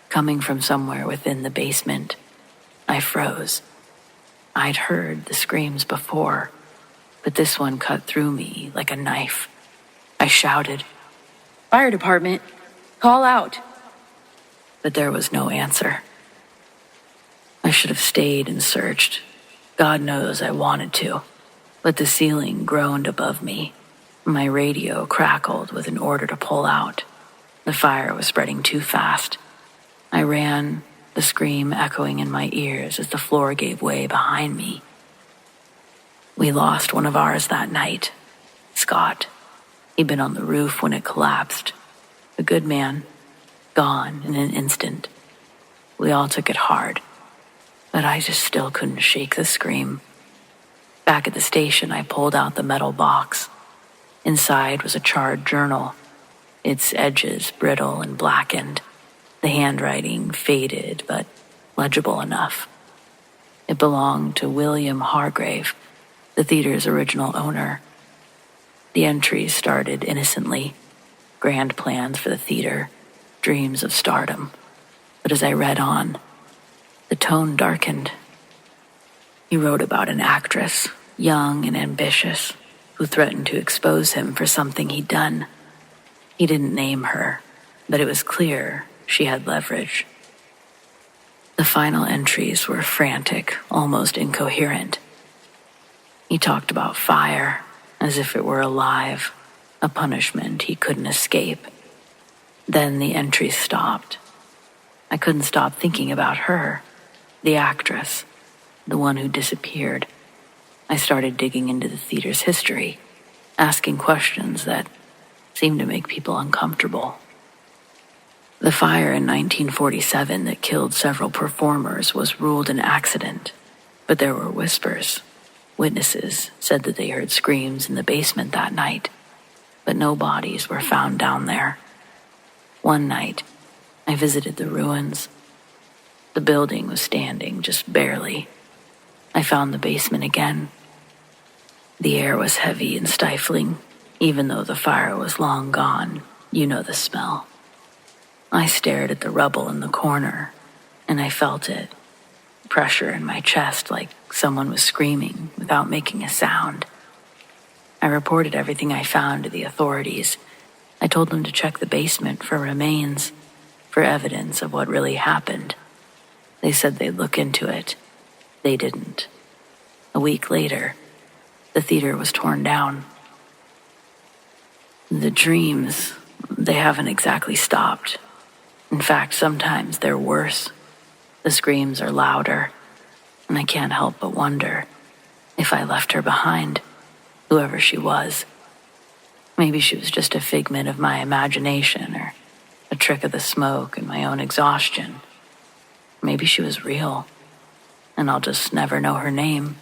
coming from somewhere within the basement. I froze. I'd heard the screams before, but this one cut through me like a knife. I shouted, "Fire department, call out!" But there was no answer. I should have stayed and searched. God knows I wanted to, but the ceiling groaned above me. My radio crackled with an order to pull out. The fire was spreading too fast. I ran, the scream echoing in my ears as the floor gave way behind me. We lost one of ours that night, Scott. He'd been on the roof when it collapsed. A good man, gone in an instant. We all took it hard, but I just still couldn't shake the scream. Back at the station, I pulled out the metal box. Inside was a charred journal, its edges brittle and blackened, the handwriting faded but legible enough. It belonged to William Hargrave, the theater's original owner. The entries started innocently, grand plans for the theater, dreams of stardom. But as I read on, the tone darkened. He wrote about an actress, young and ambitious, who threatened to expose him for something he'd done. He didn't name her, but it was clear she had leverage. The final entries were frantic, almost incoherent. He talked about fire as if it were alive, a punishment he couldn't escape. Then the entries stopped. I couldn't stop thinking about her, the actress, the one who disappeared. I started digging into the theater's history, asking questions that seemed to make people uncomfortable. The fire in 1947 that killed several performers was ruled an accident, but there were whispers. Witnesses said that they heard screams in the basement that night, but no bodies were found down there. One night, I visited the ruins. The building was standing just barely. I found the basement again. The air was heavy and stifling, even though the fire was long gone. You know the smell. I stared at the rubble in the corner, and I felt it. Pressure in my chest like someone was screaming without making a sound. I reported everything I found to the authorities. I told them to check the basement for remains, for evidence of what really happened. They said they'd look into it. They didn't. A week later, the theater was torn down. The dreams, they haven't exactly stopped. In fact, sometimes they're worse. The screams are louder, and I can't help but wonder if I left her behind, whoever she was. Maybe she was just a figment of my imagination or a trick of the smoke and my own exhaustion. Maybe she was real, and I'll just never know her name.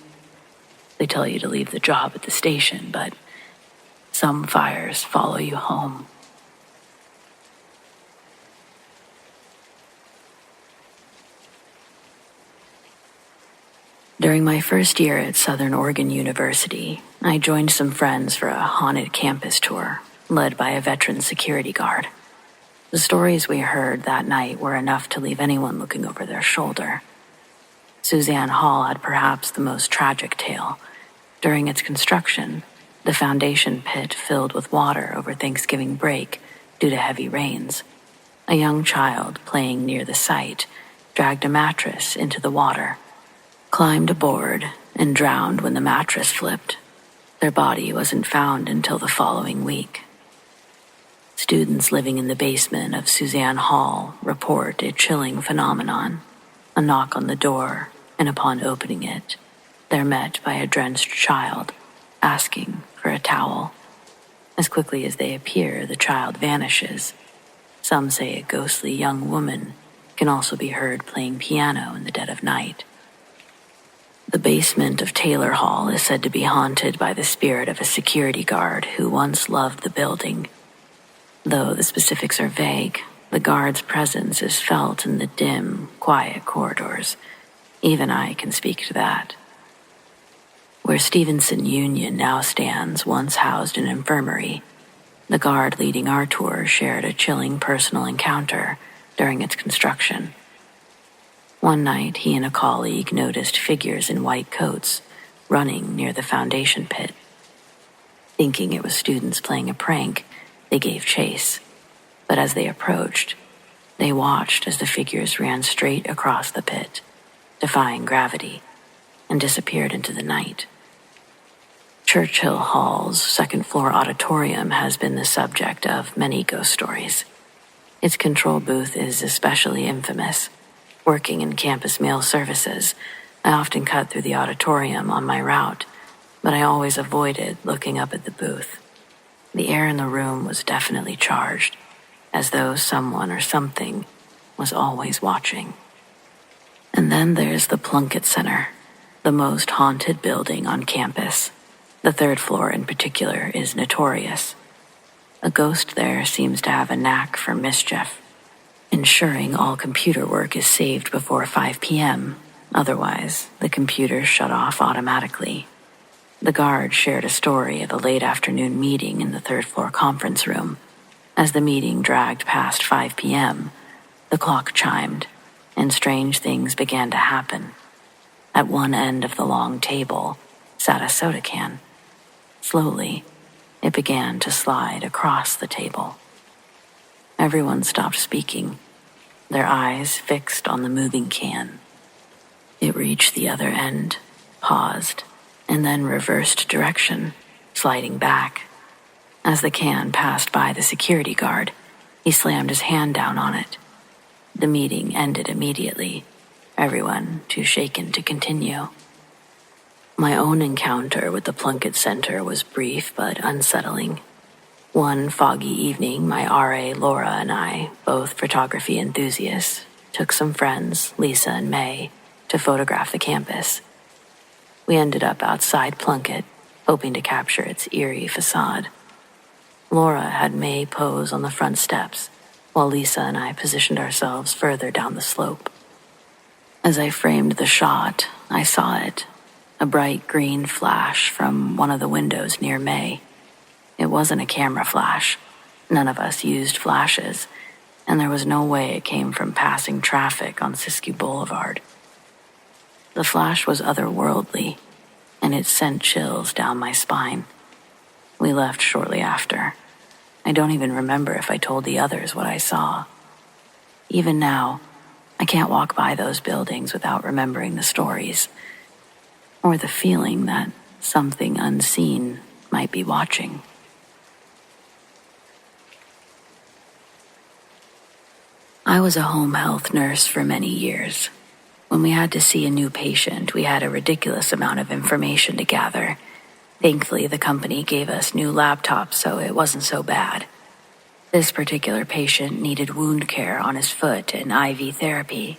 They tell you to leave the job at the station, but some fires follow you home. During my first year at Southern Oregon University, I joined some friends for a haunted campus tour, led by a veteran security guard. The stories we heard that night were enough to leave anyone looking over their shoulder. Suzanne Hall had perhaps the most tragic tale. During its construction, the foundation pit filled with water over Thanksgiving break due to heavy rains. A young child playing near the site dragged a mattress into the water, climbed aboard, and drowned when the mattress flipped. Their body wasn't found until the following week. Students living in the basement of Suzanne Hall report a chilling phenomenon. A knock on the door, and upon opening it, they're met by a drenched child asking for a towel. As quickly as they appear, the child vanishes. Some say a ghostly young woman can also be heard playing piano in the dead of night. The basement of Taylor Hall is said to be haunted by the spirit of a security guard who once loved the building. Though the specifics are vague, the guard's presence is felt in the dim, quiet corridors. Even I can speak to that. Where Stevenson Union now stands once housed an infirmary. The guard leading our tour shared a chilling personal encounter during its construction. One night, he and a colleague noticed figures in white coats running near the foundation pit. Thinking it was students playing a prank, they gave chase. But as they approached, they watched as the figures ran straight across the pit, defying gravity, and disappeared into the night. Churchill Hall's second-floor auditorium has been the subject of many ghost stories. Its control booth is especially infamous. Working in campus mail services, I often cut through the auditorium on my route, but I always avoided looking up at the booth. The air in the room was definitely charged, as though someone or something was always watching. And then there's the Plunkett Center, the most haunted building on campus. The third floor in particular is notorious. A ghost there seems to have a knack for mischief, ensuring all computer work is saved before 5 p.m. Otherwise, the computers shut off automatically. The guard shared a story of a late afternoon meeting in the third floor conference room. As the meeting dragged past 5 p.m., the clock chimed, and strange things began to happen. At one end of the long table sat a soda can. Slowly, it began to slide across the table. Everyone stopped speaking, their eyes fixed on the moving can. It reached the other end, paused, and then reversed direction, sliding back. As the can passed by the security guard, he slammed his hand down on it. The meeting ended immediately, everyone too shaken to continue. My own encounter with the Plunkett Center was brief but unsettling. One foggy evening, my RA Laura and I, both photography enthusiasts, took some friends, Lisa and May, to photograph the campus. We ended up outside Plunkett, hoping to capture its eerie facade. Laura had May pose on the front steps, while Lisa and I positioned ourselves further down the slope. As I framed the shot, I saw it, a bright green flash from one of the windows near May. It wasn't a camera flash. None of us used flashes, and there was no way it came from passing traffic on Siskiyou Boulevard. The flash was otherworldly, and it sent chills down my spine. We left shortly after. I don't even remember if I told the others what I saw. Even now, I can't walk by those buildings without remembering the stories, or the feeling that something unseen might be watching. I was a home health nurse for many years. When we had to see a new patient, we had a ridiculous amount of information to gather. Thankfully, the company gave us new laptops, so it wasn't so bad. This particular patient needed wound care on his foot and IV therapy.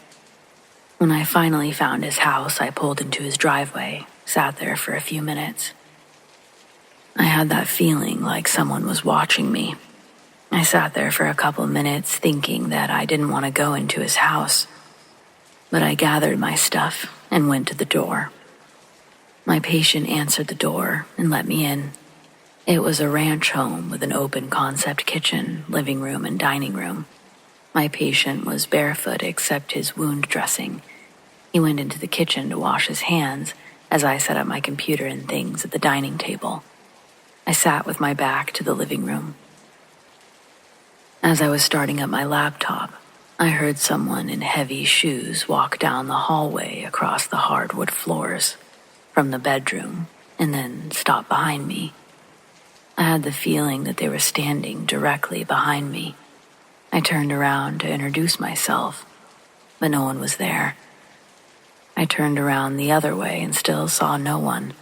When I finally found his house, I pulled into his driveway, sat there for a few minutes. I had that feeling like someone was watching me. I sat there for a couple minutes thinking that I didn't want to go into his house. But I gathered my stuff and went to the door. My patient answered the door and let me in. It was a ranch home with an open concept kitchen, living room, and dining room. My patient was barefoot except his wound dressing. He went into the kitchen to wash his hands as I set up my computer and things at the dining table. I sat with my back to the living room. As I was starting up my laptop, I heard someone in heavy shoes walk down the hallway across the hardwood floors from the bedroom and then stop behind me. I had the feeling that they were standing directly behind me. I turned around to introduce myself, but no one was there. I turned around the other way and still saw no one.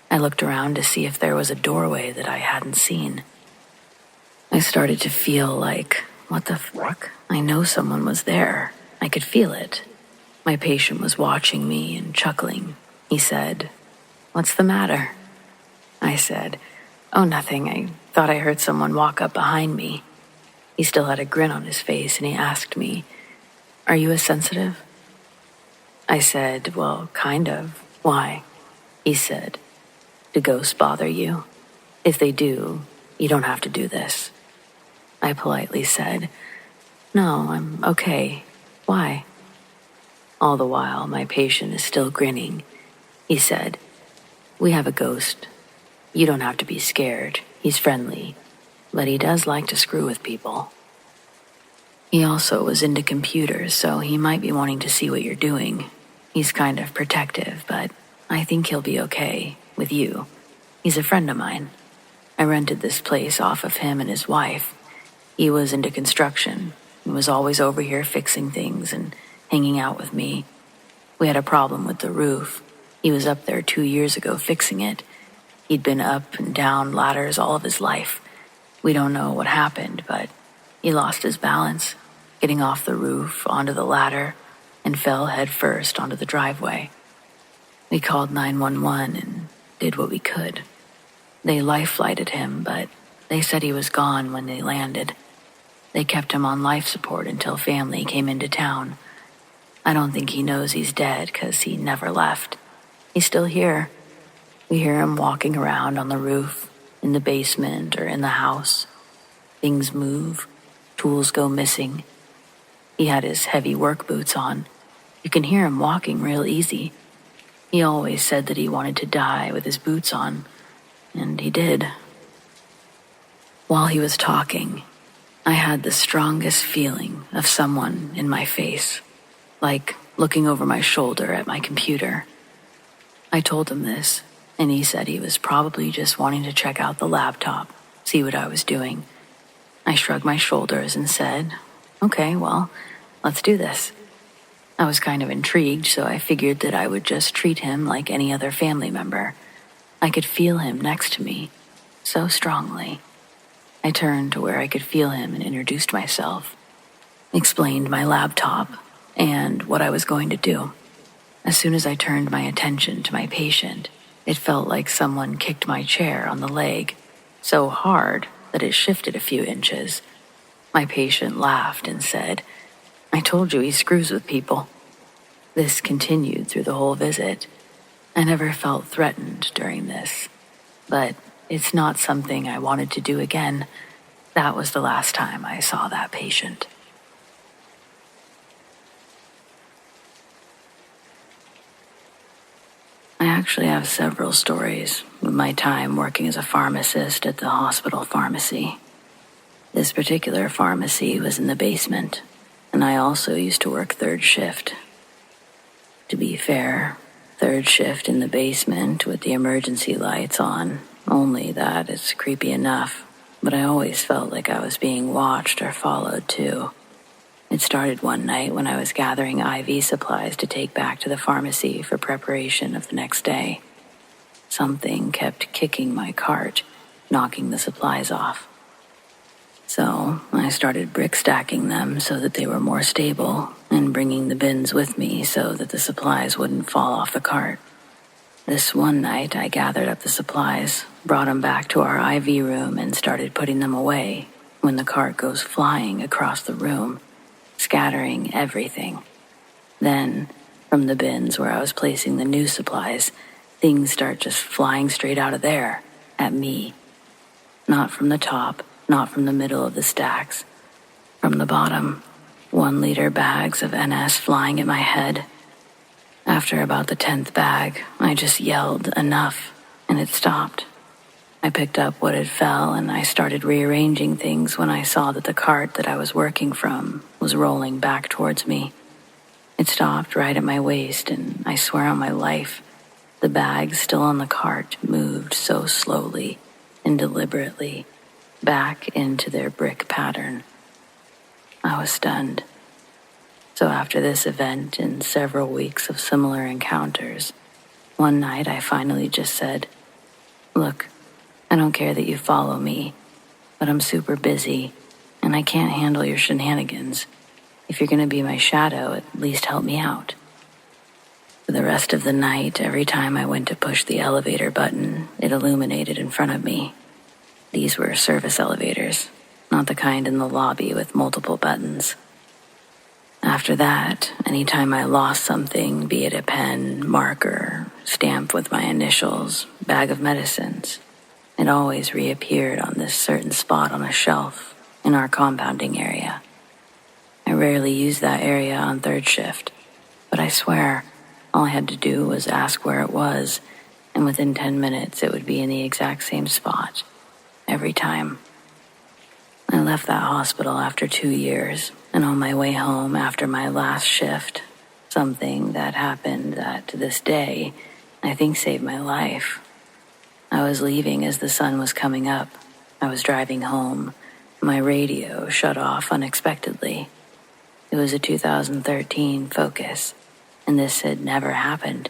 I looked around to see if there was a doorway that I hadn't seen. I started to feel like, what the fuck? I know someone was there. I could feel it. My patient was watching me and chuckling. He said, "What's the matter?" I said, "Oh, nothing. I thought I heard someone walk up behind me." He still had a grin on his face and he asked me, "Are you a sensitive?" I said, "Well, kind of. Why?" He said, "Do ghosts bother you? If they do, you don't have to do this." I politely said, "No, I'm okay. Why?" All the while, my patient is still grinning. He said, "We have a ghost. You don't have to be scared. He's friendly, but he does like to screw with people." He also was into computers, so he might be wanting to see what you're doing. He's kind of protective, but I think he'll be okay with you. He's a friend of mine. I rented this place off of him and his wife. He was into construction, and was always over here fixing things and hanging out with me. We had a problem with the roof. He was up there 2 years ago fixing it. He'd been up and down ladders all of his life. We don't know what happened, but he lost his balance, getting off the roof onto the ladder, and fell headfirst onto the driveway. We called 911 and did what we could. They life-flighted him, but they said he was gone when they landed. They kept him on life support until family came into town. I don't think he knows he's dead because he never left. He's still here. We hear him walking around on the roof, in the basement, or in the house. Things move. Tools go missing. He had his heavy work boots on. You can hear him walking real easy. He always said that he wanted to die with his boots on, and he did. While he was talking, I had the strongest feeling of someone in my face, like looking over my shoulder at my computer. I told him this, and he said he was probably just wanting to check out the laptop, see what I was doing. I shrugged my shoulders and said, "Okay, well, let's do this." I was kind of intrigued, so I figured that I would just treat him like any other family member. I could feel him next to me, so strongly. I turned to where I could feel him and introduced myself, explained my laptop, and what I was going to do. As soon as I turned my attention to my patient, it felt like someone kicked my chair on the leg, so hard that it shifted a few inches. My patient laughed and said, "I told you he screws with people." This continued through the whole visit. I never felt threatened during this, but it's not something I wanted to do again. That was the last time I saw that patient. I actually have several stories with my time working as a pharmacist at the hospital pharmacy. This particular pharmacy was in the basement, and I also used to work third shift. To be fair, third shift in the basement with the emergency lights on, only that is creepy enough, but I always felt like I was being watched or followed too. It started one night when I was gathering IV supplies to take back to the pharmacy for preparation of the next day. Something kept kicking my cart, knocking the supplies off. So I started brick stacking them so that they were more stable and bringing the bins with me so that the supplies wouldn't fall off the cart. This one night I gathered up the supplies, brought them back to our IV room and started putting them away when the cart goes flying across the room, scattering everything. Then, from the bins where I was placing the new supplies, things start just flying straight out of there, at me. Not from the top, not from the middle of the stacks. From the bottom, 1-liter bags of NS flying at my head. After about the 10th bag, I just yelled, "Enough," and it stopped. I picked up what had fell and I started rearranging things when I saw that the cart that I was working from was rolling back towards me. It stopped right at my waist, and I swear on my life, the bags still on the cart moved so slowly and deliberately back into their brick pattern. I was stunned. So after this event and several weeks of similar encounters, one night I finally just said, "Look, I don't care that you follow me, but I'm super busy, and I can't handle your shenanigans. If you're going to be my shadow, at least help me out." For the rest of the night, every time I went to push the elevator button, it illuminated in front of me. These were service elevators, not the kind in the lobby with multiple buttons. After that, anytime I lost something, be it a pen, marker, stamp with my initials, bag of medicines, it always reappeared on this certain spot on a shelf in our compounding area. I rarely used that area on third shift, but I swear, all I had to do was ask where it was, and within 10 minutes it would be in the exact same spot, every time. I left that hospital after 2 years, and on my way home after my last shift, something that happened that to this day I think saved my life. I was leaving as the sun was coming up. I was driving home. My radio shut off unexpectedly. It was a 2013 Focus, and this had never happened.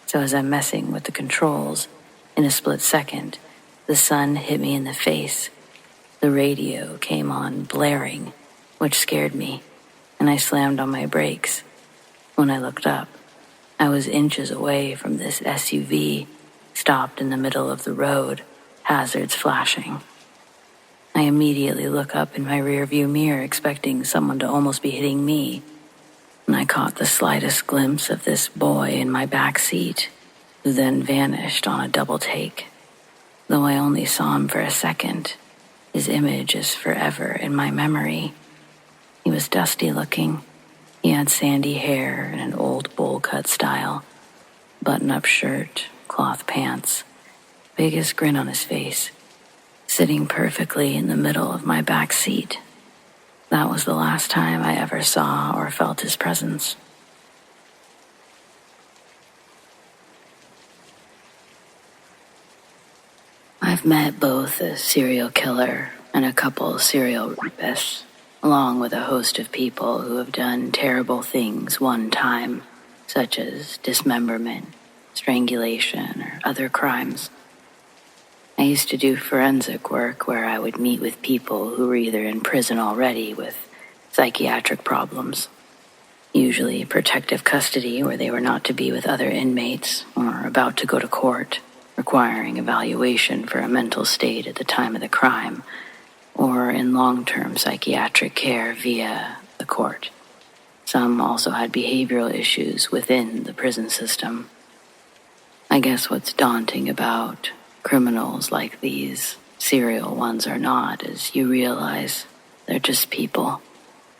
So as I'm messing with the controls, in a split second, the sun hit me in the face. The radio came on blaring, which scared me, and I slammed on my brakes. When I looked up, I was inches away from this SUV, stopped in the middle of the road, hazards flashing. I immediately look up in my rearview mirror, expecting someone to almost be hitting me, and I caught the slightest glimpse of this boy in my back seat, who then vanished on a double take. Though I only saw him for a second, his image is forever in my memory. He was dusty looking. He had sandy hair and an old bowl-cut style, button-up shirt, cloth pants, biggest grin on his face, sitting perfectly in the middle of my back seat. That was the last time I ever saw or felt his presence. I've met both a serial killer and a couple serial rapists, along with a host of people who have done terrible things one time, such as dismemberment, strangulation, or other crimes. I used to do forensic work where I would meet with people who were either in prison already with psychiatric problems, usually protective custody where they were not to be with other inmates, or about to go to court, requiring evaluation for a mental state at the time of the crime, or in long-term psychiatric care via the court. Some also had behavioral issues within the prison system. I guess what's daunting about criminals like these, serial ones or not, is you realize they're just people.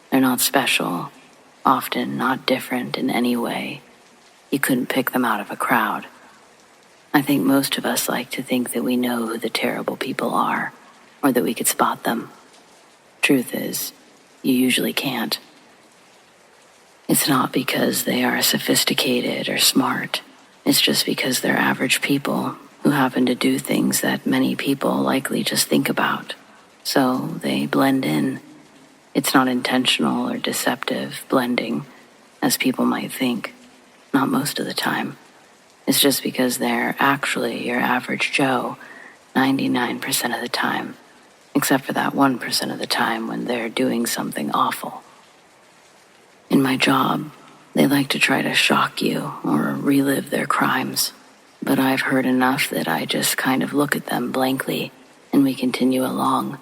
They're not special, often not different in any way. You couldn't pick them out of a crowd. I think most of us like to think that we know who the terrible people are, or that we could spot them. Truth is, you usually can't. It's not because they are sophisticated or smart. It's just because they're average people who happen to do things that many people likely just think about. So they blend in. It's not intentional or deceptive blending, as people might think. Not most of the time. It's just because they're actually your average Joe 99% of the time, except for that 1% of the time when they're doing something awful. In my job, they like to try to shock you or relive their crimes. But I've heard enough that I just kind of look at them blankly and we continue along.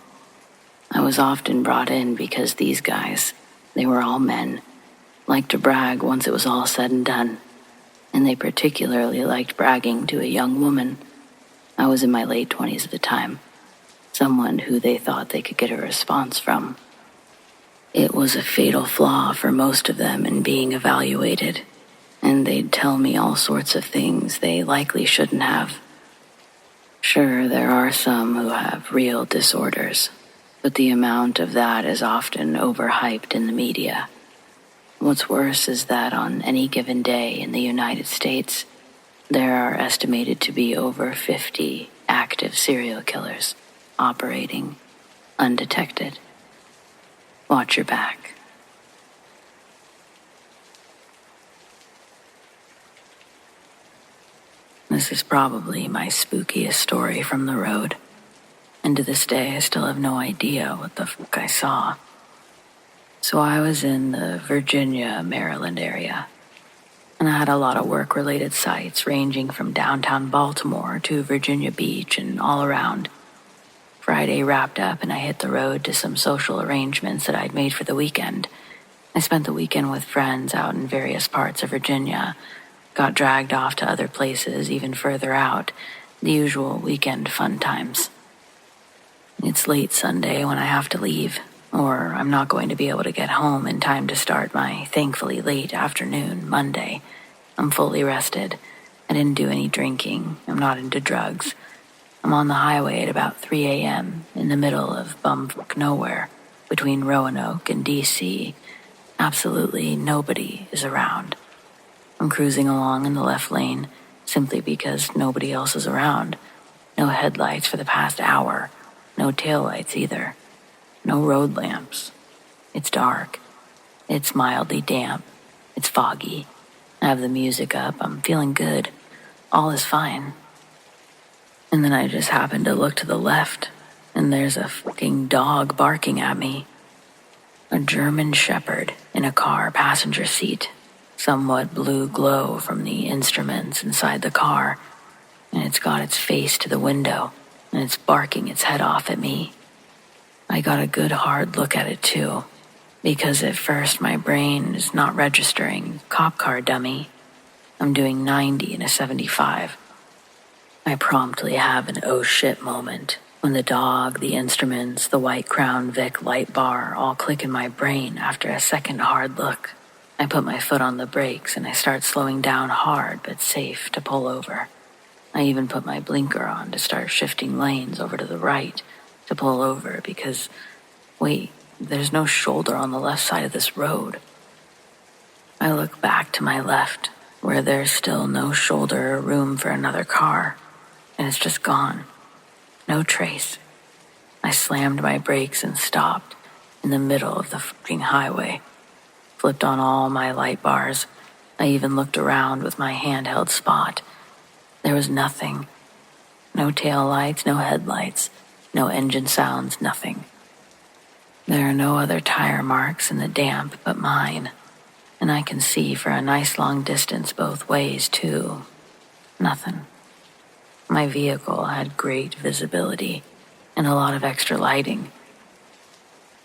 I was often brought in because these guys, they were all men, liked to brag once it was all said and done. And they particularly liked bragging to a young woman. I was in my late 20s at the time. Someone who they thought they could get a response from. It was a fatal flaw for most of them in being evaluated. And they'd tell me all sorts of things they likely shouldn't have. Sure, there are some who have real disorders, but the amount of that is often overhyped in the media. What's worse is that on any given day in the United States, there are estimated to be over 50 active serial killers operating undetected. Watch your back. This is probably my spookiest story from the road, and to this day I still have no idea what the fuck I saw. So I was in the Virginia, Maryland area, and I had a lot of work-related sites ranging from downtown Baltimore to Virginia Beach and all around. Friday wrapped up and I hit the road to some social arrangements that I'd made for the weekend. I spent the weekend with friends out in various parts of Virginia, got dragged off to other places even further out, the usual weekend fun times. It's late Sunday when I have to leave, or I'm not going to be able to get home in time to start my thankfully late afternoon Monday. I'm fully rested. I didn't do any drinking. I'm not into drugs. I'm on the highway at about 3 a.m. in the middle of bumfuck nowhere, between Roanoke and D.C. Absolutely nobody is around. I'm cruising along in the left lane simply because nobody else is around. No headlights for the past hour. No taillights either. No road lamps. It's dark. It's mildly damp. It's foggy. I have the music up. I'm feeling good. All is fine. And then I just happen to look to the left, and there's a fucking dog barking at me. A German Shepherd in a car passenger seat, somewhat blue glow from the instruments inside the car, and it's got its face to the window, and it's barking its head off at me. I got a good hard look at it too, because at first my brain is not registering cop car dummy. I'm doing 90 in a 75. I promptly have an oh shit moment when the dog, the instruments, the white Crown Vic light bar all click in my brain after a second hard look. I put my foot on the brakes and I start slowing down hard but safe to pull over. I even put my blinker on to start shifting lanes over to the right to pull over because, wait, there's no shoulder on the left side of this road. I look back to my left where there's still no shoulder or room for another car, and it's just gone. No trace. I slammed my brakes and stopped in the middle of the fucking highway. Flipped on all my light bars. I even looked around with my handheld spot. There was nothing. No tail lights, no headlights, no engine sounds, nothing. There are no other tire marks in the damp but mine, and I can see for a nice long distance both ways too. Nothing. My vehicle had great visibility and a lot of extra lighting.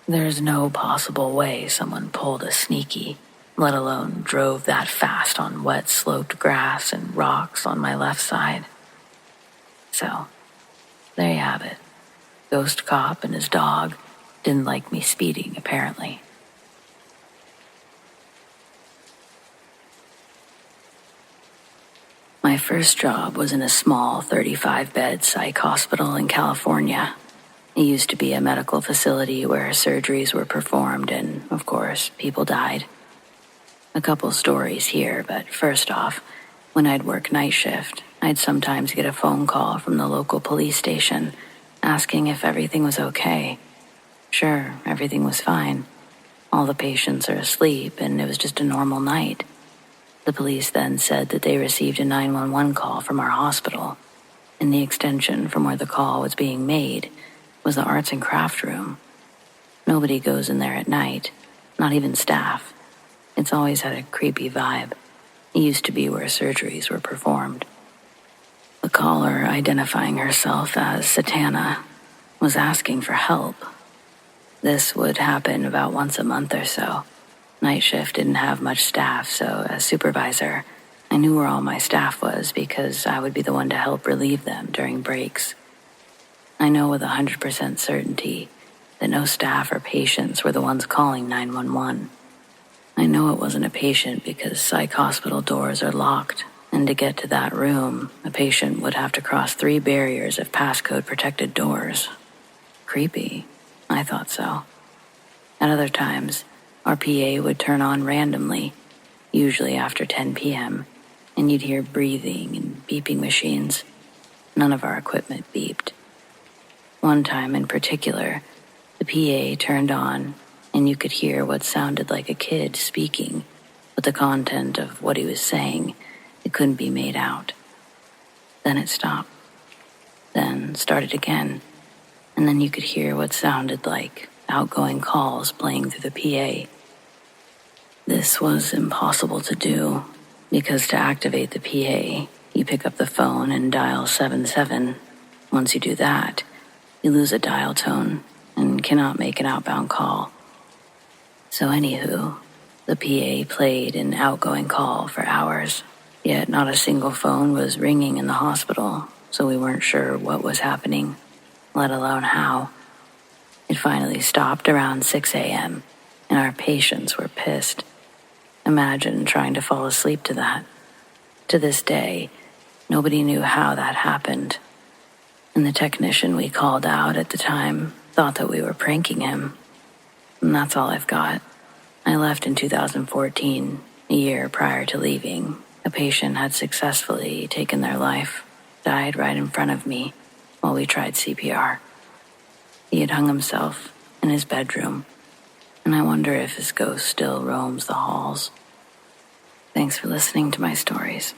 There's no possible way someone pulled a sneaky, let alone drove that fast on wet sloped grass and rocks on my left side. So, there you have it. Ghost cop and his dog didn't like me speeding, apparently. My first job was in a small 35-bed psych hospital in California. It used to be a medical facility where surgeries were performed and, of course, people died. A couple stories here, but first off, when I'd work night shift, I'd sometimes get a phone call from the local police station asking if everything was okay. Sure, everything was fine. All the patients are asleep and it was just a normal night. The police then said that they received a 911 call from our hospital, and the extension from where the call was being made was the arts and craft room. Nobody goes in there at night, not even staff. It's always had a creepy vibe. It used to be where surgeries were performed. The caller, identifying herself as Satana, was asking for help. This would happen about once a month or so. Night shift didn't have much staff, so as supervisor, I knew where all my staff was because I would be the one to help relieve them during breaks. I know with 100% certainty that no staff or patients were the ones calling 911. I know it wasn't a patient because psych hospital doors are locked, and to get to that room, a patient would have to cross 3 barriers of passcode-protected doors. Creepy. I thought so. At other times, our PA would turn on randomly, usually after 10 p.m., and you'd hear breathing and beeping machines. None of our equipment beeped. One time in particular, the PA turned on, and you could hear what sounded like a kid speaking, but the content of what he was saying, it couldn't be made out. Then it stopped. Then started again, and then you could hear what sounded like outgoing calls playing through the PA. This was impossible to do, because to activate the PA, you pick up the phone and dial 77. Once you do that, you lose a dial tone and cannot make an outbound call. So anywho, the PA played an outgoing call for hours, yet not a single phone was ringing in the hospital, so we weren't sure what was happening, let alone how. It finally stopped around 6 a.m., and our patients were pissed. Imagine trying to fall asleep to that. To this day, nobody knew how that happened, and the technician we called out at the time thought that we were pranking him. And that's all I've got. I left in 2014, a year prior to leaving. A patient had successfully taken their life, died right in front of me while we tried CPR. He had hung himself in his bedroom. and I wonder if his ghost still roams the halls. Thanks for listening to my stories.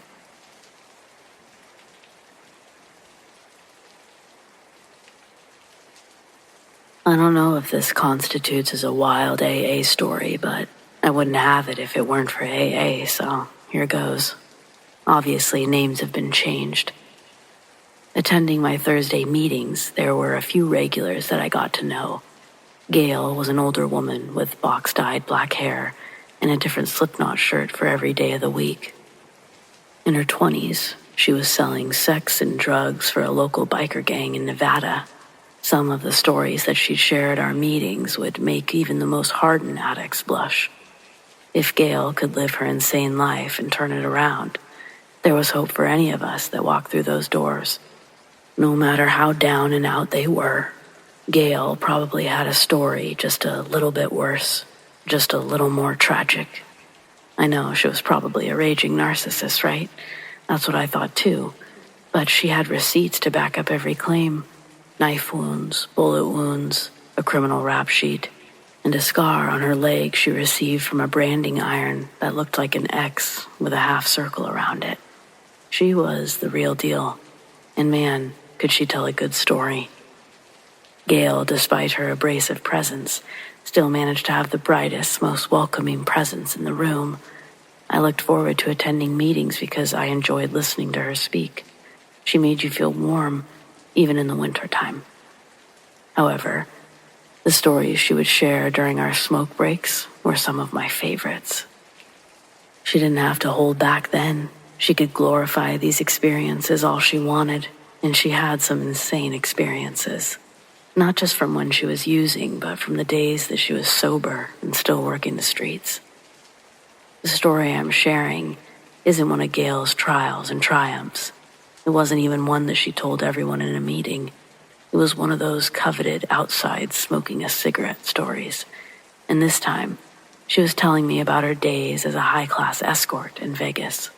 I don't know if this constitutes as a wild AA story, but I wouldn't have it if it weren't for AA, so here goes. Obviously, names have been changed. Attending my Thursday meetings, there were a few regulars that I got to know. Gail was an older woman with box-dyed black hair and a different Slipknot shirt for every day of the week. In her 20s, she was selling sex and drugs for a local biker gang in Nevada. Some of the stories that she'd shared at our meetings would make even the most hardened addicts blush. If Gail could live her insane life and turn it around, there was hope for any of us that walked through those doors. No matter how down and out they were, Gail probably had a story just a little bit worse, just a little more tragic. I know she was probably a raging narcissist, right? That's what I thought too. But she had receipts to back up every claim. Knife wounds, bullet wounds, a criminal rap sheet, and a scar on her leg she received from a branding iron that looked like an X with a half circle around it. She was the real deal, and man, could she tell a good story. Gail, despite her abrasive presence, still managed to have the brightest, most welcoming presence in the room. I looked forward to attending meetings because I enjoyed listening to her speak. She made you feel warm, even in the wintertime. However, the stories she would share during our smoke breaks were some of my favorites. She didn't have to hold back then. She could glorify these experiences all she wanted, and she had some insane experiences. Not just from when she was using, but from the days that she was sober and still working the streets. The story I'm sharing isn't one of Gail's trials and triumphs. It wasn't even one that she told everyone in a meeting. It was one of those coveted outside smoking a cigarette stories. And this time, she was telling me about her days as a high-class escort in Vegas.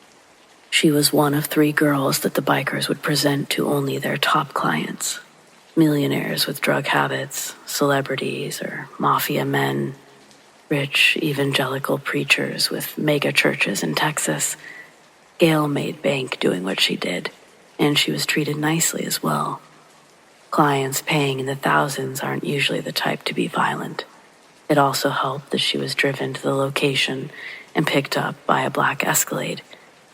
She was one of 3 girls that the bikers would present to only their top clients. Millionaires with drug habits, celebrities or mafia men, rich evangelical preachers with mega churches in Texas. Gail made bank doing what she did, and she was treated nicely as well. Clients paying in the thousands aren't usually the type to be violent. It also helped that she was driven to the location and picked up by a black Escalade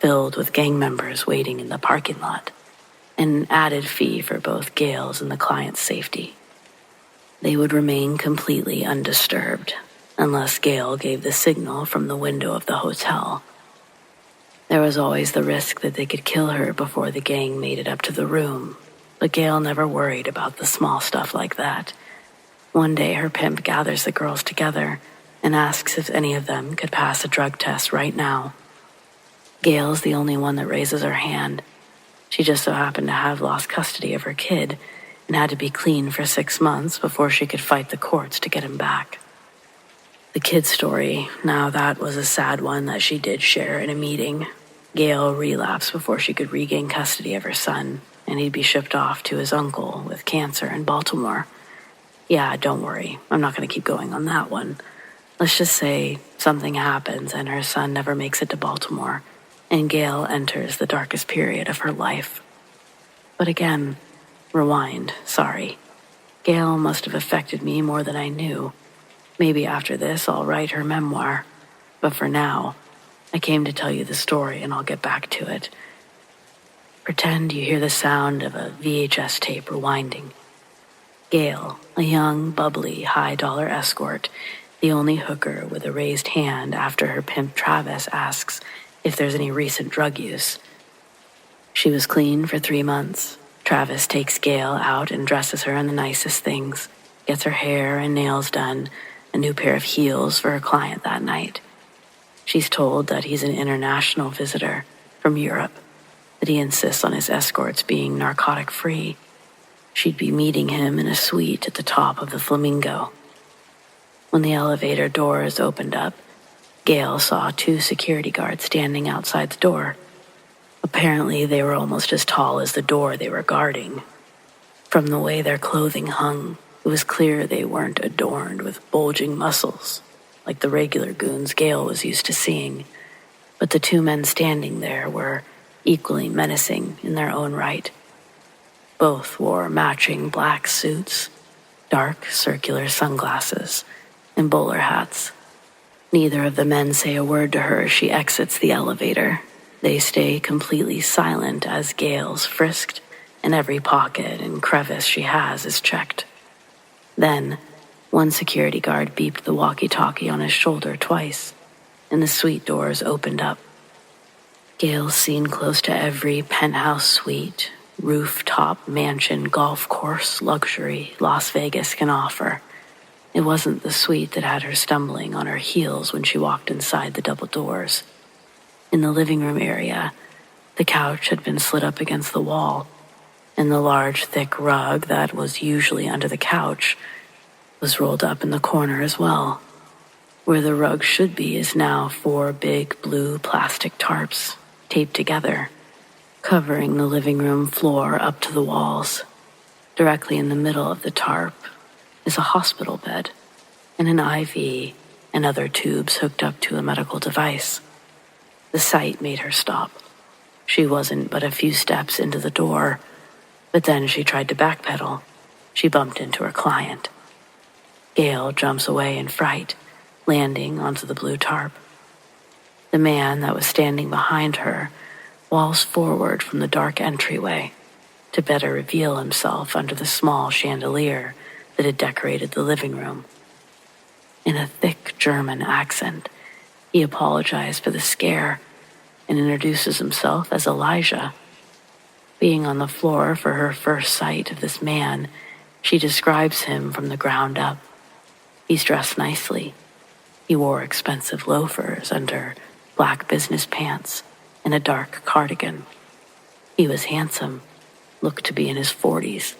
filled with gang members waiting in the parking lot. An added fee for both Gail's and the client's safety. They would remain completely undisturbed unless Gail gave the signal from the window of the hotel. There was always the risk that they could kill her before the gang made it up to the room, but Gail never worried about the small stuff like that. One day her pimp gathers the girls together and asks if any of them could pass a drug test right now. Gail's the only one that raises her hand. She just so happened to have lost custody of her kid and had to be clean for 6 months before she could fight the courts to get him back. The kid's story, now that was a sad one that she did share in a meeting. Gail relapsed before she could regain custody of her son, and he'd be shipped off to his uncle with cancer in Baltimore. Yeah, don't worry, I'm not going to keep going on that one. Let's just say something happens and her son never makes it to Baltimore, and Gail enters the darkest period of her life. But again, rewind, sorry. Gail must have affected me more than I knew. Maybe after this I'll write her memoir, but for now, I came to tell you the story and I'll get back to it. Pretend you hear the sound of a VHS tape rewinding. Gail, a young, bubbly, high-dollar escort, the only hooker with a raised hand after her pimp Travis asks if there's any recent drug use. She was clean for 3 months. Travis takes Gail out and dresses her in the nicest things, gets her hair and nails done, a new pair of heels for her client that night. She's told that he's an international visitor from Europe, that he insists on his escorts being narcotic-free. She'd be meeting him in a suite at the top of the Flamingo. When the elevator doors opened up, Gail saw 2 security guards standing outside the door. Apparently, they were almost as tall as the door they were guarding. From the way their clothing hung, It was clear they weren't adorned with bulging muscles, like the regular goons Gale was used to seeing, but the two men standing there were equally menacing in their own right. Both wore matching black suits, dark circular sunglasses, and bowler hats. Neither of the men say a word to her as she exits the elevator. They stay completely silent as Gale's frisked, and every pocket and crevice she has is checked. Then, one security guard beeped the walkie-talkie on his shoulder twice, and the suite doors opened up. Gale's seen close to every penthouse suite, rooftop, mansion, golf course, luxury Las Vegas can offer. It wasn't the suite that had her stumbling on her heels when she walked inside the double doors. In the living room area, the couch had been slid up against the wall, and the large, thick rug that was usually under the couch was rolled up in the corner as well. Where the rug should be is now 4 big blue plastic tarps taped together, covering the living room floor up to the walls. Directly in the middle of the tarp is a hospital bed and an IV and other tubes hooked up to a medical device. The sight made her stop. She wasn't but a few steps into the door, but then she tried to backpedal. She bumped into her client. Gale jumps away in fright, landing onto the blue tarp. The man that was standing behind her walls forward from the dark entryway to better reveal himself under the small chandelier that had decorated the living room. In a thick German accent, he apologized for the scare and introduces himself as Elijah. Being on the floor for her first sight of this man, she describes him from the ground up. He's dressed nicely. He wore expensive loafers under black business pants and a dark cardigan. He was handsome, looked to be in his 40s.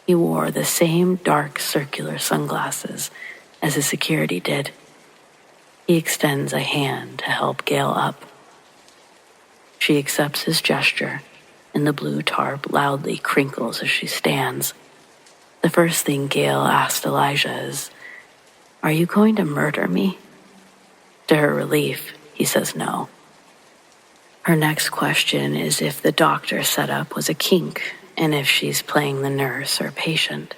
He wore the same dark circular sunglasses as his security did. He extends a hand to help Gale up. She accepts his gesture, and the blue tarp loudly crinkles as she stands. The first thing Gale asked Elijah is, "Are you going to murder me?" To her relief, he says no. Her next question is if the doctor setup was a kink and if she's playing the nurse or patient.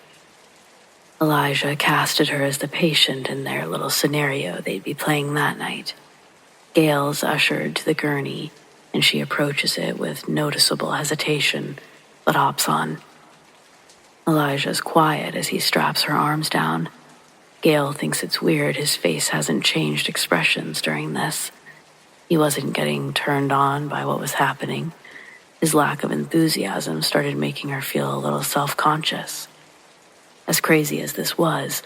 Elijah casted her as the patient in their little scenario they'd be playing that night. Gale's ushered to the gurney, and she approaches it with noticeable hesitation, but hops on. Elijah's quiet as he straps her arms down. Gale thinks it's weird his face hasn't changed expressions during this. He wasn't getting turned on by what was happening. His lack of enthusiasm started making her feel a little self-conscious. As crazy as this was,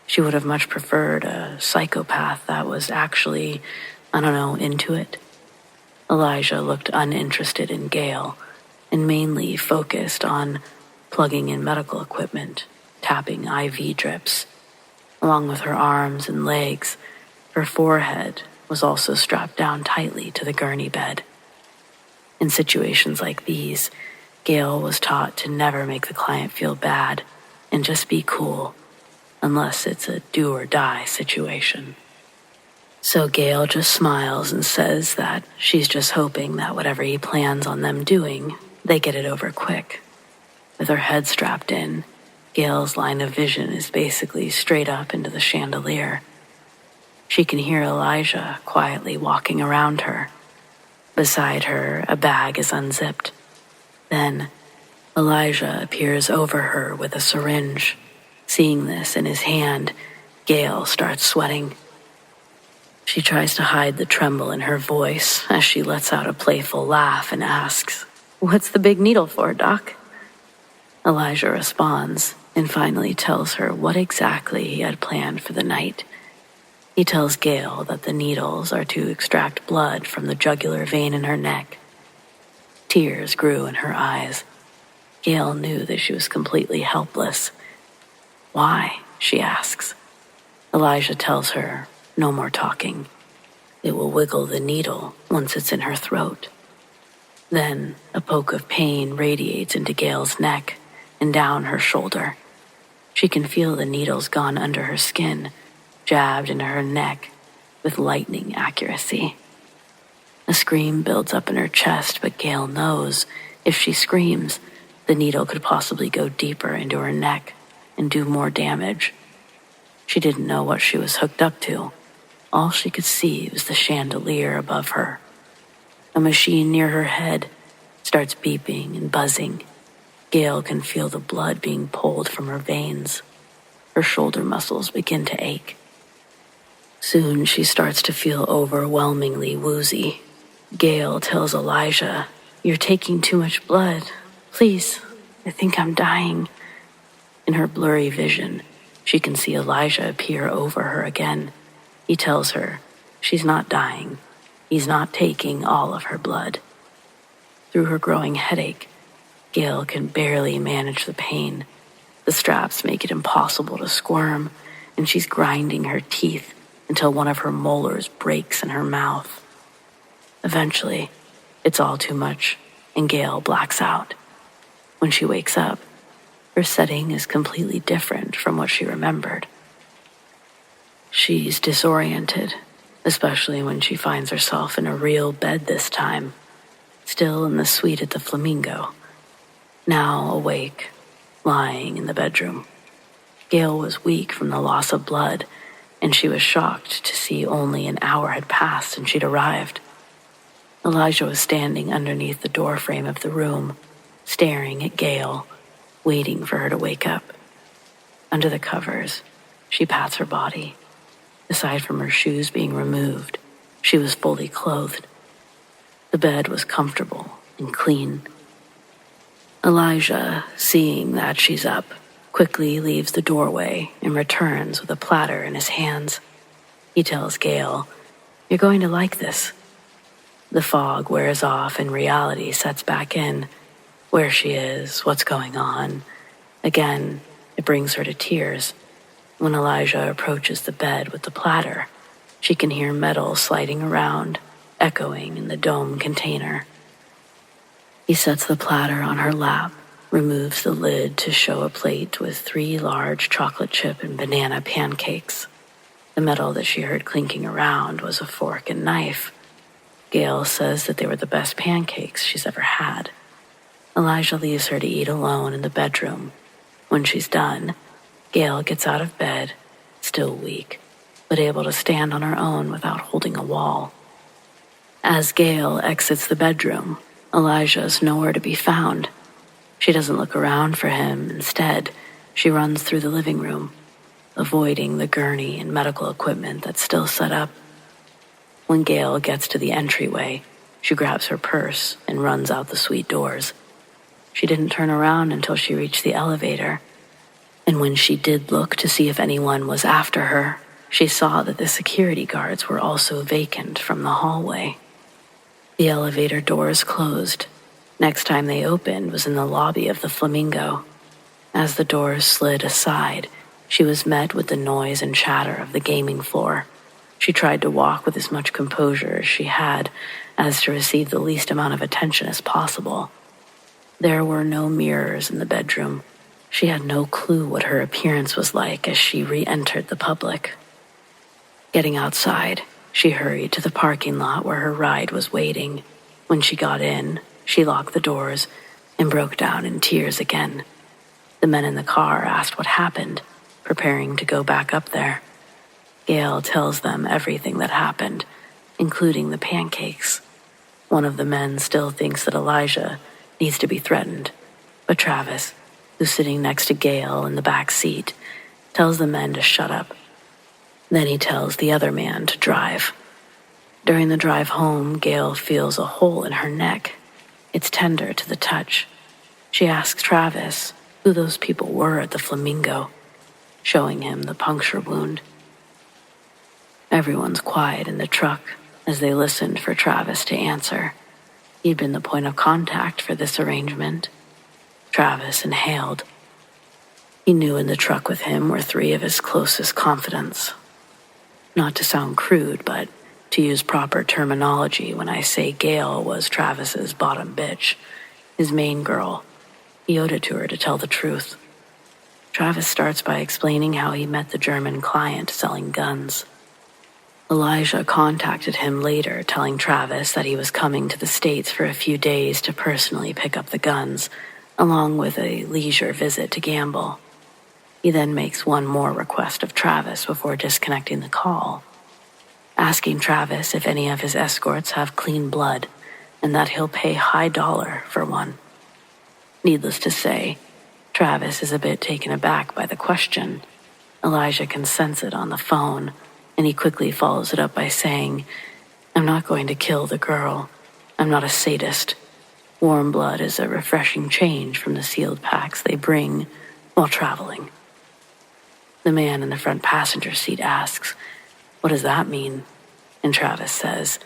she would have much preferred a psychopath that was actually, into it. Elijah looked uninterested in Gale and mainly focused on plugging in medical equipment, tapping IV drips. Along with her arms and legs, her forehead was also strapped down tightly to the gurney bed. In situations like these, Gale was taught to never make the client feel bad and just be cool, unless it's a do-or-die situation. So Gale just smiles and says that she's just hoping that whatever he plans on them doing, they get it over quick. With her head strapped in, Gale's line of vision is basically straight up into the chandelier. She can hear Elijah quietly walking around her. Beside her, a bag is unzipped. Then, Elijah appears over her with a syringe. Seeing this in his hand, Gale starts sweating. She tries to hide the tremble in her voice as she lets out a playful laugh and asks, "What's the big needle for, Doc?" Elijah responds and finally tells her what exactly he had planned for the night. He tells Gale that the needles are to extract blood from the jugular vein in her neck. Tears grew in her eyes. Gale knew that she was completely helpless. "Why?" she asks. Elijah tells her, no more talking. It will wiggle the needle once it's in her throat. Then a poke of pain radiates into Gale's neck and down her shoulder. She can feel the needles gone under her skin, jabbed into her neck with lightning accuracy. A scream builds up in her chest, but Gail knows if she screams, the needle could possibly go deeper into her neck and do more damage. She didn't know what she was hooked up to. All she could see was the chandelier above her. A machine near her head starts beeping and buzzing. Gail can feel the blood being pulled from her veins. Her shoulder muscles begin to ache. Soon she starts to feel overwhelmingly woozy. Gail tells Elijah, "You're taking too much blood. Please, I think I'm dying." In her blurry vision, she can see Elijah appear over her again. He tells her she's not dying. He's not taking all of her blood. Through her growing headache, Gail can barely manage the pain. The straps make it impossible to squirm, and she's grinding her teeth until one of her molars breaks in her mouth. Eventually, it's all too much, and Gail blacks out. When she wakes up, her setting is completely different from what she remembered. She's disoriented, especially when she finds herself in a real bed this time, still in the suite at the Flamingo. Now awake, lying in the bedroom. Gail was weak from the loss of blood, and she was shocked to see only an hour had passed and she'd arrived. Elijah was standing underneath the doorframe of the room, staring at Gail, waiting for her to wake up. Under the covers, she pats her body. Aside from her shoes being removed, she was fully clothed. The bed was comfortable and clean. Elijah, seeing that she's up, quickly leaves the doorway and returns with a platter in his hands. He tells Gail, "You're going to like this." The fog wears off and reality sets back in. Where she is, what's going on. Again, it brings her to tears. When Elijah approaches the bed with the platter, she can hear metal sliding around, echoing in the dome container. He sets the platter on her lap, removes the lid to show a plate with 3 large chocolate chip and banana pancakes. The metal that she heard clinking around was a fork and knife. Gail says that they were the best pancakes she's ever had. Elijah leaves her to eat alone in the bedroom. When she's done, Gail gets out of bed, still weak, but able to stand on her own without holding a wall. As Gail exits the bedroom, Elijah's nowhere to be found. She doesn't look around for him. Instead, she runs through the living room, avoiding the gurney and medical equipment that's still set up. When Gail gets to the entryway, she grabs her purse and runs out the suite doors. She didn't turn around until she reached the elevator, and when she did look to see if anyone was after her, she saw that the security guards were also vacant from the hallway. The elevator doors closed. Next time they opened was in the lobby of the Flamingo. As the doors slid aside, she was met with the noise and chatter of the gaming floor. She tried to walk with as much composure as she had, as to receive the least amount of attention as possible. There were no mirrors in the bedroom. She had no clue what her appearance was like as she re-entered the public. Getting outside, she hurried to the parking lot where her ride was waiting. When she got in, she locked the doors and broke down in tears again. The men in the car asked what happened, preparing to go back up there. Gail tells them everything that happened, including the pancakes. One of the men still thinks that Elijah needs to be threatened, but Travis, who's sitting next to Gail in the back seat, tells the men to shut up. Then he tells the other man to drive. During the drive home, Gail feels a hole in her neck. It's tender to the touch. She asks Travis who those people were at the Flamingo, showing him the puncture wound. Everyone's quiet in the truck as they listened for Travis to answer. He'd been the point of contact for this arrangement. Travis inhaled. He knew in the truck with him were 3 of his closest confidants. Not to sound crude, but to use proper terminology when I say Gail was Travis's bottom bitch, his main girl. He owed it to her to tell the truth. Travis starts by explaining how he met the German client selling guns. Elijah contacted him later, telling Travis that he was coming to the States for a few days to personally pick up the guns, along with a leisure visit to gamble. He then makes one more request of Travis before disconnecting the call, asking Travis if any of his escorts have clean blood and that he'll pay high dollar for one. Needless to say, Travis is a bit taken aback by the question. Elijah can sense it on the phone, and he quickly follows it up by saying, "I'm not going to kill the girl. I'm not a sadist. Warm blood is a refreshing change from the sealed packs they bring while traveling." The man in the front passenger seat asks, "What does that mean?" And Travis says,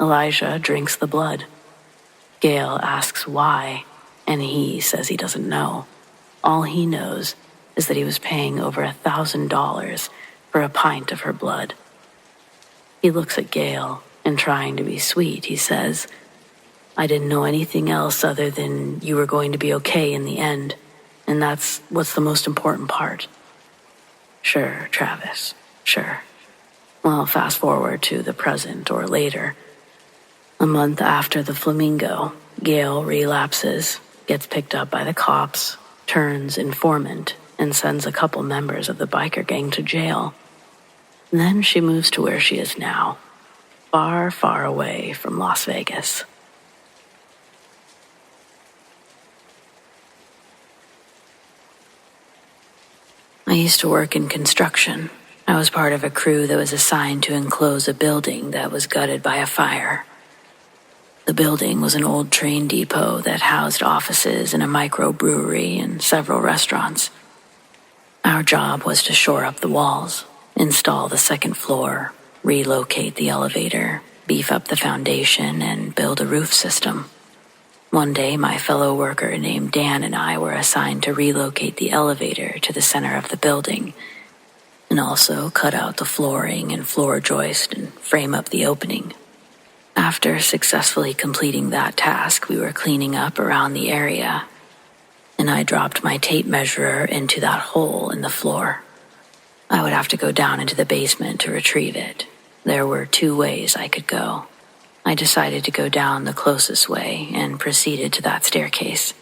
"Elijah drinks the blood." Gail asks why, and he says he doesn't know. All he knows is that he was paying over $1,000 for a pint of her blood. He looks at Gail, and trying to be sweet, he says, "I didn't know anything else other than you were going to be okay in the end, and that's what's the most important part." Sure, Travis, sure. Well, fast forward to the present or later. A month after the Flamingo, Gail relapses, gets picked up by the cops, turns informant, and sends a couple members of the biker gang to jail. Then she moves to where she is now, far, far away from Las Vegas. I used to work in construction. I was part of a crew that was assigned to enclose a building that was gutted by a fire. The building was an old train depot that housed offices and a microbrewery and several restaurants. Our job was to shore up the walls, install the second floor, relocate the elevator, beef up the foundation, and build a roof system. One day, my fellow worker named Dan and I were assigned to relocate the elevator to the center of the building and also cut out the flooring and floor joist and frame up the opening. After successfully completing that task, we were cleaning up around the area, and I dropped my tape measure into that hole in the floor. I would have to go down into the basement to retrieve it. There were 2 ways I could go. I decided to go down the closest way and proceeded to that staircase.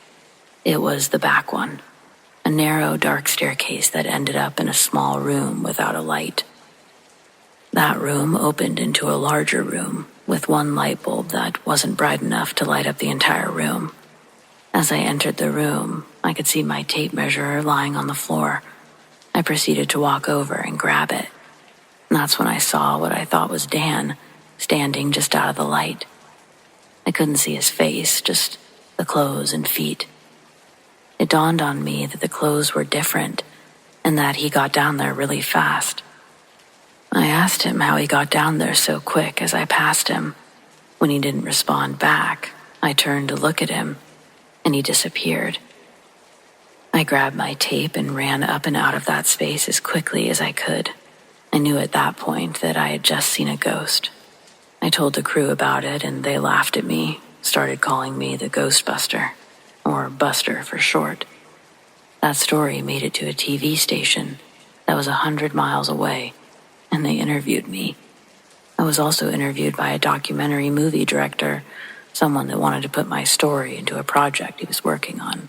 It was the back one, a narrow, dark staircase that ended up in a small room without a light. That room opened into a larger room with one light bulb that wasn't bright enough to light up the entire room. As I entered the room, I could see my tape measure lying on the floor. I proceeded to walk over and grab it. And that's when I saw what I thought was Dan, standing just out of the light. I couldn't see his face, just the clothes and feet. It dawned on me that the clothes were different and that he got down there really fast. I asked him how he got down there so quick as I passed him. When he didn't respond back, I turned to look at him, and he disappeared. I grabbed my tape and ran up and out of that space as quickly as I could. I knew at that point that I had just seen a ghost. I told the crew about it, and they laughed at me, started calling me the Ghostbuster, or Buster for short. That story made it to a TV station that was 100 miles away, and they interviewed me. I was also interviewed by a documentary movie director, someone that wanted to put my story into a project he was working on.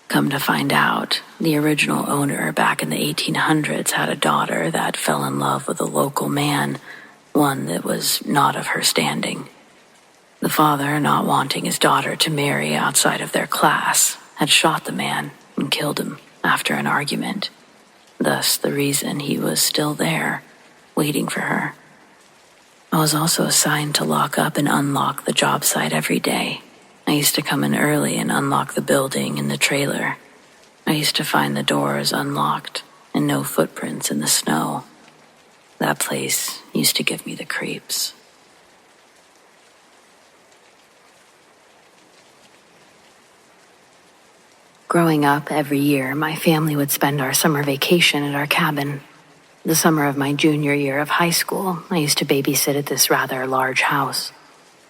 Come to find out, the original owner back in the 1800s had a daughter that fell in love with a local man, one that was not of her standing. The father, not wanting his daughter to marry outside of their class, had shot the man and killed him after an argument. Thus the reason he was still there, waiting for her. I was also assigned to lock up and unlock the job site every day. I used to come in early and unlock the building and the trailer. I used to find the doors unlocked and no footprints in the snow. That place used to give me the creeps. Growing up, every year, my family would spend our summer vacation at our cabin. The summer of my junior year of high school, I used to babysit at this rather large house.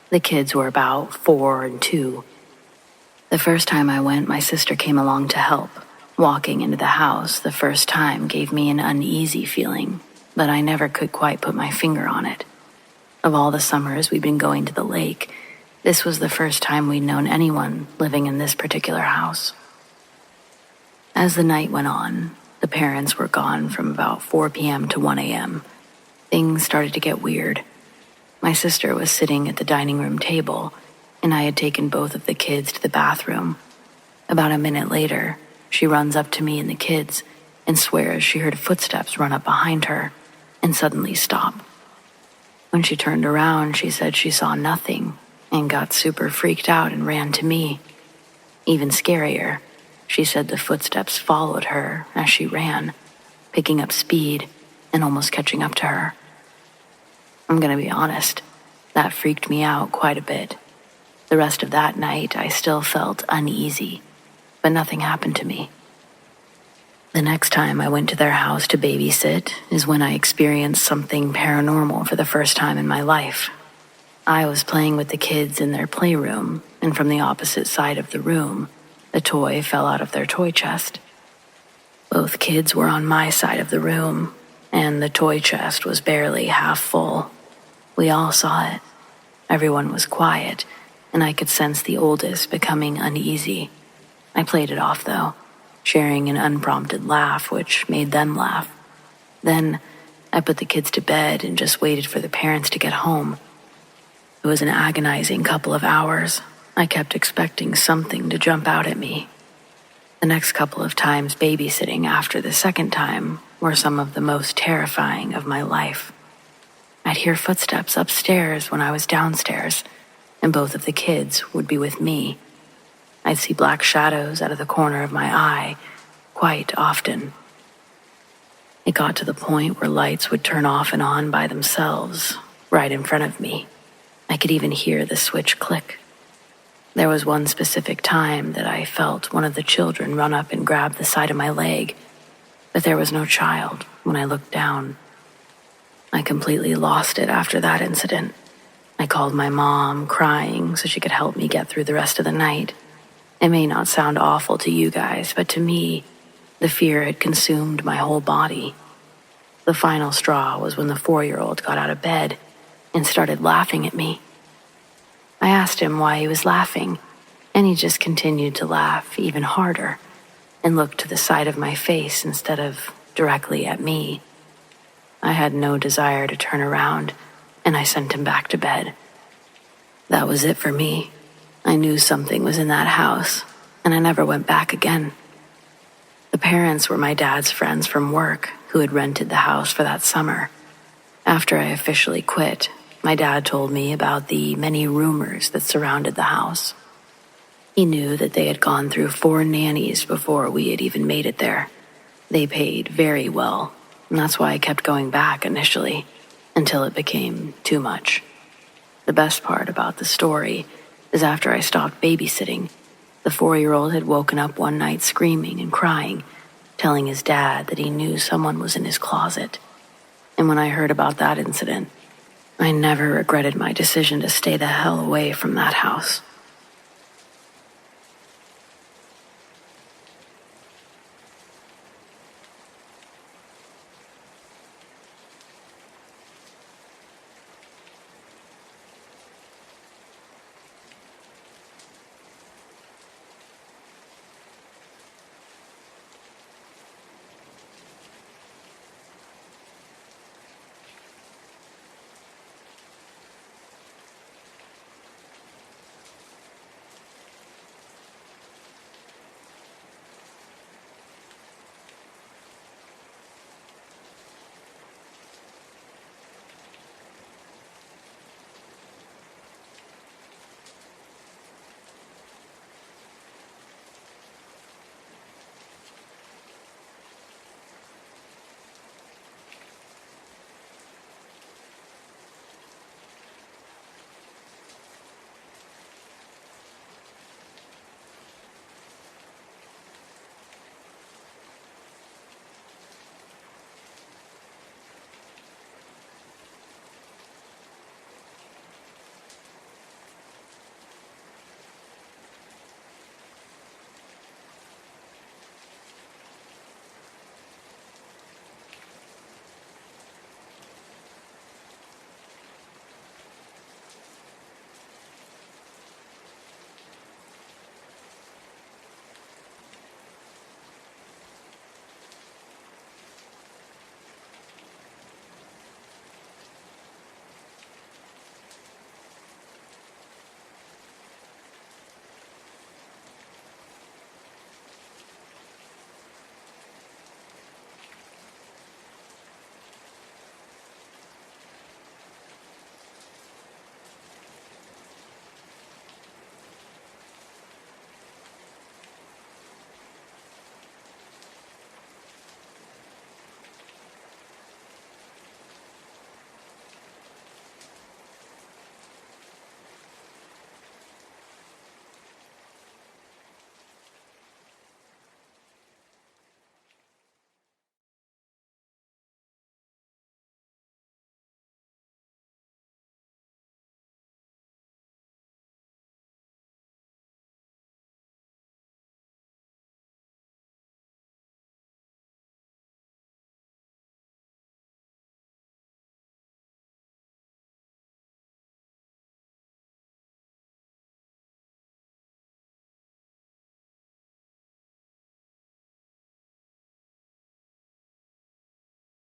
The kids were about 4 and 2. The first time I went, my sister came along to help. Walking into the house the first time gave me an uneasy feeling, but I never could quite put my finger on it. Of all the summers we'd been going to the lake, this was the first time we'd known anyone living in this particular house. As the night went on, the parents were gone from about 4 p.m. to 1 a.m. Things started to get weird. My sister was sitting at the dining room table, and I had taken both of the kids to the bathroom. About a minute later, she runs up to me and the kids and swears she heard footsteps run up behind her and suddenly stop. When she turned around, she said she saw nothing and got super freaked out and ran to me. Even scarier, she said the footsteps followed her as she ran, picking up speed and almost catching up to her. I'm gonna be honest, that freaked me out quite a bit. The rest of that night, I still felt uneasy, but nothing happened to me. The next time I went to their house to babysit is when I experienced something paranormal for the first time in my life. I was playing with the kids in their playroom, and from the opposite side of the room, a toy fell out of their toy chest. Both kids were on my side of the room, and the toy chest was barely half full. We all saw it. Everyone was quiet, and I could sense the oldest becoming uneasy. I played it off, though, sharing an unprompted laugh, which made them laugh. Then, I put the kids to bed and just waited for the parents to get home. It was an agonizing couple of hours. I kept expecting something to jump out at me. The next couple of times babysitting after the second time were some of the most terrifying of my life. I'd hear footsteps upstairs when I was downstairs, and both of the kids would be with me. I'd see black shadows out of the corner of my eye quite often. It got to the point where lights would turn off and on by themselves, right in front of me. I could even hear the switch click. There was one specific time that I felt one of the children run up and grab the side of my leg, but there was no child when I looked down. I completely lost it after that incident. I called my mom, crying, so she could help me get through the rest of the night. It may not sound awful to you guys, but to me, the fear had consumed my whole body. The final straw was when the 4-year-old got out of bed and started laughing at me. I asked him why he was laughing, and he just continued to laugh even harder and looked to the side of my face instead of directly at me. I had no desire to turn around, and I sent him back to bed. That was it for me. I knew something was in that house, and I never went back again. The parents were my dad's friends from work who had rented the house for that summer. After I officially quit, my dad told me about the many rumors that surrounded the house. He knew that they had gone through 4 nannies before we had even made it there. They paid very well, and that's why I kept going back initially, until it became too much. The best part about the story is after I stopped babysitting, the 4-year-old had woken up one night screaming and crying, telling his dad that he knew someone was in his closet. And when I heard about that incident, I never regretted my decision to stay the hell away from that house.